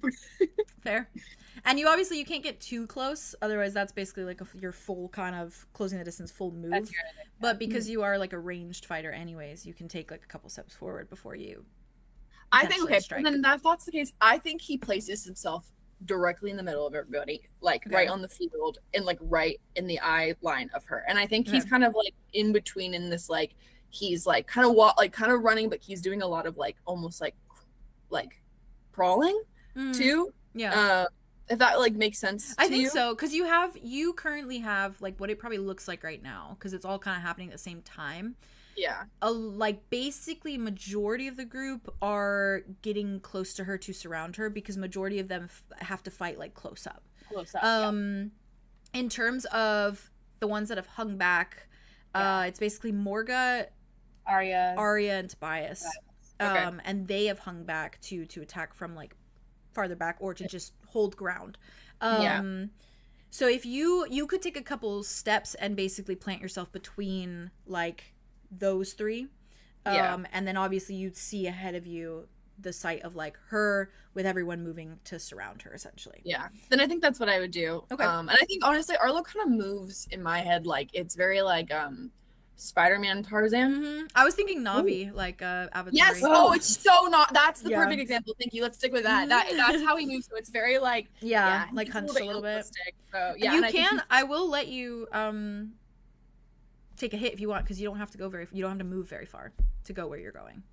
Fair. And you obviously you can't get too close, otherwise that's basically like your full kind of closing the distance full move. But because you are like a ranged fighter anyways, you can take like a couple steps forward before you. I think and then if that's the case, I think he places himself directly in the middle of everybody, like right on the field and like right in the eye line of her. And I think he's kind of like in between in this like he's like kind of running, but he's doing a lot of like almost like crawling too. Yeah. If that like makes sense to I think you. so, because you currently have like what it probably looks like right now, because it's all kind of happening at the same time. Yeah. Like basically majority of the group are getting close to her to surround her, because majority of them have to fight like close up. In terms of the ones that have hung back, it's basically Morga, Arya, and Tobias. And they have hung back to attack from like farther back or to just hold ground. So if you could take a couple steps and basically plant yourself between like those three, and then obviously you'd see ahead of you the sight of like her with everyone moving to surround her essentially. Then I think that's what I would do. And I think honestly Arlo kind of moves in my head like it's very like Spider-Man Tarzan. I was thinking Na'vi, like Avatar. Yes. It's so not. That's the perfect example. Thank you. Let's stick with that. That's how he moves. So it's very like like hunched a little bit. So you can. I will let you take a hit if you want, because you don't have to you don't have to move very far to go where you're going.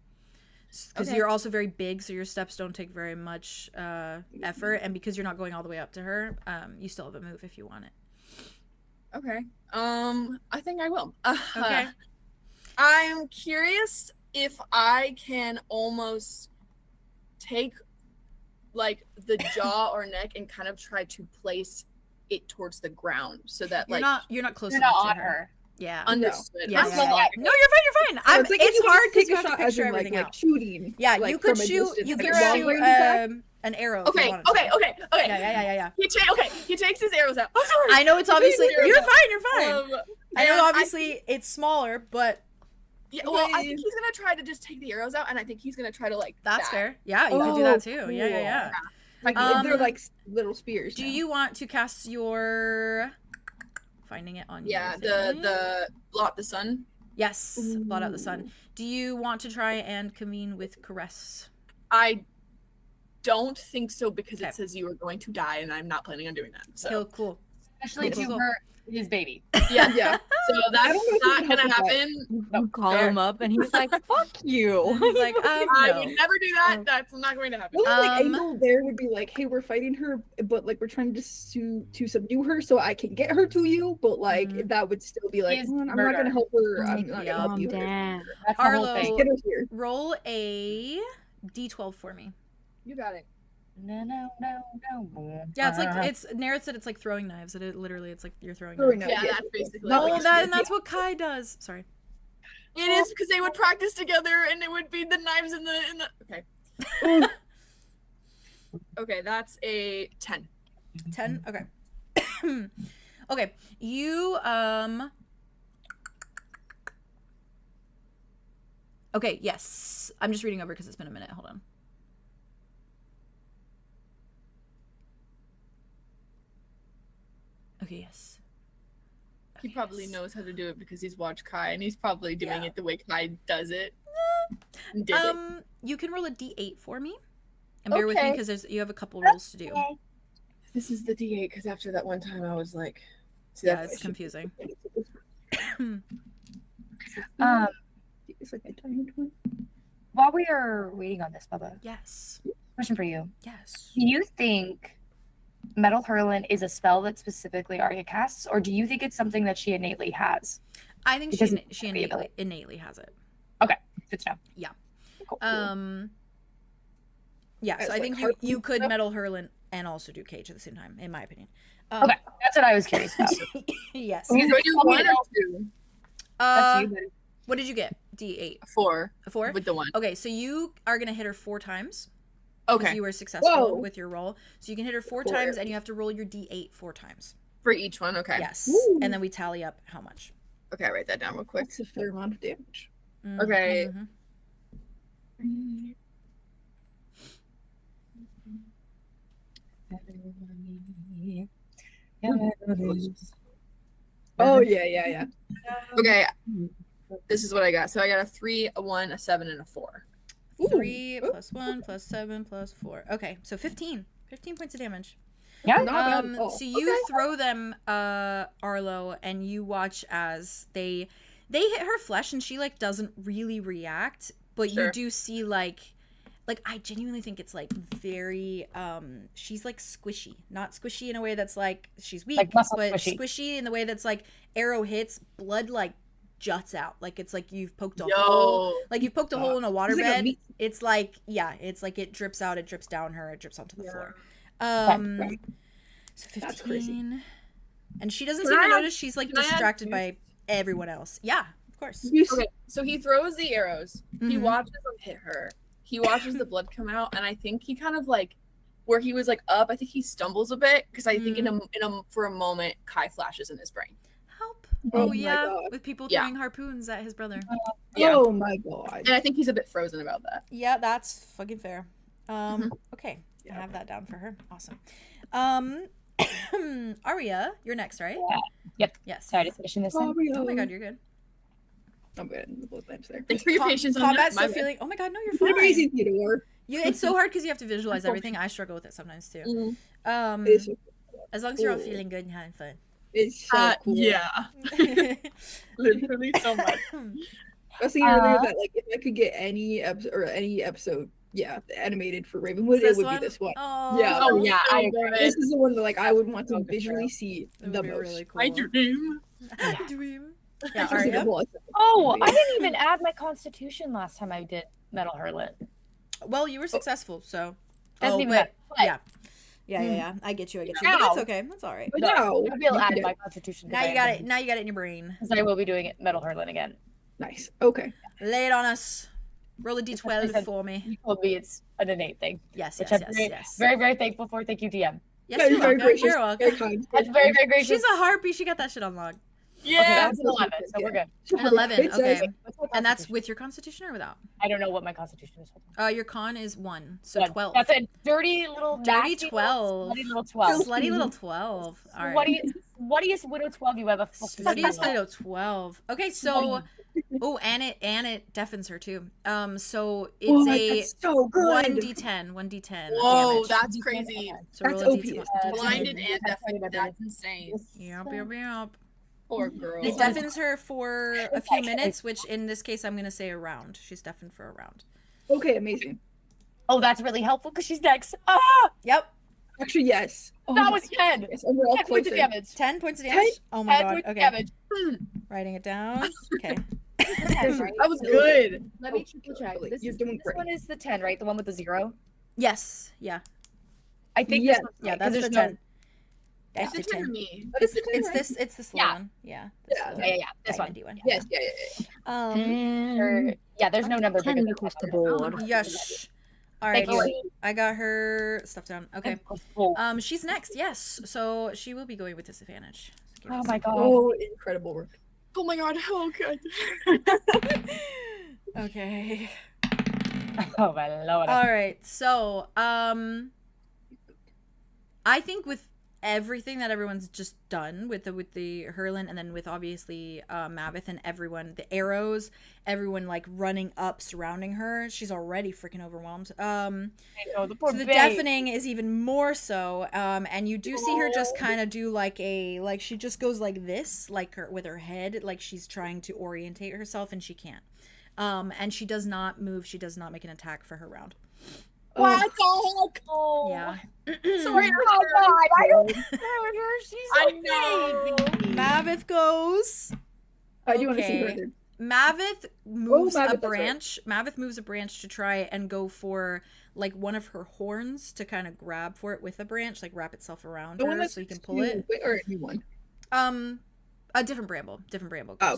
Because you're also very big, so your steps don't take very much effort, and because you're not going all the way up to her, you still have a move if you want it. Okay. I think I will. Okay. I'm curious if I can almost take like the jaw or neck and kind of try to place it towards the ground so that you're not close enough not to on her. Yeah. Understood. No, you're fine. You're fine. It's hard because you have to picture everything out. Like shooting. Yeah, like, you could shoot. You could shoot an arrow. Okay. Yeah. He takes his arrows out. Oh, sorry. I know it's obviously you're fine. I know obviously it's smaller, but well, I think he's gonna try to just take the arrows out, and I think he's gonna try to like. That's fair. Yeah, you could do that too. Cool. Yeah. Like they're like little spears. Do you want to cast your? Finding it on the blot the sun. Yes, blot out the sun. Do you want to try and convene with Caress? I don't think so, because it says you are going to die, and I'm not planning on doing that. So cool. Especially to his baby. Yeah. So that's not gonna happen. You call him up, and he's like, "Fuck you." He's like, I would never do that. That's not going to happen. Like angle there would be like, hey, we're fighting her, but like we're trying to subdue her, so I can get her to you. But like that would still be like, I'm not gonna help her. I'm not gonna help you. That's the Arlo, whole thing. Get her here. Roll a d12 for me. You got it. No. Yeah, it's Nara said it's like throwing knives. It's like you're throwing knives. Yeah, that's basically. And that's what Kai does. Sorry. It is, because they would practice together, and it would be the knives in the. Okay. Okay, that's a 10. 10. Okay. Okay, you Okay, yes. I'm just reading over because it's been a minute. Hold on. Okay, yes. He probably knows how to do it because he's watched Kai, and he's probably doing it the way Kai does it. You can roll a d8 for me, and bear with me because you have a couple rolls to do. This is the d8 because after that one time I was like, yeah, it's confusing. It's like a tiny one. While we are waiting on this, Bubba. Yes. Question for you. Yes. Do you think Metal Hurlant is a spell that specifically Arya casts, or do you think it's something that she innately has? I think she innately has it. Okay, good to know. Yeah. Cool. Yeah, so I think you could Metal Hurlant and also do Cage at the same time, in my opinion. Okay, that's what I was curious about. Yes. You do 1 or 2? That's you, what did you get? D8. A 4. A 4? With the 1. Okay, so you are going to hit her 4 times. Okay. You were successful with your roll. So you can hit her 4 times, and you have to roll your D8 4 times. For each one? Okay. Yes. Ooh. And then we tally up how much. Okay, I'll write that down real quick. That's a fair amount of damage. Okay. Oh, yeah. Okay. This is what I got. So I got a 3, a 1, a 7, and a 4. 3 plus 1 plus 7 plus 4. Okay, so 15. 15 points of damage. Yeah. So you throw them, Arlo, and you watch as they hit her flesh, and she like doesn't really react, but you do see like I genuinely think it's like very she's like squishy, not squishy in a way that's like she's weak, like but squishy in the way that's like arrow hits, blood like juts out, like it's like you've poked a hole, like you've poked a hole in a waterbed. Like it's like it's like it drips out, it drips down her, it drips onto the floor. So 15. That's crazy. And she doesn't seem to notice. She's like distracted by everyone else. Yeah, of course. Okay, so he throws the arrows. He watches them hit her. He watches the blood come out, and I think he kind of like, where he was like up, I think he stumbles a bit because I think for a moment Kai flashes in his brain. Help! Oh Oh yeah, God. with people throwing harpoons at his brother. Oh my God. And I think he's a bit frozen about that. Yeah, that's fucking fair. Okay, I have that down for her. Awesome. Arya, you're next, right? Yeah. Yep. Yes. Sorry to finish this time. Oh my God, you're good. I'm good. The blood lamps there. Thanks for your patience on Combat's that. still feeling. Oh my God, no, you're It's fine. easy to work. It's so hard because you have to visualize everything. I struggle with it sometimes too. It's As long as you're all feeling good and having fun. It's so cool. Yeah. Literally so much. I was thinking earlier that like if I could get any episode, animated for Ravenwood, it would be this one. Oh, Yeah. Oh yeah, so I agree. good. This is the one that like I would want to visually see It the would be most. really cool. My dream. Dream. Yeah, I can see the Arya? whole episode. Oh, I didn't even add my constitution last time I did Metal Hurlant. Well, you were successful, so. Doesn't even but- matter. Yeah. I get you. But Ow. that's okay. That's all right. But No, now, I'll be able to you add can- my constitution. Now you got it. Now you got it in your brain. Because I will be doing it Metal Hurlant again. Nice. Okay. Lay it on us. Roll a d12 Because for me. You told me it's an innate thing. Yes, Which yes, I'm yes. very, very thankful for. Thank you, DM. Yes, you're welcome. gracious. You're welcome. Very kind. That's very, very gracious. She's a harpy. She got that shit unlocked. Okay, Yeah. that's an 11, so we're good. An 11. It says- Okay. What's my And that's constitution? with your constitution or without? I don't know what my constitution is. Your con is 1, so One. 12. That's a dirty little Dirty nasty 12. Slutty little 12. Slutty little 12. All right. What do you widow 12 you ever fucking Sluttiest know? little 12. Okay, so and it deafens her too. So Oh, it's that's so good. 1d10. 1d10. Whoa, damage. that's crazy. So That's roll a OP. d10. Blinded and deafened. That's insane. Yep. Poor girl. It deafens her for a few minutes, which in this case I'm gonna say a round. She's deafened for a round. Okay, amazing. Oh, that's really helpful because she's next. Ah! Yep. Actually, yes. Oh, That was 10. yes, and we're all 10 points of closer. damage. 10 points of damage. Oh my 10 god. points of Okay. damage. Writing it down. Okay. That was good. Let me triple check. Really, This, you're is, doing this great. one is the 10, right? The one with the 0? Yes. Yeah. I think Yeah. this one's Yeah. right, 'cause that's the there's no- 10. That's It's the a 10 to 10. me. But it's the 10, It's right? this. It's the slow Yeah. one. Yeah. Yeah. Yeah. This one. D1. Yes, yeah. Yeah, there's no number bigger 10 than across the 100. board. Yes. All Thank right. you. I got her stuff down. Okay. Oh, She's next. Yes. So she will be going with disadvantage. scared. Oh my god. Oh, incredible. Oh my god. Oh good. Okay. Oh my lord. All right. So, I think with everything that everyone's just done with the Herlin, and then with obviously Maveth and everyone, the arrows, everyone like running up surrounding her, she's already freaking overwhelmed. I know, the poor So the babe. deafening is even more so, and you do see her just kind of do like she just goes like this, like with her head, like she's trying to orientate herself, and she can't. And she does not move. She does not make an attack for her round. What the heck? Oh. Yeah. Sorry. Oh god, I don't she's I so know. baby. Maveth goes. I do want to see her. Okay. There. Maveth moves Maveth, a that's right. branch. Maveth moves a branch to try and go for like one of her horns to kind of grab for it with a branch, like wrap itself around The one her that's so you can pull it. Or a new one. A different bramble goes. Oh,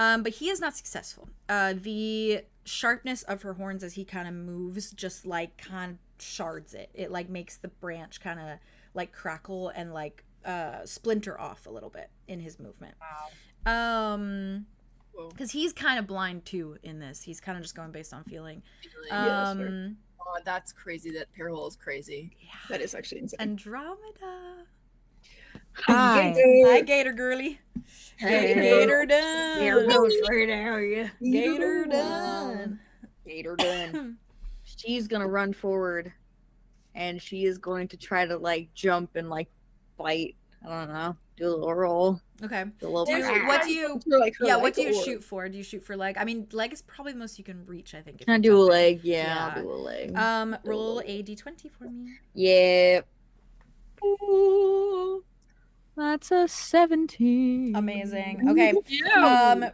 okay. But he is not successful. The sharpness of her horns as he kind of moves just like kind of shards it. It like makes the branch kind of like crackle and like splinter off a little bit in his movement. Wow. Because he's kind of blind too in this. He's kind of just going based on feeling. Yeah, that's fair. Oh, that's crazy. That parallel is crazy. Yeah. That is actually insane. Andromeda. Hi. Hi, Gator girly. Hey. Gator Here done. goes right now, yeah. Gator done. Gator done. She's gonna run forward, and she is going to try to like jump and like bite. I don't know. Do a little roll. Okay. Do a little. What do you? Like her Yeah. leg What do you or- shoot for? Do you shoot for leg? I mean, leg is probably the most you can reach. I think. if Can I you're do a jumping. leg? Yeah, Yeah. I'll do a leg. Roll a d20 for me. Yeah. Ooh, that's a 17. Amazing. Okay.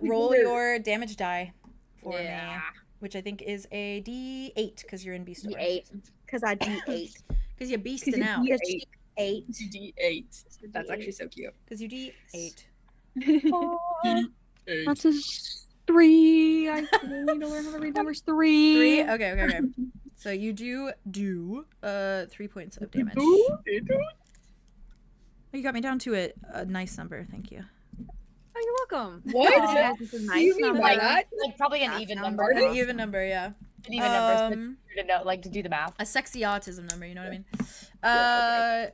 Roll your damage die for me, Yeah. which I think is a d8 because you're in beast order. D8. Because I D8. Because you're beasting out. D8. D8. That's actually so cute. Because you d8. That's a 3. I need to learn how to read numbers. 3. 3. Okay. So you do 3 points of damage. You got me down to a nice number. Thank you. Oh, you're welcome. What? Oh, this is Do nice you mean number. by that? Like probably an That's even not number. hard. An even number, yeah. An even number to know, like to do the math. A sexy autism number. You know what I mean? Yeah,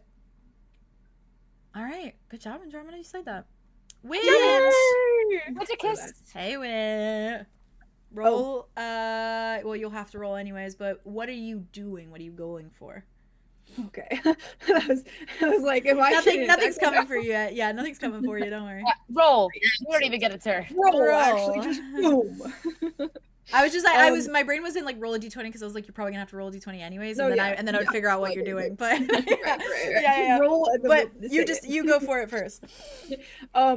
All right. Good job, Andromeda. You said that. Win. What's a kiss? Hey, Win. Roll. Well, you'll have to roll anyways. But what are you doing? What are you going for? Okay. I was like, am I Nothing's coming for you yet. Yeah, nothing's coming for you. Don't worry. Yeah, roll. You don't even get a turn. Roll, actually, just boom. I was just like, my brain was in like roll a d20 because I was like, you're probably gonna have to roll a d20 anyways, and No, then I would figure out what you're doing. But Right. yeah. Roll and then But we'll you say it. you go for it first.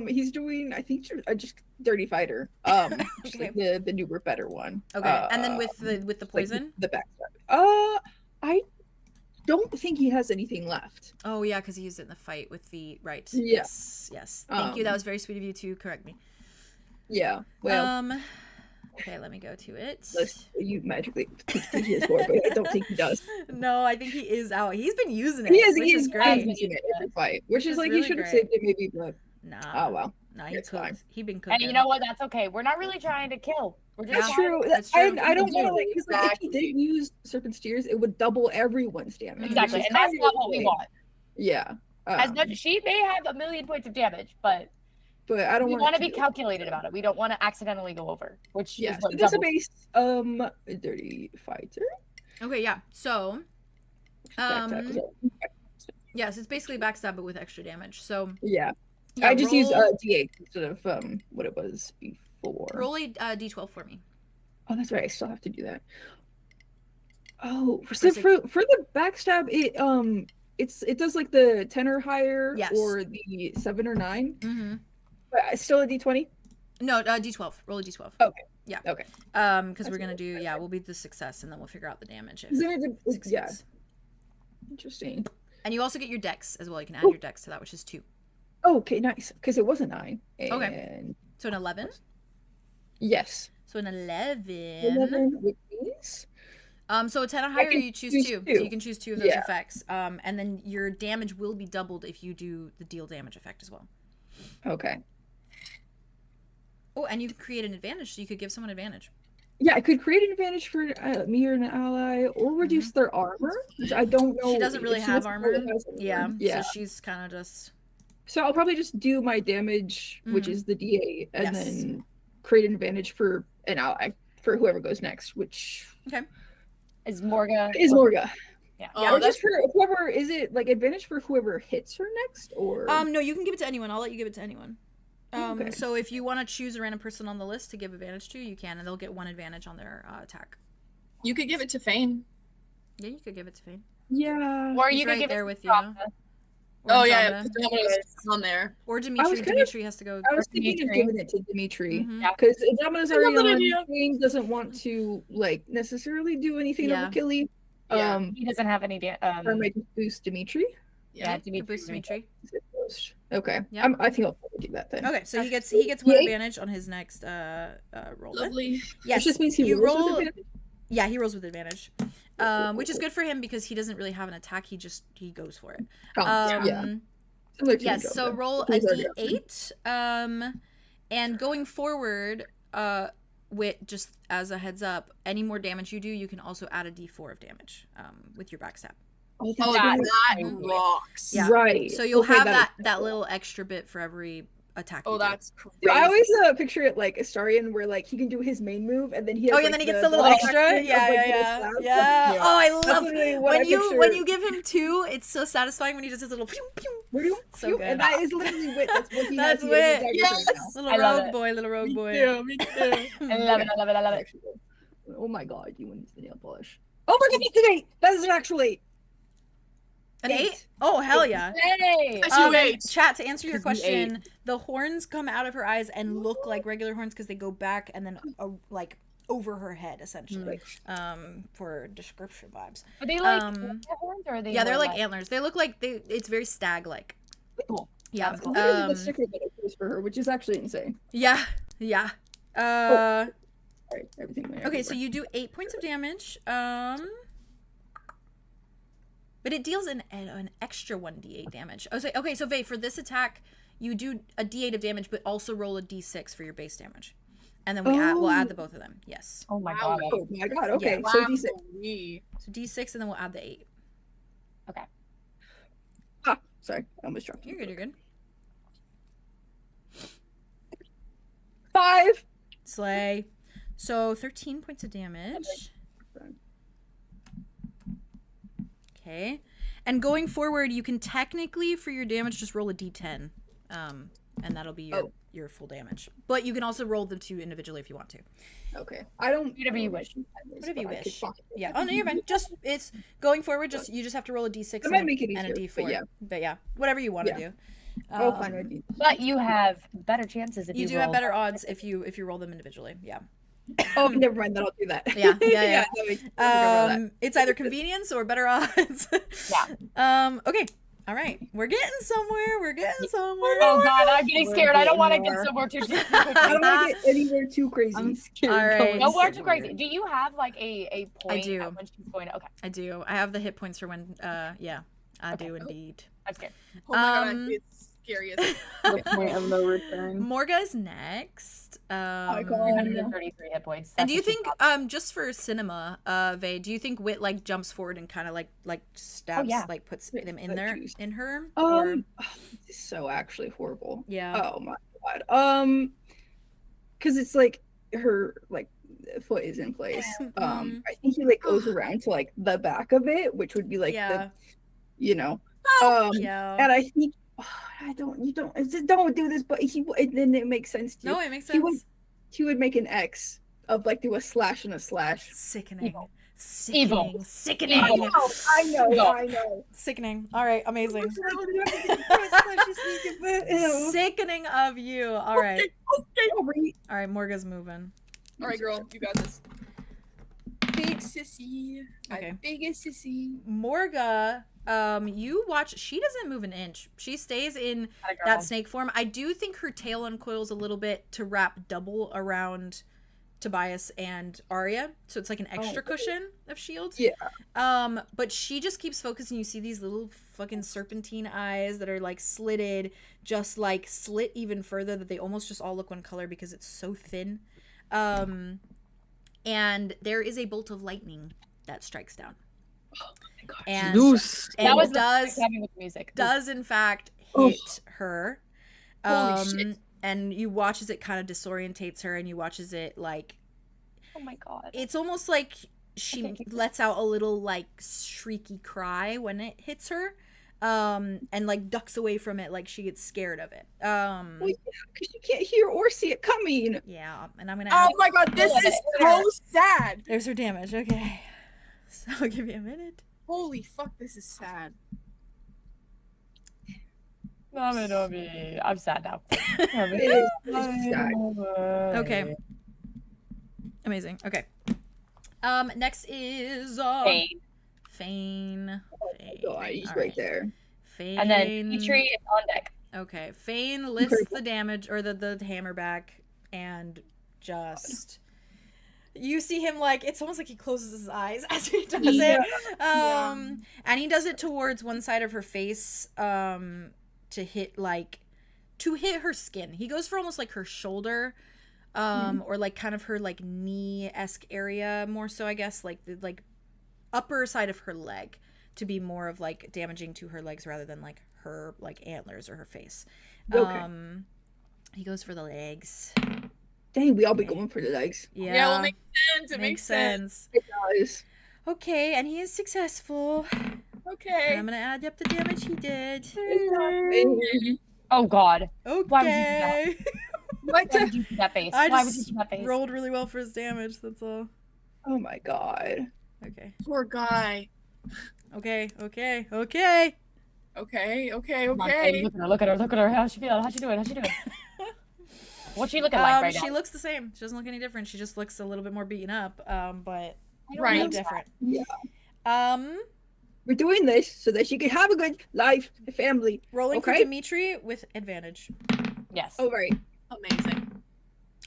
He's doing, I think, just Dirty Fighter. Just like the newer, better one. Okay, and then with the like poison. the backstab. I don't think he has anything left. Oh yeah, because he used it in the fight with the right. Yeah. Yes. Thank you. That was very sweet of you to correct me. Yeah. Well, Okay, let me go to it. you magically think he has more, but I don't think he does. No, I think he is out. He's been using it. He is. which He is is great. using it every fight, which is It's like really he should have great. saved it maybe, but Nah. oh well. Nah, he It's fine. cooked. He been cooking. And you know what? That's okay. We're not really trying to kill. We're just That's trying true. That's true. I don't want to like, because like, if Exactly. he didn't use Serpent Steers, it would double everyone's damage. which Exactly, is and that's kind not of what we okay. want. Yeah. As much she may have 1,000,000 points of damage, but but I don't we want want to it be calculated about it. We don't want to accidentally go over, which Yeah. is So what this is a double. base Dirty Fighter. Okay, yeah. So, Backstab, so- yes, it's basically backstab but with extra damage. So, yeah. yeah, I just used roll- D8 instead of what it was before. roll a d12 for me. Oh, that's right. I still have to do that. Oh, so It's like- for the backstab, it does like the 10 or higher, Yes. or the 7 or 9. Mm-hmm. But it's still a D20. No, d12. Roll a d12. Okay. Yeah. Okay. Because we're gonna do we'll be the success and then we'll figure out the damage. If Then it it, yeah. succeeds. Interesting. And you also get your dex as well. You can add your dex to that, which is 2. Oh, okay, nice. Because it was a 9. And Okay. So an 11. yes. So an 11. 11 with these. So a 10 or higher, can you choose choose 2. two. So you can choose 2 of those Yeah. effects. And then your damage will be doubled if you do the deal damage effect as well. Okay. Oh, and you can create an advantage, so you could give someone advantage. Yeah, I could create an advantage for me or an ally, or reduce their armor, which I don't know. She doesn't really have armor. Yeah. So she's kind of just. So I'll probably just do my damage, which is the D8, and then create an advantage for an ally for whoever goes next. Which is Morga. Yeah. Or just for whoever. Is it like advantage for whoever hits her next, or? No, you can give it to anyone. I'll let you give it to anyone. So if you want to choose a random person on the list to give advantage to, you can, and they'll get 1 advantage on their attack. You could give it to Fane. Yeah, you could give it to Fane. Yeah. Or He's you could right give there it with to you. Oh yeah, on there. Or Dimitri. Dimitri has to go. I was thinking of giving it to Dimitri Mhm. because Domino's already on. Fane doesn't want to like necessarily do anything of Achilles. He doesn't have any. Or might just boost Dimitri. Yeah, Dimitri. Okay. Yeah. I think I'll probably do that then. Okay, so he gets 1 advantage on his next roll. Lovely. Yes. Which just means he rolls with advantage? Yeah, he rolls with advantage. Which is good for him because he doesn't really have an attack. He goes for it. Yes. So roll a D8. And going forward, with just as a heads up, any more damage you do, you can also add a D4 of damage with your backstab. Oh, that rocks. Yeah. Right. So you'll have that little extra bit for every attack. Oh, that's crazy. I always picture it like Astarion, where like he can do his main move and then he has, then he gets the little extra. Yeah. Oh, I love when you give him 2. It's so satisfying when he does his little pew pew. So good. And that is literally wit. That's what he has. That's wit. Yes. Little rogue boy. Me too. I love it. Oh my god, you win the nail polish. Oh my god, it's an 8. That is an actual 8. An 8? Oh, hell yeah. Hey. Chat, to answer your question, the horns come out of her eyes and look like regular horns because they go back and then like over her head, essentially. For description vibes. Are they like horns or are they? Yeah, they're like antlers. They look like it's very stag-like. Cool. Yeah. The sticker that I chose for her, which is actually insane. Yeah. Right, everything. Okay, so you do 8 points of damage. But it deals an extra 1d8 damage. Okay, so Vay, for this attack, you do a d8 of damage, but also roll a d6 for your base damage. And then we'll add the both of them. Yes. Oh my god. Oh my god, okay. Yeah. So D6. So d6, and then we'll add the 8. Okay. Sorry, I almost dropped it. You're good. 5. Slay. So 13 points of damage. Okay. And going forward, you can technically, for your damage, just roll a d10. And that'll be your full damage. But you can also roll the 2 individually if you want to. Okay. I don't... Whatever you wish. Whatever you wish. Yeah. Oh, no, you're fine. It's going forward, you just have to roll a d6 and a d4. But yeah, whatever you want to do. Fine. But you have better chances if you do have better odds if you roll them individually. Yeah. Oh, never mind. Then I'll do that. Yeah. It's either convenience or better odds. Yeah. Okay. All right. We're getting somewhere. Oh god, I'm getting scared. I don't want to get somewhere too. I don't want to get anywhere too crazy. I'm scared. All right. Nowhere too crazy. Do you have like a point? I do. When she's going to, okay. I do. I have the hit points for when. Yeah. I do indeed. I'm scared. Oh my god, it's scary as The point of no return. Morga's next. 133 hit points. And do you think, just for cinema, Vay, do you think Wit like jumps forward and kind of like stabs, like puts them in there in her? It's so actually horrible. Yeah. Oh my god. Because it's like her like foot is in place. I think he like goes around to like the back of it, which would be like the, and I think. Don't do this, but then it makes sense to you. No, it makes sense. He would make an X of like do a slash and a slash. Sickening. Evil. Sickening. I know. Sickening. All right, amazing. Sickening of you. All right. Okay. All right, Morga's moving. All right, girl, you got this. Big sissy. Okay. Biggest sissy. Morga, you watch. She doesn't move an inch. She stays in that snake form. I do think her tail uncoils a little bit to wrap double around Tobias and Arya, so it's like an extra cushion of shield. Yeah. But she just keeps focusing. You see these little fucking serpentine eyes that are like slitted, just like slit even further, that they almost just all look one color because it's so thin. And there is a bolt of lightning that strikes down. Oh my gosh. And, Zeus. and That was does in fact hit her. Holy shit. And you watch as it kind of disorientates her, and you watch as it like, oh my god, it's almost like she lets out a little like shrieky cry when it hits her, and like ducks away from it, like she gets scared of it. Well, yeah, because you can't hear or see it coming. Yeah, and I'm gonna Oh my god, this is so sad. there's her damage. Okay, so I'll give you a minute. Holy fuck, this is sad. I'm sad now. It's sad. Okay, amazing. Okay, next is Fane. Oh, he's right there. Fane. And then Petrie is on deck. Okay, Fane lifts the damage or the hammer back, and just you see him like, it's almost like he closes his eyes as he does it. And he does it towards one side of her face, to hit her skin. He goes for almost like her shoulder, or like kind of her like knee-esque area more so, I guess, like the like upper side of her leg, to be more of like damaging to her legs rather than like her like antlers or her face. He goes for the legs. Dang, we all be going for the legs. Yeah, Well, it makes sense. It makes sense. It does. Okay, and he is successful. Okay. And I'm gonna add up the damage he did. Oh god. Okay. Why would you do that? Why would you do that face? I Why would you just do that face? rolled really well for his damage, that's all. Oh my god. Okay. Poor guy. Okay. Okay. Come on, Faye, look at her. How's she feeling? How's she doing? What's she looking like right now? She looks the same. She doesn't look any different. She just looks a little bit more beaten up. But Right. no different. Yeah. We're doing this so that she can have a good life, a family. Rolling for Okay. Dimitri with advantage. Yes. Oh, right. Amazing.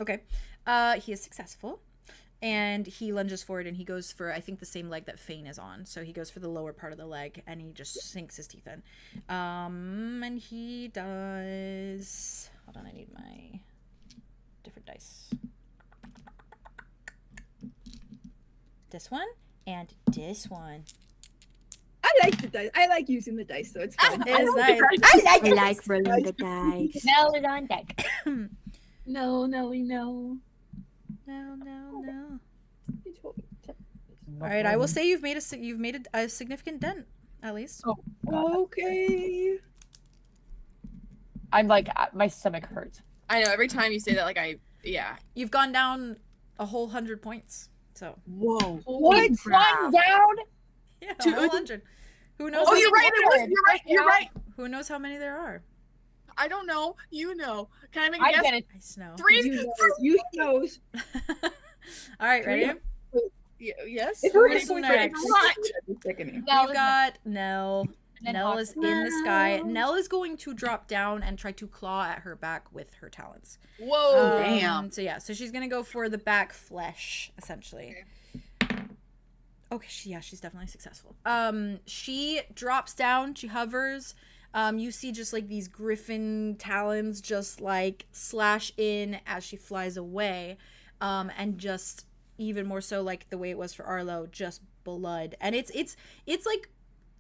Okay. He is successful. And he lunges forward and he goes for, I think, the same leg that Fane is on. So he goes for the lower part of the leg and he just sinks his teeth in. And he does... Hold on, I need my different dice. This one and this one. I like the dice. I like using the dice, so it's fun. It is nice. I like rolling the dice. Nell is on deck. No, Nelly, no. No. All right, I will say you've made a significant dent, at least. Oh, God. Okay. I'm like, my stomach hurts. I know, every time you say that, like, yeah. You've gone down a whole 100 points. So. Whoa. What? One down? Yeah, a whole 100. Who knows? Oh, you're right. Who knows how many there are? I don't know. You know. Can I make a I guess? get it. I know. 3? You knows. All right, ready? Yes. It's Who's already next? sickening. We've got Nell. then Nell Hawk. is in the sky. Nell is going to drop down and try to claw at her back with her talons. Whoa. Damn. So yeah, so she's gonna go for the back flesh, essentially. Okay, she's definitely successful. She drops down, she hovers. You see just like these griffin talons just like slash in as she flies away. And just even more so like the way it was for Arlow, just blood. And it's like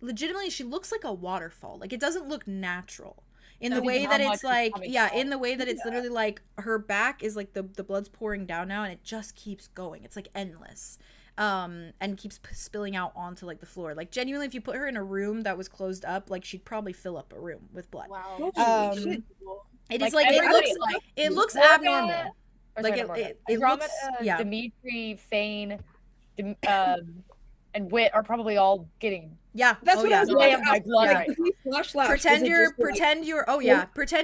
legitimately she looks like a waterfall. Like it doesn't look natural. In the way that it's like, in the way that it's literally like her back is like the blood's pouring down now and it just keeps going. It's like endless. And keeps spilling out onto like the floor. Like genuinely, if you put her in a room that was closed up, like she'd probably fill up a room with blood. Wow. It is like it looks abnormal. Like it looks Dimitri, Fane, and Wit are probably all getting Yeah. That's oh, what yeah. I was Lay about on to my ask. blood. Pretend you're pretend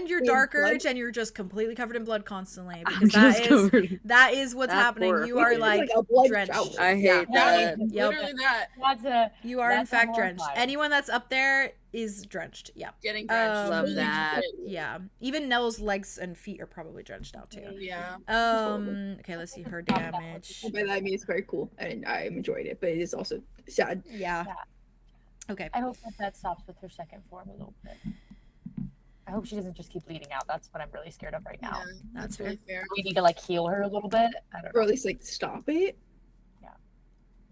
you're dark blood? urge and you're just completely covered in blood constantly, I'm because just covered. that is what's That's happening. You are horrifying. like a blood drenched. shower. I hate that. Yep. Literally that. You are in That's fact drenched. horrifying. Anyone that's up there is drenched. Yeah. Getting drenched. Love Really that. good. Yeah. Even Nell's legs and feet are probably drenched out too. Yeah. Okay, let's see her damage. By that I mean it's very cool and I enjoyed it, but it is also sad. Yeah. Yeah. Okay. I hope that stops with her second form a little bit. I hope she doesn't just keep bleeding out. That's what I'm really scared of right now. Yeah, that's really fair. We need to like heal her a little bit. I don't Or know. at least like stop it. Yeah.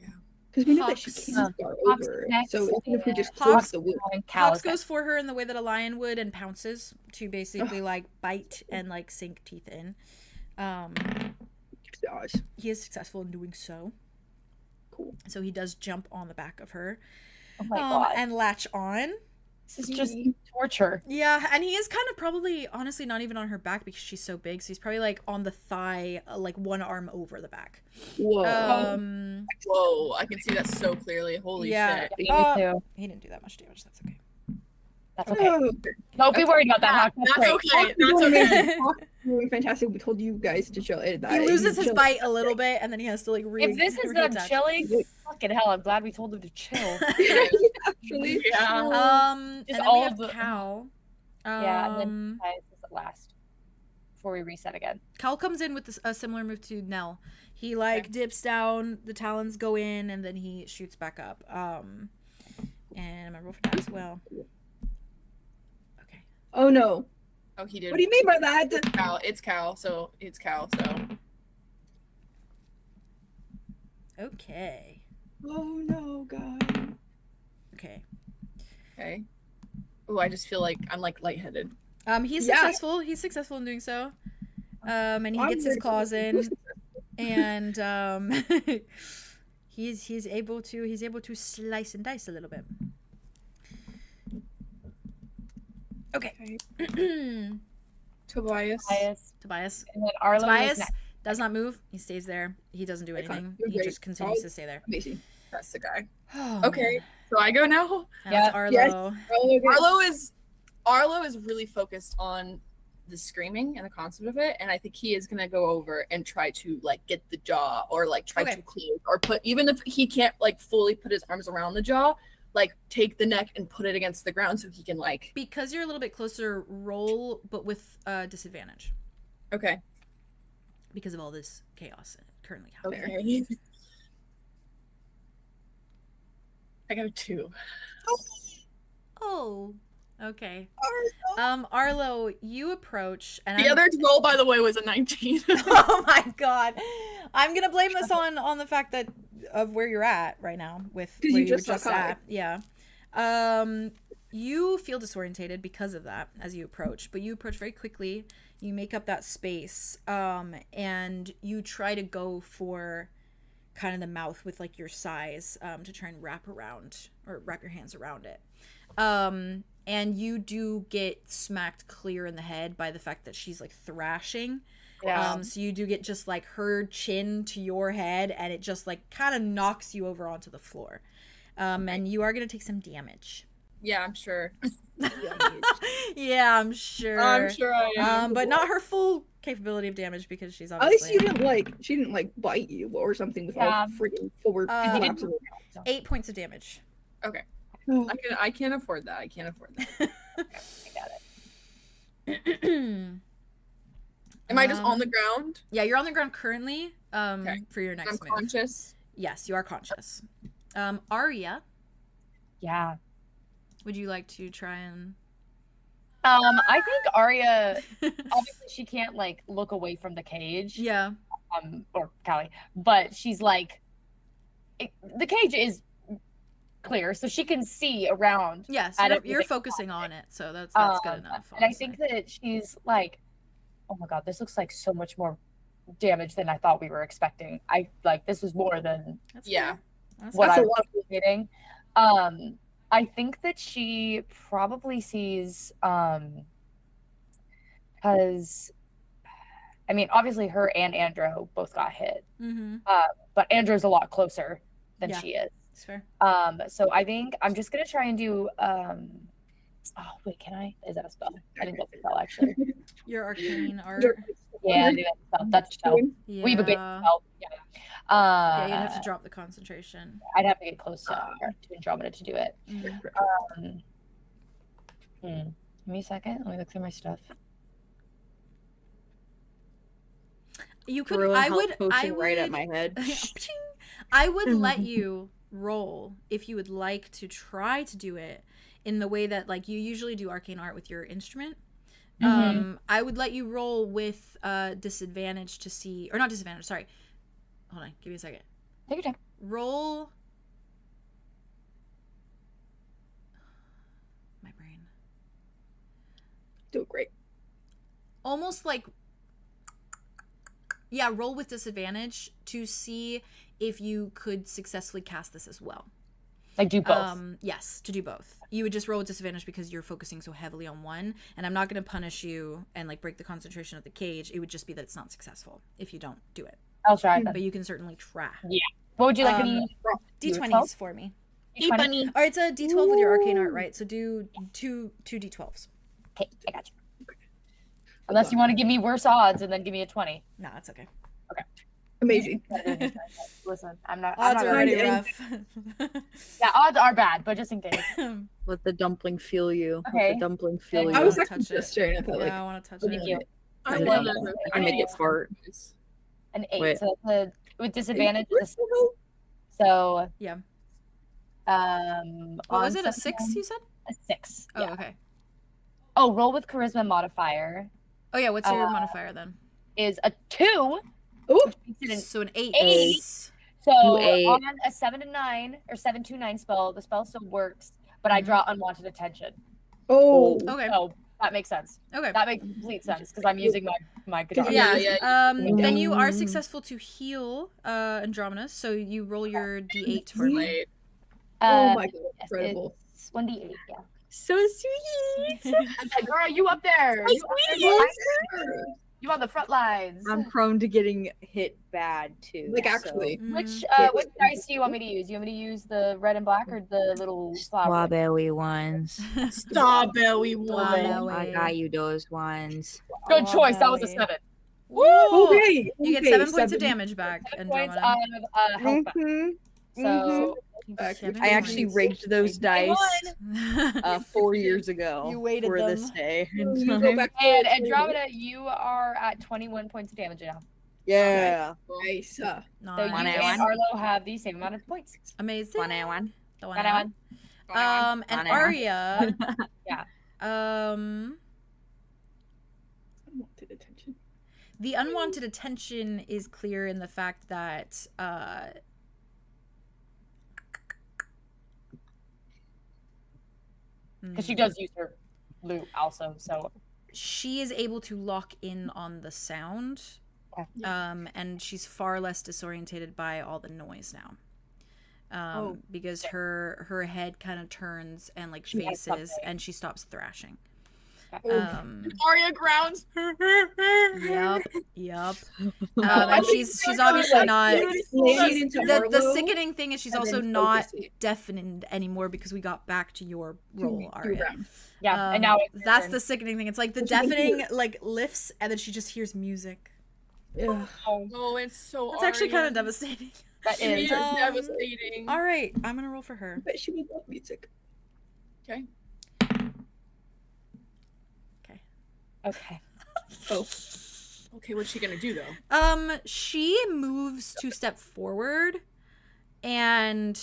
Yeah. Because we know that she Hawks. can't start Hawks over. next, So even if we just Hawks- close the wound. Hawks goes for her in the way that a lion would and pounces to basically like bite and like sink teeth in. Gosh. He is successful in doing so. Cool. So he does jump on the back of her Oh my god. and latch on. This is just torture. Yeah, and he is kind of probably honestly not even on her back because she's so big. So he's probably like on the thigh, like one arm over the back. Whoa. Whoa, I can see that so clearly. Holy Yeah. shit. Me too. He didn't do that much damage. That's okay. That's okay. Oh, Don't be worried about that. Hawk. That's great. okay. That's okay. doing fantastic. We told you guys to chill. He loses his bite a little bit, and then he has to like If this is them reattach. chilling, fucking hell, I'm glad we told them to chill. Actually, Yeah. And Just then all we have of the- Cow. Yeah, and then guys, this is last before we reset again. Cal comes in with a similar move to Nell. He like dips down, the talons go in, and then he shoots back up. And I'm gonna roll for that as well. Okay. oh no. Oh, he did. What do you mean by that? Cal. It's Cal. So it's Cal. So Okay. Oh no, guys. Okay. okay. Oh, I just feel like I'm like lightheaded. He's Yeah. successful. He's successful in doing so. And he gets his claws in, and he's able to slice and dice a little bit. Okay. Tobias. Tobias. And then Arlow is Tobias next. does not move. He stays there. He doesn't do Okay, anything. you're He great. just continues to stay there. Amazing. That's the guy. Oh, Okay. man. So I go now. That's Yeah. Arlo. Yes. Arlo is really focused on the screaming and the concept of it, and I think he is gonna go over and try to like get the jaw or like try Okay. to close or put, even if he can't like fully put his arms around the jaw, like take the neck and put it against the ground so he can like. Because you're a little bit closer, roll, but with disadvantage Okay. because of all this chaos currently happening. Okay. I got a 2. Oh, okay. Arlo, you approach, and The other roll, by the way, was a 19. oh my god, I'm gonna blame this on the fact that of where you're at right now with 'Cause where you you were just just suck high. at. Yeah. You feel disorientated because of that as you approach, but you approach very quickly. You make up that space, and you try to go for kind of the mouth with like your size, to try and wrap your hands around it. And you do get smacked clear in the head by the fact that she's like thrashing. Yeah. So you do get just like her chin to your head, and it just like kind of knocks you over onto the floor. And you are gonna take some damage. Yeah, I'm sure. Yeah, I'm sure. I'm sure I am. But not her full capability of damage because she's At least obviously she didn't like bite you or something with Yeah. all freaking forward He flaps didn't- of her 8 points of damage. mouth. I can't afford that. I can't afford that. I got it. Am I just on the ground? Yeah, you're on the ground currently. Okay. For your next I'm move. conscious. Yes, you are conscious. Arya, Yeah. would you like to try and? I think Arya, obviously she can't like look away from the cage. Yeah. Or Callie, but she's like, the cage is clear, so she can see around. Yes, At you're everything. focusing on it, so that's good enough. And I think that she's like, oh my god, this looks like so much more damage than I thought we were expecting. I like this was more than that's Yeah. fair. That's what That's I a was lot. anticipating. I think that she probably sees because I mean obviously her and Andro both got hit. Mm-hmm. But Andrew's a lot closer than Yeah. she is. It's fair. So I think I'm just gonna try and do oh wait, can I? Is that a spell? I think that's a spell actually. Your arcane art. Yeah, I think that's a spell. That's a spell. Yeah. We have a base spell. Yeah. Yeah, you'd have to drop the concentration. I'd have to get close to Andromeda to do it. Give me a second. Let me look through my stuff. You could. Throw a I health would. potion right at my head. I would let you roll if you would like to try to do it in the way that like you usually do arcane art with your instrument. I would let you roll with disadvantage to see, or not disadvantage. Sorry. Hold on. Give me a second. Take your time. Roll. My brain. Do great. Almost like. Yeah, roll with disadvantage to see if you could successfully cast this as well. Like do both. Yes, to do both. You would just roll with disadvantage because you're focusing so heavily on one, and I'm not going to punish you and like break the concentration of the cage. It would just be that it's not successful if you don't do it. I'll try. But you can certainly try. Yeah. What would you like me to D20s for me. D20. All right, it's a D12 with your arcane art, right? So do two D12s. Okay, I got you. Unless you want to give me worse odds and then give me a 20. No, that's okay. Amazing. Listen, I'm not. Odds are already rough. Yeah, odds are bad, but just in case. Let the dumpling feel you. Okay. Let the dumpling feel you. I was wanna actually touch just it. staring at that. Yeah, Like, I want to touch Thank it. you. I Yeah. love that. I make it fart. An 8. Wait. So that's with disadvantage. what the hell? So Yeah. What Was it a 6? You said? A 6. Oh, Yeah. okay. Oh, roll with charisma modifier Oh yeah. What's your modifier then? is a 2. Ooh. Which makes it an So an 8. 8. So You 8. on a 7 to 9 or 7 to 9 spell, the spell still works, but I draw unwanted attention. Oh. Okay. So that makes sense. Okay. That makes complete sense because I'm using my guitar. Yeah. Then you are successful to heal Andromeda. So you roll your D8 for me. Oh my god, Yes, incredible. it's 1d8. Yeah. So sweet. Girl, you up there? You on the front lines. I'm prone to getting hit bad too. Like so- actually. Which dice do you want me to use? You want me to use the red and black or the little flower? Strawberry ones. Strawberry one. I got you those ones. Good choice. That was a 7. Woo! Okay. You get okay, 7 points of damage back, 7 points Andromeda. of health back. So I actually rigged those dice 4 years ago. You waited for them. this day. You go back to and the- Andromeda, you are at 21 points of damage now. Yeah. Nice. So you One and and Arlo have the same amount of points. Amazing. One and one. The Got that one? And One and Arya. Yeah. Unwanted attention. The unwanted attention is clear in the fact that Because she does use her lute also, so she is able to lock in on the sound. Okay. And she's far less disorientated by all the noise now. Because her head kind of turns and like She has faces something. and she stops thrashing. Oh. Arya grounds. Yep. And she's obviously not. Laying into The Arlo, sickening thing is she's and also then not focusing. deafened anymore because we got back to your Two roll, Arya. rounds. yeah. And now it's That's the sickening thing. It's like the What you can deafening like lifts and then she just hears music. Ugh. Oh, it's so. That's actually kind of Arya. devastating. that It is. is devastating. All right, I'm gonna roll for her. But she would love music. Okay. Okay. Oh. Okay, what's she gonna do though? She moves to step forward and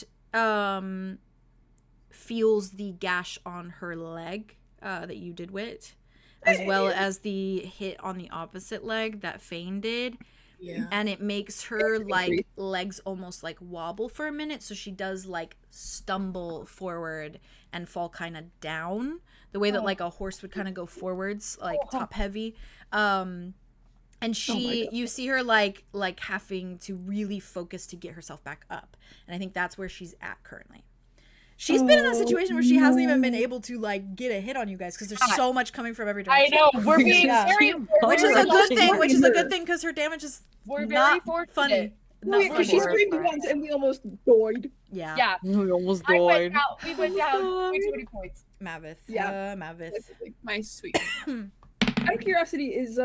feels the gash on her leg that you did wit, as well as the hit on the opposite leg that Fane did. Yeah. And it makes her like legs almost like wobble for a minute, so she does like stumble forward and fall kind of down the way that like a horse would kind of go forwards, like top heavy. And she you see her like having to really focus to get herself back up, and I think that's where she's at currently. She's been in a situation where she hasn't even been able to like get a hit on you guys because there's so much coming from every I direction. know. We're being Yeah. very Which is a good thing. Which is a good thing because her damage is We're very not fortunate. funny. Not because she for- screamed once and we almost died. Yeah. Yeah. We almost We died. went down way too many points. Mavith. Yeah. Mavith. My sweet. Out of curiosity, is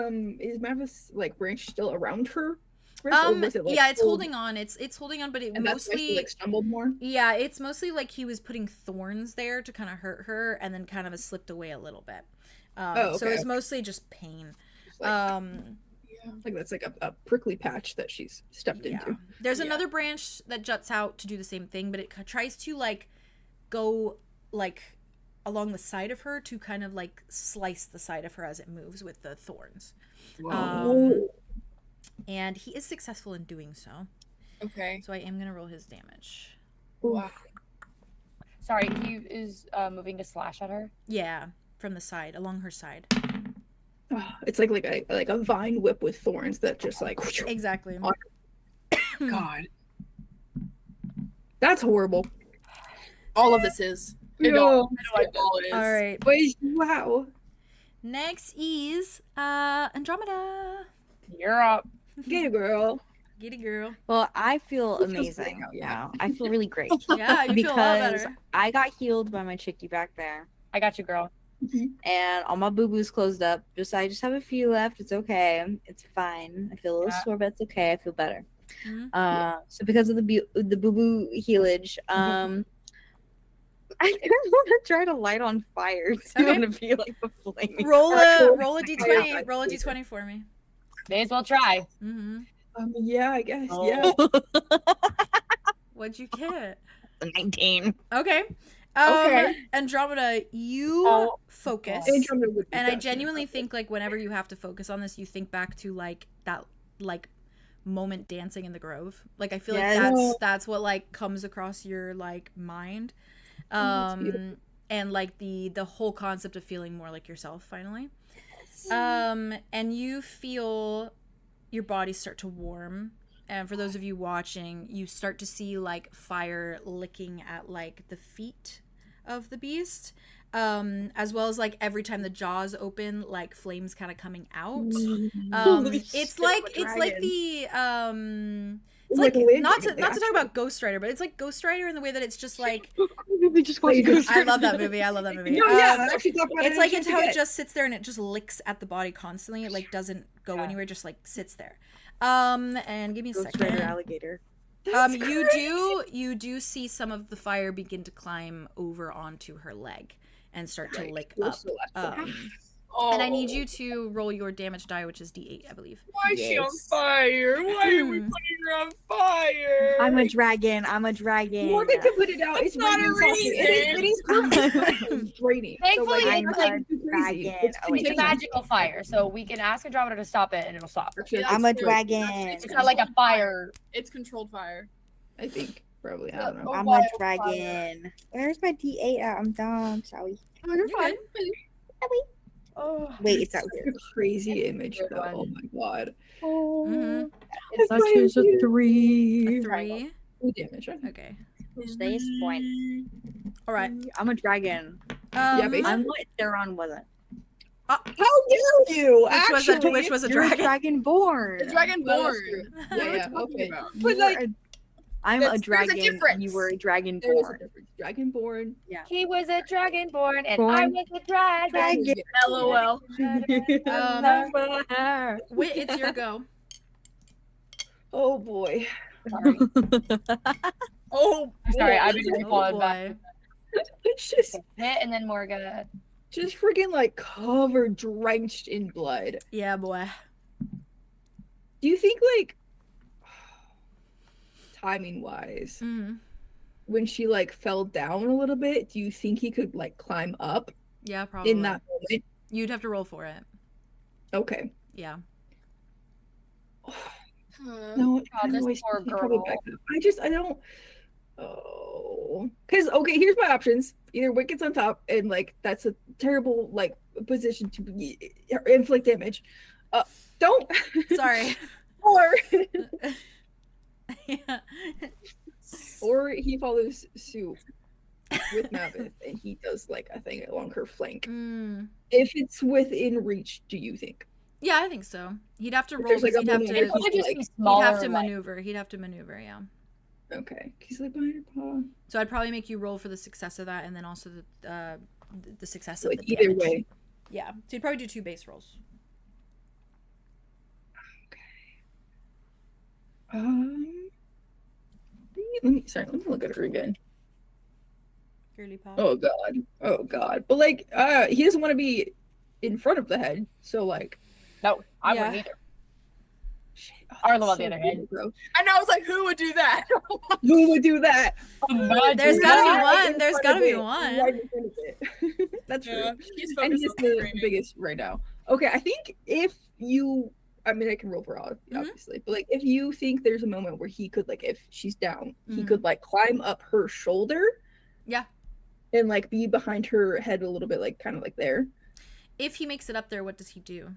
Mavis like branch still around her? Wrist, or was it, like, yeah, it's pulled- holding on. It's holding on, but it and that's why she, mostly like stumbled more. yeah, it's mostly like he was putting thorns there to kind of hurt her, and then kind of slipped away a little bit. So it's mostly just pain. Just, like that's like a prickly patch that she's stepped into. There's another branch that juts out to do the same thing, but it tries to like go like along the side of her to kind of like slice the side of her as it moves with the thorns. And he is successful in doing so. Okay. So I am gonna roll his damage. Wow. Sorry, he is moving to slash at her. Yeah, from the side, along her side. It's like a vine whip with thorns that just like Exactly. God. That's horrible. All of this is. It No. all is. All right. Wait, wow. Next is Andromeda. You're up. Get it, girl. Get it, girl. Well, I feel Feels amazing good. now. I feel really great. Yeah, you feel a lot because better. I got healed by my chickie back there. I got you, girl. And all my boo-boos closed up. I just have a few left. It's okay. It's fine. I feel a little Yeah. sore, but it's okay. I feel better. Mhm. So because of the boo-boo healage, I want to try to light on fire. So Okay. I want to be like a flaming. Roll Actual- a d20. Roll a d20 for me. May as well try. Mm-hmm. Yeah, I guess. Oh. Yeah. What'd you get? 19. Okay. Okay. Andromeda, you Oh, focus. Andromeda would be And I best. genuinely think like whenever you have to focus on this, you think back to like that like moment dancing in the grove. Like I feel Yes. like that's what like comes across your like mind. that's beautiful. And like the whole concept of feeling more like yourself finally. And you feel your body start to warm. And for those of you watching, you start to see like fire licking at like the feet of the beast. As well as like every time the jaws open, like flames kind of coming out. Holy It's shit, like I'm a it's like dragon. the it's Like like a not to lizard, not to talk about Ghost Rider, but it's like Ghost Rider in the way that it's just like We just watched Ghost I love that movie. I love that movie. No, yeah, I actually talked about It's it like in it's how it Get. just sits there and it just licks at the body constantly. It like doesn't go anywhere, just like sits there. And give me a Ghost Rider second. alligator. You do see some of the fire begin to climb over onto her leg and start to lick up. And I need you to roll your damage die, which is D8, I believe. Why is she on Yes. fire? Why are we putting her on fire? I'm a dragon. I'm a dragon. Morgan can put it out. It's not a raining reason. It is raining. Thankfully, so, like, it's it's like not too crazy. dragon. It's Oh, wait, It's a contained. magical fire, so we can ask Andromeda to stop it and it'll stop. Actually, Yeah, I'm a true. dragon. It's It's not like a fire. It's controlled fire. I think probably. I don't know. Oh, I'm wild a dragon. Where's my D8 at? I'm dumb. Sorry. You're good. Oh, Wait, it's out It's here. a crazy image Good though. one. Oh my god. Mhm. it's That is a 3. 3. 2 damage. Right? Okay. Stay point. All right. I'm a dragon. basically. I'm what Theron wasn't. How dare you? Which was a You're dragon. dragonborn. The Dragonborn. Yeah, What are we yeah, talking okay. about? But You like, were I'm There's a a dragon. difference. You were a there is a dragonborn. difference. Dragonborn. He was a dragonborn and Born. I was a dragon. Dragon. LOL. Wait, it's your go. Oh boy. Sorry, Oh, sorry, I've been Oh falling back. boy. It's just Hit and then Morga. freaking like covered, drenched in blood. Yeah, boy. Do you think like timing wise, Mhm. when she like fell down a little bit, do you think he could like climb up Yeah, probably. in that moment? You'd have to roll for it. Okay. Yeah. No, God, this anyways, poor he probably girl. backed up. I don't. Oh, because okay, here's my options. Either Wicket's on top, and like that's a terrible like position to inflict damage. Don't. Sorry. or Yeah. or he follows suit with Mavith, and he does like a thing along her flank. Mm. If it's within reach, do you think? Yeah, I think so. He'd have to If roll. there's, like, He'd a have moment to. where Probably just be He'd smaller. have to like- maneuver. He'd have to maneuver. Yeah. Okay. He's like behind her paw. So I'd probably make you roll for the success of that, and then also the success of Like the either damage. way. Yeah. So you'd probably do 2 base rolls. Let me look at her again. Girly pop. Oh god. But like, he doesn't want to be in front of the head, so like. No, I Yeah. wouldn't either. Shit, Arlow on the other hand. bro. And I was like, who would do that? Who would do that? There's gotta be Right one. in There's front gotta of be it. one. Right in front of it. That's true. Yeah, he's And focused he's on the screaming. biggest right now. Okay, I think if you, I mean, I can roll for all, obviously, but like if you think there's a moment where he could, like, if she's down, he could like climb up her shoulder. Yeah. And like be behind her head a little bit, like kind of like there. If he makes it up there, what does he do?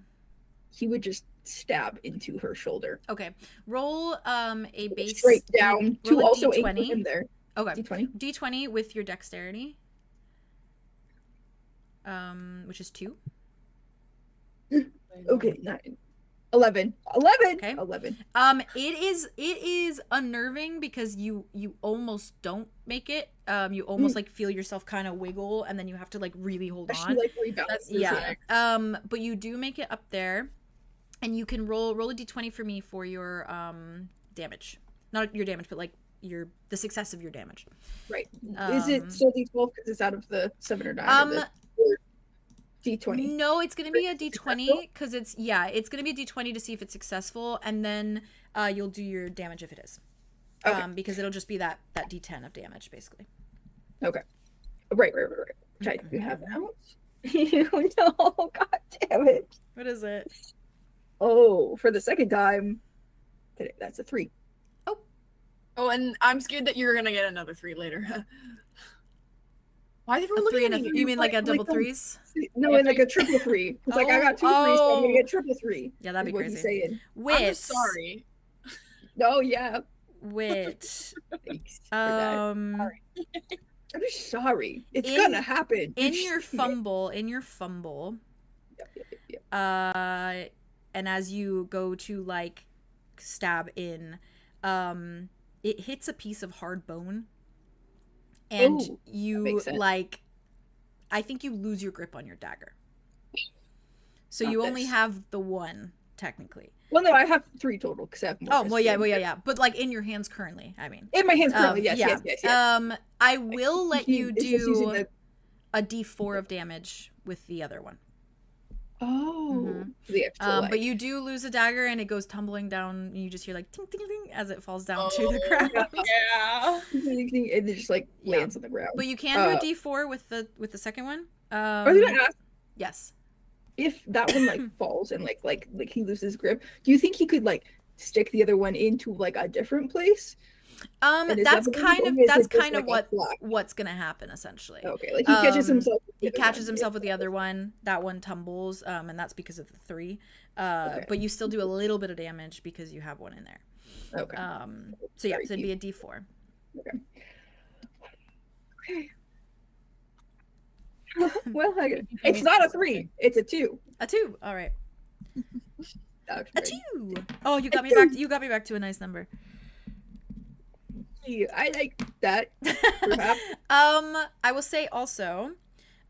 He would just stab into her shoulder. Okay. Roll a base Straight down roll to a also aim D20. for him there. Okay. D20. D20 with your dexterity. Which is 2. Okay, 9. 11. 11. Okay. 11. It is unnerving because you almost don't make it. You almost like feel yourself kind of wiggle, and then you have to like really hold She on. like rebalances. Yeah. But you do make it up there, and you can roll a d20 for me for your damage. Not your damage, but like the success of your damage. Right. Is it still D12 because it's out of the 7 or 9? Or D20. No, it's gonna be a d20 because it's gonna be a d20 to see if it's successful, and then you'll do your damage if it is. Okay. Because it'll just be that d10 of damage basically. Okay. Right. Which I do have out. No, god damn it. What is it? Oh, for the second time. That's a 3. Oh, and I'm scared that you're gonna get another 3 later. Why is A everyone 3 looking and at a, me? you mean like a double like, 3s? No, and like a triple 3. It's like I got 2 3s, so I'm gonna get triple 3. Yeah, that'd be is what crazy. he's saying. I'm just sorry. No, yeah. Wit. Thanks for that. I'm just sorry. It's gonna happen. In your fumble. Yep. And as you go to like stab in, it hits a piece of hard bone, and Ooh, you makes sense. like, I think you lose your grip on your dagger. So Not you only this. have the 1 technically. Well, no, I have 3 total because I have more. Oh, well, yeah. But like in your hands currently, I mean. In my hands currently, yes. I will let He you is just using do the- a d4 of damage with the other one. Oh, the extra But you do lose a dagger, and it goes tumbling down, and you just hear like ting ting ting as it falls down to Oh, the ground. Yeah. and it just like lands on the ground. But you can do a d4 with the second one. I was gonna ask Yes. if that one like falls and like he loses grip. Do you think he could like stick the other one into like a different place? And is That's that the kind one, of or is that's it just, kind of like, a block? what's gonna happen essentially. Okay, like he catches himself. With the He other catches one. himself with the other one. That one tumbles, and that's because of the 3. Okay. But you still do a little bit of damage because you have one in there. Okay. So yeah, Very so it'd be a d4. Okay. Well, it's not a 3. It's a 2. A 2. All right. Ouch, A right. 2. Oh, you got me back. You got me back to a nice number. I like that. Perhaps. I will say also,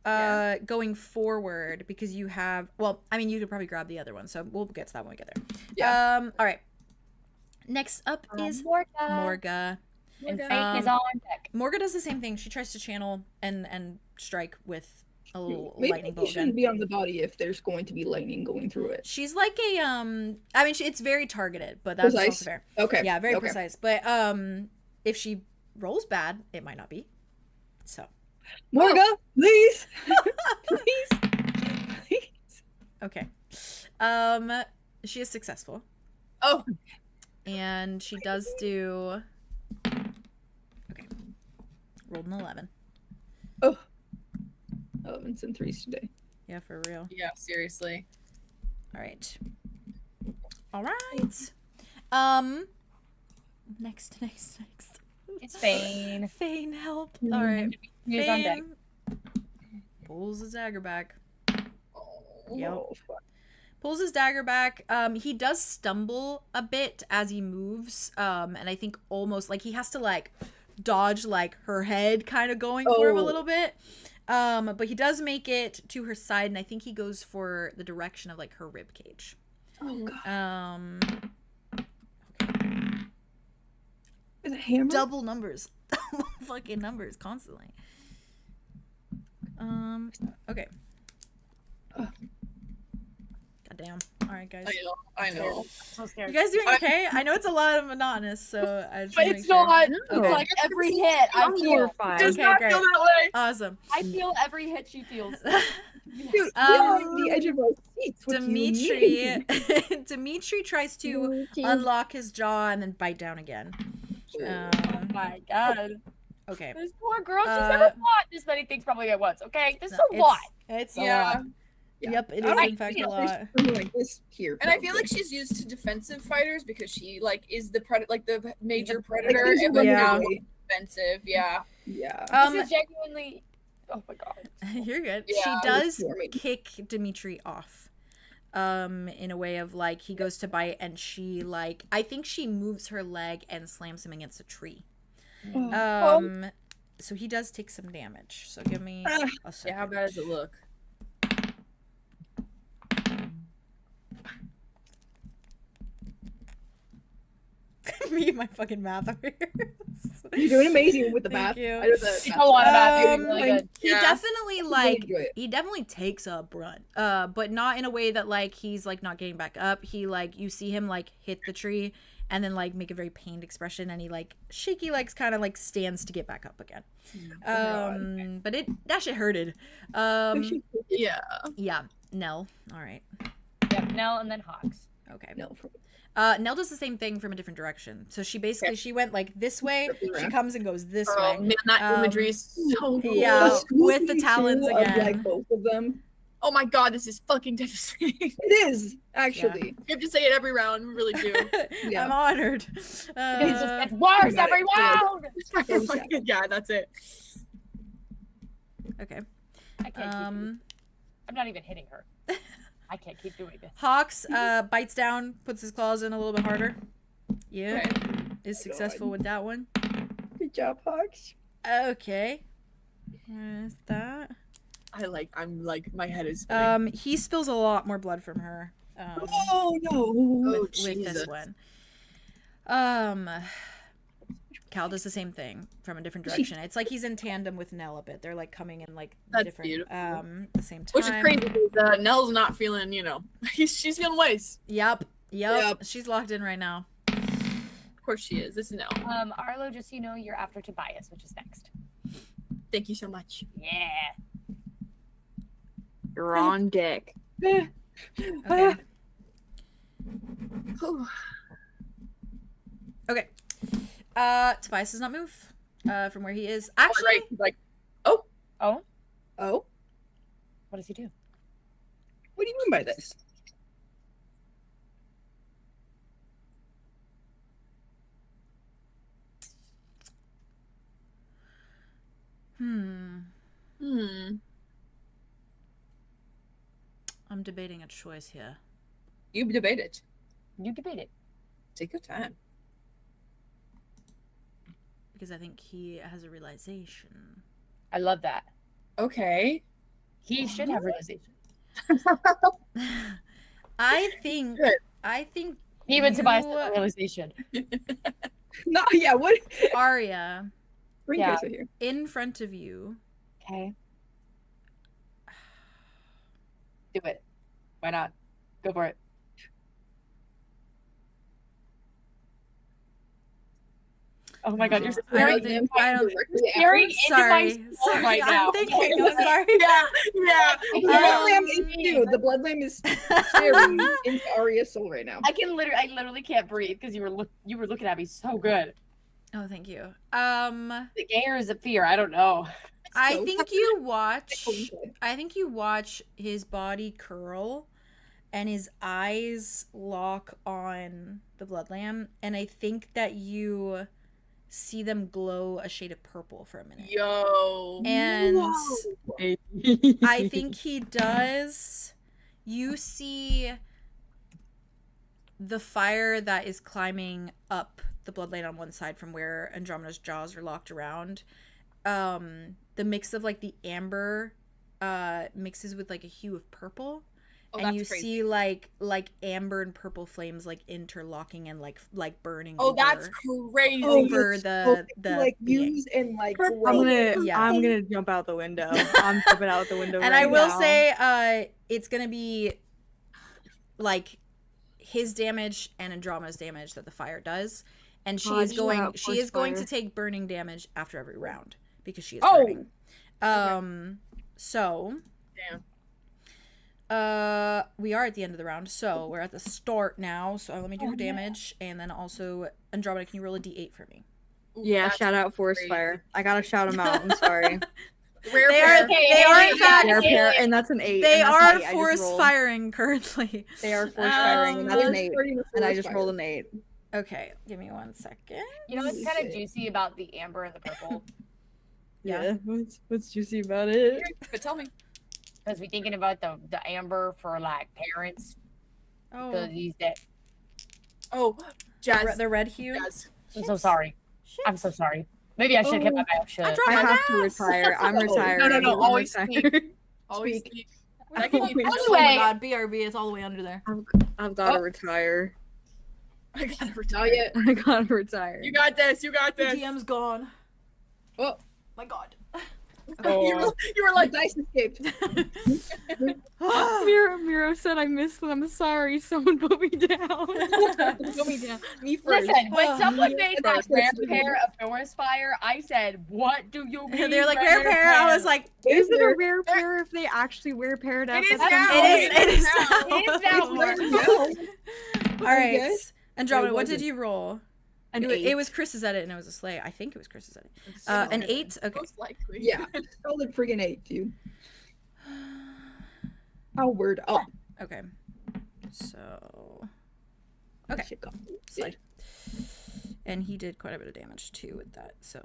going forward, because you have, well, I mean, you could probably grab the other one, so we'll get to that when we get there. Yeah. All right. Next up is Morga. And Faith is on deck. Morga does the same thing. She tries to channel and strike with a little Maybe lightning he bolt shouldn't gun. be on the body if there's going to be lightning going through it. She's like a I mean, it's very targeted, but that's Precise. also fair. Okay. Yeah, very okay. precise. But if she rolls bad, it might not be. So. Morga, please, please. Okay. She is successful. Oh. And she does do. Okay. Rolled an 11. Oh. 11s and 3s today. Yeah, for real. Yeah, seriously. All right. All right. Next. It's Fane. Fane, help. All right. He's on deck. Pulls his dagger back. Oh, Yep. fuck. pulls his dagger back. He does stumble a bit as he moves, and I think almost like he has to like dodge like her head kind of going for him a little bit. But he does make it to her side, and I think he goes for the direction of like her rib cage. Oh god. Okay. Is it hammer? Double numbers. Fucking numbers constantly. Okay. Goddamn. Alright, guys. I know. So scared. You guys doing okay? I know it's a lot of monotonous, so I just But wanna it's make sure. not. Okay. It's like every hit I I'm feel. horrified. Does Okay, not great. feel that way. Awesome. I feel every hit she feels. Dude, we are on the edge of our seats. What do you mean? Dimitri tries to unlock his jaw and then bite down again. Oh my god. Okay. This poor girl, she's never fought this many things probably at once, okay? This is a lot. It's a Yeah. lot. Yeah. Yep, it I is don't in fact a think lot. there's like this here. And I feel like she's used to defensive fighters because she like is the the major predator, there's and a Yeah. now way. defensive. Yeah. Yeah. This is genuinely. Oh my god. You're good. Yeah. She does Warming. kick Dimitri off. In a way of like he goes to bite and she like I think she moves her leg and slams him against a tree. So he does take some damage. So give me a second. Yeah. How bad does it look? Me and my fucking math over here. You're doing amazing with the Thank math. you. I know the It's a lot of math. You're doing really good. He Yeah. definitely really like enjoy it. he definitely takes a brunt, but not in a way that like he's like not getting back up. He like you see him like hit the tree and then like make a very pained expression, and he like shaky legs kind of like stands to get back up again. But that shit hurted. Yeah. Yeah, Nell. All right. Yep, Nell and then Hawks. Okay. No, Nell does the same thing from a different direction. So she basically she went like this way. She comes and goes this Oh way. man, that imagery is so cool. Yeah, with the swoopy talons too of, again. like both of them. Oh my god, this is fucking devastating. It is actually. You have to say it every round. We really do. Yeah. I'm honored. It's worse every round! Yeah, that's it. Okay. I can't keep I'm not even hitting her. I can't keep doing this. Hawks bites down, puts his claws in a little bit harder. Yeah, Okay. is successful with that one. Good job, Hawks. Okay. Where's that? I'm like, my head is spinning. He spills a lot more blood from her. Oh no. With this Jesus. one. Cal does the same thing from a different direction. It's like he's in tandem with Nell a bit. They're like coming in like That's different beautiful. the same time. Which is crazy because Nell's not feeling, she's feeling ways. Yep. Yep. She's locked in right now. Of course she is. This is Nell. Arlo, just so you know, you're after Tobias, which is next. Thank you so much. Yeah. You're on deck. Okay. Okay. Tobias does not move from where he is. Actually, Right, he's like, oh, Oh? Oh, What does he do? what do you mean by this? I'm debating a choice here you debate it. You debate it. Take your time. because I think he has a realization. I love that. Okay. He should have realization. I think Even Tobias you- has a realization. No, yeah, what? Arya Bring Yeah. Kessa here. in front of you. Okay. Do it. Why not? Go for it. Oh my god, you're I staring, don't think I don't staring into my sorry. soul Sorry, right now. I'm thinking. I'm sorry. Yeah, yeah. The blood lamb is new. The blood lamb is staring into Arya's soul right now. I literally can't breathe because you were looking at me so good. Oh, thank you. The gayer is a fear. I don't know. I So think you watch. I think you watch his body curl, and his eyes lock on the blood lamb, and I think that you see them glow a shade of purple for a minute. Yo. And Whoa. I think he does. You see the fire that is climbing up the blood lane on one side from where Andromeda's jaws are locked around, the mix of like the amber mixes with like a hue of purple. Oh, and you crazy. see like amber and purple flames like interlocking and like burning. Oh, over, that's crazy. over the like being. use and like. I'm gonna jump out the window. I'm jumping out the window. And right I will now. say, it's gonna be like his damage and Andromeda's damage that the fire does, and she is going to take burning damage after every round because she is burning. So. Damn. We are at the end of the round, so we're at the start now. So let me do her damage, and then also Andromeda, can you roll a d8 for me? Yeah, shout out Forest Fire. I gotta shout them out. I'm sorry. They are in fact, and that's an 8. They are forest firing currently. They are forest firing, and that's an 8. And I just rolled an 8. Okay, give me 1 second. You know what's kind of juicy about the amber and the purple? Yeah, what's juicy about it? But tell me. Because we're thinking about the amber for like parents. Oh, These that. Oh, Jazz. the red hue. Jazz. I'm so sorry. I'm so sorry. Maybe I should have kept my mouth shut. I have to retire. I'm retiring. No. I'm Always retiring. speak. Always speak. I can be Oh my god, BRB, it's all the way under there. I've got to retire. I gotta retire. I gotta retire. You got this. You got The this. DM's gone. Oh my god. You were like, dice escaped. Miro said I missed them. I'm sorry. Someone put me down. Put me down. Me first. Listen, when someone made that rare pair of forest fire, I said, "What do you mean?" They're like rare pair. I was like, is it a rare pair if they actually wear paired up? It is That's now. It is now. now. It is now. All right, Andromeda, what did you roll? An It 8. was Chris's edit, and it was a slay. I think it was Chris's edit. An 8. Okay. Most likely. Yeah, rolled a friggin' 8, dude. I'll word up. Okay. So. Okay. Shit got Slide. And he did quite a bit of damage too with that. So.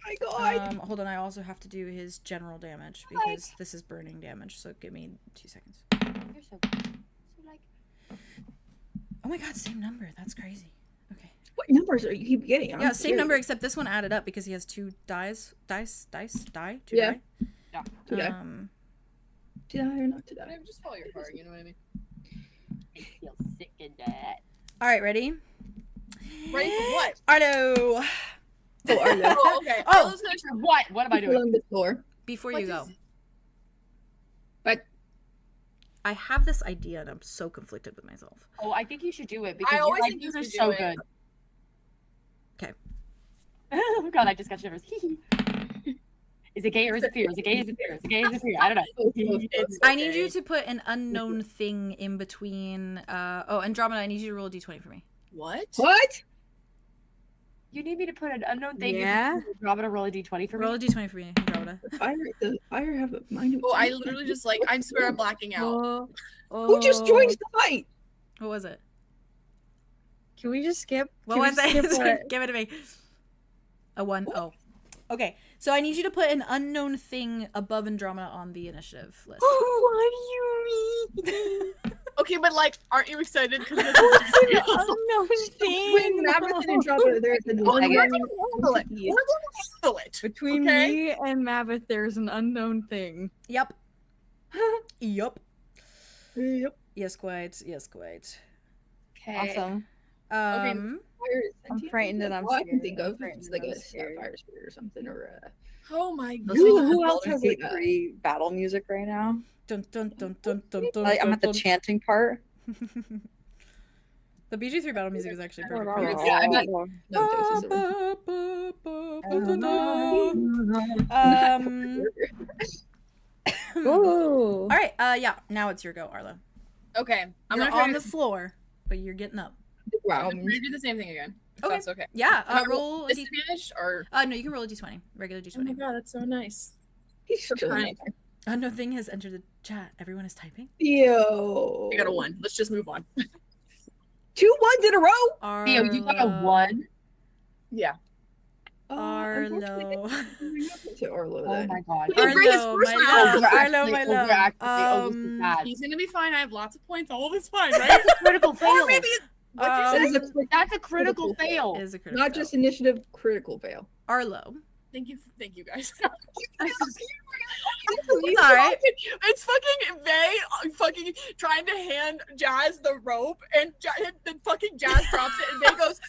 My God. Hold on. I also have to do his general damage because this is burning damage. So give me 2 seconds. You're so like. Oh my God! Same number. That's crazy. Okay. What numbers are you keep getting? Yeah, same number except this one added up because he has 2 dice. 2 die. Yeah. Yeah. 2 die. To die or not to die? Just follow your heart. You know what I mean? I feel sick of that. All right, ready? Ready for what? Arlow. Oh, Arlo. Oh, okay. Oh. Arlo's gonna try. What? What am I doing? On the floor. Before What's you go, his- But I have this idea and I'm so conflicted with myself. Oh, I think you should do it because your always think ideas you are should so do it. good. Okay. Oh God, I just got shivers. Is it gay or is it fear? Is it gay? Is it fear? Is it gay? Is it fear? I don't know. I need you to put an unknown thing in between. Oh, Andromeda, I need you to roll a d20 for me. What? what? You need me to put an unknown thing. Yeah. In Andromeda, roll a d20 for me. Roll a d20 for me, Andromeda. The fire have a mind of. Oh, I literally just like I swear I'm blacking out. Who just joined the fight? What was it? Can we just skip? What Can we was skip it? what- Give it to me. A 1. Oh. Okay, so I need you to put an unknown thing above Andromeda on the initiative list. What do you mean? Okay, but like, aren't you excited? Because Unknown thing. When Maverick and Andromeda, there's an we're unknown. gonna handle it. We're gonna handle it. Between Okay? me and Mavith, there's an unknown thing. Yep. Yup. Yep. Yes, quite. Yes, quite. Okay. Awesome. Fire is I'm sentient? frightened and I'm All I can scared. think I'm of frightened is like and a I'm scared. fire spirit or something, or Oh my god. Who else Baldur's has Gate, like free battle music right now? Dun dun dun dun dun dun. Like, I'm at the dun, chanting part. dun. The BG3 battle music is actually perfect. Yeah, I'm not- no doses Ooh. All right. Yeah. Now it's your go, Arlo. Okay, I'm You're gonna on the floor, but you're getting up. Wow. I'm gonna do the same thing again. If Okay. that's okay. Yeah. Can I Roll a d. disadvantage or? No, you can roll a d20. Regular Oh my d20. god, that's so nice. He's So still kind. Unknown thing has entered the chat. Everyone is typing. Yo. I got a 1. Let's just move on. 2 1s in a row. Theo, you got a 1. Yeah. Arlow. To Arlow, Oh then. my god. Arlow, my love. Arlow, my We're love. actually almost bad. He's gonna be fine. I have lots of points. All is fine, right? Critical fail. Or maybe That is a That's a critical fail. Is a critical not just initiative, critical fail. Arlow. Thank you, guys. It's alright. It's fucking Vay fucking trying to hand Jazz the rope, and then fucking Jazz drops it, and Vay goes.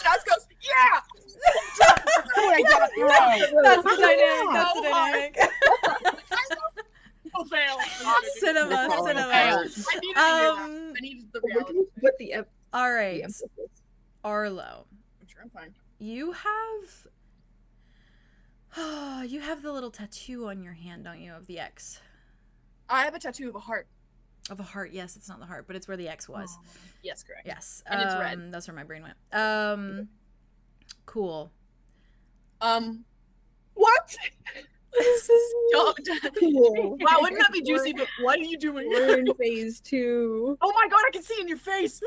Jazz goes, yeah. That's the dynamic. That's the dynamic. No fail. Cinema. I needed to hear that. I needed the reality. But the All right, emphasis. Arlow. I'm sure I'm fine. You have the little tattoo on your hand, don't you, of the X? I have a tattoo of a heart. Of a heart. Yes, it's not the heart, but it's where the X was. Yes, correct. Yes. And it's red. That's where my brain went. Cool. What? This is cool. Wow, wouldn't that be juicy? But what are you doing? We're in phase 2. Oh my god, I can see in your face.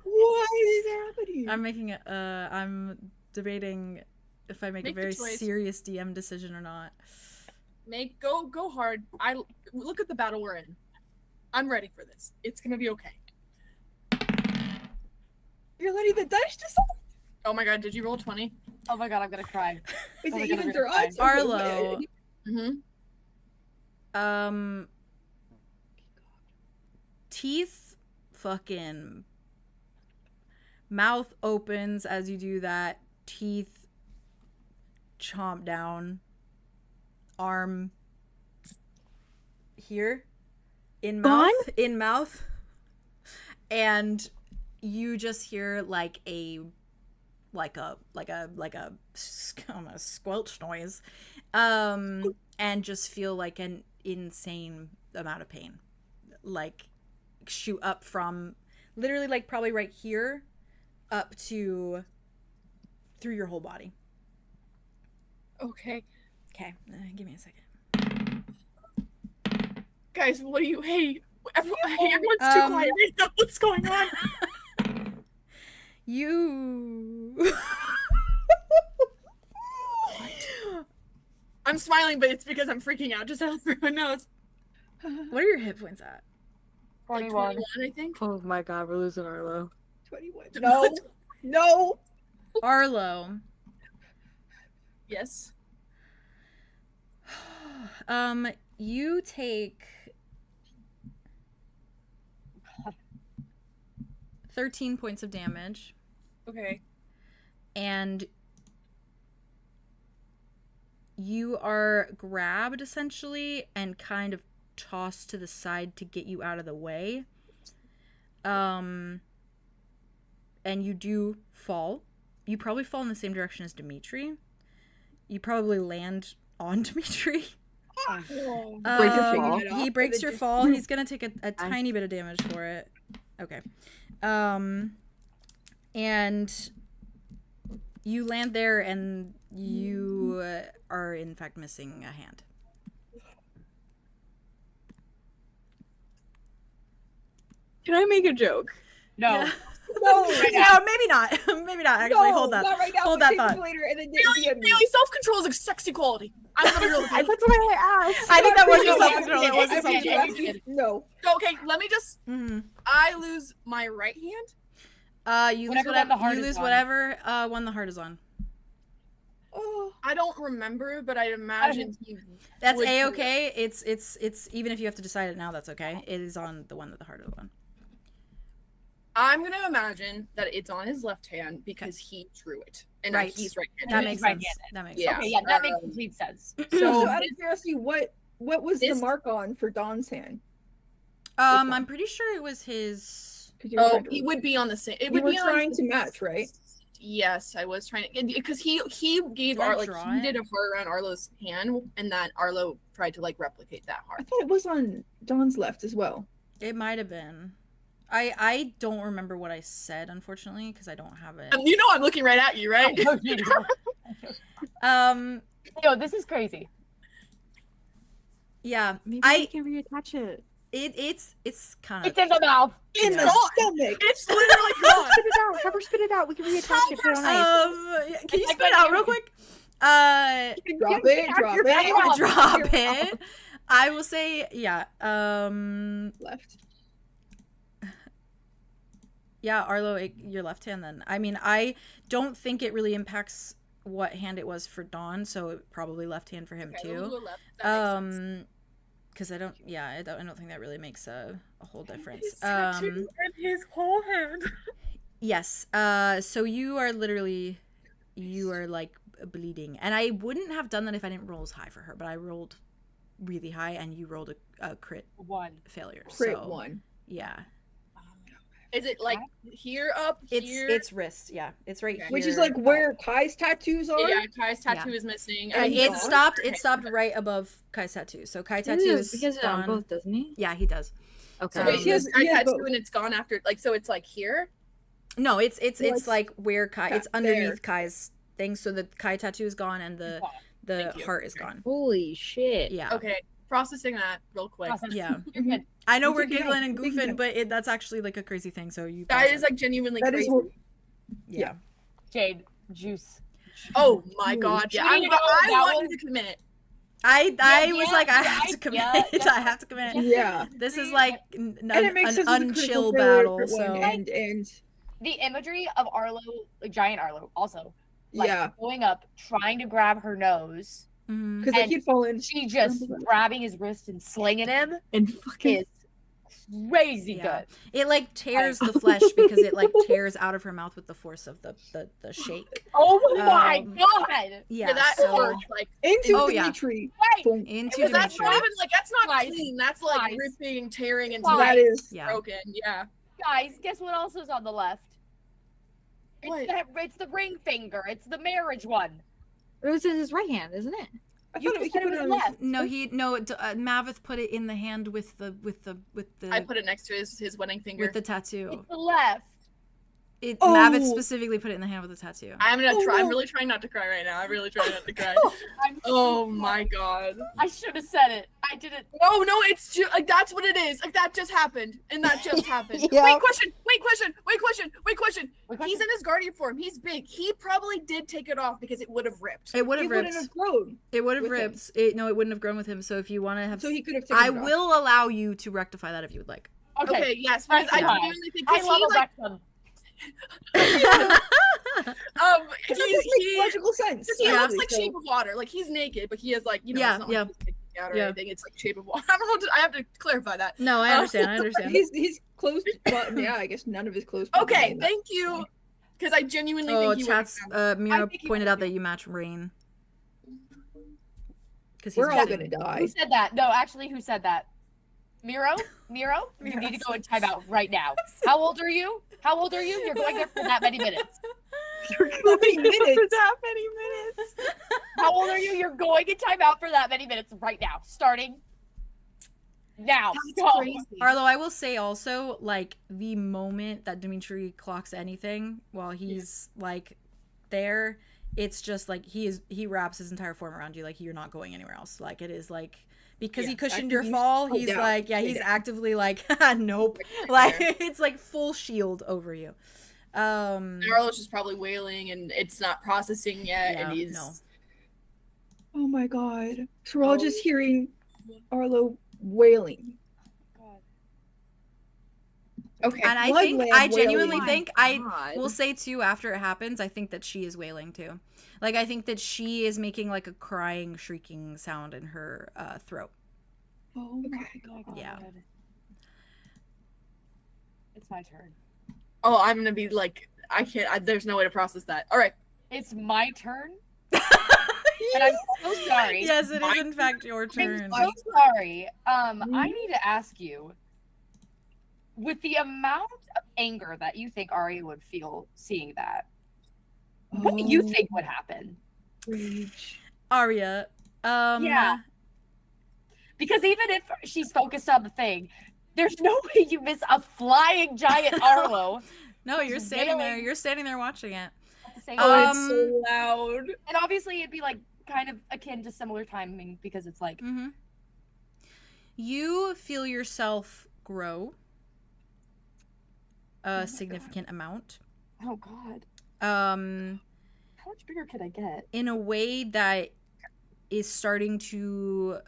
What is happening? I'm debating if I make a Make the very choice. serious DM decision or not. Go hard. Look at the battle we're in. I'm ready for this. It's gonna be okay. You're letting the dice dissolve? Oh my god, did you roll 20? Oh my god, I'm gonna cry. Is Oh my it God, even I'm through gonna odds? Arlow. Mm-hmm. Teeth fucking mouth opens as you do that. Teeth chomp down. Arm here. In mouth. And you just hear like a squelch noise. And just feel like an insane amount of pain. Like shoot up from literally like probably right here up to through your whole body. Okay. Okay, give me a second. Guys, what do you hate? Everyone's too quiet right now. What's going on? You I'm smiling, but it's because I'm freaking out, just so everyone knows. What are your hit points at? 21. 21, I think. Oh my god, we're losing Arlo. 21. No. No. Arlow. Yes. You take 13 points of damage. Okay. And you are grabbed essentially and kind of tossed to the side to get you out of the way. And you do fall. You probably fall in the same direction as Dimitri. You probably land on Dimitri. Break your fall. He breaks your fall. He's gonna take a tiny bit of damage for it. Okay. And you land there and you are in fact missing a hand. Can I make a joke? No. Yeah. No. No, maybe not. Maybe not. Actually, No, hold that. not right now, Hold but that save it thought. for later and then Really, self-control is a sexy quality. I'm gonna be real with you. That's what I asked. I think that was No, your self-control. It was your okay, self-control. okay. No. Okay, let me just. Mm-hmm. I lose my right hand. You Whatever lose one the whatever. heart You is lose on. whatever one the heart is on. Oh. I don't remember, but I imagine he. That's would- a-okay. It's even if you have to decide it now, that's okay. It is on the one that the heart is on. I'm gonna imagine that it's on his left hand because he drew it, and Right. he's right-handed. That makes sense. right-handed. That makes Yeah. sense. Okay, yeah, that makes complete sense. So out of curiosity, what was the this- mark on for Don's hand? I'm pretty sure it was his. 'Cause you were Oh, trying to- it would be on the same. It You would were be on trying to his- match, right? Yes, I was trying to, because he gave Did I he draw it? did a heart around Arlo's hand, and that Arlo tried to replicate that I heart. thought it was on Don's left as well. It might have been. I don't remember what I said, unfortunately, because I don't have it. You know I'm looking right at you, right? Yo, this is crazy. Yeah. Maybe I we can reattach it. It's kind of. It's in the mouth. In the stomach. It's literally gone. Spit it out. Have her spit it out. We can reattach it to an ice. Can you spit it out real quick? Drop it. Drop it. I will say, yeah. Left. Yeah, Arlo, your left hand then. I mean, I don't think it really impacts what hand it was for Dawn, so probably left hand for him too. Because I don't think that really makes a whole difference. And his whole hand. Yes. So you are like bleeding, and I wouldn't have done that if I didn't roll as high for her, but I rolled really high, and you rolled a crit 1 failure. Crit so 1. Yeah. Is it like here up here? It's wrist. Yeah, it's right here. Which is like where Kai's tattoos are. Yeah, Kai's tattoo is missing. And it stopped right above Kai's tattoo. So Kai tattoo is because gone. both, doesn't he? Yeah, he does. Okay. So he has tattoo and it's gone after, like, so it's like here. No, it's like where Kai. It's underneath there. Kai's thing. So the Kai tattoo is gone and the heart is gone. Holy shit. Yeah. Okay, processing that real quick. Yeah. You're good. I know we're Take it giggling out. and Take it goofing, out. but that's actually like a crazy thing. So you. That is like genuinely That crazy. is what, Yeah. Jade, juice. Oh my god, yeah. I want you to commit. I was like, I have to commit. yeah. I have to commit. yeah. This is like And it makes an sense with the unchill critical failure battle. crit So one and The imagery of Arlo, like giant Arlo, also. Like, yeah, going up, trying to grab her nose. Mhm. because they and keep falling. She just grabbing his wrist and slinging him And fucking is crazy Yeah. good. It like tears the flesh because it like tears out of her mouth with the force of the shake. Oh my Um, god! Yeah. that So hurt, like, Into Oh, the yeah. tree. Right. Boom. into because that's Dimitri. not even like, that's not Guys. clean. That's like Guys. ripping, tearing, and Guys. That is. Yeah. broken. Yeah. Guys, guess what else is on the left? What? It's the ring finger. It's the marriage one. it was in his right hand, isn't it? I You thought just he said it put was it on left. No, Mavith put it in the hand with the I put it next to his wedding finger. with the tattoo. It's the left. Oh. Mavith specifically put it in the hand with the tattoo. I'm gonna Oh, try. I'm no. really trying not to cry right now. I'm really trying not to cry. I'm Oh my god. I should have said it. I didn't. No, it's just like, that's what it is. Like, that just happened, and that just happened. Yeah. Wait, question. What He's question? in his guardian form. He's big. He probably did take it off because it would have ripped. It would He have wouldn't ripped. have grown, It would have with him. ripped. No, it wouldn't have grown with him. So if you want to have, so he could have taken I it off. will allow you to rectify that if you would like. Okay, yes, because I fine. genuinely think I because love he a like rectum. That he makes logical sense. he Yeah. looks like Shape of Water. Like, he's naked, but he has like, you know, Yeah, it's not yeah. like he's sticking out or Yeah. anything. It's like Shape of Water. I don't know. I have to clarify that. No, I understand. I understand. He's closed button. Yeah, I guess none of his closed buttons. Okay, are that. thank you. Because I genuinely Oh, think he would have chat's found Mira think he pointed would out that you match Rain. Because We're all gonna Who die. said that? No, actually, who said that? Miro? You need to go in timeout right now. How old are you? You're going there for that many minutes. You're going minutes. that many minutes. How old are you? You're going in timeout for that many minutes right now. Starting now. That's Go. crazy. Arlo, I will say also, like, the moment that Dimitri clocks anything while he's like there, it's just like he wraps his entire form around you, like you're not going anywhere else. Like, it is like, because he Yeah, cushioned I your think fall, he's- he's yeah, like, yeah, stay he's down. actively like, nope. Right Like, there. it's like full shield over you. Arlo's just probably wailing and it's not processing yet, Yeah, and he's no. Oh my god. So we're all just hearing Arlo wailing. okay. And I Blood think, lamb I genuinely wailing. think, I God. will say too, after it happens, I think that she is wailing too. Like, I think that she is making like a crying, shrieking sound in her throat. Oh my Okay. god. Yeah. It's my turn. Oh, I'm gonna be like, I can't. There's no way to process that. All right. It's my turn. And I'm so sorry. Yes, it is in fact your turn. I'm so sorry. I need to ask you, with the amount of anger that you think Ari would feel seeing that, what do you think would happen? Rage. Arya. Yeah. Because even if she's focused on the thing, there's no way you miss a flying giant Arlo No, you're standing there. Wailing. You're standing there watching it. at the same Oh, time. it's so loud. And obviously it'd be like kind of akin to similar timing because it's like Mm-hmm. you feel yourself grow a significant amount. Oh God. How much bigger could I get? In a way that is starting to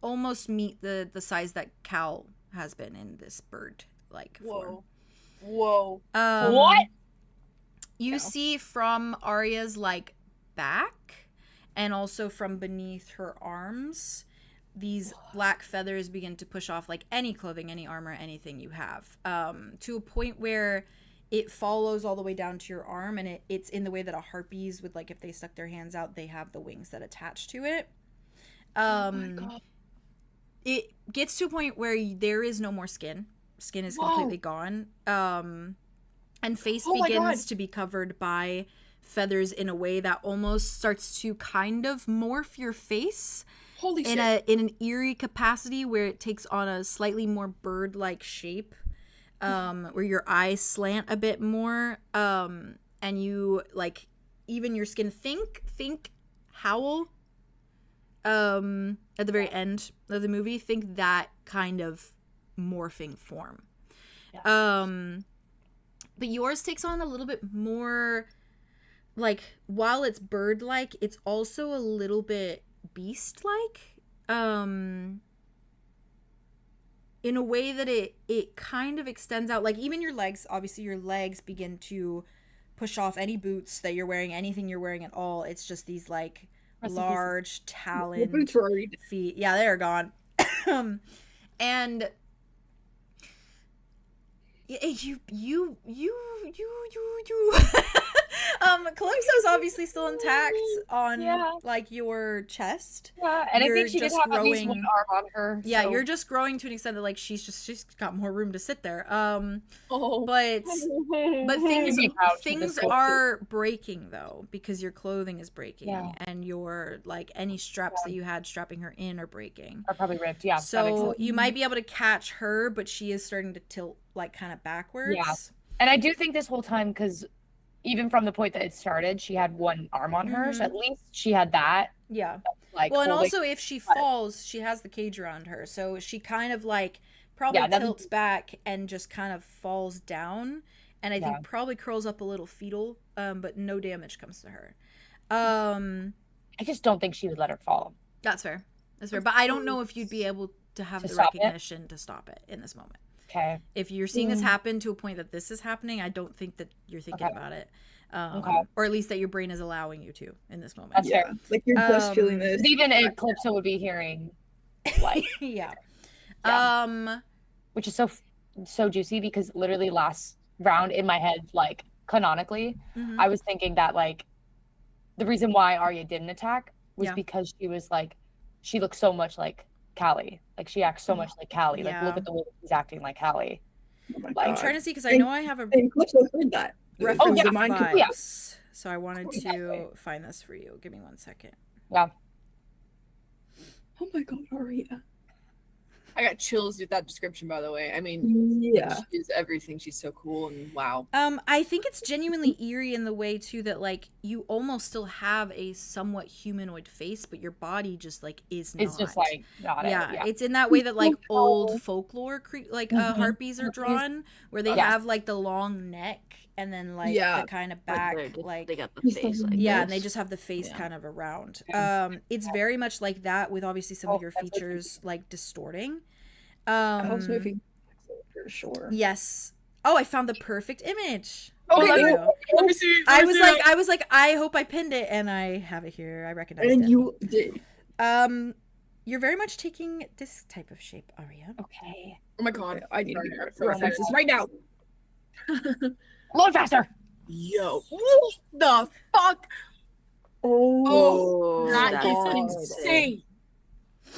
almost meet the size that Cal has been in this bird form. Whoa. What? You see from Arya's back and also from beneath her arms, these black feathers begin to push off any clothing, any armor, anything you have, to a point where it follows all the way down to your arm, and it's in the way that a harpies would, if they stuck their hands out, they have the wings that attach to it. Oh my God. It gets to a point where there is no more skin. Skin is completely gone. And face begins to be covered by feathers in a way that almost starts to kind of morph your face. Holy shit. In an eerie capacity where it takes on a slightly more bird-like shape, where your eyes slant a bit more, and you even your skin. Think Howl. At the very end of the movie, think that kind of morphing form. Yeah. But yours takes on a little bit more, while it's bird-like, it's also a little bit beast-like, in a way that it kind of extends out, even your legs. Obviously your legs begin to push off any boots that you're wearing, anything you're wearing at all. It's just these large taloned feet. Yeah, they're gone. And you Calypso's obviously still intact on your chest. Yeah, and I think she did have at least one arm on her. Yeah, you're just growing to an extent that she's got more room to sit there. But things are breaking though, because your clothing is breaking, and your any straps that you had strapping her in are breaking. Are probably ripped. Yeah. So you might be able to catch her, but she is starting to tilt kind of backwards. Yeah. And I do think this whole time, because even from the point that it started, she had one arm on her, so at least she had that. Yeah. Well, and also if she falls, she has the cage around her, so she kind of probably tilts back and just kind of falls down, and I think probably curls up a little fetal, but no damage comes to her. I just don't think she would let her fall. That's fair. But I don't know if you'd be able to have the recognition to stop it in this moment. Okay. If you're seeing this happen to a point that this is happening, I don't think that you're thinking about it. Or at least that your brain is allowing you to in this moment. That's fair. You're just feeling this. Even Calypso would be hearing, yeah. Which is so juicy, because literally last round in my head, canonically, I was thinking that the reason why Arya didn't attack was because she was she looks so much like Callie. She acts so much like Callie. Look at the way she's acting like Callie. Oh I'm trying to see, because I know I have a Calypso heard that. reference to vibes. So I wanted to find this for you. Give me 1 second. Yeah. Oh my God, Arya. I got chills with that description, by the way. I mean, she's everything. She's so cool, and wow. I think it's genuinely eerie in the way too that you almost still have a somewhat humanoid face, but your body just is not. It's just not yeah, it's in that way that old folklore harpies are drawn, where they have the long neck and then the kind of back they got the face and they just have the face kind of around. It's very much like that, with obviously some of your features distorting. I was moving for sure. Yes. Oh, I found the perfect image. Okay, let me see. I was like, I hope I pinned it, and I have it here. I recognize it. And you did. You're very much taking this type of shape, Arya. Okay. Oh my God, I need to references right now. Load faster. Yo, what the fuck? Oh, that is insane.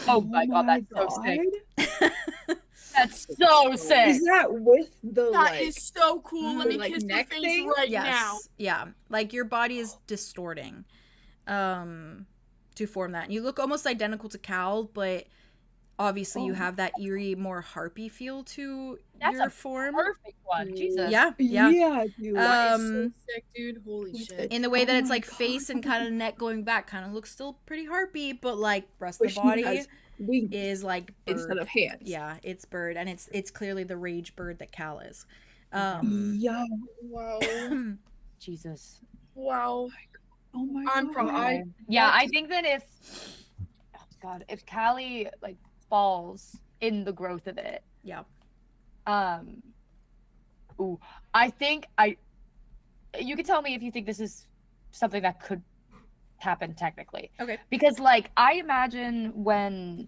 Oh my God, that's so sick. That's so sick. Is that with the That is so cool. Let me kiss your neck face thing? right now. Yeah. Your body is distorting to form that. And you look almost identical to Cal, but obviously you have that eerie, more harpy feel to That's your a form. perfect one. Jesus. Yeah. Dude. That is so sick, dude. Holy shit. In the way that Oh it's my like face and kind of neck going back, kind of looks still pretty harpy, but like rest But of the she body has wings is like bird. instead of hands. Yeah, it's bird, and it's clearly the rage bird that Cal is. Yeah. Wow. Jesus. Wow. Oh my I'm god. from I think that if Callie like falls in the growth of it, Yeah. I think you can tell me if you think this is something that could happen technically. Okay. Because like I imagine when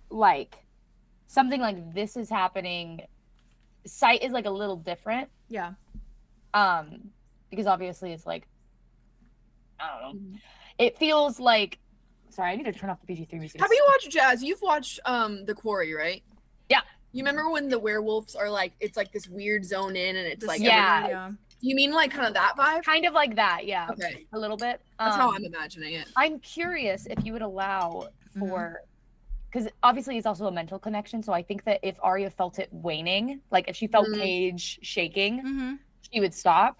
like something like this is happening, sight is like a little different. Yeah. Because obviously it's like I don't know. It feels like sorry, I need to turn off the PG-13 music. Have you watched Jazz? You've watched The Quarry, right? Yeah. You remember when the werewolves are like, it's like this weird zone in, and it's like, yeah. You mean like kind of that vibe? Kind of like that, yeah. Okay. A little bit. That's how I'm imagining it. I'm curious if you would allow for, because obviously it's also a mental connection. So I think that if Arya felt it waning, like if she felt Cage shaking, she would stop.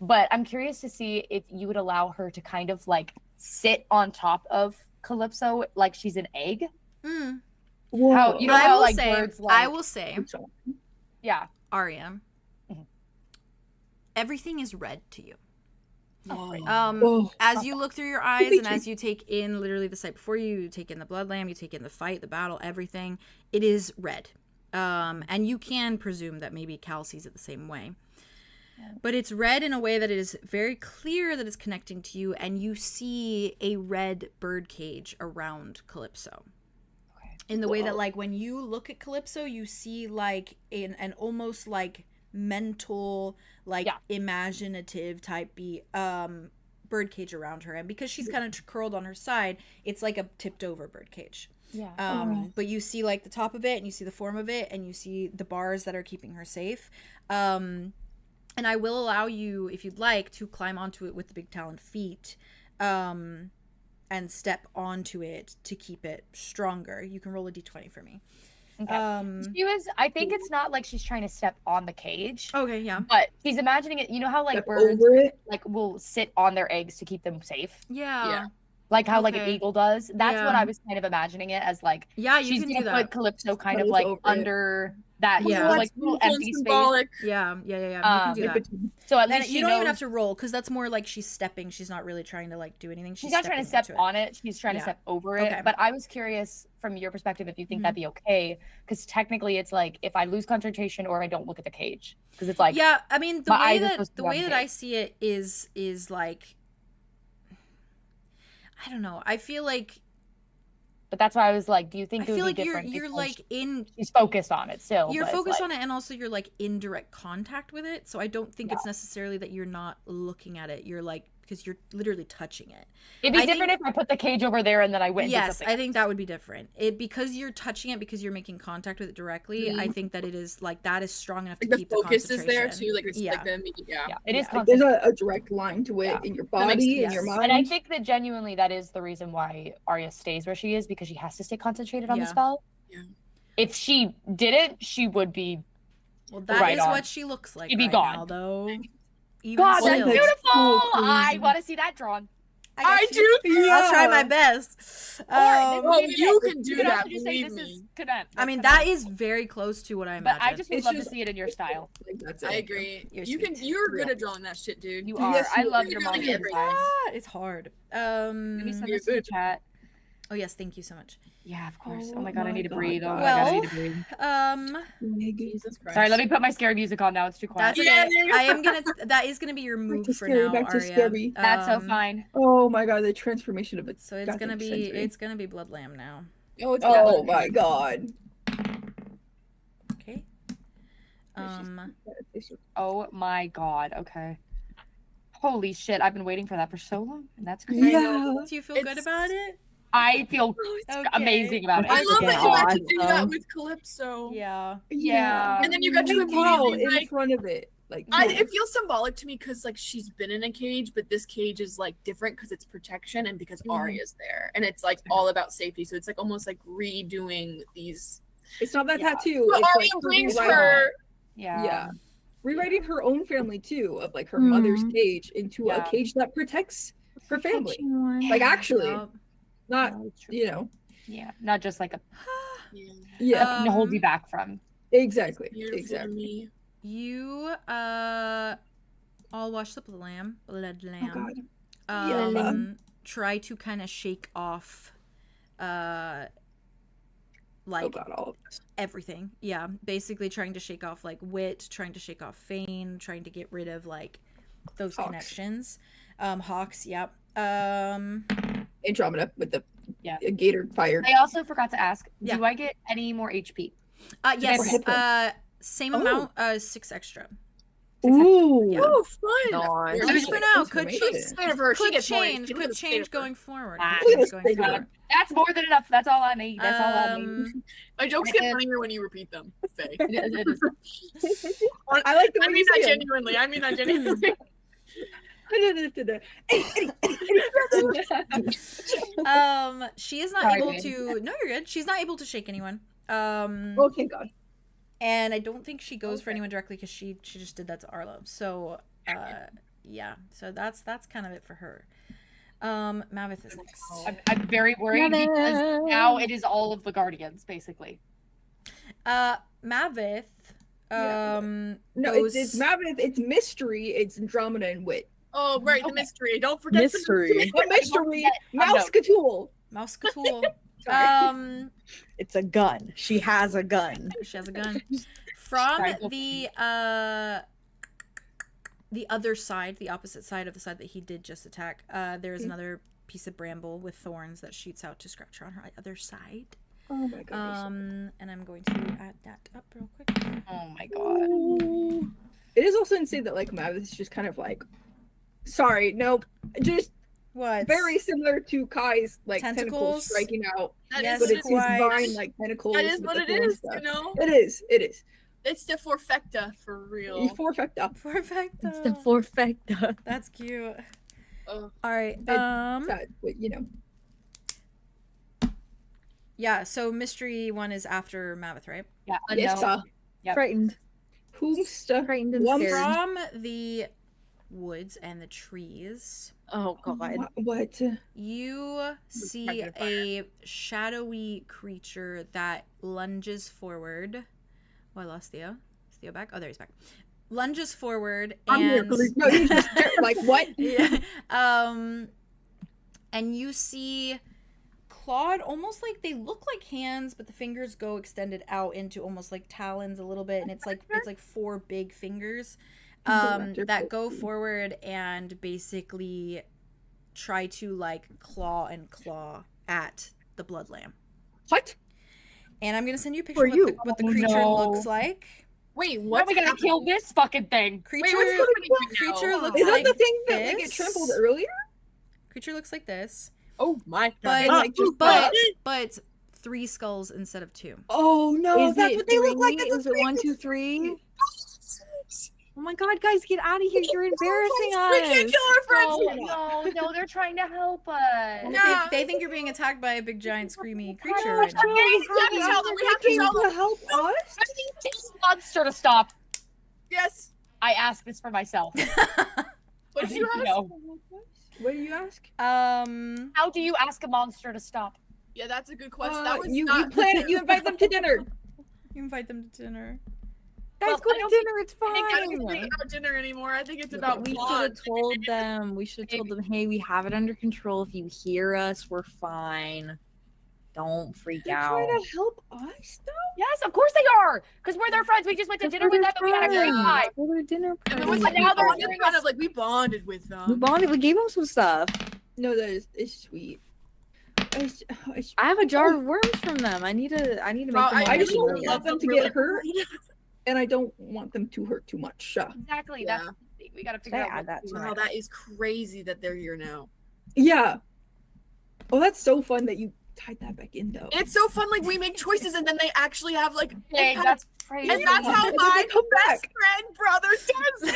But I'm curious to see if you would allow her to kind of like sit on top of Calypso like she's an egg. Whoa. How, you know how like birds like, I will say, yeah, Arya, everything is red to you. Whoa. As you look through your eyes and as you take in literally the sight before you, you take in the blood lamb, you take in the fight, the battle, everything, it is red. And you can presume that maybe Cal sees it the same way. But it's red in a way that it is very clear that it's connecting to you, and you see a red bird cage around Calypso. In the way that, like, when you look at Calypso, you see, like, an almost, like, mental, like, imaginative type bird cage around her. And because she's kind of curled on her side, it's like a tipped over bird cage. Yeah. But you see, like, the top of it, and you see the form of it, and you see the bars that are keeping her safe. And I will allow you, if you'd like, to climb onto it with the big taloned feet and step onto it to keep it stronger. You can roll a d20 for me. Okay. I think it's not like she's trying to step on the cage. Okay, yeah. But she's imagining it. You know how like Step birds over it? like will sit on their eggs to keep them safe? Yeah. Like how like an Okay. eagle does. That's Yeah. what I was kind of imagining it as like. Yeah, you she's can gonna do that. put Calypso kind of Pose like over it. under that Yeah. like little empty space. Symbolic. Yeah. You can do that. So at And least you she don't knows even have to roll, because that's more like she's stepping. She's not really trying to like do anything. she's not trying to step stepping on it. She's trying to Yeah. step over it. Okay. But I was curious from your perspective if you think that'd be okay, because technically it's like if I lose concentration or I don't look at the cage, because it's like Yeah, I mean the my way eyes are that supposed to the be on way the that I cage. see it is like, I don't know. I feel like But that's why I was like, do you think I it would feel be like you're different? you're because like in she's focused on it still. you're but it's focused like- on it, and also you're like in direct contact with it. So I don't think it's necessarily that you're not looking at it. You're like, because you're literally touching it. It'd be I different if I put the cage over there and then I went and did Yes, something I think that would be different. It because you're touching it, because you're making contact with it directly. I think that it is like that is strong enough to Like the keep the focus is there concentration. too. Like it's Yeah. like the immediate, Yeah, it is Like, there's constant. a direct line to it in your That makes body and sense. your Yes. mind. And I think that genuinely that is the reason why Arya stays where she is, because she has to stay concentrated on the Yeah. spell. Yeah. If she didn't, she would be. Well, that Right is on. what she looks like She'd be right gone. now, though. Even God, still. that's Well, beautiful! so I crazy. want to see that drawn. I do. I'll try my best. well, maybe you that- can do you could that, also just say believe this is me. cadet. I mean, That's that is very close to what I But imagine. I just would It's love just- to see it in your style. Like, that's I it. agree. You're You sweet. can. You're good at drawing that shit, dude. You are. Yes, I you love are. your You're manga really good. designs. It's hard. Let me send You're this in the good. chat. Oh yes, thank you so much. Yeah, of course. Oh, Oh my god, I my need to God, breathe. Oh my guys. god, I need to breathe. Jesus Christ. Sorry, let me put my scary music on now. It's too quiet. That's okay. Yeah, there you go. I am gonna. That is gonna be your move to for scary, now, back to Arya. scary. That's so fine. Oh my god, the transformation of it. So it's gonna be Blood Lamb now. Oh, it's Oh my god. Okay. Oh my god. Okay. Holy shit! I've been waiting for that for so long, and that's crazy. Yeah. Do you feel good It's- about it? I feel Okay. amazing about it. I love that you got to do that Awesome. with Calypso. Yeah. Yeah. And then you got to Wow, immediately in like front of it. Like it feels symbolic to me because like she's been in a cage, but this cage is like different because it's protection and because Arya's there, and it's like all about safety. So it's like almost like redoing these. It's not that tattoo. But It's Arya like brings rewriting- her. Yeah. Rewriting her own family too, of like her mother's cage into a cage that protects her family. Like actually, not not just like a hold you back from. Exactly. Beautiful Exactly. Me. You all watch the Blood Oh, Lamb. Try to kind of shake off like all of this. everything. Yeah, basically trying to shake off like wit, trying to shake off Fane, trying to get rid of like those connections. Hawks, yep. Andromeda with the gator fire. I also forgot to ask, do I get any more HP? Yes. Same amount, 6 extra. Ooh. Yeah. Oh, fun. At least for now. Could She change going forward. That's more than enough. That's all I need. That's all I need. My jokes get funnier when you repeat them, Faye. I like the way I mean you that say genuinely. I mean that genuinely. She is not able to. No, you're good. She's not able to shake anyone. Oh, thank God. And I don't think she goes for anyone directly because she just did that to Arlow. So, yeah. So that's kind of it for her. Maveth is next. I'm very worried because now it is all of the Guardians, basically. Maveth. No, it's Maveth. It's Mystery. It's Andromeda and Wit. Oh, right, the mystery. Don't forget Mystery. The Mystery. 𝐬𝐬𝐬𝐬. 𝐬𝐬𝐬𝐬𝐬. It's a gun. She has a gun. She has a gun. From the other side, the opposite side of the side that he did just attack, there's another piece of bramble with thorns that shoots out to scratch her on her other side. Oh my God. And I'm going to add that up real quick. Oh my God. It is also insane that like Maveth is just kind of like, sorry, nope, just what? Very similar to Kai's like tentacles striking out. But it's his vine like tentacles. That is what it is, stuff. you know. It is. It is. It's the forfecta for real. Forfecta. Forfecta. It's the forfecta. That's cute. Oh. All right. Sad, but, you know. Yeah. So mystery one is after Maveth, right? Yeah. Yes. Yep. Frightened. Frightened and scared. From the woods and the trees. Oh God. What? You see a shadowy creature that lunges forward. Oh, I lost Theo. Is Theo back? Oh, there he's back. Lunges forward and no, you just like what? Yeah. And you see clawed, almost like they look like hands, but the fingers go extended out into almost like talons a little bit, and it's like 4 big fingers that go forward and basically try to like claw at the blood lamb. What? And I'm gonna send you a picture of what the creature looks like. Wait, What are we gonna kill this fucking thing? Creature what's happening right creature now? looks Is that like the thing that this. they get trampled earlier? Creature looks like this, Oh my but God. but 3 skulls instead of 2. Oh no, Is that's it what they look like. three? That's Is it 1, 2, 3? Oh my God, guys, get out of here! You're embarrassing us. We can't kill our friends. No, they're trying to help us. Well, they think you're being attacked by a big giant screamy creature right now. We have to tell them. We have to tell them. help us. Monster to stop. Yes. I asked this for myself. What did you ask? No. What do you ask? How do you ask a monster to stop? Yeah, that's a good question. That was You not plan it. You invite them to dinner. You invite them to dinner. Guys, go to dinner. It's I don't think fine. it's about dinner anymore. I think it's about We should blood. have told them. We should have told them, hey, we have it under control. If you hear us, we're fine. Don't freak They're out. trying to help us, though. Yes, of course they are. Because we're their friends. We just went to dinner with them and we had a great time. Go to dinner. And it was like Now we they're bonded, doing kind us- of like we bonded with We them. bonded. We gave them some stuff. No, it's sweet. It's I have a jar of worms from them. I need to make them. I just more don't familiar. want them to get hurt, and I don't want them to hurt too much. Exactly. Yeah. That's we gotta figure I out add that to Wow, my that is crazy that they're here now. Yeah. Oh, that's so fun that you tied that back in, though. It's so fun. Like we make choices and then they actually have like. Dang, and that's crazy. that's how my Come back. best friend brother does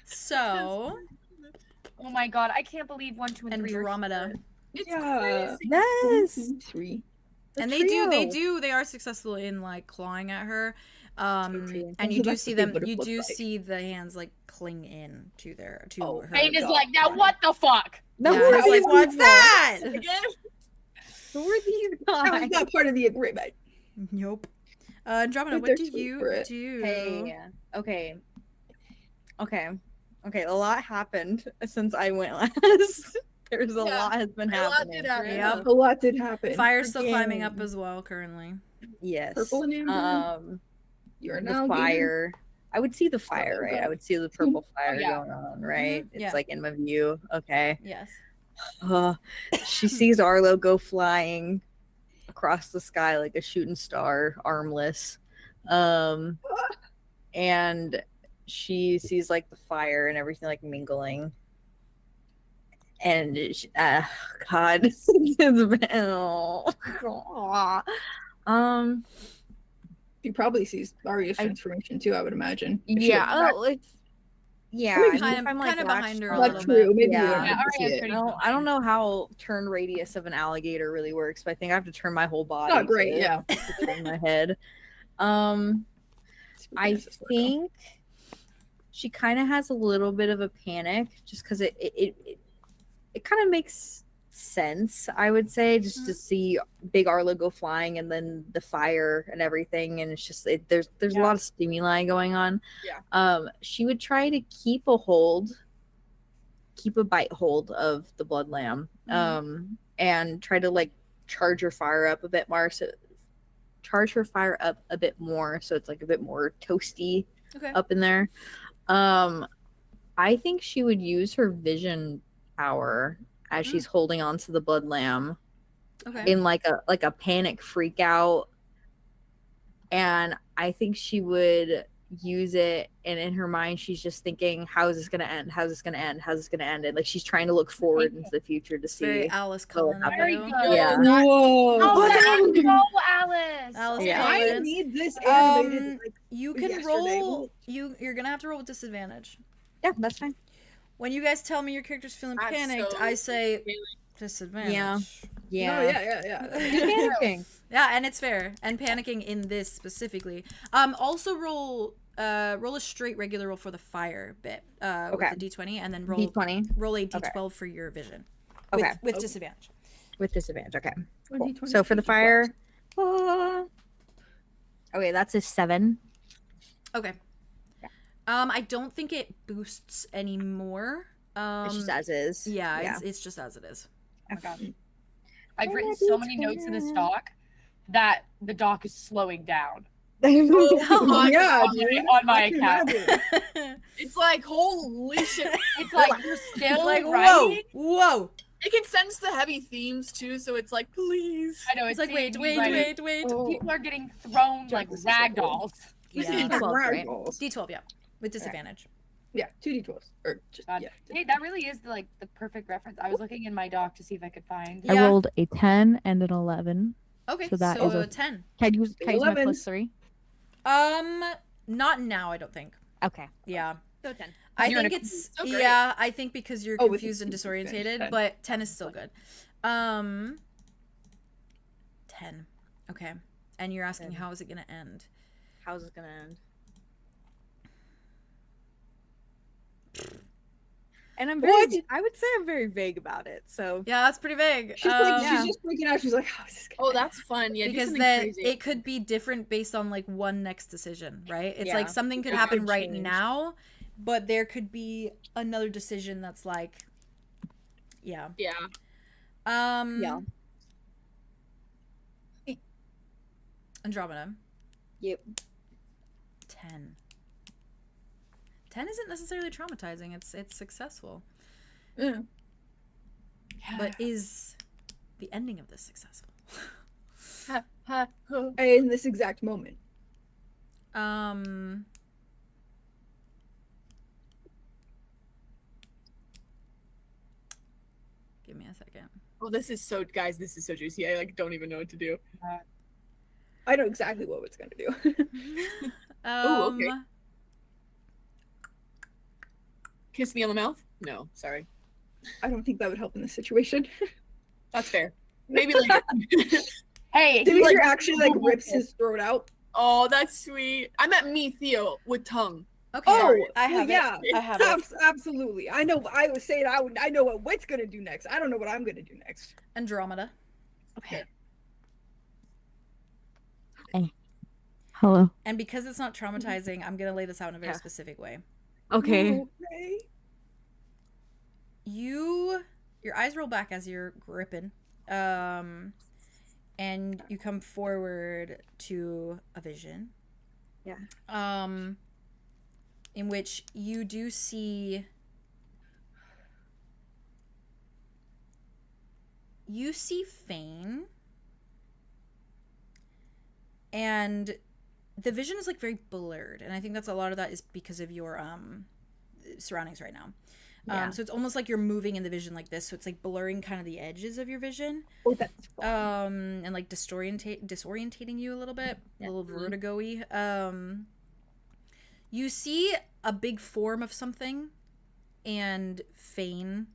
So, Oh my god, I can't believe 1, 2, and 3 are Andromeda. It's Yeah. crazy. Yes. 3. And they are successful in like clawing at her. true. And you So do that's see what they them, would've you looked do like. see the hands like cling in to her. Bane is God. like, now what the fuck? No, Yeah, who it's are like, these what's people? that? Again? Who are these That was guys? not part of the agreement. Nope. Andromeda, But what they're do sweet you for it. do? Hey, okay. A lot happened since I went last. There's a Yeah, lot has been a lot happening. did happen. Yep. A lot did happen. Fire's still climbing Again. up as well currently. Yes. Purple and amber. You're an The alligator. fire. I would see the fire, right? I would see the purple fire yeah. going on, right? It's Yeah. like in my view. Okay. Yes. She sees Arlow go flying across the sky like a shooting star, armless. And she sees like the fire and everything like mingling. And she, God, it's been, He probably sees Arya's transformation too, I would imagine. If she yeah, had- yeah. I mean, if kind I'm, of latched behind her a on- That's little true. bit. Maybe Yeah. you don't Yeah, have to see Arya's it. pretty I don't know how turn radius of an alligator really works, but I think I have to turn my whole body. Not great, to- yeah. to turn my head. I think she kind of has a little bit of a panic, just because it kind of makes sense, I would say, just to see big Arlo go flying and then the fire and everything, and it's just there's a lot of stimuli going on. Yeah. She would try to keep a bite hold of the blood lamb, and try to like charge her fire up a bit more, so it's like a bit more toasty up in there. I think she would use her vision power as she's holding on to the blood lamb in like a panic freak out, and I think she would use it, and in her mind she's just thinking, how is this gonna end, and like she's trying to look forward into the future to see. Very Alice Cullen. happen. Very good. Yeah. Whoa. Oh, What? let's go, Alice. Alice Yeah. I Cullen. need this animated. Like, You can yesterday. roll. You're gonna have to roll with disadvantage. Yeah, that's fine. When you guys tell me your character's feeling I'm panicked, so I say disadvantage. Yeah. No, yeah. Panicking. Yeah, and it's fair. And panicking in this specifically. Also roll a straight regular roll for the fire bit. Okay. With the D20, and then roll D20 roll a D12 for your vision. Okay. With disadvantage. with disadvantage. Okay. What Cool. D20 So for the is fire, okay, that's a 7. Okay. Yeah. I don't think it boosts anymore. It's just as is. Yeah, it's just as it is. Oh my God. I've written so many notes in this doc that the doc is slowing down Yeah, on my I can account. imagine. It's like, holy shit. It's like you're still Like, writing. whoa. It can sense the heavy themes too, so it's like, please. I know It's it's like, wait. Oh. People are getting thrown like this is so cool. ragdolls. Yeah. D12, right? Ragdolls. D12, yeah. With disadvantage. Yeah, 2d12s. Or just, God. yeah. Hey, that really is the perfect reference. I was looking in my doc to see if I could find. Yeah. I rolled a 10 and an 11. Okay, So that is a 10. Can I use my 11. plus 3? Not now, I don't think. Okay. Yeah. So 10. I You're think in a- it's So great. yeah, I think because you're Oh, with confused and the disadvantage, disorientated, 10. but 10 is still good. 10. Okay. And you're asking 10. how is it going to end? How's it gonna end? And I'm very, What? I would say I'm very vague about it. So Yeah, that's pretty vague. She's, yeah. she's just freaking out. She's like, how is this Oh, going that's fun. Yeah, do because something then crazy. it could be different based on like one next decision, right? It's Yeah. like something could It happen could right change. now, but there could be another decision that's like yeah. Yeah. yeah. Andromeda. Yep. 10. 10 isn't necessarily traumatizing. It's successful. Yeah. But is the ending of this successful? In this exact moment. Give me a second. Oh, this is so, guys, this is so juicy. I like don't even know what to do. I know exactly what it's going to do. Oh, okay. Kiss me on the mouth? No, sorry. I don't think that would help in this situation. That's fair. Maybe later. Hey, Demeter actually like rips his throat out. Oh, that's sweet. I meant me, Theo, with tongue. Okay. Oh, I have yeah, it. I have it. Absolutely. I know. I was saying I know what Wit's gonna do next. I don't know what I'm gonna do next. Andromeda. Okay. Hello. And because it's not traumatizing, I'm gonna lay this out in a very specific way. Okay. Your eyes roll back as you're gripping, and you come forward to a vision. Yeah. In which you do see. You see Fane. And the vision is like very blurred, and I think that's a lot of that is because of your surroundings right now. Yeah. So it's almost like you're moving in the vision like this, so it's like blurring kind of the edges of your vision. Oh, that's fun. And like disorientating you a little bit, Yeah. a little vertigo-y. You see a big form of something, and Fane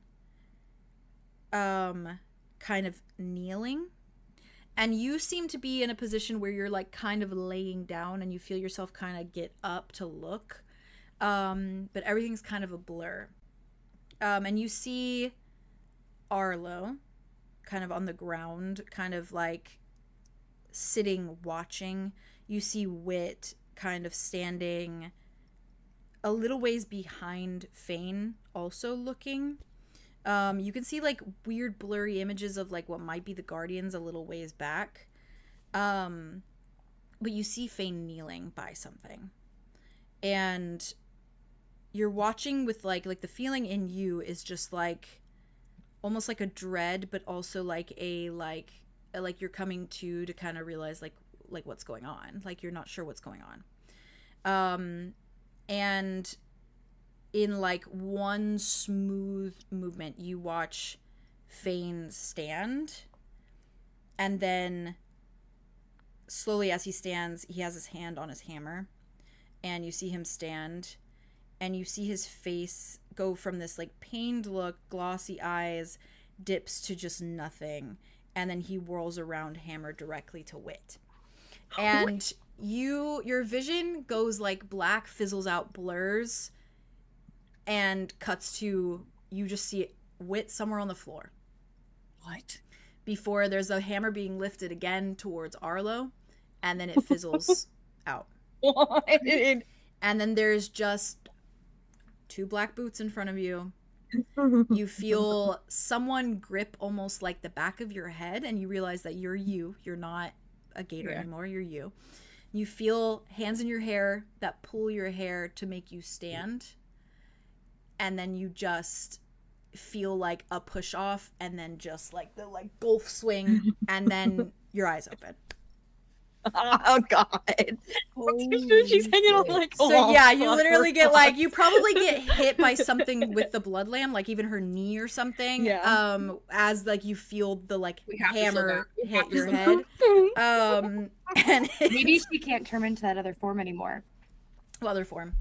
kind of kneeling. And you seem to be in a position where you're like kind of laying down and you feel yourself kind of get up to look. But everything's kind of a blur. And you see Arlow kind of on the ground, kind of like sitting watching. You see Wit kind of standing a little ways behind Fane, also looking. You can see like weird blurry images of like what might be the Guardians a little ways back. But you see Fane kneeling by something. And you're watching with like the feeling in you is just like almost like a dread, but also like a like you're coming to kind of realize like what's going on. Like you're not sure what's going on. And in like one smooth movement, you watch Fane stand, and then slowly as he stands, he has his hand on his hammer, and you see him stand, and you see his face go from this like pained look, glossy eyes, dips to just nothing, and then he whirls around, hammer directly to Wit. And your vision goes like black, fizzles out, blurs, and cuts to you just see Wit somewhere on the floor. What? Before there's a hammer being lifted again towards Arlow, and then it fizzles out. And then there's just 2 black boots in front of you. You feel someone grip almost like the back of your head, and you realize that you're you. You're not a gator anymore. You're you. You feel hands in your hair that pull your hair to make you stand. And then you just feel like a push off, and then just like the like golf swing, and then your eyes open. Oh God! She's hanging on like a So yeah, you wallflower. literally get like you probably get hit by something with the blood lamp, like even her knee or something. Yeah. As like you feel the like We have to slow hammer down. We hit have to your slow head. And Maybe she can't turn into that other form anymore. what other form?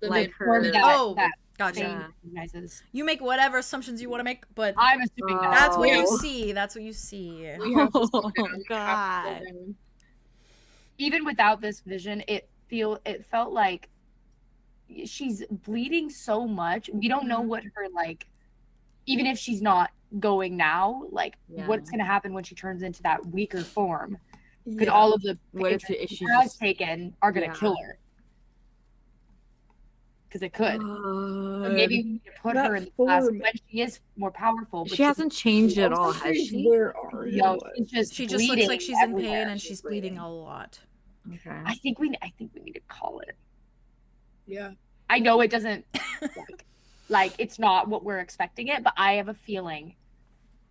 Like Form her. that, Oh, that gotcha. Fane recognizes. You make whatever assumptions you want to make, but I'm assuming that. that's what you Oh. see. That's what you see. We have to slow down. Oh, We have to slow God. down. Even without this vision, it felt like she's bleeding so much. We don't know what her like, even if she's not going now, like what's gonna happen when she turns into that weaker form. Could all of the What if patrons she she has just- taken are gonna kill her? Because it could. So maybe we need to put her in the class form- when she is more powerful. But She hasn't changed at all, has she? Where are you? No, she's She just looks bleeding like she's in pain everywhere. and she's bleeding a lot. Okay. I think we need to call it. Yeah. I know it doesn't like it's not what we're expecting it, but I have a feeling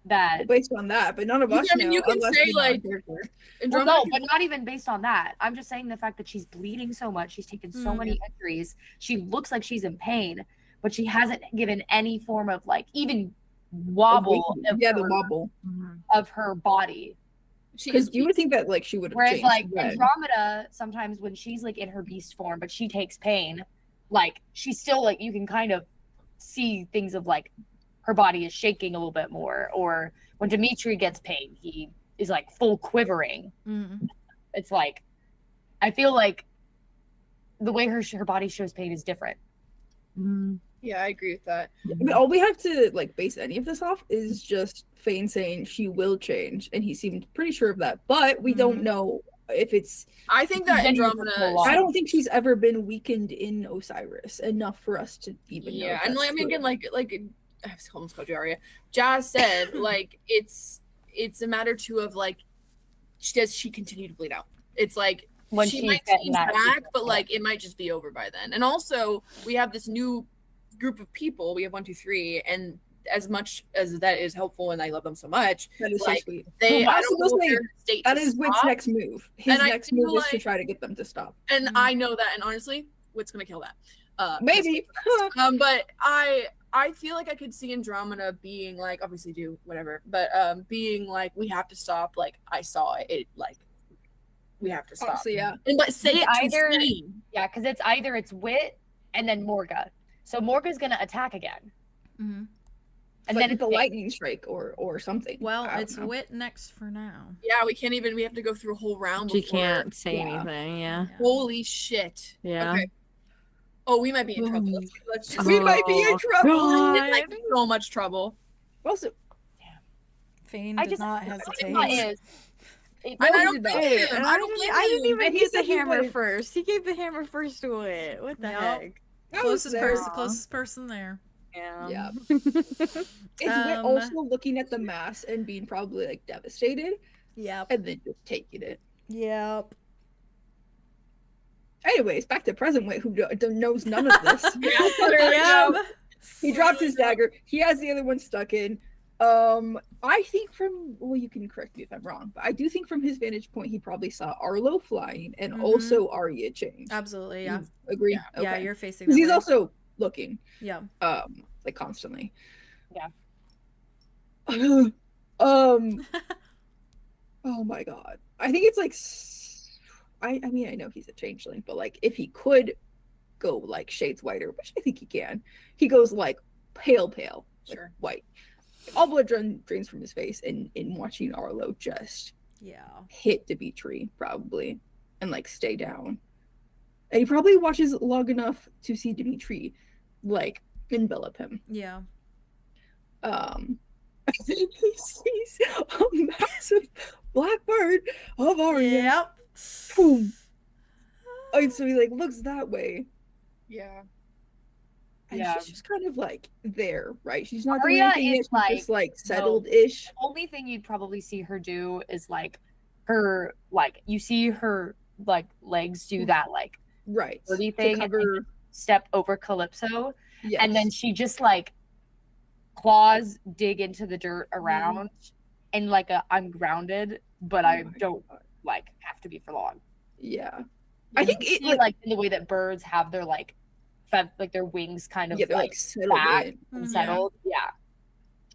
that Based on that, but none of us know. You can unless say we know like the character. well, Andromeda no, can- but not even based on that. I'm just saying the fact that she's bleeding so much, she's taken so many injuries, she looks like she's in pain, but she hasn't given any form of like even wobble of, Yeah, the her, wobble. of her body. she Because is you would think that like she would have Whereas changed. like but- Andromeda, sometimes when she's like in her beast form, but she takes pain, like she's still like you can kind of see things of like her body is shaking a little bit more, or when Dimitri gets pain, he is like full quivering. It's like I feel like the way her body shows pain is different. Yeah, I agree with that. I mean, all we have to like base any of this off is just Fane saying she will change, and he seemed pretty sure of that. But we don't know if it's. I think that Andromeda. I don't think she's ever been weakened in Osiris enough for us to even know. Yeah, and like, I mean, again, like I have to almost call 𝐄𝐩𝐢𝐬. Jazz said like it's a matter too of like does she continue to bleed out? It's like when she might change back, but like it might just be over by then. And also we have this new group of people. We have 1, 2, 3, and as much as that is helpful, and I love them so much, that is like, so sweet. They, I don't know their state that to is Wit's stop. next move. His And next move is to try to get them to stop. And I know that, and honestly, Wit's gonna kill that. Maybe. But I feel like I could see Andromeda being like, obviously do whatever, but being like, we have to stop. Like I saw it like we have to stop. Honestly, yeah. And but say it either, to Fane. yeah, because it's either it's Wit and then Morga. So Morga's gonna attack again. Mm-hmm. And but then it's a lightning strike or something. Well, it's Wit next for now. Yeah, we can't even. We have to go through a whole round. She before. can't say anything. Yeah. Holy shit. Yeah. Okay. Oh, we might be in trouble. Let's just. We might be in trouble. God. Like so much trouble. Also, Fane I did just not I hesitate. thought is I he don't did blame not. him. And I don't blame I didn't him. even And he use the said he hammer wouldn't. first. He gave the hammer first to it. What the Yep. heck? Closest person there. Yeah. Is Wit also looking at the mass and being probably like devastated? Yep. And then just taking it. Yep. Anyways, back to present Wit, who knows none of this. Yep. He dropped his dagger. He has the other one stuck in. I think you can correct me if I'm wrong, but I do think from his vantage point, he probably saw Arlow flying and also Arya change. Absolutely, yeah. You agree? Yeah, Okay. yeah, you're facing. Because That he's way. also looking. Yeah. Like constantly. Yeah. Oh my god. I think it's like I mean I know he's a changeling, but like if he could go like shades whiter, which I think he can, he goes like pale, like Sure. white. All blood drains from his face, and in watching Arlo just hit Dimitri probably and like stay down. And he probably watches long enough to see Dimitri like envelop him. Yeah. And then he sees a massive black bird of Arya. Yep. Boom. And so he like looks that way. Yeah. And Yeah. she's just kind of like there, right? She's not Arya doing anything. is, She's just like settled-ish. The only thing you'd probably see her do is like her like you see her like legs do that like Right. birdie To thing and cover. then step over Calypso, Yes. and then she just like claws dig into the dirt around and like I'm grounded, but I my don't God. like have to be for long. Yeah. I think You it see, like in the way that birds have their like like their wings kind of they're like like settled back in. and Mhm. settled. Yeah.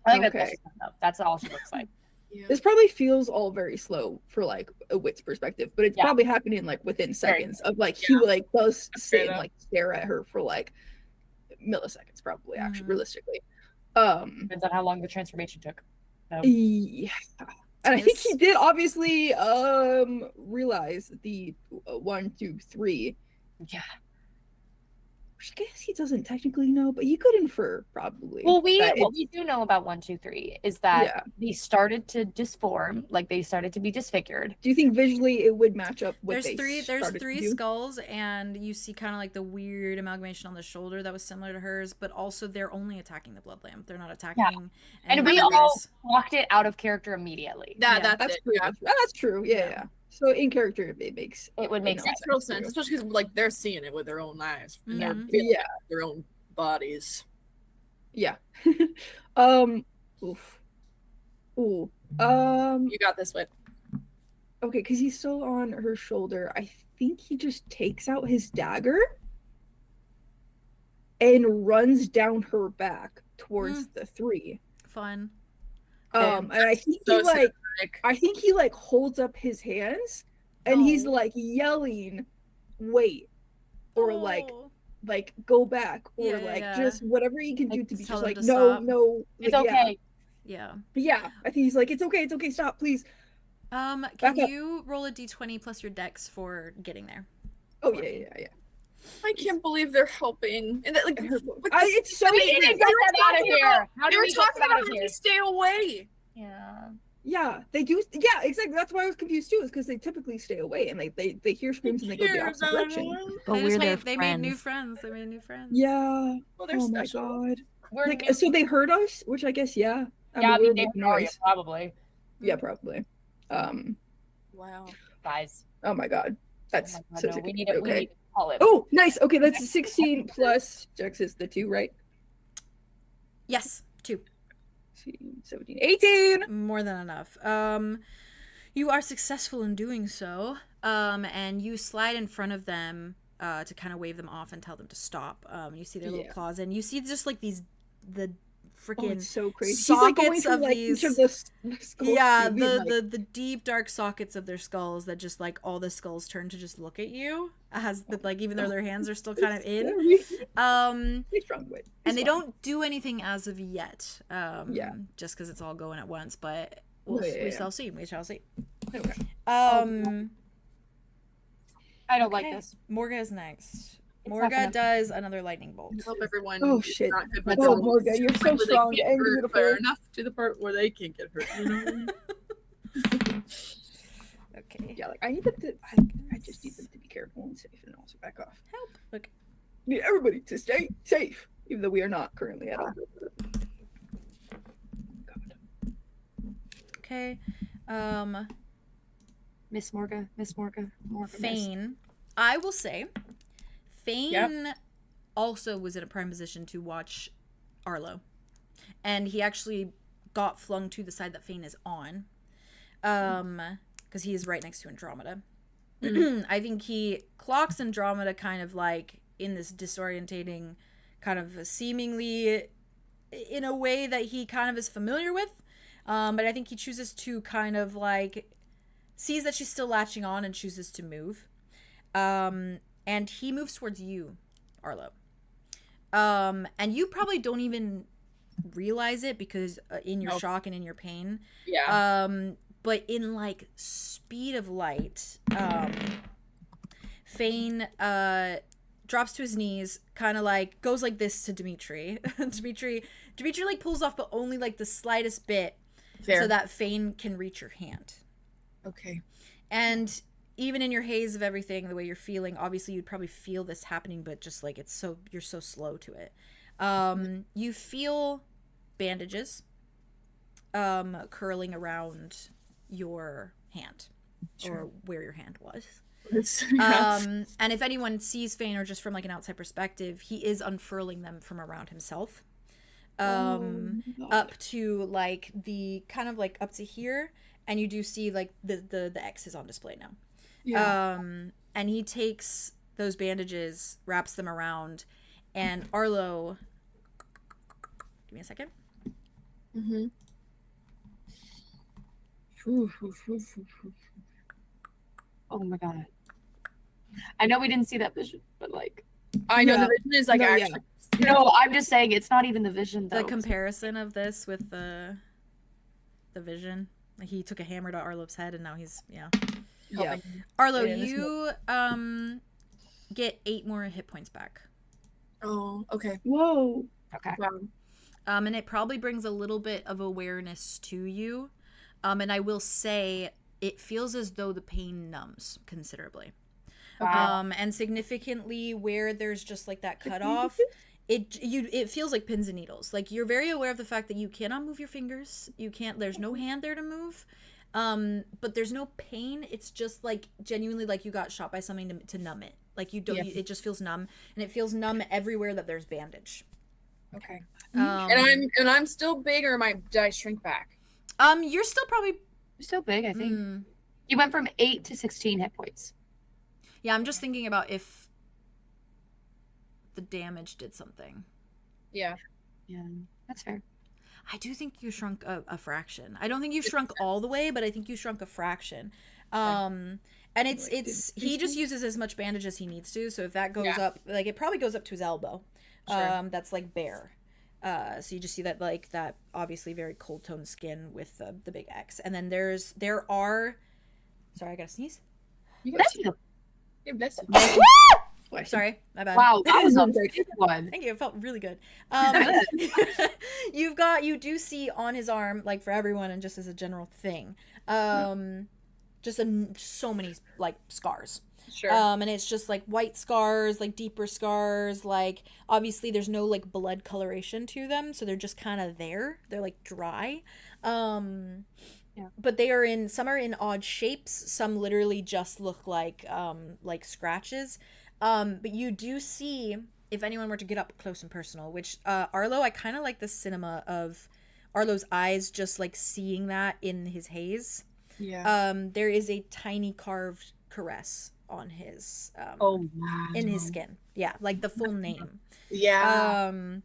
I think Okay. that's enough. That's all she looks like. Yeah. This probably feels all very slow for like a Wit's perspective, but it's Yeah. probably happening like within Very seconds of like he like does sit and enough. like stare at her for like milliseconds probably actually Mhm. realistically. Depends on how long the transformation took. Yeah. And I think he did obviously realize the 1, 2, 3. Yeah. Which I guess he doesn't technically know, but he could infer probably. Well, that what we do know about 1, 2, 3 is that Yeah. they started to disform, like they started to be disfigured. Do you think visually it would match up with There's three skulls, and you see kind of like the weird amalgamation on the shoulder that was similar to hers, but also they're only attacking the blood lamp. They're not attacking. And we all walked it out of character immediately. That's That's it. true. Yeah. That's true. Yeah. So in character, it makes It would make No. sense. Makes total sense, especially because like they're seeing it with their own eyes. And they're Mhm. feeling Yeah. their own bodies. Yeah. Oof. Ooh. You got this, Wit. Okay, because he's still on her shoulder. I think he just takes out his dagger and runs down her back towards the 3. Fun. And I think So he like cinematic. I think he like holds up his hands and he's Oh. like yelling, wait, or like like go back or Yeah, like yeah. just whatever he can do Like, to be tell just them like to no, stop. no, It's like, okay. Yeah. Yeah, I think he's like it's okay, stop, please. Can Back up. you roll a d20 plus your dex for getting there? Oh yeah. I can't believe they're helping. And that, like, It's so We need to sweet. get them out of here. How they do were we get talking them out about of how here? they stay away. Yeah. Yeah, they do. Yeah, exactly. That's why I was confused too. Is because they typically stay away and they hear screams and they go the opposite direction. But They made new friends. They made new friends. Yeah. Well, they're Oh special. my god. We're Like, so they heard us, which I guess yeah. I we mean, were they making are you, noise. probably. Yeah, probably. Wow. Guys. Oh my god. That's Oh my so God, no, we sick. need to Okay. call it. Oh, nice. Okay, that's 16 plus Dex is the 2, right? Yes, 2. 17, 18. More than enough. You are successful in doing so. And you slide in front of them to kind of wave them off and tell them to stop. You see their little claws, and you see just like the freaking It's so crazy. sockets He's like going of through, like, these. each of the skulls Yeah, too, being, like, the deep dark sockets of their skulls that just like all the skulls turn to just look at you as like even though their hands are still kind of in. He's strong, but And they don't do anything as of yet. Yeah. Just because it's all going at once, but we shall see. We shall see. Okay. I don't like Okay. this. Morga is next. It's not Morga gonna- does another lightning bolt. Help everyone. Oh, who's shit. not good Oh, with their Morga, rolls. you're so Where they strong can't and hurt beautiful. Fair enough to the part where they can't get hurt. You know? Okay. Yeah, like I need them to. I just need them to be careful and safe, and also back off. Help. Okay. Need everybody to stay safe, even though we are not currently at all. God. Okay. Miss Morga. Fane. I will say, Fane also was in a prime position to watch Arlow, and he actually got flung to the side that Fane is on, because he is right next to Andromeda. I think he clocks Andromeda kind of like in this disorientating, kind of seemingly in a way that he kind of is familiar with, but I think he chooses to kind of like sees that she's still latching on and chooses to move. And he moves towards you, Arlow. And you probably don't even realize it because in your shock and in your pain. Yeah. But in like speed of light, Fane drops to his knees, kind of like goes like this to Dimitri. Dimitri like pulls off, but only like the slightest bit, so that Fane can reach your hand. Okay. And even in your haze of everything, the way you're feeling, obviously you'd probably feel this happening, but just like you're so slow to it. You feel bandages curling around your hand, or where your hand was. And if anyone sees Fane or just from like an outside perspective, he is unfurling them from around himself, up to like the kind of like up to here. And you do see like the X is on display now. Yeah. And he takes those bandages, wraps them around, and Arlow, give me a second. Mm-hmm. Oh my god. I know we didn't see that vision, but like I know the vision is like actually. No, I'm just saying it's not even the vision though. The comparison of this with the vision. He took a hammer to Arlow's head, and now he's Yeah. Arlow, Yeah, you get 8 more hit points back. Oh, okay. Whoa. Okay. Wow. And it probably brings a little bit of awareness to you. And I will say it feels as though the pain numbs considerably. Wow. And significantly where there's just like that cutoff, it feels like pins and needles. Like you're very aware of the fact that you cannot move your fingers. There's no hand there to move. But there's no pain. It's just like genuinely like you got shot by something to numb it. Like you don't, it just feels numb, and it feels numb everywhere that there's bandage. Okay. And I'm still big, or did I shrink back? You're still probably Still big, I think. You went from 8 to 16 hit points. Yeah, I'm just thinking about if the damage did something. Yeah. Yeah, that's fair. I do think you shrunk a fraction. I don't think you shrunk all the way, but I think you shrunk a fraction. And he just uses as much bandage as he needs to. So if that goes up, like it probably goes up to his elbow. Sure. That's like bare. So you just see that like that obviously very cold toned skin with the big X. And then there are, sorry, I gotta sneeze. Bless you. Bless you. Sorry, my bad. Wow, that was a good one. Thank you. It felt really good. You do see on his arm, like for everyone and just as a general thing, just so many like scars. Sure. And it's just like white scars, like deeper scars, like obviously there's no like blood coloration to them, so they're just kind of there. They're like dry. But some are in odd shapes. Some literally just look like scratches. But you do see, if anyone were to get up close and personal, which Arlow, I kind of like the cinema of Arlow's eyes just like seeing that in his haze. Yeah. There is a tiny carved caress on his in his skin. Yeah, like the full name. Yeah. And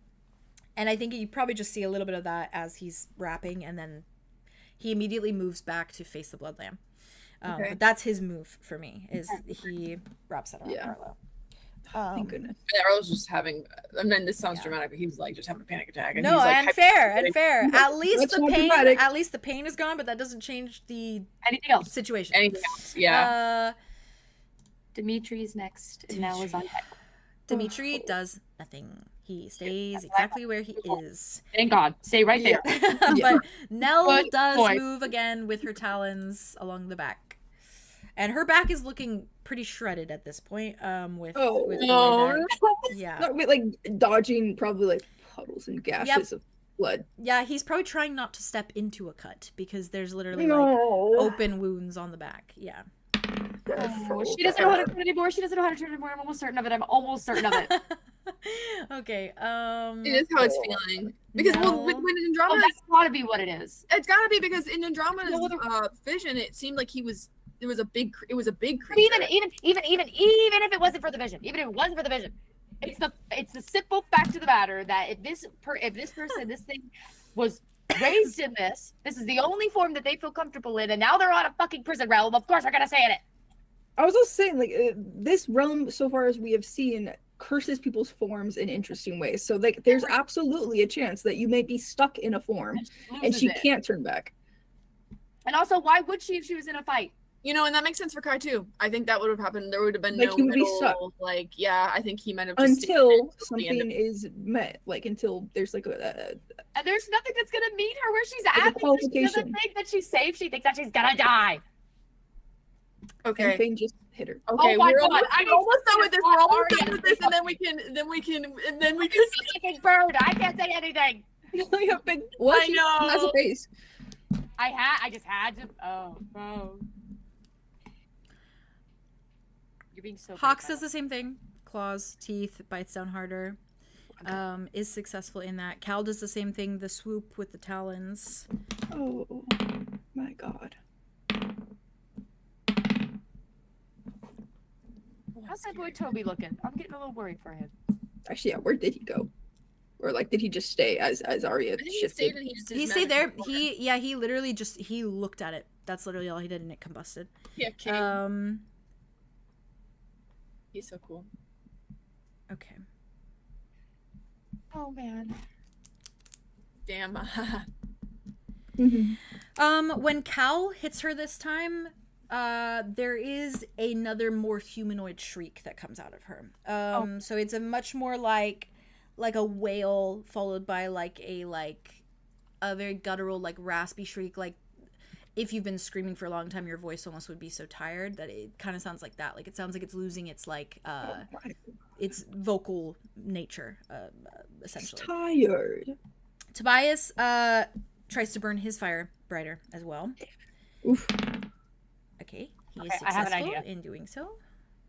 I think you probably just see a little bit of that as he's rapping, and then he immediately moves back to face the blood lamb. But that's his move for me, is he wraps that around Arlow. Thank goodness. Arlow's just having, I mean, this sounds dramatic, but he's like just having a panic attack. And no, he's, like, and fair. At least the pain is gone, but that doesn't change the anything else situation. Anything else, yeah. Dimitri's next, and now is on deck. Dimitri does nothing. He stays exactly where he is. Thank God. Stay right there. But Nell does move again with her talons along the back. And her back is looking pretty shredded at this point. With like dodging probably like puddles and gashes of blood. Yeah, he's probably trying not to step into a cut because there's literally like open wounds on the back. Yeah. She doesn't know how to turn anymore. I'm almost certain of it. Okay. It is how it's feeling. Because when Andromeda, that's gotta be what it is. It's gotta be because in Andromeda's vision, it seemed like it was a big creature. Even if it wasn't for the vision, it's the simple fact of the matter that if this thing was raised in this is the only form that they feel comfortable in, and now they're on a fucking prison realm. Of course, they're gonna say it. I was also saying, like, this realm, so far as we have seen, curses people's forms in interesting ways. So, like, there's absolutely a chance that you may be stuck in a form, and she can't turn back. And also, why would she if she was in a fight? You know, and that makes sense for Kai too. I think that would have happened. There would have been like, no he would be stuck. Like, yeah, I think he might have just until something is met. Like, until there's like and there's nothing that's gonna meet her where she's at. She doesn't think that she's safe. She thinks that she's gonna die. Okay. And Fane just hit her. Okay, we're almost done with this. We're almost done with this, and then we can. Fucking bird. I can't say anything. Like a big. What? I know. That's a face. I just had to. Oh. You're being so. Hawks does the same thing. Claws, teeth, bites down harder. Is successful in that. Cal does the same thing. The swoop with the talons. Oh my God. How's that boy Toby looking? I'm getting a little worried for him. Actually, yeah, where did he go? Or like, did he just stay as Arya shifted? He stayed there. He literally just looked at it. That's literally all he did, and it combusted. Yeah, King. He's so cool. Okay. Oh man. Damn. When Cal hits her this time, there is another more humanoid shriek that comes out of her. So it's a much more like a wail followed by like a very guttural, like raspy shriek. Like if you've been screaming for a long time, your voice almost would be so tired that it kind of sounds like that. Like it sounds like it's losing its like its vocal nature, essentially. It's tired. Tobias tries to burn his fire brighter as well. Oof. Okay, he is successful in doing so.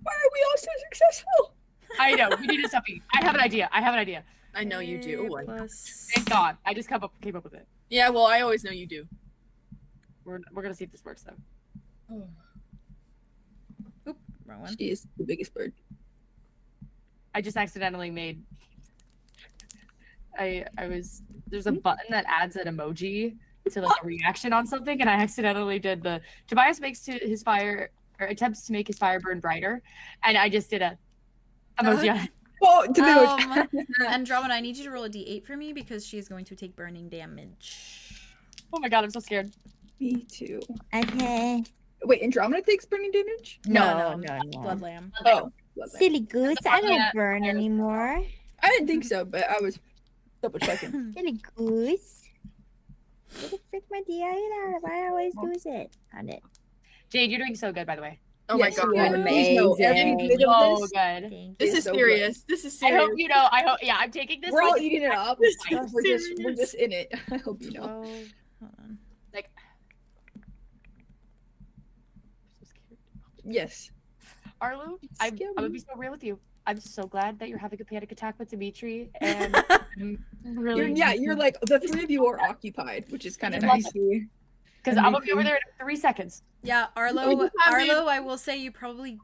Why are we all so successful? I know, we need to stop you. I have an idea. I know you do. Thank God. I just came up with it. Yeah, well, I always know you do. We're gonna see if this works though. Oop, wrong one. She is the biggest bird. I just accidentally made there's a button that adds an emoji to like a reaction on something, and I accidentally did the Tobias makes to his fire or attempts to make his fire burn brighter, and I just did a emoji. Oh, to Andromeda, I need you to roll a d8 for me because she is going to take burning damage. Oh my god, I'm so scared. Me too. Okay. Wait, Andromeda takes burning damage? No. no. Blood lamb. Oh. Silly goose, I don't burn anymore. I didn't think so, but I was double checking. Silly goose. Where the frick my DI at? Why I always lose it on it? Jade, you're doing so good, by the way. Oh Yes, my god. you are. Amazing. Please know every bit of So this. good. Thank This you. is so serious. This is I serious. hope you know. Yeah, I'm taking this. We're all with- eating it up. This is We're just in it. I hope you know. Hold on. Like, Yes. Arlo, I'm gonna be so real with you. I'm so glad that you're having a panic attack with Dimitri, and I'm really You're like the three of you are occupied, which is kind of Love nice. because I'm gonna be over there in 3 seconds. Yeah, We Arlo, just have Arlo, I will say you probably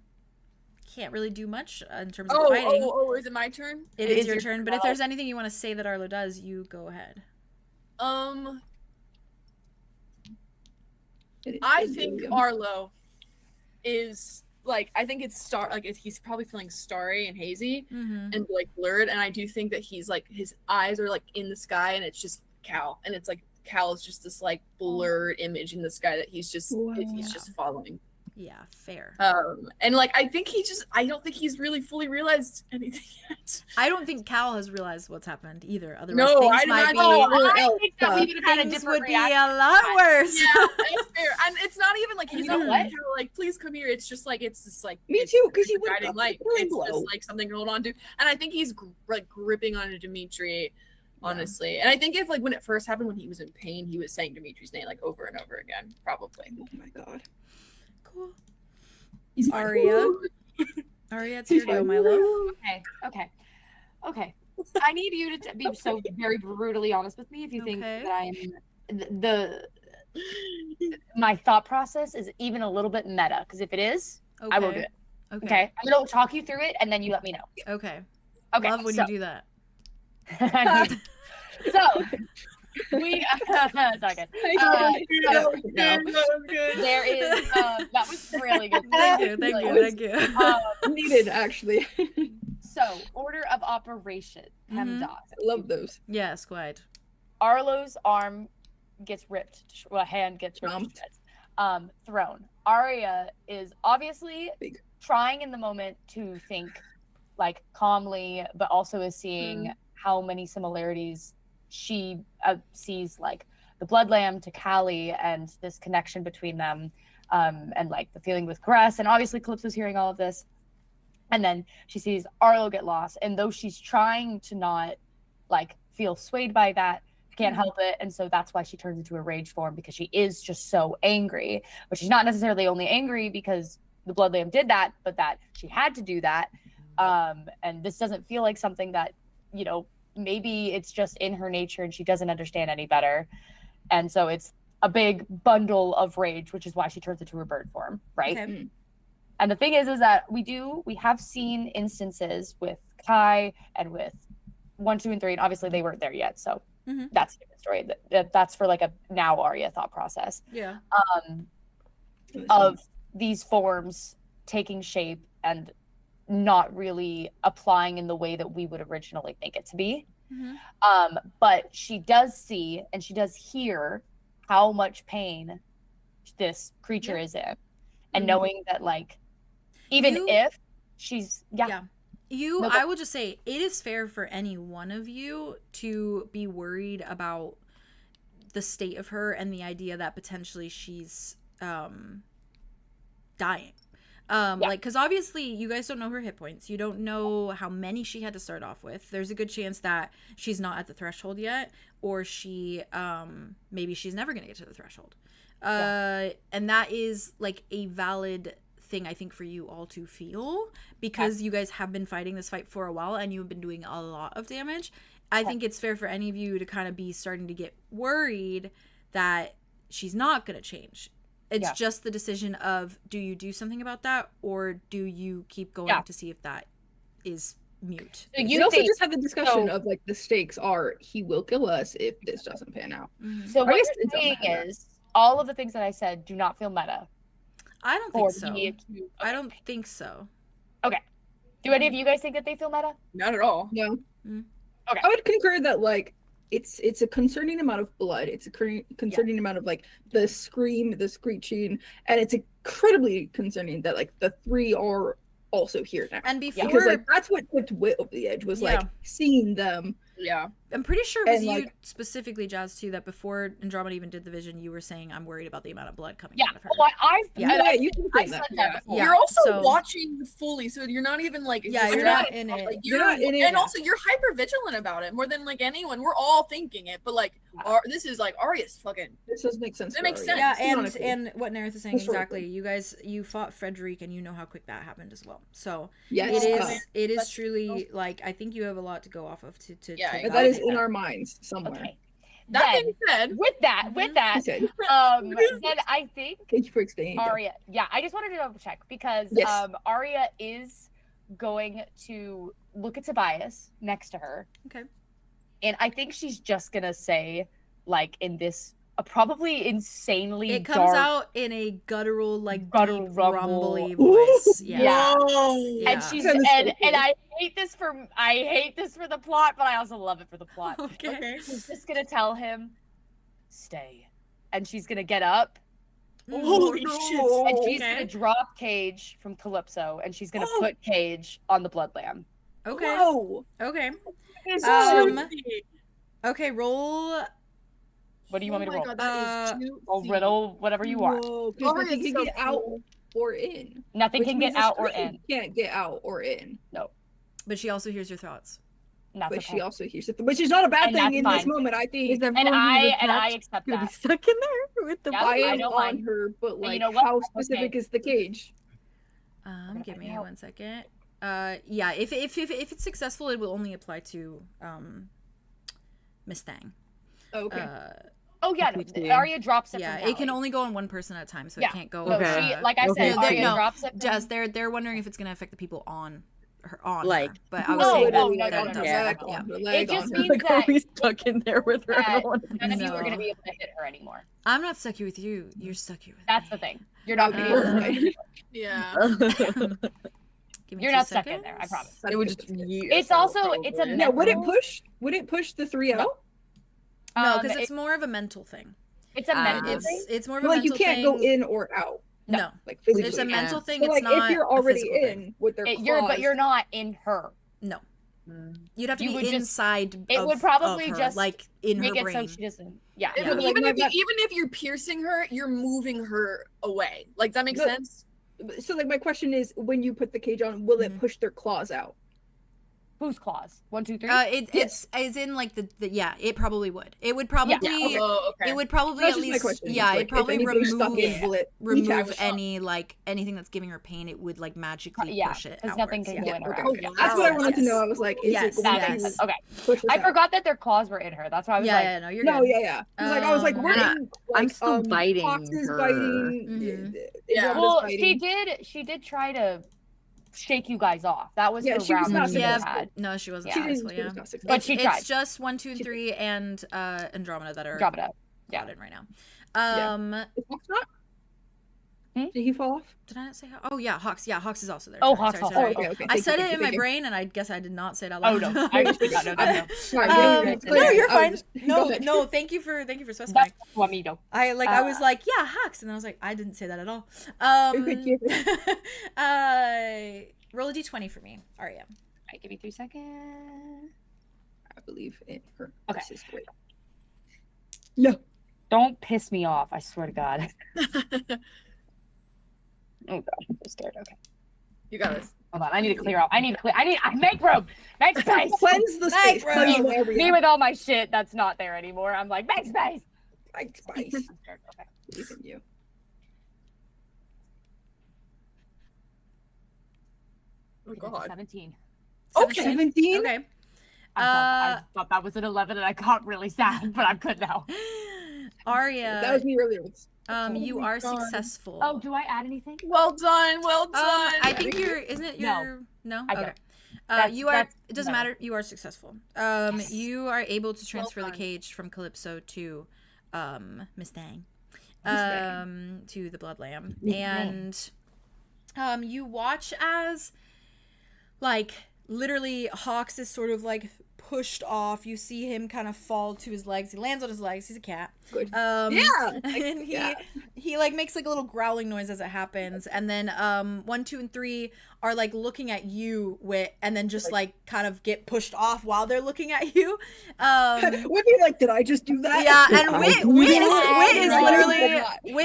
can't really do much in terms of Oh, fighting. is it my turn? It is your turn, but if there's anything you want to say that Arlo does, you go ahead. I think Arlo is like, I think it's he's probably feeling starry and hazy and like blurred, and I do think that he's like, his eyes are like in the sky, and it's just Cal, and it's like Cal is just this like blurred image in the sky that he's just just following. Yeah, fair. And like I don't think he's really fully realized anything yet. I don't think Cal has realized what's happened either. Otherwise, No, things I did might not be. know. I think that we would have had a Things different would be reaction. a lot worse. Yeah, that's fair. And it's not even like he's You know not what? like, like, please come here. It's just like it's just like Me it's too, because he a went guiding up light. the It's glow. just like something to hold on to. And I think he's like gripping onto Dimitri, honestly. And I think if like when it first happened, when he was in pain, he was saying Dimitri's name like over and over again, probably. Oh my god. Cool. He's Aria. Aria, it's your go, my love. Okay. I need you to be so very brutally honest with me if you think Okay. that I am my thought process is even a little bit meta, because if it is, I will do it. Okay. I'm gonna talk you through it and then you let me know. Okay. Okay. Love when so, you do that. so we sorry guys. There is that was really good. Thank you. Needed actually. So order of operation. PEMDAS. I love those. Yes, quite. Arlo's arm gets ripped. Hand gets ripped. to shreds. Thrown. Aria is obviously Big. trying in the moment to think like calmly, but also is seeing how many similarities she sees, like the blood lamb to Callie and this connection between them, and like the feeling with Caress, and obviously Calypso's hearing all of this, and then she sees Arlo get lost, and though she's trying to not like feel swayed by that, can't help it, and so that's why she turns into a rage form, because she is just so angry, but she's not necessarily only angry because the blood lamb did that, but that she had to do that, and this doesn't feel like something that, you know, maybe it's just in her nature and she doesn't understand any better. And so it's a big bundle of rage, which is why she turns into her bird form, right? Okay. And the thing is that we have seen instances with Kai and with 1, 2, and 3, and obviously they weren't there yet. So that's a different story. That's for like a now Arya thought process. Yeah. Of these forms taking shape and not really applying in the way that we would originally think it to be. But she does see and she does hear how much pain this creature is in, and knowing that, like, even if she's I will just say it is fair for any one of you to be worried about the state of her and the idea that potentially she's dying. Like, because obviously you guys don't know her hit points. You don't know how many she had to start off with. There's a good chance that she's not at the threshold yet, or she maybe she's never gonna get to the threshold. And that is like a valid thing, I think, for you all to feel, because you guys have been fighting this fight for a while and you've been doing a lot of damage. I think it's fair for any of you to kind of be starting to get worried that she's not gonna change. It's just the decision of, do you do something about that, or do you keep going to see if that is mute. So We you also think just had the discussion so- of like the stakes are he will kill us if this doesn't pan out. so? I What guess you're it doesn't saying matter. is all of the things that I said do not feel meta. I don't For think so. me to, I don't think so. Do any of you guys think that they feel meta? Not at all. No. Mm. Okay. I would concur that like it's a concerning amount of blood. It's a concerning amount of like the scream, the screeching, and it's incredibly concerning that like the three are also here now. And before, Because like that's what tipped Wit over the edge was like Yeah. seeing them. Yeah. I'm pretty sure it was and, you like- specifically, Jazz, too, that before Andromeda even did the vision, you were saying, I'm worried about the amount of blood coming Yeah. out of her. Well, I've Yeah. Yeah, you can I say said that. that Yeah. before. Yeah, You're also so- watching fully, so you're not even like Yeah, you're you're not in it. Like, You're not in it, and yeah. also you're hyper vigilant about it more than like anyone. We're all thinking it, but like this is like Arya's fucking. This does make sense. That for makes Arya. sense. Yeah, Canonically. and what Nerith is saying Historically. exactly. You guys, you fought Frederick, and you know how quick that happened as well. So Yes, it is That's truly like I think you have a lot to go off of to Yeah, take but out that is of in that. our minds somewhere. Okay. That Then, being said, with that, He said, then I think thank you for explaining. Arya. Yeah, I just wanted to double check because Yes. Arya is going to look at Tobias next to her. Okay. And I think she's just gonna say, like, in this probably insanely It comes dark, out in a guttural, like Guttural deep, rumble. rumbly voice. Yeah. Yeah. whoa. and she's Kinda and, so and I hate this for the plot, but I also love it for the plot. Okay. She's just gonna tell him, stay, and she's gonna get up Holy no. shit. and she's Okay. gonna drop Cage from Calypso, and she's gonna Oh. put Cage on the blood lamb. Okay. Whoa. Okay. It's Um, crazy. Okay. Roll. What do you want me to Oh my roll? God, that is too Roll deep. riddle, whatever you want. Whoa, 'cause Arya nothing is can so get out cool. or in. Nothing Which can means get out or screen in. Can't get out or in. But she also hears your thoughts. And that's But okay. she also hears it, which is not a bad And thing that's in this fine. moment. I think. Is and everyone I accept gonna be that. stuck in there with the Yeah, I I am don't on mind. her, but you like, know what? how That's specific okay. is the cage? gonna Give find me out. 1 second. Yeah. If it's successful, it will only apply to Miss Thang. Okay. Oh yeah, Me too. Arya drops it. Yeah, from it can Callie. only go on one person at a time, so Yeah. it can't go. No, Okay. she, like I Okay. said, No, Arya no, drops it. From... Jess, they're wondering if it's gonna affect the people on her. Like- her. But I was No, saying no, that no, that no, it no, doesn't. yeah. Leg Yeah. on her, leg It just on her. means Like, are that we stuck in there with her? I that don't want none of you are No. gonna be able to hit her anymore. I'm not stuck here with you. You're stuck here with That's me. the thing. You're not gonna be able to hit her. Yeah. to. Give me You're 2 not stuck in seconds. there, I promise. It would just yeet It's us out, also- it's a probably. Yeah, would it mental- push? Would it push the three out? No, because it- it's more of a mental thing. it's a mental It's thing. it's more of a Like you mental can't thing. go in or out. No, Like it's physically. a mental thing. So It's like not if you're a already physical thing. in with their claws, But you're not in her. No, Mm. you'd have to You be would just- inside. it would probably of her, just like in her Make it brain. so she doesn't. Yeah. Yeah, Yeah. but Like, even my- if you're piercing her, you're moving her away. Like, does that make But- sense? So like my question is, when you put the cage on, will it push their claws out? Whose claws? 1, 2, 3. It's as in like the yeah. It probably would. It would probably. Oh, okay. It would probably That's at just my least. question. Yeah, Like, it probably if anybody's stuck remove in, will it remove detach? any like anything that's giving her pain. It would like magically Yeah, push it. because nothing outwards. can Yeah. go in or Okay. out. Oh, Yeah. wow. That's what I wanted to Yes. know. I was like, is Yes, it That going makes to sense. Okay. push us I out? forgot that their claws were in her. That's why I was Yeah, like, yeah, no, you're No, good. yeah. 'Cause, like I was like, we're Um, in. Like, I'm still biting Fox is her. biting. Mhm. Yeah. Andromeda's well, biting. she did try to shake you guys off. That was Yeah, her she was round not that she Yeah, successful. had. no, she wasn't Yeah. She didn't- successful. she Yeah, was not successful. But she tried. it's just 1, 2, She 3, and Andromeda that are Drop it up. out in right now. Is Fox not? Hmm? Did he fall off? Did I not say? Oh yeah, Hawks. Yeah, Hawks is also there. Oh, Sorry, Hawks sorry, also. sorry. Oh, okay, okay. I Thank you, said thank it you, in my thank you. brain, and I guess I did not say it out Oh loud. no, I just forgot. No, no, no. Sorry, No, you're I fine. was just- No, go ahead. no, thank you for specifying. That's what me though. I was like, yeah, Hawks, and I was like, I didn't say that at all. Thank you. Roll a d20 for me, Arya. Alright, give me 3 seconds. I believe in her. Okay. This is great. No. Don't piss me off. I swear to God. Oh God, I'm so scared. Okay, You got this. hold on. I need to clear out. I make room. Make space. Cleanse the space. bro. Cleanse the Me area. with all my shit that's not there anymore. I'm like, make space. Like spice. I'm scared. Okay. Believe in you. Oh, God. 17. Okay. 17? Okay. I thought that was an 11, and I got really sad, but I'm good now. Arya, That was me earlier. you my are God. successful. Oh, do I add anything? Well done. Well done. I think isn't it your no? I Okay. It doesn't matter. You are successful. Yes. You are able to transfer the cage from Calypso to Miss Thang. To the Blood Lamb. And you watch as like literally Hawks is sort of like pushed off. You see him kind of fall to his legs. He lands on his legs. He's a cat. Good. And he like makes like a little growling noise as it happens. And then 1, 2, and 3 are like looking at you, Wit, and then just like kind of get pushed off while they're looking at you. Would be like, did I just do that? Yeah, and Wit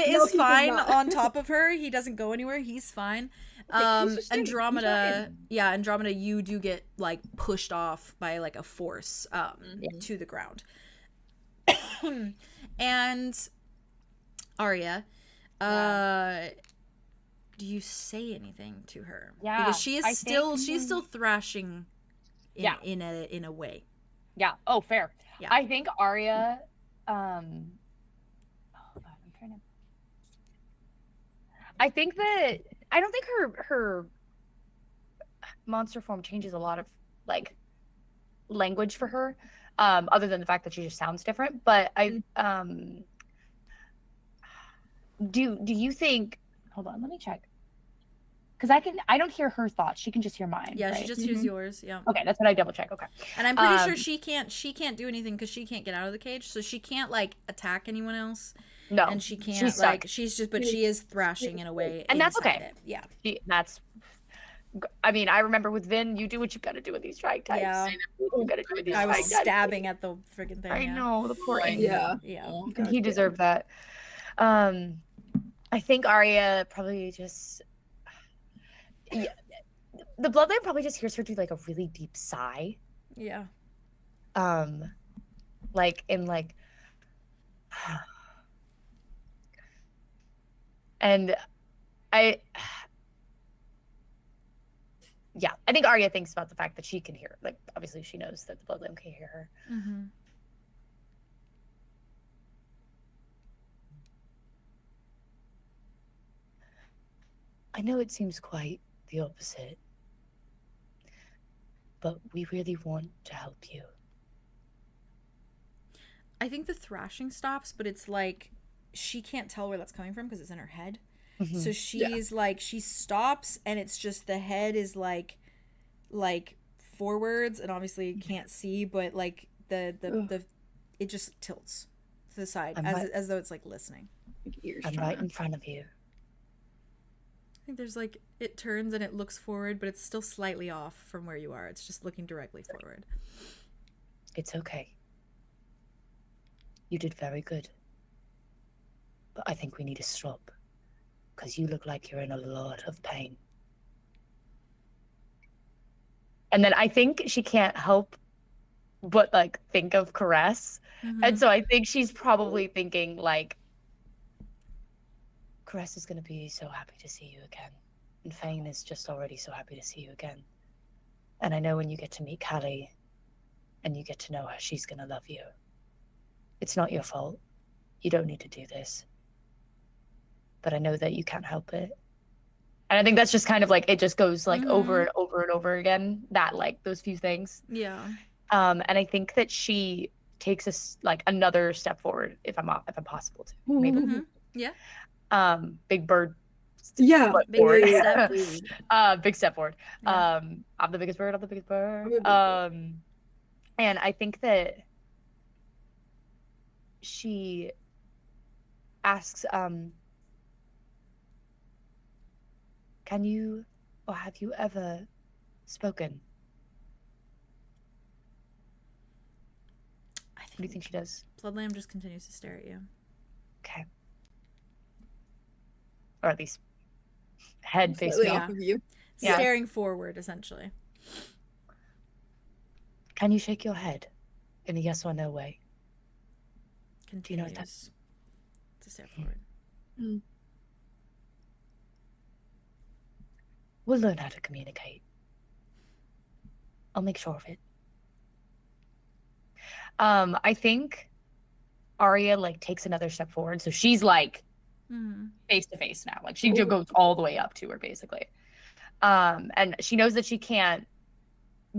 is fine on top of her. He doesn't go anywhere. He's fine. Andromeda, you do get like pushed off by like a force to the ground. And Arya, do you say anything to her? Yeah, because she's still thrashing in a way. Yeah. Oh, fair. Yeah. I think Arya I think that I don't think her monster form changes a lot of like language for her, other than the fact that she just sounds different. But I do you think? Hold on, let me check. Because I don't hear her thoughts. She can just hear mine. Yeah, right? she just hears yours. Yeah. Okay, that's what I double check. Okay. And I'm pretty sure she can't do anything because she can't get out of the cage, so she can't like attack anyone else. No, and she can't she is thrashing in a way, and that's okay. Yeah, I mean, I remember with Vin, you do what you got to do with these strike types. Yeah, you got to do with these. I was stabbing at the freaking thing. I know, the poor Aang. Yeah. He deserved that. I think Arya probably just. Yeah, the Bloodline probably just hears her do like a really deep sigh. Yeah. Like in like. And I think Arya thinks about the fact that she can hear. Like, obviously, she knows that the Bloodlamb can hear her. Mm-hmm. I know it seems quite the opposite, but we really want to help you. I think the thrashing stops, but it's like she can't tell where that's coming from because it's in her head. Mm-hmm. So she's like, she stops and it's just the head is like forwards and obviously can't see, but like the it just tilts to the side as though it's like listening. I'm right in front of you. I think there's like, it turns and it looks forward, but it's still slightly off from where you are. It's just looking directly forward. It's okay. You did very good. But I think we need to stop. Because you look like you're in a lot of pain. And then I think she can't help but like think of Caress. Mm-hmm. And so I think she's probably thinking like, Caress is going to be so happy to see you again. And Fane is just already so happy to see you again. And I know when you get to meet Callie and you get to know her, she's going to love you. It's not your fault. You don't need to do this. But I know that you can't help it. And I think that's just kind of like, it just goes like over and over and over again, that like those few things. Yeah. And I think that she takes us like another step forward if I'm possible to. Maybe. Mm-hmm. Yeah. Big bird. Yeah. Big step. Big step forward. Yeah. I'm the biggest bird. And I think that she asks, can you or have you ever spoken? What do you think she does? Bloodlamb just continues to stare at you. Okay. Or at least head facing off of you. Staring forward, essentially. Can you shake your head in a yes or no way? Continues Do you know what that's? To stare forward. We'll learn how to communicate. I'll make sure of it. I think Arya like takes another step forward, so she's like face to face now. Like she goes all the way up to her basically. And she knows that she can't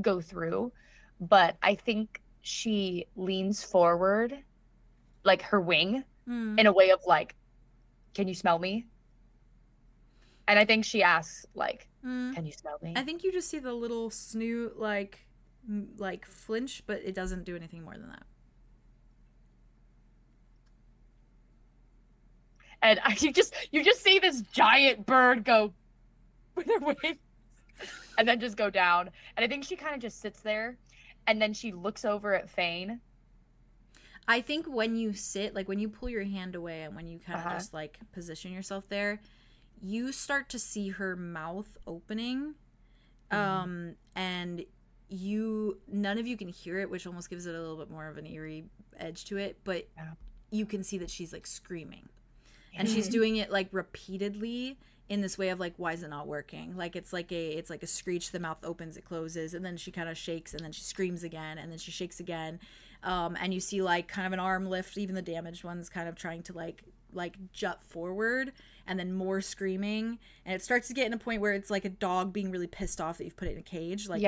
go through, but I think she leans forward, like her wing, in a way of like, can you smell me? And I think she asks like, can you smell me? I think you just see the little snoot like flinch, but it doesn't do anything more than that. And you just see this giant bird go with her wings and then just go down. And I think she kind of just sits there, and then she looks over at Fane. I think when you sit, like when you pull your hand away and when you kind of just like position yourself there, you start to see her mouth opening, and none of you can hear it, which almost gives it a little bit more of an eerie edge to it, but you can see that she's like screaming. And she's doing it like repeatedly in this way of like, why is it not working? Like it's like a screech. The mouth opens, it closes, and then she kind of shakes, and then she screams again, and then she shakes again. And you see like kind of an arm lift. Even the damaged one's kind of trying to like jut forward, and then more screaming. And it starts to get in a point where it's like a dog being really pissed off that you've put it in a cage. Like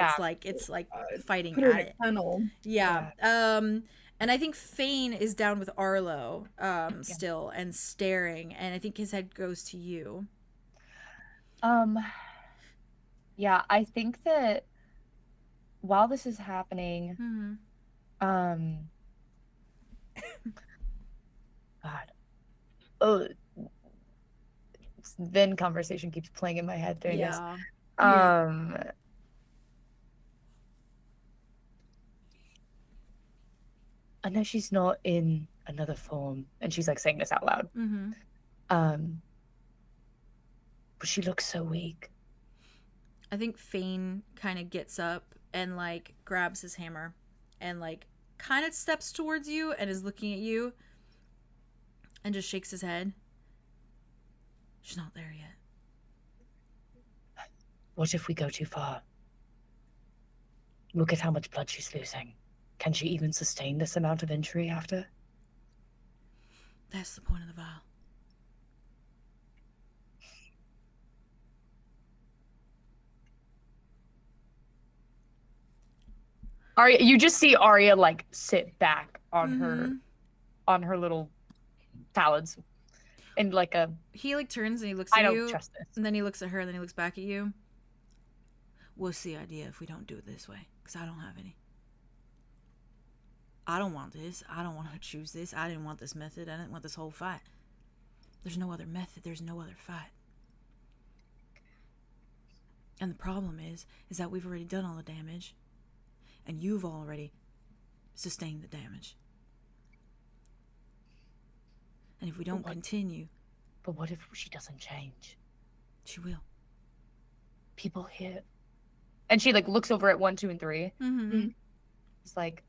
it's like fighting at it. Tunnel. Yeah. And I think Fane is down with Arlow still and staring, and I think his head goes to you. Yeah, I think that while this is happening, God. Oh, then conversation keeps playing in my head during this. I know she's not in another form, and she's like saying this out loud. But she looks so weak. I think Fane kind of gets up and like grabs his hammer and like kind of steps towards you and is looking at you and just shakes his head. She's not there yet. What if we go too far? Look at how much blood she's losing. Can she even sustain this amount of injury after? That's the point of the vial. Arya, you just see Arya like sit back on her little talons, and like he like turns and he looks at you. I don't trust this. And then he looks at her and then he looks back at you. What's the idea if we don't do it this way? Because I don't have any. I don't want this. I don't want to choose this. I didn't want this method. I didn't want this whole fight. There's no other method. There's no other fight. And the problem is that we've already done all the damage. And you've already sustained the damage. And if we don't continue... But what if she doesn't change? She will. People here... And she like looks over at 1, 2, and 3. It's like...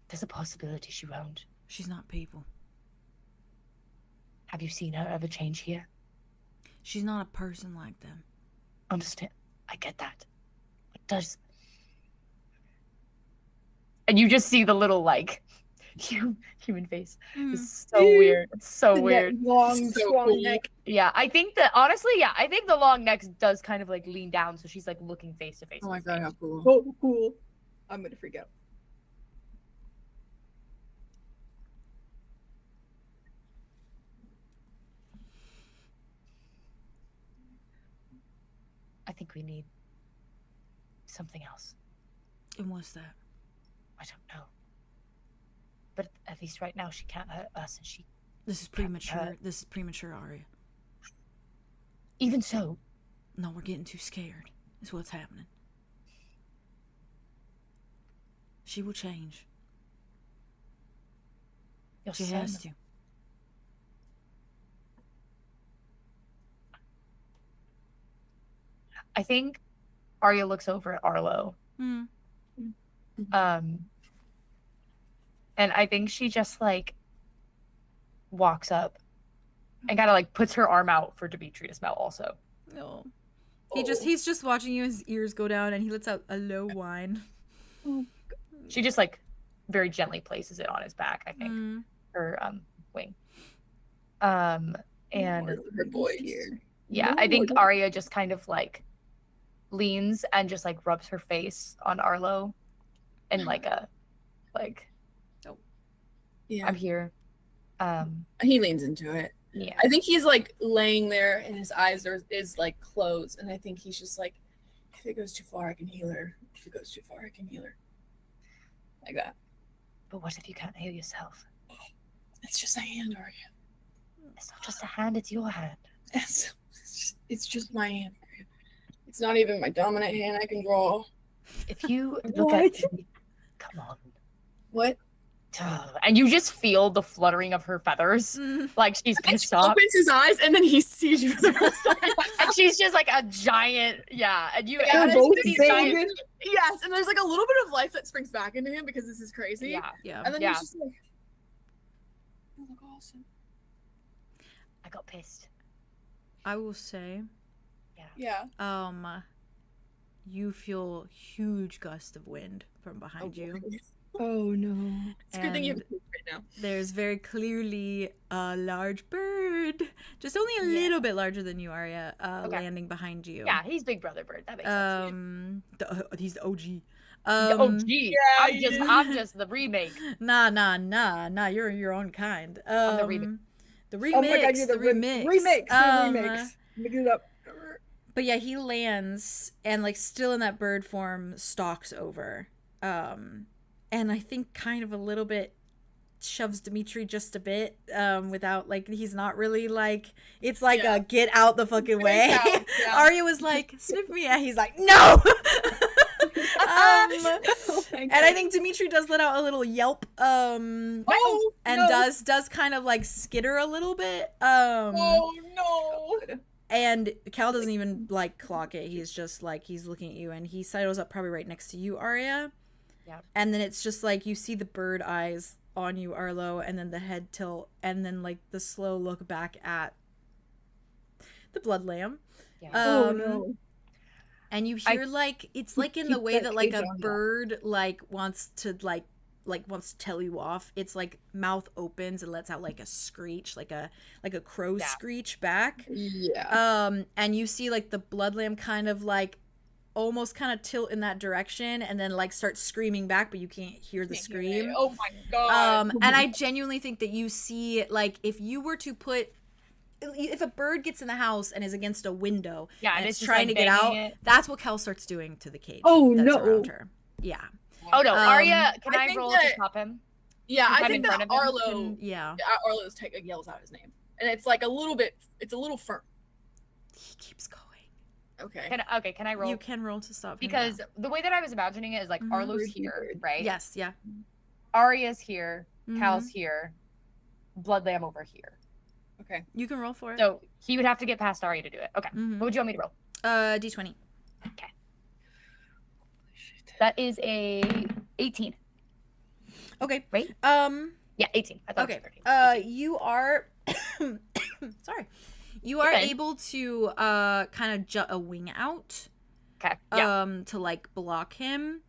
There's a possibility she won't. She's not people. Have you seen her ever change here? She's not a person like them. Understand? I get that. But does... And you just see the little, like, human face. It's so weird. It's so weird. Long, strong neck. Yeah, I think that, honestly, I think the long neck does kind of, like, lean down, so she's, like, looking face to face. Oh my god, how cool. Oh, cool. I'm gonna freak out. I think we need something else. And what's that? I don't know. But at least right now she can't hurt us, and she... This is premature. This is premature, Arya. Even so... No, we're getting too scared. Is what's happening. She will change. She has to. I think Arya looks over at Arlow. And I think she just like walks up and kind of like puts her arm out for Dimitri to smell also. No. He's just watching you, his ears go down, and he lets out a low whine. She just like very gently places it on his back, I think. Her wing. And her voice here. Yeah, I think Arya just kind of like leans and just like rubs her face on Arlow and Yeah. I'm here. He leans into it. Yeah. I think he's like laying there and his eyes is like closed, and I think he's just like, if it goes too far I can heal her. If it goes too far I can heal her. Like that. But what if you can't heal yourself? It's just a hand, Arya. It's not just a hand, it's your hand. It's just my hand. It's not even my dominant hand I can draw. If you look at come on. What? And you just feel the fluttering of her feathers. Like she's pissed off. Opens his eyes and then he sees you for the first time. And she's just like a giant, and you Yeah, and both these big. giant, Yes, and there's like a little bit of life that springs back into him because this is crazy. Yeah. And then Yeah. he's just like, you look awesome. I got pissed. I will say, Yeah. you feel huge gust of wind from behind you. Oh no. It's a good thing you have And a right now. there's very clearly a large bird, just only a little bit larger than you, Arya, landing behind you. Yeah, he's Big Brother Bird. That makes sense. He's the OG. Oh, gee. Yeah, I'm just the remake. Nah. You're your own kind. I'm the remake. The remix. Oh my god, you're the remix. remix. Mix it up. But yeah, he lands and like still in that bird form stalks over. And I think kind of a little bit shoves Dimitri just a bit without like he's not really like it's like a get out the fucking way. Yeah. Arya was like sniff me and he's like no. And I think Dimitri does let out a little yelp and does kind of like skitter a little bit Oh no. and Cal doesn't even like clock it. He's just like he's looking at you and he sidles up probably right next to you, Arya. Yeah. And then it's just like you see the bird eyes on you, Arlo, and then the head tilt, and then like the slow look back at the blood lamb. Yeah. Oh no. And you hear like it's like in the way that like a bird like wants to wants to tell you off. It's like mouth opens and lets out like a screech, like a crow screech back. Yeah. And you see like the blood lamb kind of like almost kind of tilt in that direction and then like start screaming back, but you can't hear the scream. Oh my god. And I genuinely think that you see like if you were to put if a bird gets in the house and is against a window and it's just, trying like, to get out, banging it. that's what Kel starts doing to the cage. Oh, that's no. around her. Yeah. Oh no, Arya, can I I think roll that- to stop him? Yeah, If I I'm think in that front of him, Arlo Yeah. yells out his name. And it's like a little firm. He keeps going. Okay. Can I roll? You can roll to stop him Because now. the way that I was imagining it is like Arlo's here, right? Yes, yeah. Arya's here, Mhm. Cal's here, Blood Lamb over here. Okay. You can roll for it. So he would have to get past Arya to do it. Okay. Mhm. What would you want me to roll? D20. Okay. That is a 18. Okay. Right? Yeah, 18. I thought Okay. it was 13. You are sorry. You are Okay. able to kind of jut a wing out Okay. Yeah. to like block him.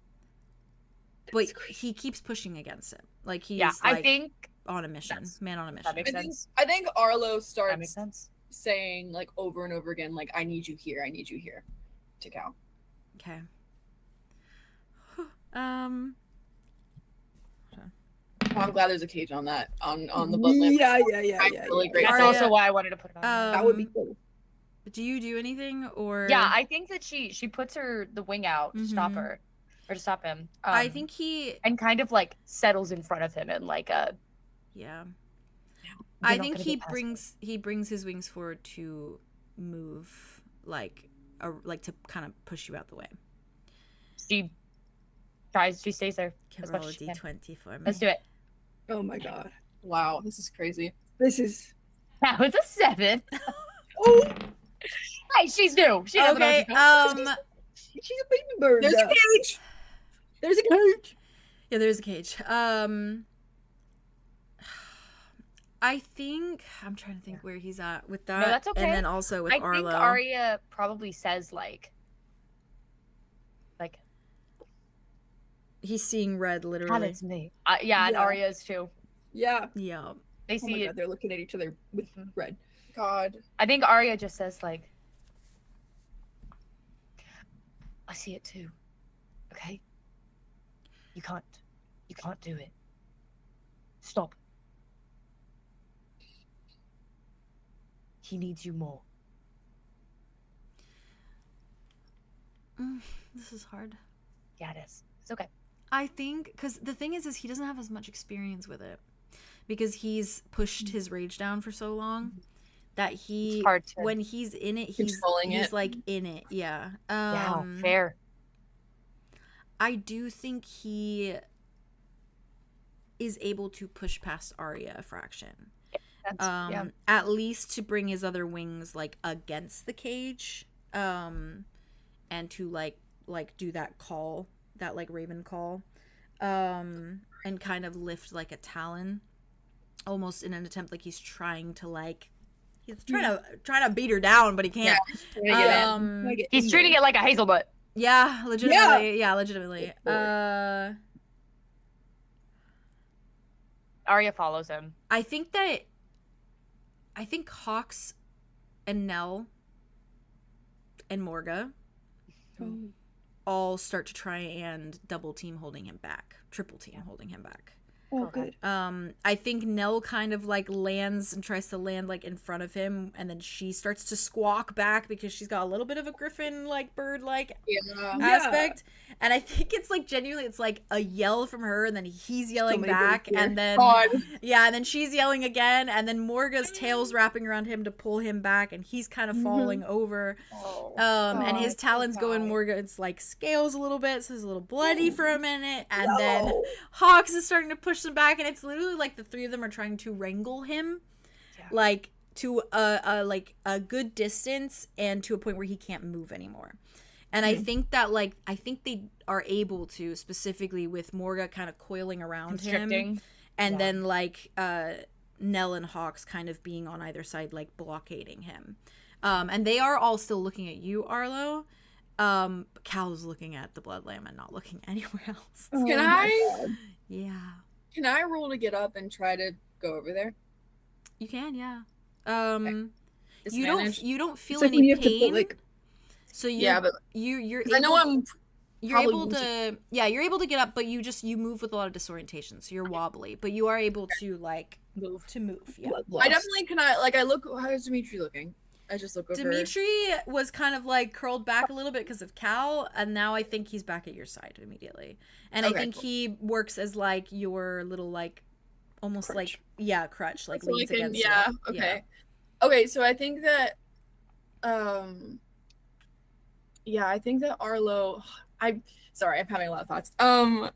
But he keeps pushing against it. Like he's Yeah. like I think on a mission. Man on a mission. that makes sense. I think Arlo That makes starts sense. saying like over and over again, like, I need you here to Cal. Okay. Oh, I'm glad there's a cage on that on the blood lamp. Yeah. Really great. That's Arya- also why I wanted to put it on. That would be cool. Do you do anything or? Yeah, I think that she puts the wing out to stop Mhm. her or to stop him. I think he. and kind of like settles in front of him and like Yeah. "You're I not think gonna he get past me." brings his wings forward to move like to kind of push you out the way. She stays there. Can As much roll a as you can. d20 for me. Let's do it. Oh my god. Wow, this is crazy. This is. That was a 7. Oh, Hey, she's new. She doesn't know Okay. what she's doing. she's a baby bird. There's a cage. There's a cage. Yeah, there's a cage. I think I'm trying to think where he's at with that. that's okay. And then also with I Arlo. think Arya probably says like He's seeing red, God, literally. it's me. Yeah, and Yeah. Arya is too. Yeah. Yeah. They Oh my see god, they're looking at each other with red. God. I think Arya just says like, see it too. Okay? You can't do it. Stop. He needs you more. This is hard. Yeah, it is. It's okay. I think, because the thing is he doesn't have as much experience with it. Because he's pushed his rage down for so long that when he's in it, he's like in it. Yeah. Yeah, fair. I do think he is able to push past Arya a fraction. At least to bring his other wings like against the cage. And to like do that call, that like raven call. And kind of lift like a talon. Almost in an attempt like he's trying to like he's trying to beat her down, but he can't. He's treating it like a hazelnut. Yeah, legitimately. Yeah, legitimately. Arya follows him. I think Hawks and Nell and Morga all start to try and double team holding him back, triple team holding him back. Oh, good. I think Nell kind of like lands and tries to land like in front of him, and then she starts to squawk back because she's got a little bit of a griffin like bird like aspect. And I think it's like genuinely it's like a yell from her, and then he's yelling back, and then and then she's yelling again, and then Morga's tail's wrapping around him to pull him back, and he's kind of falling over. And his talons go in Morga's like scales a little bit, so he's a little bloody for a minute, and then Hawks is starting to push them back, and it's literally like the three of them are trying to wrangle him like to a good distance and to a point where he can't move anymore. And I think that like they are able to, specifically with Morga kind of coiling around him, and then like Nell and Hawks kind of being on either side like blockading him. And they are all still looking at you, Arlo. Cal's looking at the blood lamb and not looking anywhere else. Can I? Yeah. Can I roll to get up and try to go over there? You can, yeah. Okay. You don't feel like any when pain. You have to put, like... So you're I know you're able to you're able to get up, but you move with a lot of disorientation, so you're wobbly, but you are able to like move. Yeah. I definitely I look. How is Dimitri looking? I just look over. Dimitri was kind of like curled back a little bit because of Cal, and now I think he's back at your side immediately. And I think he works as like your little like almost crutch. Like crutch, like leans against it. Okay. Okay, so I think that I think that Arlo I'm having a lot of thoughts. I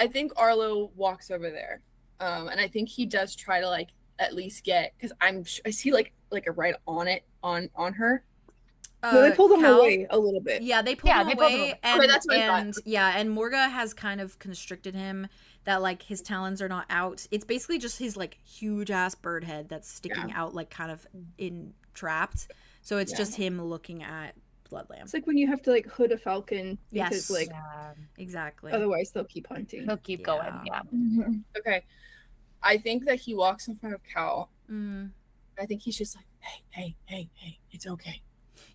think Arlo walks over there. And I think he does try to like at least get, because I see like a right on it on her. No, they pulled him away a little bit. Yeah, they pulled him away. And, okay, that's what I thought. And Morga has kind of constricted him that like his talons are not out. It's basically just his like huge ass bird head that's sticking out like kind of trapped. So it's just him looking at blood lamb. It's like when you have to like hood a falcon because like exactly. Otherwise they'll keep hunting. They'll keep going. Yeah. Mm-hmm. Okay. I think that he walks in front of Cal. Mm. I think he's just like, hey, it's okay.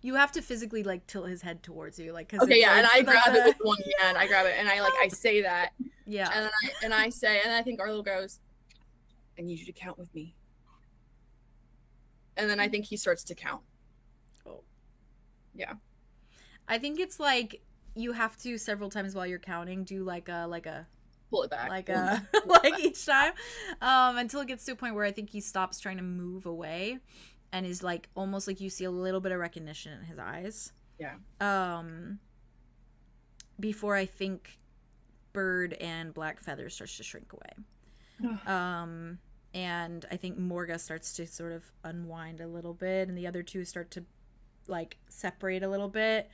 You have to physically like tilt his head towards you, like. Okay, yeah, and I grab it with one hand. I grab it and I say that. Yeah. And I say, and I think Arlo goes, I need you to count with me. And then I think he starts to count. Oh. Yeah. I think it's like you have to several times while you're counting do like a pull it back like each time until it gets to a point where I think he stops trying to move away and is like almost like you see a little bit of recognition in his eyes. Yeah. Before I think Bird and Black Feather starts to shrink away. And I think Morga starts to sort of unwind a little bit, and the other two start to like separate a little bit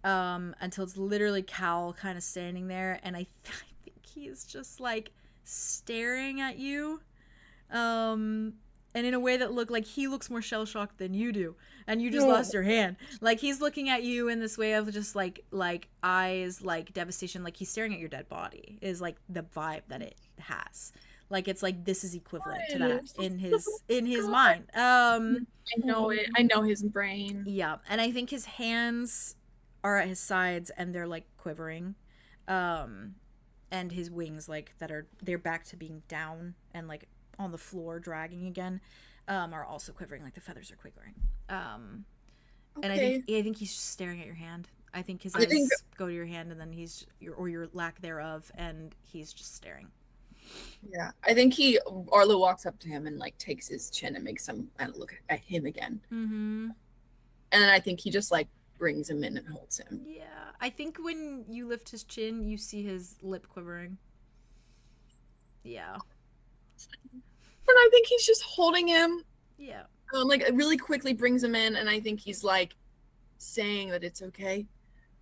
until it's literally Cal kind of standing there, and I think he is just like staring at you and in a way that he looks more shell-shocked than you do, and you just lost your hand. Like he's looking at you in this way of just like eyes, like devastation, like he's staring at your dead body is like the vibe that it has. Like it's like this is equivalent to that in his mind. I know it. I know his brain. Yeah, and I think his hands are at his sides and they're like quivering. And his wings, like, they're back to being down and like on the floor dragging again, are also quivering, like the feathers are quivering. And I think he's just staring at your hand. I think his eyes go to your hand, and then your lack thereof, and he's just staring. Yeah, I think Arlo walks up to him and like takes his chin and makes him look at him again. Mm-hmm. And then I think he just like brings him in and holds him. Yeah, I think when you lift his chin, you see his lip quivering. Yeah. And I think he's just holding him. Yeah. Like it really quickly brings him in, and I think he's like saying that it's okay.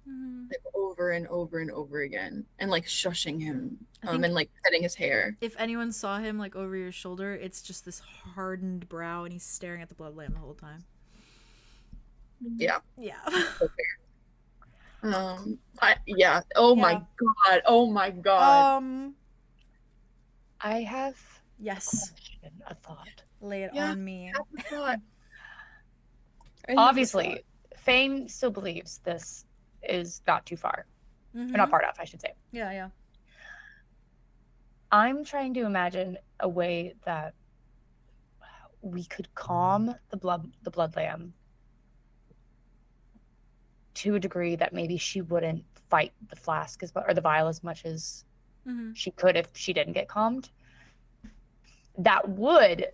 Mm-hmm. Like over and over and over again, and like shushing him, and like petting his hair. If anyone saw him like over your shoulder, it's just this hardened brow, and he's staring at the blood lamp the whole time. Yeah. Yeah. Yeah. Oh my god. Oh my god. I have a thought. Lay it on me. Obviously, Fame still believes this is not too far. Mm-hmm. Or not far enough, I should say. Yeah. I'm trying to imagine a way that we could calm the blood lamb to a degree that maybe she wouldn't fight the flask or the vial as much as she could if she didn't get calmed. That would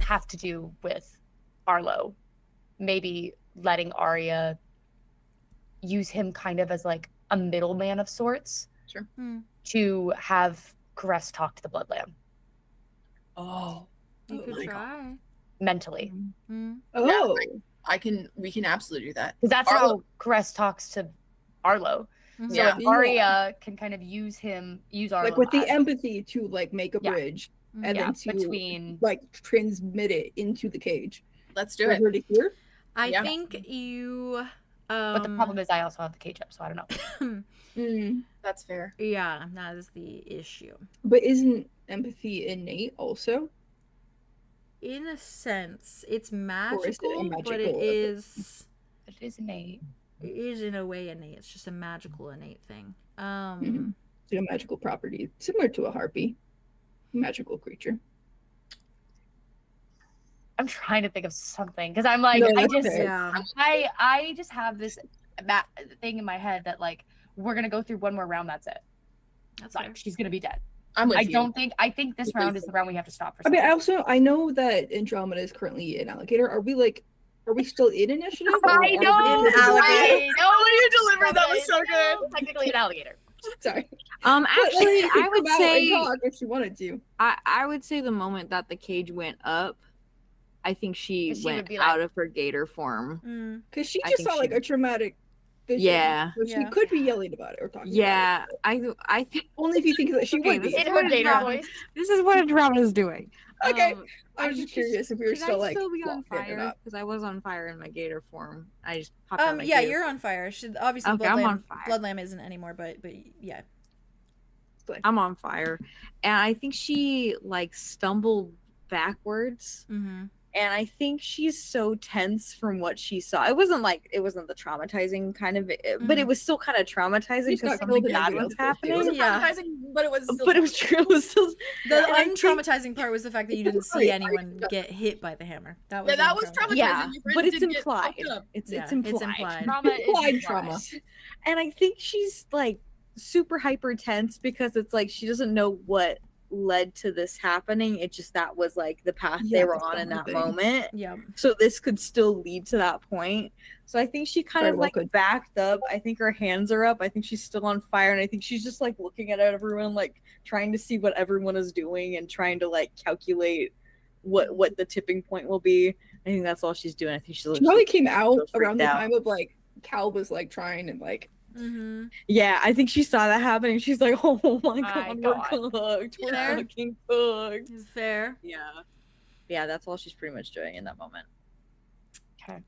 have to do with Arlow, maybe letting Arya use him kind of as like a middleman of sorts. Sure. To have Caress talk to the blood lamb. Oh, you could try mentally. Oh, yeah, we can absolutely do that. Because that's how Caress talks to Arlow. Mm-hmm. So if Arya can kind of use Arlow like with the empathy to like make a bridge, and then to between like transmit it into the cage. Let's do it. Her to hear. I think you. But the problem is I also have the cage up, so I don't know. That's fair. Yeah, that is the issue. But isn't empathy innate also? In a sense, it's magical, magical but it is innate. It is in a way innate. It's just a magical innate thing. It's a magical property, similar to a harpy, magical creature. I'm trying to think of something because I'm like, I just have this thing in my head that like we're gonna go through one more round. That's it. That's like she's gonna be dead. I think this round is the round we have to stop for. I know that Andromeda is currently an alligator. Are we still in initiative? I know. When you delivered that was so good. Technically an alligator. Sorry. Actually, I would say if she wanted to. I would say the moment that the cage went up, I think she went out of her gator form. Because she just saw like a traumatic vision. Yeah. So she could be yelling about it or talking about it. I think only if you think that she would be. In her gator voice. This is what Andromeda is doing. Okay. I was just curious if we were still like be on fire because I was on fire in my gator form. I just popped out my yeah, gator you're on fire. Obviously Blood Lamb isn't anymore, but yeah. I'm on fire. And I think she like stumbled backwards. And I think she's so tense from what she saw. It wasn't the traumatizing kind of, but it was still kind of traumatizing because something bad was happening. It was traumatizing, but it was still. But it was true. It was still. The untraumatizing part was the fact that you didn't see anyone get hit by the hammer. That was traumatizing. Yeah, but it's implied. It's implied. Implied trauma. And I think she's like super hyper tense because it's like she doesn't know what led to this happening. It just that was like the path they were on in that moment. Yeah. So this could still lead to that point. So I think she kind of like backed up. I think her hands are up. I think she's still on fire, and I think she's just like looking at everyone, like trying to see what everyone is doing and trying to like calculate what the tipping point will be. I think that's all she's doing. I think she probably came out around the time of like Cal was like trying and like. Yeah, I think she saw that happening. She's like, "Oh my god, we're cooked. We're fucking cooked." It's fair. Yeah. That's all she's pretty much doing in that moment. Okay.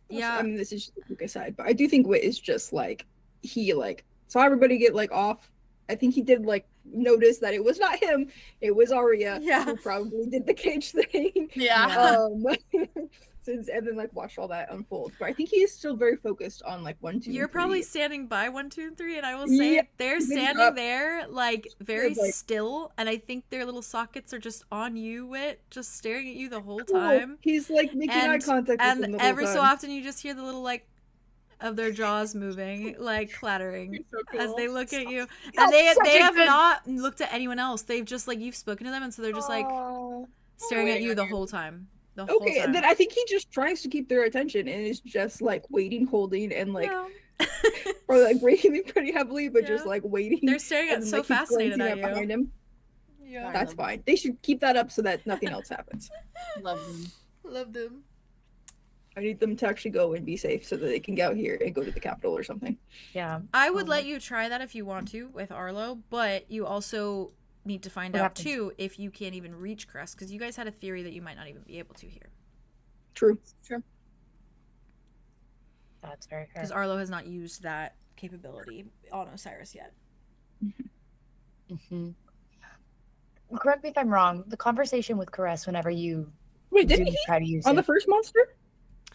Yeah, I mean, this is just a quick aside, but I do think Wit is just like he like saw everybody get like off. I think he did like notice that it was not him; it was Arya. Yeah, who probably did the cage thing. Yeah. and then like watched all that unfold. But I think he is still very focused on like 1, 2. You're and 3. probably standing by 1, 2, and 3, and I will say they're standing there like very still, and I think their little sockets are just on you, Wit, just staring at you the whole time. He's like making eye contact with them and the every whole so time. often you just hear the little like of their jaws moving, like clattering So cool. as they look at you. And they have not looked at anyone else. They've just like you've spoken to them, and so they're just like staring at you the whole time. The whole time. And then I think he just tries to keep their attention and is just like waiting, holding, and like or like breathing pretty heavily, but just like waiting. They're staring at and, so like, keep fascinated glancing at up you. behind him. Yeah, That's fine. They should keep that up so that nothing else happens. Love them. Love them. I need them to actually go and be safe so that they can get out here and go to the capital or something. Yeah. I would let you try that if you want to with Arlow, but you also need to find out too if you can't even reach Crest, because you guys had a theory that you might not even be able to here. True. That's very fair. Because Arlow has not used that capability on Osiris yet. Correct me if I'm wrong. The conversation with Caress whenever you didn't he try to use on it. the first monster?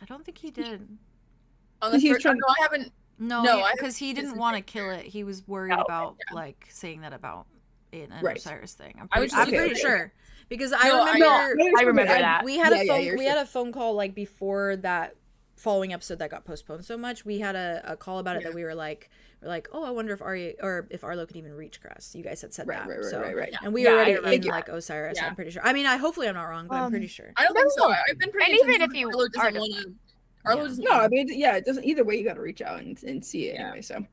I don't think he did. On the first, no, I haven't. No, because he didn't want to kill it. He was worried about like saying that about an Osiris thing. I'm pretty sure because I remember that we had a phone call like before that following episode that got postponed so much. We had a call about it that we were like, oh, I wonder if Arlow could even reach Crest. You guys had said that, right. And we were already in like Osiris. I'm pretty sure. I mean, hopefully I'm not wrong, but I'm pretty sure. I don't think so. I've been pretty. And even if you Arlow doesn't. No, I mean, yeah, it doesn't. Either way, you got to reach out and see it anyway. So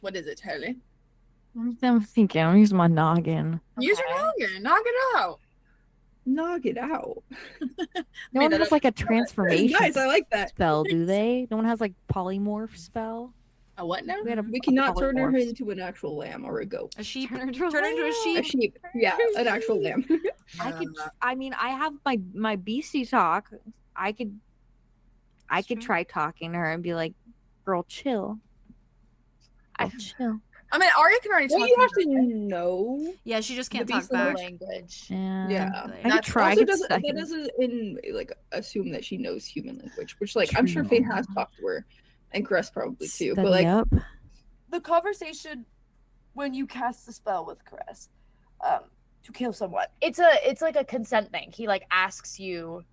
what is it, Harley? I'm thinking. I'm using my noggin. Use your noggin. Knock it out. Knock it out. No one has like a transformation. Nice, I like that spell, do they? No one has like polymorph spell. A what now? We cannot turn her into an actual lamb or a goat. A sheep. Turn into a sheep. A sheep. Yeah, an actual lamb. I mean, I have my beastie talk. I could try talking to her and be like, "Girl, chill." Chill. I mean, Arya can already talk. Well, you have to know. Yeah, she just can't talk back. Language. Yeah. I could try. Also that doesn't like assume that she knows human language, which like I'm sure Faye has talked to her, and Caress probably too. But like the conversation when you cast the spell with Caress, to kill someone, it's like a consent thing. He like asks you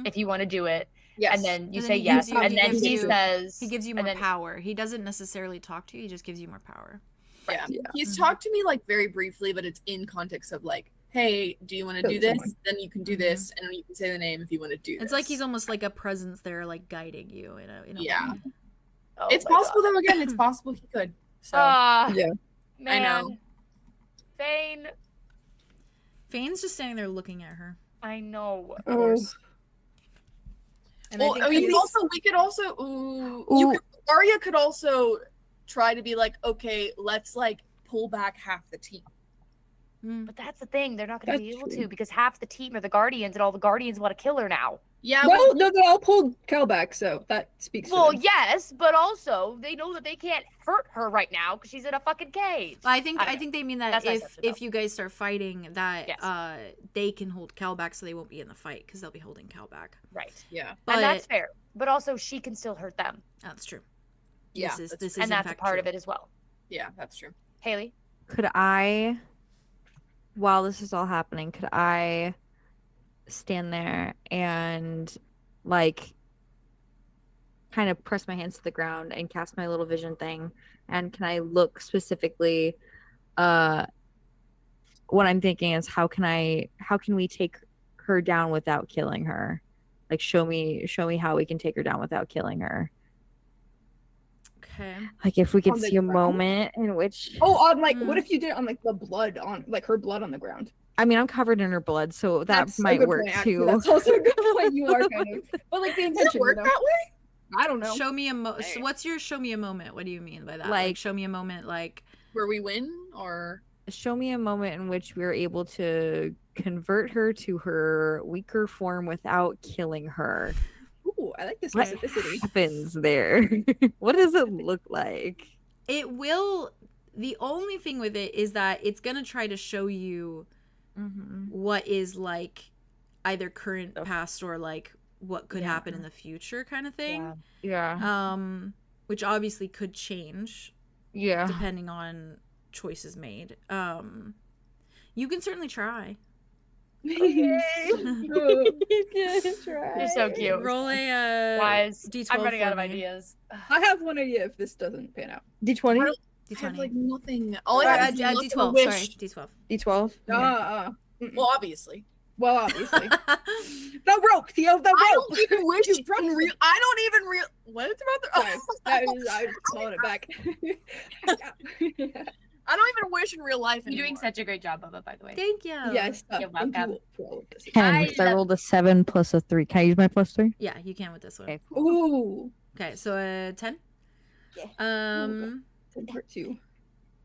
if you want to do it. Yes. And then you say yes, and then he says he gives you more power. He doesn't necessarily talk to you; he just gives you more power. Yeah. He's talked to me like very briefly, but it's in context of like, hey, do you want to do this? Then you can do this, and then you can say the name if you want to do this. It's like he's almost like a presence there, like guiding you in a way. It's possible though. Again, it's possible he could. So man. I know. Fane's just standing there looking at her. I know. Of course. And well, I mean, Arya could also try to be like, okay, let's like pull back half the team. But that's the thing, they're not going to be able to because half the team are the Guardians, and all the Guardians want to kill her now. Yeah. Well, no, they all pulled Cal back, so that speaks. Well, for them. yes, but also they know that they can't hurt her right now because she's in a fucking cage. I think they mean that if you guys start fighting, that they can hold Cal back, so they won't be in the fight because they'll be holding Cal back. Right. Yeah. And that's fair. But also, she can still hurt them. That's true. Yeah. This is and that's a part of it as well. Yeah, that's true. Haley? Could I, while this is all happening, could I stand there and like kind of press my hands to the ground and cast my little vision thing? And can I look specifically, what I'm thinking is how can we take her down without killing her? Like show me how we can take her down without killing her. Okay. Like if we could see a moment in which on like what if you did it on like the blood on like her blood on the ground? I mean, I'm covered in her blood, so that might work too. That's also a good point. You are kind of, but like the intention. Does it work that way? I don't know. Show me a so what's your show me a moment? What do you mean by that? Like show me a moment, like where we win, or show me a moment in which we're able to convert her to her weaker form without killing her. Ooh, I like this what specificity. Happens there? What does it look like? It will. The only thing with it is that it's gonna try to show you what is like either current, past, or like what could happen in the future kind of thing. Yeah. Which obviously could change depending on choices made. You can certainly try. You're so cute. Roll a Guys, D12 I'm running out of for me. ideas. I have one idea if this doesn't pan out. D20? I have like D20. nothing. All I have is nothing to D12, wish. sorry, D12. D12? Well, obviously. Well, obviously. The rope, Theo, the rope. I don't even wish in real. I don't even real. What is about the? Sorry, I was calling it back. I don't even wish in real life. You're doing anymore. such a great job, Bubba, by the way. Thank you. Yes. You're Thank welcome. you for all of this. 10, because I rolled a 7 plus a 3. Can I use my plus 3? Yeah, you can with this one. Okay. Ooh. Okay, so a 10. Yeah. Part 2.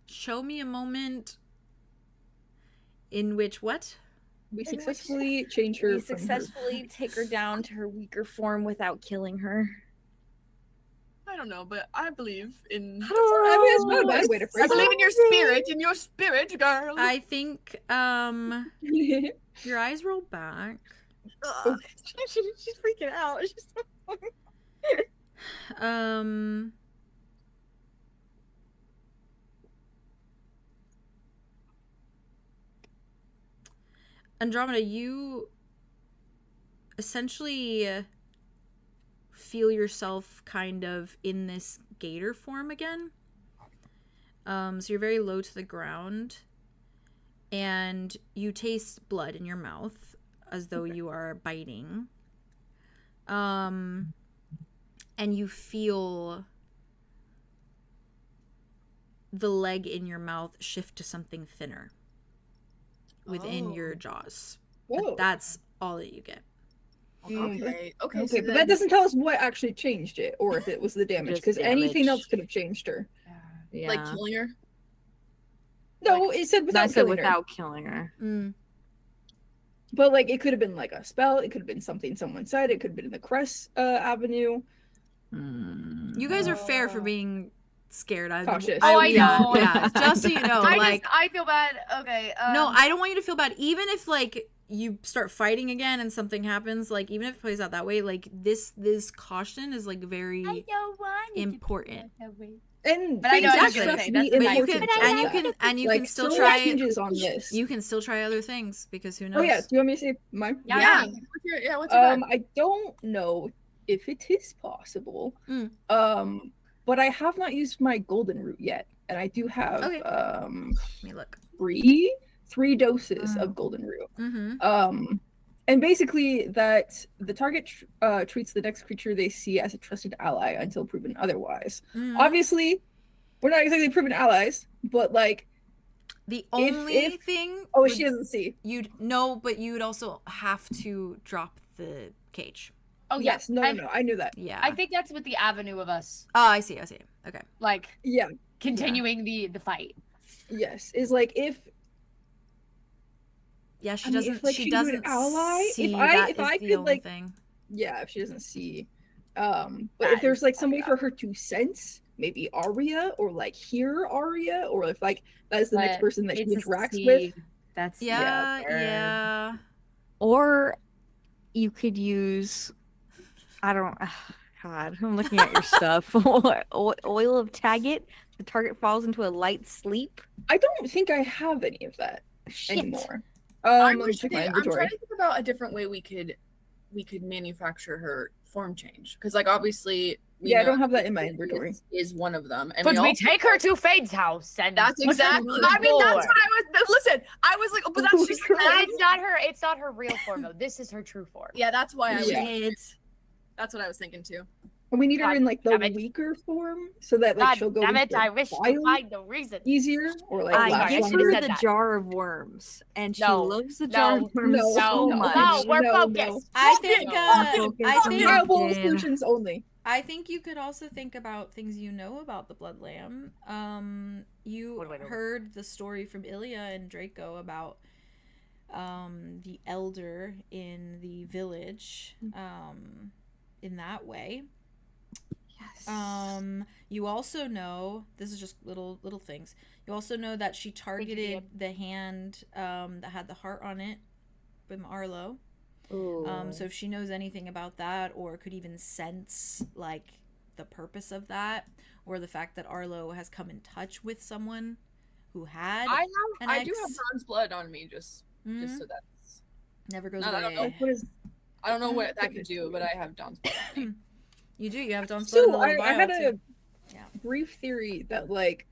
Show me a moment in which what? We successfully changed her. We successfully take her down to her weaker form without killing her. I don't know, but I believe in. I mean, it's not a bad way to I phrase believe in your spirit, girl. I think your eyes roll back. She's freaking out. Andromeda, you essentially feel yourself kind of in this gator form again. So you're very low to the ground, and you taste blood in your mouth as though you are biting. And you feel the leg in your mouth shift to something thinner within your jaws. But that's all that you get. Okay, but so that doesn't tell us what actually changed it, or if it was the damage, because anything else could have changed her. Yeah. like killing her. No, it said without I said killing her. without killing her. But like, it could have been like a spell. It could have been something someone said. It could have been in the Crest avenue. You guys are fair for being scared. Cautious. I know. Yeah, just so you know, I feel bad. Okay. no, I don't want you to feel bad. Even if like you start fighting again and something happens, like even if it plays out that way, like this caution is like very important. And But I know exactly. what you're gonna say. That's the But you importance can, of and you that. can, and you Like, can still so try. changes on this. You can still try other things because who knows? Oh yeah, do you want me to say mine? Yeah. What's your bet? I don't know if it is possible. But I have not used my golden root yet, and I do have Let me look. three doses of golden root. Mm-hmm. And basically that the target treats the next creature they see as a trusted ally until proven otherwise. Mm-hmm. Obviously, we're not exactly proven allies, but like the only thing. Oh, she doesn't see. You'd no, but you'd also have to drop the cage. Oh yes, no, I knew that. Yeah, I think that's with the avenue of us. Oh, I see. Okay. Like yeah, continuing the fight. Yes, is like if. Yeah, she I mean, doesn't. if, like, she she's doesn't an ally. see If that if is I the could only like, thing. yeah, if she doesn't see, but if there's like some way for her to sense, maybe Arya or like hear Arya, or if like that is the next person that she interacts with. That's Yeah. Or you could use, I don't. God, I'm looking at your stuff. Oil of Taggart. The target falls into a light sleep. I don't think I have any of that anymore. I'm Let me check my trying inventory. to think about a different way we could manufacture her form change, because like obviously I don't have that in my inventory. Is one of them, and But we also take her to Fade's house, and that's exactly. I mean, that's what I was. Listen, I was like, but that's just. It's not her. It's not her real form though. This is her true form. Yeah, that's why I was. Yeah. That's what I was thinking too. And we need her God in like the damn it. weaker form, so that like God she'll go damn it! into I wish to wild find the reason. easier, or like I last guess Give you longer. her said the that. jar of worms, and she No, loves the jar no, of worms no, so no, much. no, we're no, focused. I think. Focus I on think. the- Viable Pumpkin. solutions only. I think you could also think about things you know about the Blood Lamb. You What do I know? heard the story from Ilya and Draco about the elder in the village in that way. Yes. You also know, this is just little things. You also know that she targeted the hand that had the heart on it from Arlow. So if she knows anything about that, or could even sense like the purpose of that, or the fact that Arlow has come in touch with someone who had I an do have Dawn's blood on me, just so that's never goes no, away. I don't know what that could do, but I have Dawn's blood on me. You do. You have Dawn's blood in the little I vial had too. a brief theory that like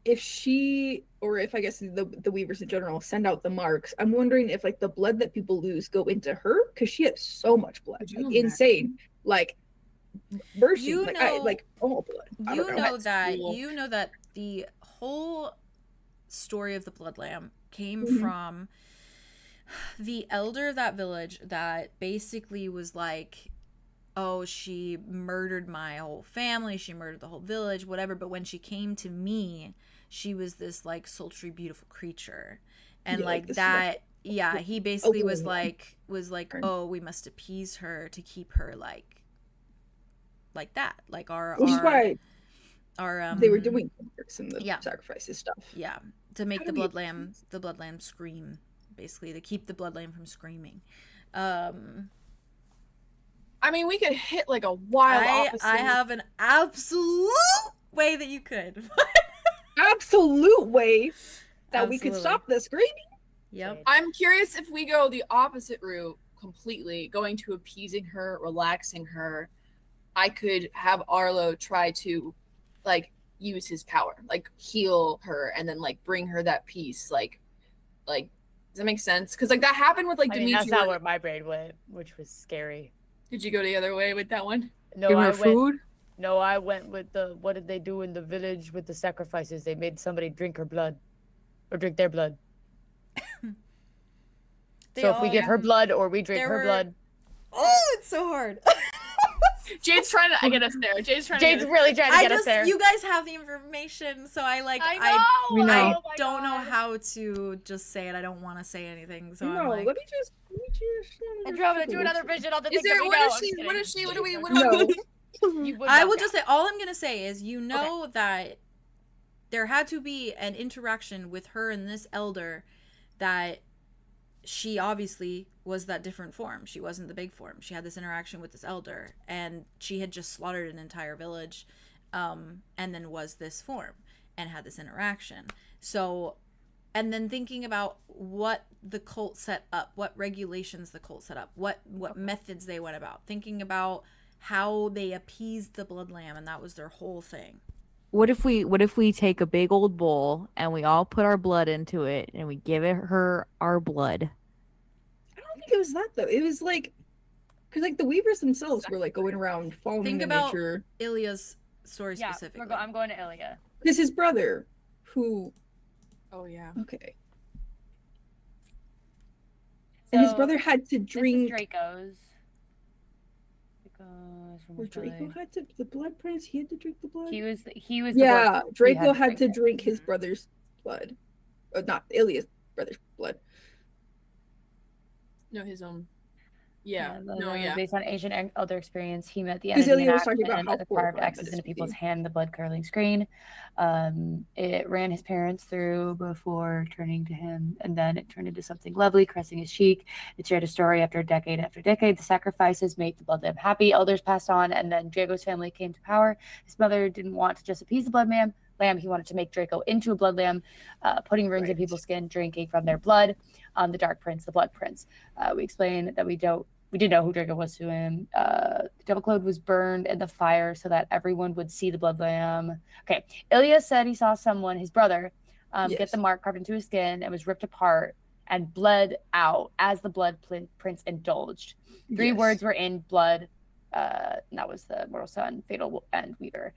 if she, or if I guess the Weavers in general send out the marks, I'm wondering if like the blood that people lose go into her, because she has so much blood, like, insane, like bursting, You like know, like all blood. You know that the whole story of the Blood Lamb came from the elder of that village that basically was like, oh, she murdered my whole family, she murdered the whole village, whatever, but when she came to me, she was this like sultry, beautiful creature. And like that, he basically was like, oh, we must appease her to keep her like that, like which is why they were doing and the yeah, sacrifices stuff, to make the blood lamb scream, basically to keep the blood lamb from screaming. I mean, we could hit like a wild opposite. I have an absolute way that you could. Absolute way that we could stop the screaming. Yep. I'm curious if we go the opposite route completely, going to appeasing her, relaxing her. I could have Arlow try to like use his power, like heal her and then like bring her that peace. Like does that make sense? Because like that happened with like Dimitri. That's not where my brain went, which was scary. Did you go the other way with that one? No, I went with the, what did they do in the village with the sacrifices? They made somebody drink her blood, or drink their blood. So if we give her blood or we drink her blood. Oh, it's so hard. Jade's trying to get us there. Jade's really trying to get us there. You guys have the information, so I don't know how to just say it. I don't want to say anything, so I'm like, let me just Andromeda, do another vision on the thing. What is she? What do we I will just say, all I'm gonna say is, that there had to be an interaction with her and this elder, that she obviously was that different form. She wasn't the big form. She had this interaction with this elder, and she had just slaughtered an entire village, and then was this form and had this interaction. So, and then thinking about what the cult set up, what regulations the cult set up, what methods they went about, thinking about how they appeased the blood lamb, and that was their whole thing. What if we take a big old bowl and we all put our blood into it and we give her our blood? I don't think it was that though. It was like, because like the Weavers themselves were like going around following the nature. Ilya's story specifically. I'm going to Ilya. This is his brother, who. Oh yeah. Okay. And his brother had to drink. Draco's. Draco had to the blood prince. He had to drink the blood. He was. Yeah, Draco had to drink his brother's blood, not Ilya's brother's blood. No, his own. Based on ancient and elder experience, he met the enemy enemy Ilya was talking about how the carved X's into people's hand, the blood curdling screen. It ran his parents through before turning to him, and then it turned into something lovely, caressing his cheek. It shared a story after decade. The sacrifices made the blood lamb happy. Elders passed on, and then Draco's family came to power. His mother didn't want to just appease the blood lamb. He wanted to make Draco into a blood lamb, putting runes in people's skin, drinking from their blood. The Dark Prince, the Blood Prince. We explained that we didn't know who Draco was to him. The Devil Clothes was burned in the fire so that everyone would see the blood lamb. Okay, Ilya said he saw someone, his brother, get the mark carved into his skin and was ripped apart and bled out as the Blood Prince indulged. 3 words were in blood. And that was the Mortal Sun, Fatal, and Weaver.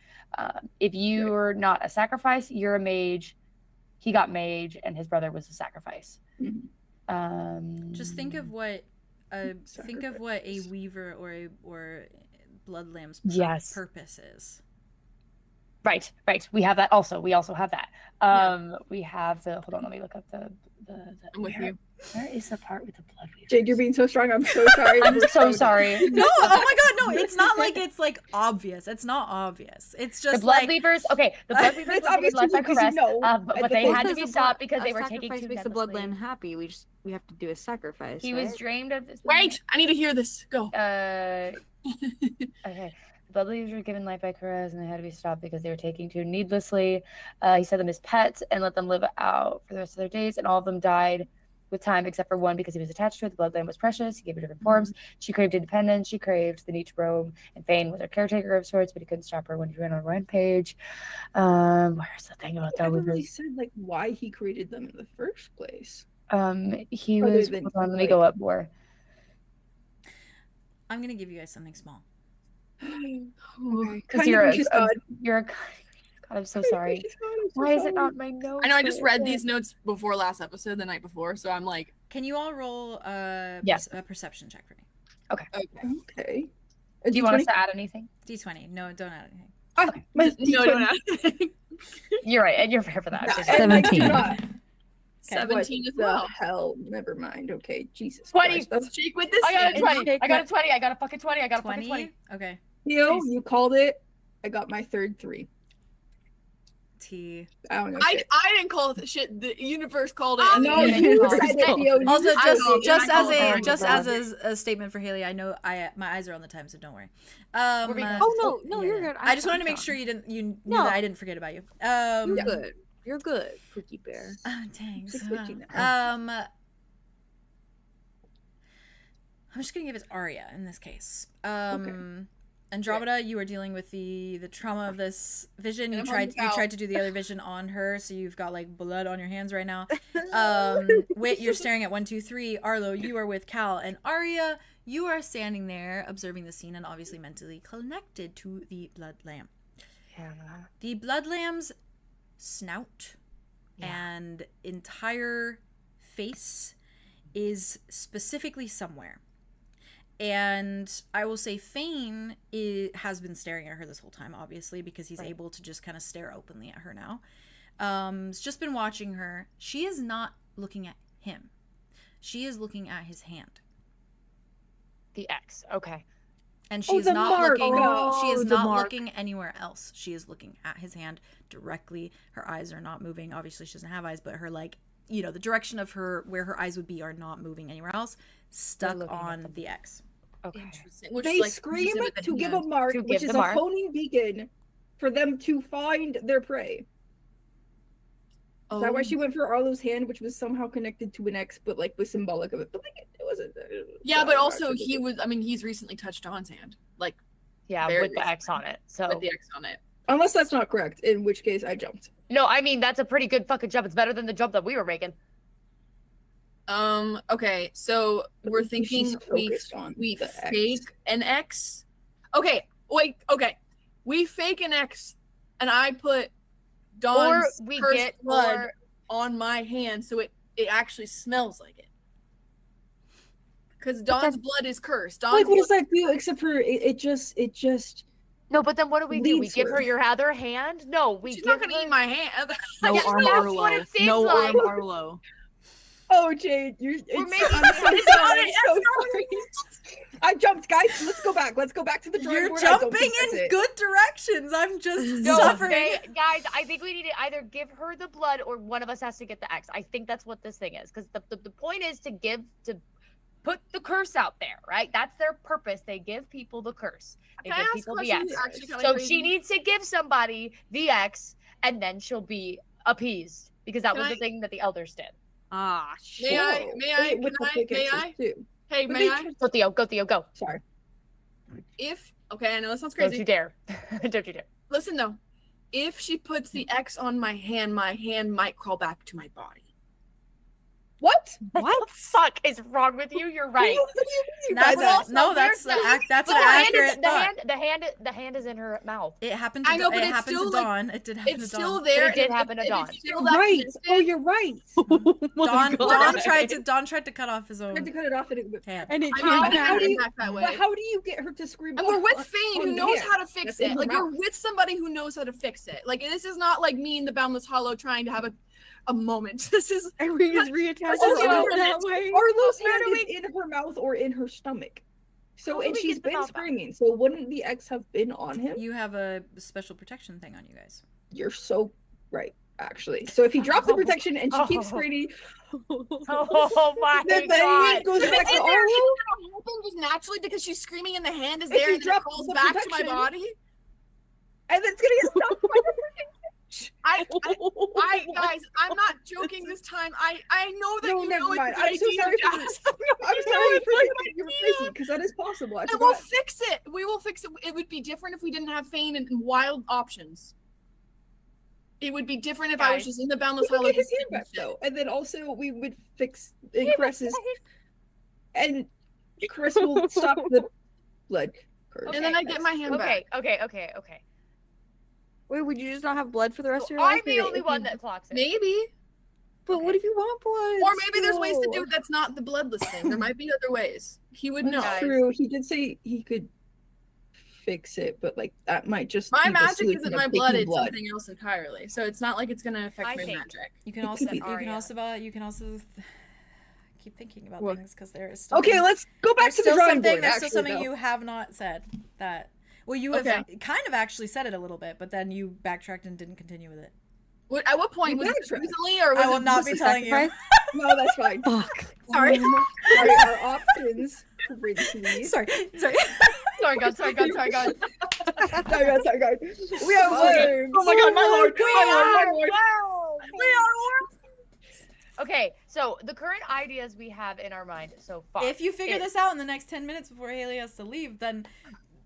If you were not a sacrifice, you're a mage. He got mage, and his brother was a sacrifice. Just think of what a weaver or blood lamb's purpose is. Right. We have that also. We also have that. We have the. Hold on. Let me look up the. I'm with you. Where is the part with the blood weavers? Jade, you're being so strong. I'm so sorry. I'm so sorry. No, oh my god, no, it's not like it's like obvious. It's not obvious. It's just the blood like weavers. Okay, the blood weavers were given life by caress, but they had to be Because stopped because they were taking sacrifice too makes the needlessly. bloodline happy. We have to do a sacrifice. He was dreamed of this. Wait, I need to hear this. Go. Okay. The blood weavers were given life by caress, and they had to be stopped because they were taking too needlessly. He set them as pets and let them live out for the rest of their days, and all of them died with time except for one because he was attached to it. The bloodline was precious. He gave her different forms. She craved independence. She craved the need to roam, and Fane was her caretaker of sorts, but he couldn't stop her when she went on a rampage. Where's the thing about that? Never really said like why he created them in the first place. He was. Hold on, let me go up more. I'm gonna give you guys something small. Because you're a god. God, I'm so sorry. Why is it not my notes? I know I just read these notes before last episode, the night before, so I'm like, can you all roll a perception check for me? Okay. Do you want us to add anything? D20. No, don't add anything. Okay. No, don't add anything. You're right, and you're fair for that. 17. 17 as well. Hell, never mind. Okay, Jesus. 20. Christ. Jake with this. I got a 20. I got a 20. I got a fucking 20. I got a 20? fucking 20. Okay. Theo, you called it. I got my third 3. T. I don't know. I didn't call it shit. The universe called it. No, you said it, Theo. Also, You just as a statement for Haley, I know my eyes are on the time, so don't worry. Oh no, you're good. I just wanted to make sure you knew that I didn't forget about you. You're good. You're good, Cookie Bear. Thanks. 6:15 I'm just gonna give it to Arya in this case. Andromeda, you are dealing with the trauma of this vision. You tried to do the other vision on her, so you've got like blood on your hands right now. Wait, you're staring at 1, 2, 3. Arlo, you are with Cal, and Arya, you are standing there observing the scene and obviously mentally connected to the blood lamb. Yeah. The blood lamb's snout and entire face is specifically somewhere. And I will say Fane has been staring at her this whole time, obviously, because he's able to just kind of stare openly at her now. He's just been watching her. She is not looking at him. She is looking at his hand. The X. Okay. And she is not looking. She is not looking anywhere else. She is looking at his hand directly. Her eyes are not moving. Obviously, she doesn't have eyes, but her the direction of where her eyes would be are not moving anywhere else. Stuck on the X. Okay. Interesting. Which They scream to give a mark, which is a homing beacon for them to find their prey. Is that why she went for Arlo's hand, which was somehow connected to an X, but like was symbolic of it? But like it wasn't. Yeah, but also he was. I mean, he's recently touched Dawn's hand, like. Yeah, with the X on it. So with the X on it. Unless that's not correct, in which case I jumped. No, I mean that's a pretty good fucking jump. It's better than the jump that we were making. Okay, so we're thinking we fake an X. Okay, wait, okay. We fake an X and I put Dawn's cursed blood on my hand so it actually smells like it. Because Dawn's blood is cursed. Like, what does that do except for it just No, but then what do? We give her your other hand? No, She's not gonna eat my hand. No arm Arlo. No arm Arlo. Oh, Jade, I'm so sorry. I jumped, guys. Let's go back. Let's go back to the drawing board. You're jumping in good directions. I'm just suffering. Guys, I think we need to either give her the blood or one of us has to get the X. I think that's what this thing is. Because the point is to put the curse out there, right? That's their purpose. They give people the curse. They give people the X. So she needs to give somebody the X, and then she'll be appeased. Because that was the thing that the elders did. Ah, shit. May I? Hey, may I? Go, Theo, go. Sorry. Okay, I know that sounds crazy. Don't you dare. Don't you dare. Listen, though. If she puts the X on my hand might crawl back to my body. What? What the fuck is wrong with you? You're right. What do you mean That's by that? that's an The hand accurate is thought. the hand is in her mouth. It happened to I know, but it it's happened still, to like, Dawn. It did happen It's to Dawn. still there. It did and happen to if Dawn. it's still You're that right. consistent- Oh, you're right. Dawn tried to cut off his own Tried to cut it off hand. And it I came mean, back. how do you But that way? how do you get her to scream? And we're with on- Fane, on who the knows hand? how to fix That's in it. her Like, we're mouth. with somebody who knows how to fix it. Like, this is not like me in the Boundless Hollow trying to have a moment. This is Everything's reattached This is to different. that way. Arlo's Where hand do is in her mouth or in her stomach. So, How do and we she's get the been mouth back? screaming. So, wouldn't the X have been on him? You have a special protection thing on you guys. You're so right, actually. So, if he drops the protection and she keeps screaming, Oh my then the god. hand goes back to Is there Arlo. anything happen just naturally because she's screaming and the hand is If there you and then it drop crawls the back to my protection- body? And then it's gonna get stopped by the freaking bitch. I guys, I'm not joking this time. I know that No, you never know mind. it's a I'm good so idea, sorry for Jazz. I'm sorry for you're crazy, because that is possible. I And we'll forgot. fix it. We will fix it. It would be different if we didn't have Fane and wild options. It would be different if I was Guys. just in the Boundless We would Hollow. get his just hand back doing though, and then also we would fix Cress's, and Chris will stop the blood curve. shit. And then I get my hand back. Okay. Wait, would you just not have blood for the rest of your I'm life? the Or only if one you- that clocks it. Maybe. But what if you want blood? Or maybe there's ways to do still? it that's not the bloodless thing. There might be other ways. He would know. Guys. True, he did say he could fix it, but like that might just My be the magic solution isn't of my taking blood, it's blood. something else entirely. So it's not like it's gonna affect I my think- magic. You can It also could be. you can also keep thinking about What? things because there is still Okay, let's go back there's to the still drawing something board. there's Actually, still something though. you have not said that you have Okay. kind of actually said it a little bit, but then you backtracked and didn't continue with it. At what point? You Was it backtracked. recently or was I will it not just be a telling you. sacrifice? No, that's fine. Fuck. Sorry. Sorry, our options for Brinkley. Sorry. Sorry, God. Sorry, guys. We have Okay. worms. Oh my god, my lord! We My are lord! We are Okay, so the current ideas we have in our mind so far. If you figure is- this out in the next 10 minutes before Haley has to leave, then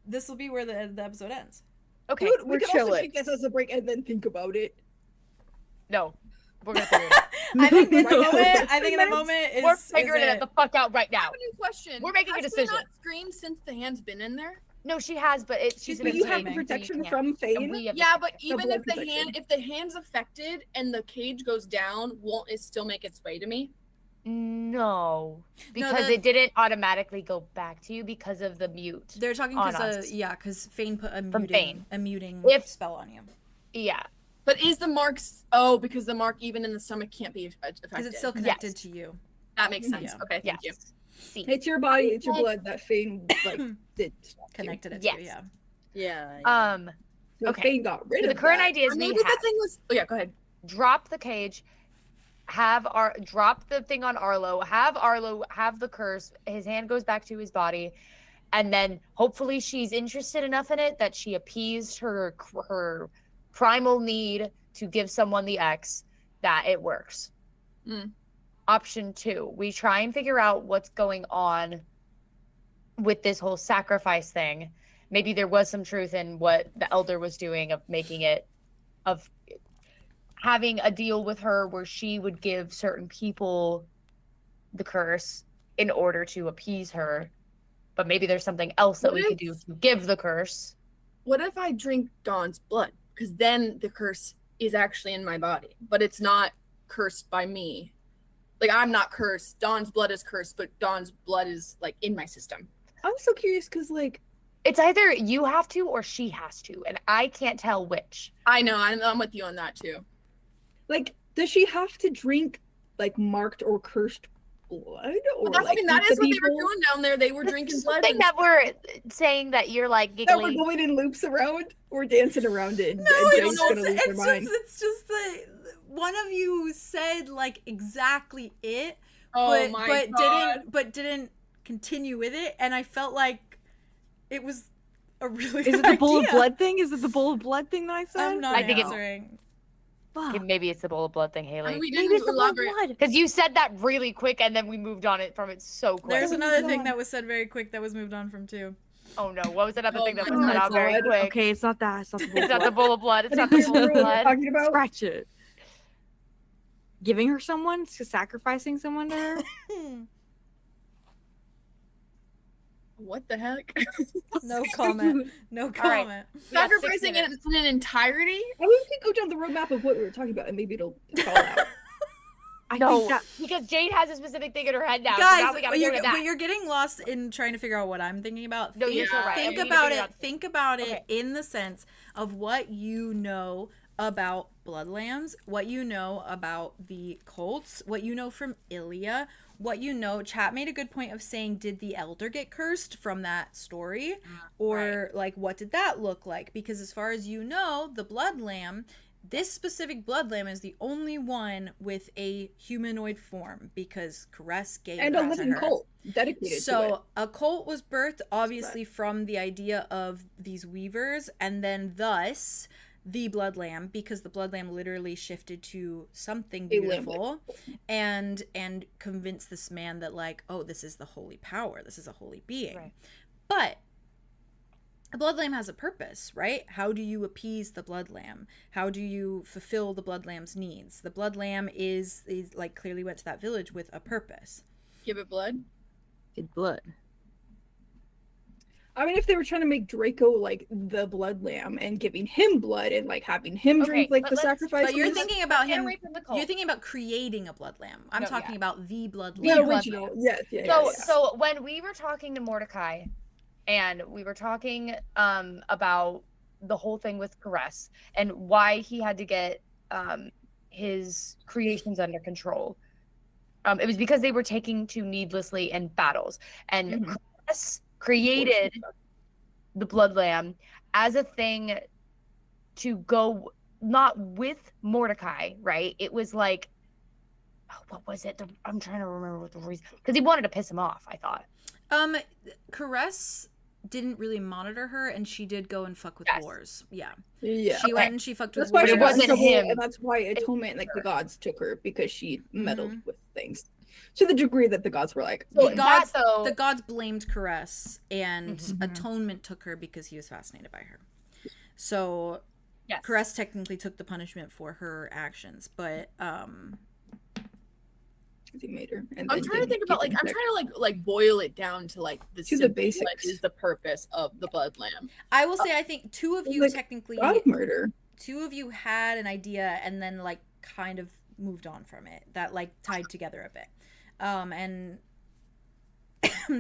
this will be where the episode ends. Okay, Dude, we We're can also chilling. take this as a break and then think about it. no, we're gonna figure it out. I think in the No. moment, I think in the moment is We're figuring is it the fuck out right I now. have a new question. We're making a Has she decision. not screamed since the hand's been in there? No, she has, but she's But been you have the screaming, protection can't. from Fane. And we have the Yeah, but protection. even blood if the protection. hand, if the hand's affected and the cage goes down, won't it still make its way to me? No, because the- it didn't automatically go back to you because of the mute. They're talking on because us. because Fane put From Fane. a muting If- spell on you Yeah, But is the marks? Oh, because the mark even in the stomach can't be affected. because it's still connected to you. That makes sense. Yeah. Okay, thank you. yes. See, It's your body, it's your blood that Fane like did. stop you. Connected it Yes. to you. Yeah. Yeah. So Okay. Fane got rid So of the current that. ideas Or we maybe have: the thing was. Oh yeah, go ahead. drop the cage, drop the thing on Arlow, have the curse. His hand goes back to his body, and then hopefully she's interested enough in it that she appeased her primal need to give someone the X, that it works. Mm. Option 2, we try and figure out what's going on with this whole sacrifice thing. Maybe there was some truth in what the elder was doing of making it, of having a deal with her where she would give certain people the curse in order to appease her. But maybe there's something else that What we could do to give the curse. What if I drink Dawn's blood? Because then the curse is actually in my body, but it's not cursed by me. Like, I'm not cursed. Dawn's blood is cursed, but Dawn's blood is like in my system. I was so curious because like It's either you have to or she has to, and I can't tell which. I know. I'm with you on that too. does she have to drink like marked or cursed blood? Or Well, like that eat is the what they were people doing down there. They were That's drinking just blood. something and- that we're saying that you're like that we're giggly. going in loops around? We're dancing around it. No, and it's Jay's just, gonna lose her mind. it's just that one of you said like exactly it, oh my god. didn't continue with it, and I felt like it was a really Is good it the bowl of idea. blood thing? Is it the bowl of blood thing that I said? I'm not I think it's- answering. Fuck. Okay, maybe it's the bowl of blood thing, I Haley. mean, we Maybe didn't it's the bowl of elaborate. blood. Because you said that really quick, and then we moved on it from it so quick. There's Oh another my thing God. that was said very quick that was moved on from too. Oh no, what was another Oh thing that my was said God. out very quick? Okay, it's not that. It's not the bowl It's of not the blood. bowl of blood. It's What not the is bowl of what we're blood. talking about? Scratch it. giving her someone, to sacrificing someone to her. What the heck? No comment. No comment. Right. Sacrificing it in an entirety? I mean, we can go down the roadmap of what we were talking about, and maybe it'll fall out. I No, think that because Jade has a specific thing in her head now. so Guys, now we gotta go to that. you're getting lost in trying to figure out what I'm thinking about. No, you're so right. Think We need to about figure it. out- Think about Okay. it in the sense of what you know about Bloodlambs, what you know about the cults, what you know from Ilya, what you know. Chat made a good point of saying, did the elder get cursed from that story? Or like, what did that look like? Because as far as you know, the Bloodlamb, this specific Bloodlamb is the only one with a humanoid form because Caress gave And that a to living her. cult dedicated to it. So a cult was birthed obviously from the idea of these weavers, and then thus the Bloodlamb, because the Bloodlamb literally shifted to something beautiful and convinced this man that like, oh, this is the holy power, this is a holy being. Right. But a Bloodlamb has a purpose, right? How do you appease the Bloodlamb? How do you fulfill the Bloodlamb's needs? The Bloodlamb is like clearly went to that village with a purpose. Give it blood? it's blood. I mean, if they were trying to make Draco like the blood lamb and giving him blood and like having him drink like the sacrifice, But you're thinking about Get him. away from the cult. You're thinking about creating a blood lamb. I'm No, talking yeah. about the blood the lamb. original. Yes, yeah, So, yeah. so when we were talking to Mordecai, and we were talking about the whole thing with Caress and why he had to get his creations under control, it was because they were taking too needlessly in battles, and Caress created the blood lamb as a thing to go not with Mordecai, right? It was like, what was it? I'm trying to remember what the reason, because he wanted to piss him off, I thought. Caress didn't really monitor her, and she did go and fuck with wars. Yeah. Yeah. She went and she fucked That's with why wars. she got in wasn't trouble, him. and that's why Atonement, like the gods, took her because she meddled with things to the degree that the gods were like, So The gods, that, though, the gods blamed Caress, and Mm-hmm. Atonement took her because he was fascinated by her. So yes. Caress technically took the punishment for her actions, but he made her. And I'm then trying to didn't think about keep like in I'm check. trying to like boil it down to like the To the simple, basics. What is the purpose of the blood lamb? I will say I think two of you like, technically God murder. two of you had an idea and then like kind of moved on from it, that like tied together a bit, and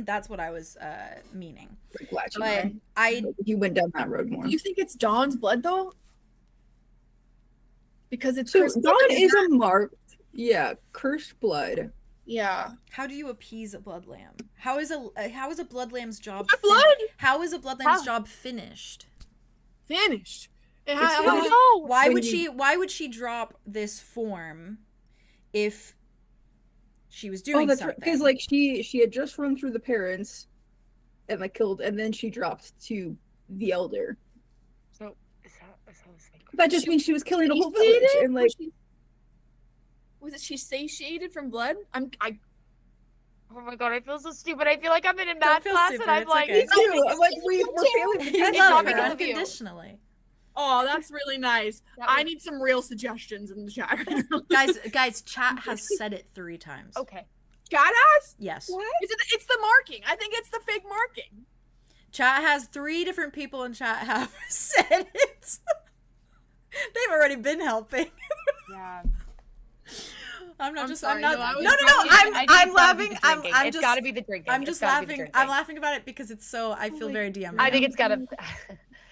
that's what I was meaning. Like, latching But on. I He went down that road more. Do you think it's Dawn's blood though? Because it's So cursed Dawn blood. is a marked, cursed blood. Yeah. how do you appease a blood lamb? How is a blood lamb's job My blood how is a blood lamb's job finished? finished. It It's has, finished. Why When would you- why would she drop this form if she was doing That's something? because like she had just run through the parents and like killed, and then she dropped to the elder. So That just means she was killing a whole satiated? village and like was it she satiated from blood? oh my god, I feel so stupid. I feel like I'm in a Don't math feel class stupid, and I'm it's like, okay. too. I'm like we're failing. I It's love not her because of you. unconditionally. Oh, that's really nice. That I was- need some real suggestions in the chat. Guys, chat has said it 3 times. okay. Chat has? Yes. It's the marking. I think it's the fake marking. Chat has 3 different people in chat have said it. They've already been helping. Yeah. I'm not I'm just. sorry, I'm not. no, I was- No. I think I'm it's gotta be laughing. the I'm. drinking. I'm It's just. gotta be the drinking. I'm It's just gotta be the laughing. drinking. I'm laughing about it because it's so. I feel very DM. I right think now. it's gotta.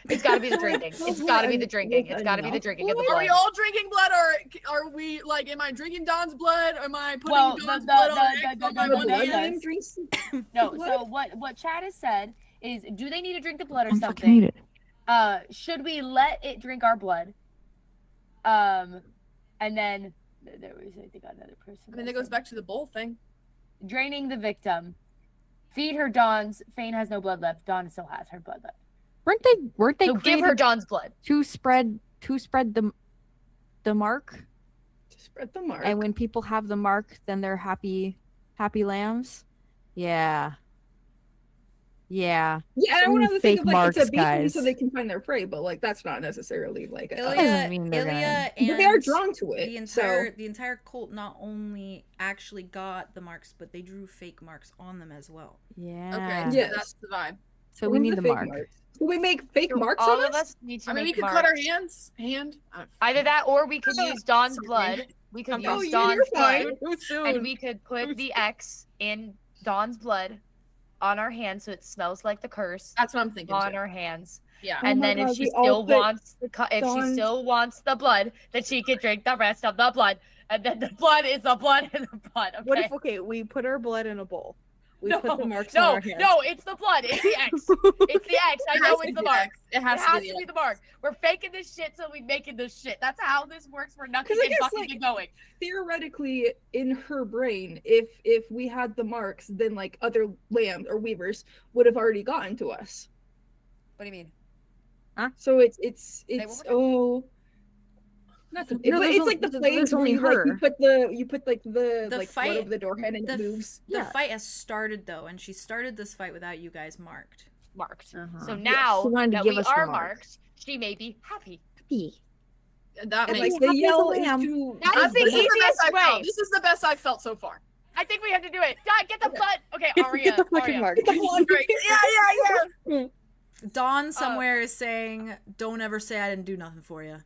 It's gotta be the drinking. It's gotta be the drinking. It's gotta be the drinking of the Are blood. we all drinking blood, or are we like? Am I drinking Dawn's blood? Am I putting Well, Dawn's the- blood the- on, the- X the- on my the- one the- hand? Blood drinks. No. So what Chad has said is, do they need to drink the blood or something? Should we let it drink our blood? And then there was, I think, another person. I mean, that goes back to the bowl thing. Draining the victim. Feed her Dawn's. Fane has no blood left. Dawn still has her blood left. Weren't they So give created her Dawn's blood. to spread the mark? To spread the mark. And when people have the mark, then they're happy lambs. Yeah. Yeah. Yeah, So I want many to think fake of like it's marks, a beacon guys. so they can find their prey, but like that's not necessarily like doesn't mean they're Ilya but and they are drawn to it. the entire cult not only actually got the marks, but they drew fake marks on them as well. Yeah. Okay, Yes. that's the vibe. So we need the fake mark. marks. Will we make fake marks All on of us need to I mean, we make could marks. cut our hand. Either that, or we could Oh, use Dawn's sorry. blood. We could Oh, use yeah, Dawn's you're blood, fine. Too soon. and we could put the X in Dawn's blood on our hands, so it smells like the curse That's what I'm thinking. on Too. our hands. Yeah. And my then if God, she we all still put wants if she Dawn's- still wants the blood, then she can drink the rest of the blood, and then the blood is the blood in the blood. Okay. What if we put our blood in a bowl? We no, put the marks on no, our hands. no, it's the blood. It's the X. It's the X. I know it's the mark. It It has has to to be. be the mark. We're faking this shit, so we making this shit. That's how this works. We're not 'Cause gonna I get guess, fucking like, going. Theoretically, in her brain, if we had the marks, then like other lambs or weavers would have already gotten to us. What do you mean? So it's were- not the, No, it's like the there's plagues where only you like her. you put like the The like fight- blood over the door hand and it moves. The fight has started though, and she started this fight without you guys marked. Marked. Uh-huh. So now She wanted to that give we us the are mark. marked, she may be happy. That And makes like they happy as a yell lamb. into That's This the is easiest best I've felt. way. This is the best I've felt so far. I think we have to do it. God, get the blood. Okay, Aria. Get the fucking Aria. mark. Great. Yeah. Dawn somewhere is saying, "Don't ever say I didn't do nothing for you."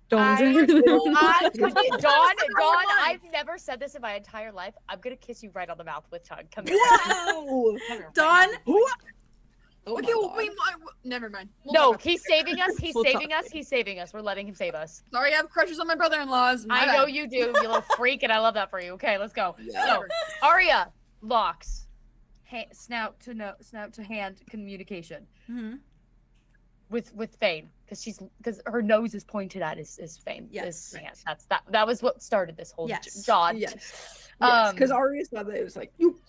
Dawn, Dawn, I've never said this in my entire life. I'm gonna kiss you right on the mouth with tongue. Come here. Wow. Come here. Dawn, Oh Okay, my well, God. wait, never mind. We'll No, talk about he's saving us. He's We'll saving talk us. He's saving us. We're letting him save us. it. Sorry, I have crushes on my brother-in-laws. I know you do, you little freak, and I love that for you. Okay, let's go. Yeah. So, Aria locks snout to hand communication Mhm. with Fane because her nose is pointed at is Fane. Yes. That's that was what started this whole Yes. jaunt. Yes. Um, Because Arya saw that it was like you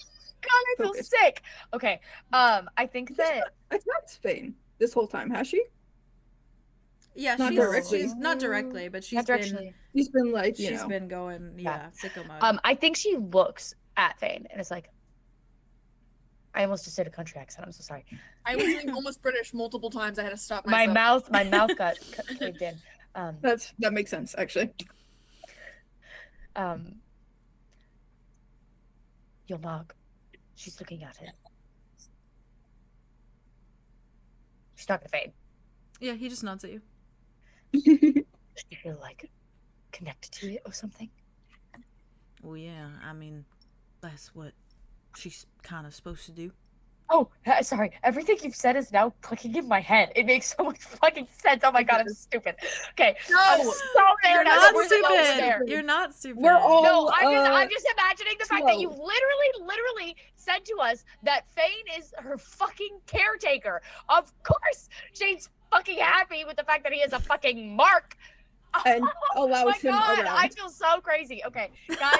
God, I feel Focus. sick. Okay, I think that attacked Spain this whole time, has she? yeah, Not she's directly. not directly, but she's not been directionally. She's been like, you she's know. been going sicko mode. I think she looks at Fane and it's like, I almost just did a country accent. I'm so sorry. I was doing almost British multiple times. I had to stop My myself. mouth got caved in. That makes sense, actually. You'll knock. She's looking at it. She's talking to Fane. Yeah, he just nods at you. Does she feel like connected to it or something? Well, yeah, I mean, that's what she's kind of supposed to do. Oh, sorry. Everything you've said is now clicking in my head. It makes so much fucking sense. Oh my god, I'm stupid. Okay. No! I'm so there You're now. not We're so there. stupid. You're not stupid. We're all No, I'm just imagining the fact that you slow. literally said to us that Fane is her fucking caretaker. Of course, she's fucking happy with the fact that he has a fucking mark. And Oh allows my him god, around. I feel so crazy. Okay, guys,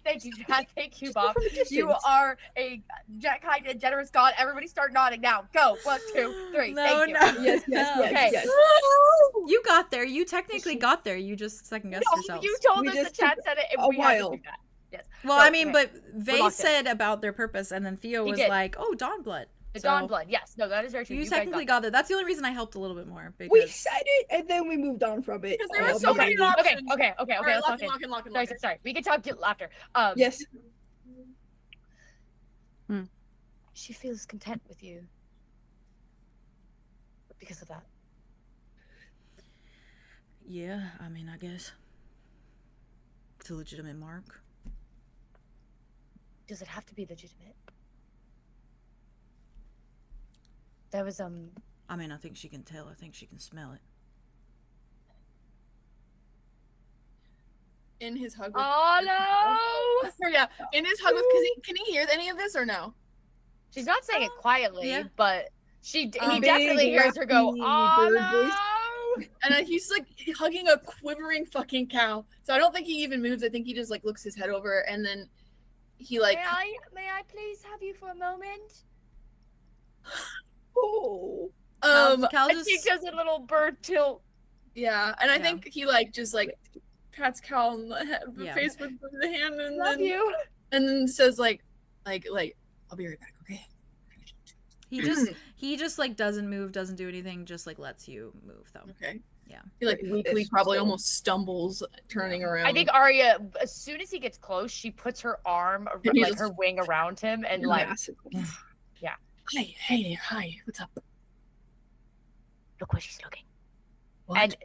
thank you, Dad. Thank you, Bob. from a You distance. are a kind and generous God. Everybody start nodding now. Go. 1, 2, 3. No, Thank you. no. Yes, yes, yes, Okay. yes. You got there. You technically got there. You just second guessed No, yourselves. you told We us the just chat took said it, and a we had to while. do that. Yes. Well, So, I mean, okay. but Vay locked in. said about their purpose, and then Theo He was did. like, "Oh, Dawnblood." The So, Dawn blood. Yes. No, that is very true. You guys technically got there. That's the only reason I helped a little bit more. We Because said it and then we moved on from it. Because there were so Okay. many options. Okay. All right, Let's lock talk in, in. lock in. Sorry. We can talk after. Yes. She feels content with you because of that. yeah, I mean, I guess it's a legitimate mark. Does it have to be legitimate? There was I mean, I think she can tell. I think she can smell it. In his hug with Arlow! yeah, in his hug with can he hear any of this or no? She's not saying it quietly, Yeah. but he Big, definitely hears her go, raspy bird voice. Arlow! And he's like hugging a quivering fucking cow. So I don't think he even moves. I think he just like looks his head over and then he like May I please have you for a moment? Oh. Cal And she just does a little bird tilt. yeah, and I Yeah. think he like just like pats Cal on the Yeah. face with the hand Love you. and then says like I'll be right back, okay? he just like doesn't move, doesn't do anything, just like lets you move them. Okay. Yeah. He like weakly probably almost stumbles turning around. I think Arya, as soon as he gets close, she puts her arm, like her wing around him, and like, yeah. Hi, what's up? Look where she's looking. What? And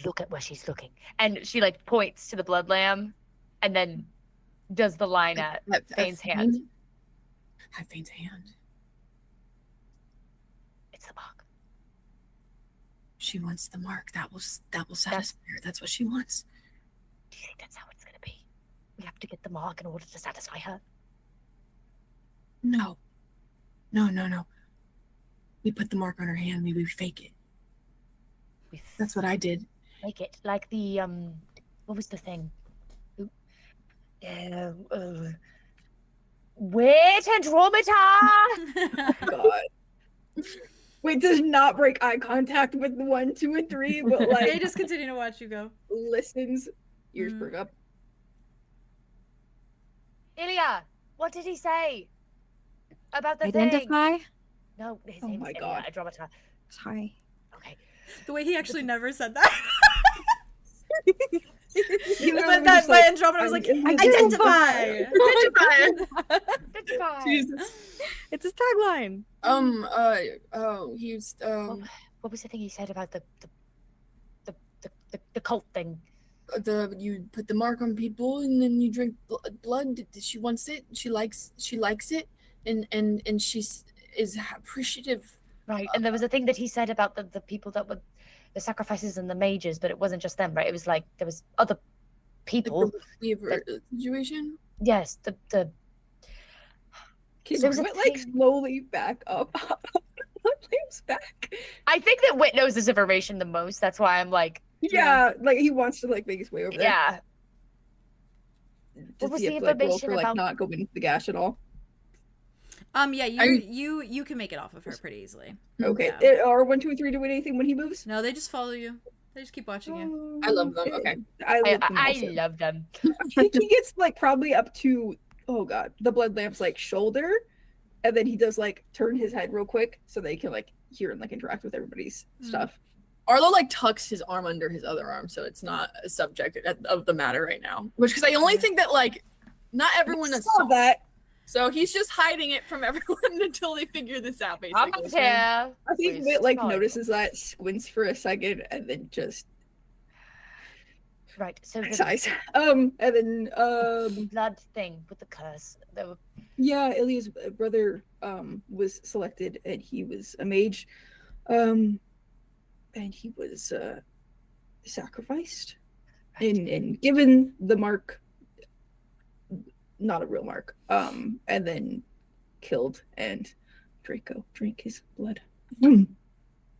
look at where she's looking. and she like points to the blood lamb, and then does the line at Fane's hand. At Fane's hand. It's the mark. She wants the mark. That will satisfy her. That's what she wants. Do you think that's how it's gonna be? We have to get the mark in order to satisfy her. No. We put the mark on her hand. We fake it. That's what I did. Make it like the what was the thing? Wait, Andromeda! God. Wait, does not break eye contact with 1, 2, and 3, but like They just continue to watch you go. Listens, ears perk up. Ilya, what did he say about the Identify? thing? No, his Oh name's my Ilya, God. Andromeda. Sorry. Okay. The way he actually never said that. He literally but was that just but Andromeda was like, identify. Identify. Jesus. It's his tagline. He's What was the thing he said about the cult thing? you put the mark on people and then you drink blood. She wants it. She likes it, and she is appreciative. Right, and there was a thing that he said about the people that were the sacrifices and the mages, but it wasn't just them, right? It was like there was other people. The situation. Yes, the Can there was a it like thing- slowly back up? Flames back. I think that Whit knows this information the most. That's why I'm like, Yeah, like he wants to like make his way over there. yeah. Does What was he the have to, like, roll information for, like, about- not going into the gash at all? Yeah, you can make it off of her pretty easily. Okay. Yeah. Are 1, 2, and 3 doing anything when he moves? No, they just follow you. They just keep watching you. I love them. Okay. I love them I also. love them. I think he gets like probably up to the blood lamp's like shoulder, and then he does like turn his head real quick so they can like hear and like interact with everybody's stuff. Arlo like tucks his arm under his other arm, so it's not a subject of the matter right now. Which, because I only think that like not everyone has saw that. So he's just hiding it from everyone until they figure this out. Basically, I'm up here. I think Whit like notices that, squints for a second, and then just right. So the sighs. And then blood thing with the curse. There were yeah, Ilya's brother was selected, and he was a mage, and he was sacrificed and given the mark, not a real mark, and then killed, and Draco drank his blood.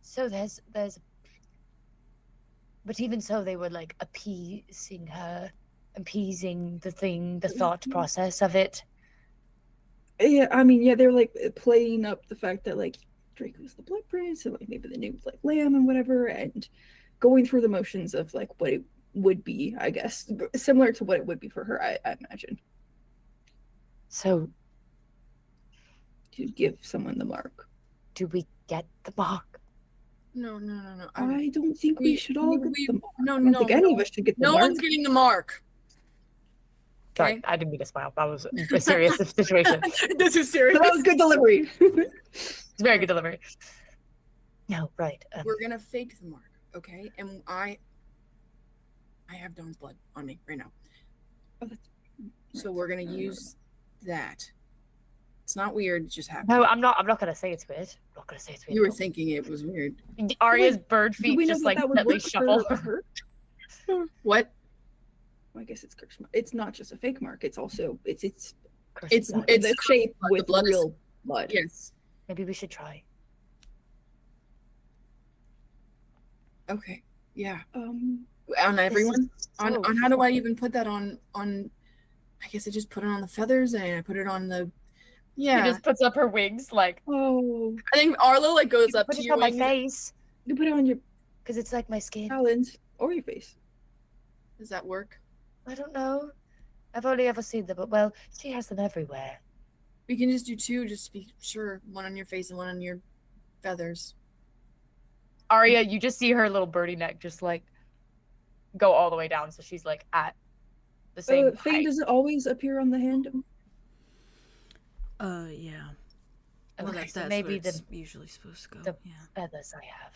so there's but even so they were like appeasing her, appeasing the thing, the thought process of it. Yeah, I mean, yeah, they're like playing up the fact that like Draco's the blood prince, and like maybe the new like lamb and whatever, and going through the motions of like what it would be, I guess, similar to what it would be for her, I imagine, So to give someone the mark. do we get the mark? No. I don't think we should all get the mark. No, I don't think any of us should get the No mark. one's getting the mark. Sorry, Okay. I didn't mean to smile. That was a serious situation. This is serious. That was good delivery. It's very good delivery. No, right. We're gonna fake the mark, okay? And I have Dawn's blood on me right now. Oh, that's So we're gonna use that. It's not weird. It just happened. No, I'm not gonna say it's weird. I'm not gonna say it's weird. You were thinking it was weird. Arya's bird Do feet we know just that like that would gently work for shuffle. her? What? Well, I guess it's curse mark. It's not just a fake mark. It's also it's It's the shape blood. with The blood is- real blood. Yes. Maybe we should try. Okay. Yeah. Um, On everyone. so On how do I even put that on? I guess I just put it on the feathers and I put it on the. She Yeah. just puts up her wings like oh, I think Arlo like goes up Put to it your on my wings. face you put it on your because it's like my skin. talons or your face. Does that work? I don't know. I've only ever seen them, but well, she has them everywhere. We can just do 2, just to be sure. 1 on your face and 1 on your feathers. Arya, you just see her little birdie neck just like go all the way down, so she's like at the same Fane, height. does it always appear on the hand? Yeah. Okay, Well, that's so what maybe it's usually supposed to go. the Yeah. feathers I have.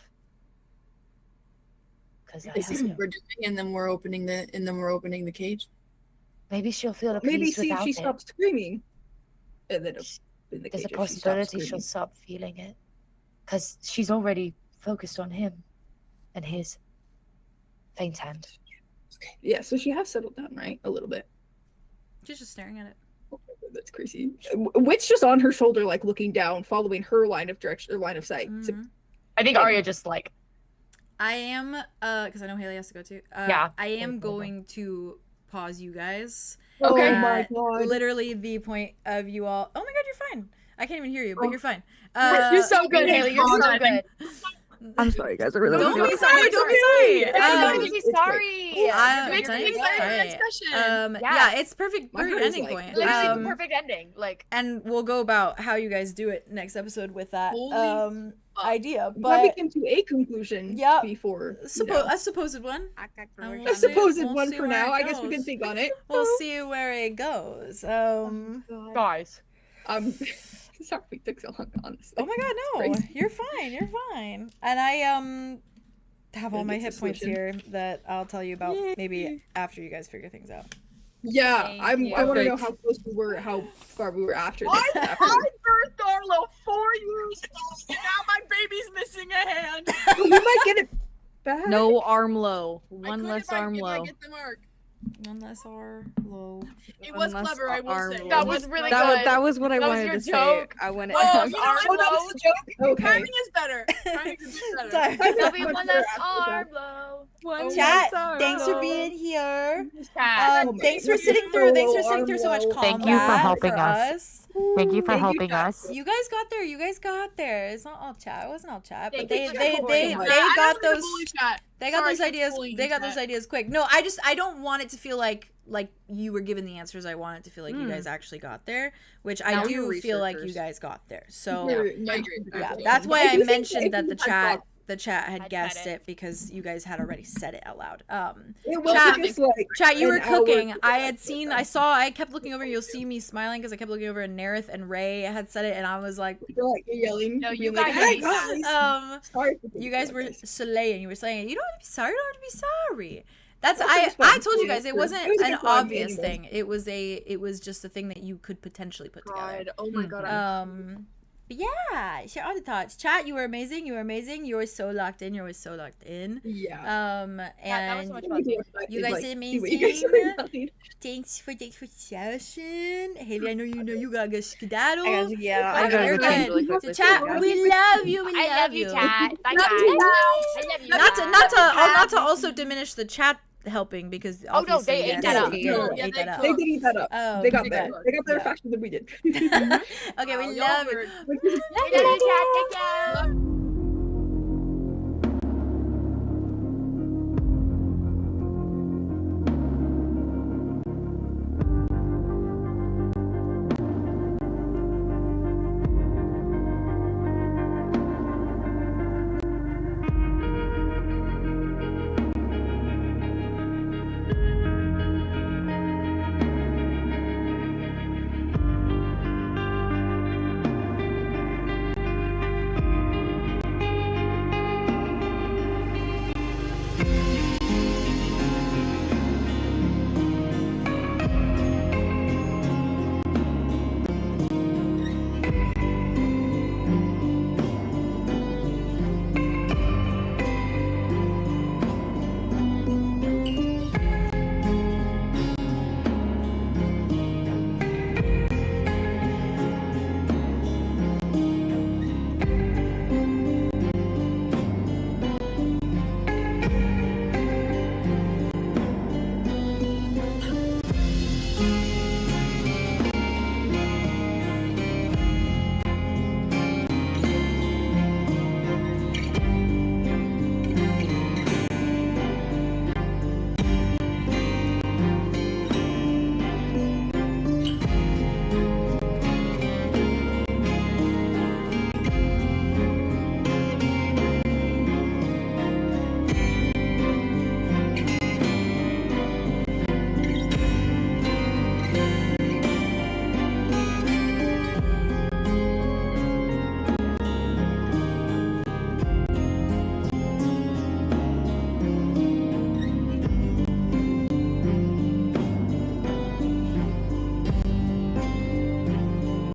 Because This is what we're doing, and then we're opening the cage. maybe she'll feel a Maybe peace see if without she it. stops screaming. And then in the There's cage, a if she stops possibility she'll screaming. stop feeling it. Because she's already focused on him and his faint hand. Okay. Yeah, so she has settled down, right? A little bit. She's just staring at it. That's crazy. Wit's just on her shoulder, like looking down, following her line of direction or line of sight. So, I think Arya just like I am, because I know Haley has to go too. Yeah. I am going to pause you guys. okay. at Oh my god. Literally the point of you all. Oh my god, you're fine. I can't even hear you, but Oh. you're fine. you're so good, Haley. You're so good. I'm sorry, guys. I really Don't love be you. sorry. Don't be sorry. Don't be it's sorry. I'm Makes me excited for the next session. yeah, it's perfect My heart is ending like- point. Literally the perfect ending. Like And we'll go about how you guys do it next episode with that Holy idea. But we But came to a conclusion Yep. before. a supposed one. A supposed We'll one see for where now. it I guess we can goes. think on it. We'll see where it goes. guys. Sorry we took so long, honestly. Oh my god, no. Crazy. You're fine. You're fine. And I have all Gotta my get hit some points switching. here that I'll tell you about maybe after you guys figure things out. Yeah, Thank I want to know Perfect. how close we were, how far we were after I this. After. birthed Arlow 4 years ago, and now my baby's missing a hand. We might get it back. No arm low. I One could less if I arm low. get the mark. Unless our low. It was Unless clever, I will arm say. low. That was really That, good. that was what I That was wanted your to say. joke. I wanted. Oh, was you know arm what? low. that was a joke? Okay. Timing is better. Timing is better. Sorry. There'll be Much one better less after arm blow. One Chat, less arm thanks for low. being here. Chat. Oh my Thanks for God. sitting through. Thanks for sitting through so much Thank combat you for helping for us. Thank you for Thank you, helping chat. us. You guys got there. You guys got there. It's not all chat. It wasn't all chat, but Thank they you for they supporting they us. they I got don't mean to those. bully chat. They got Sorry those for ideas. bullying They got chat. those ideas quick. No, I don't want it to feel like you were given the answers. I want it to feel like you guys actually got there, which I Now do we're feel like you researchers. guys got there. So Yeah, that's why I do think mentioned that April the had chat had I'd guessed said it because you guys had already said it out loud. It was Chat- just like Chat, you were an hour cooking. to I get had back to seen, that. I kept looking over. You'll see me smiling because I kept looking over, and Nerith and Ray had said it, and I was like, You're like yelling. No, being you like, guys "Hey, hate that." guys, sorry for you this guys were podcast. slaying. You were saying, you don't have to be sorry. You don't have to be sorry. That's Well, I. it was fun. I told you Yeah, guys it it was wasn't a good an time obvious anyway. thing. It was just a thing that you could potentially put together. God, oh my god. But yeah, share all the thoughts. Chat, you were amazing. You were amazing. You were so locked in. You were so locked in. Yeah. And that was so much I fun. need to watch back you and, guys like, did see what you guys are amazing. doing. thanks for session. Haley, I know you gotta go skedaddle. Yeah, I I gotta you're go change good. really quick. So chat, we love you. We I love you, chat. Bye, guys. I love you. Not to also diminish the chat helping because Oh, no, obviously, they ate yes, that up. they No, ate yeah, that up. They did eat that up. Oh, They got they there. got- They got there yeah. faster than we did. Okay, we Wow, y'all love were- you. Which is- I love you, chat. Take care.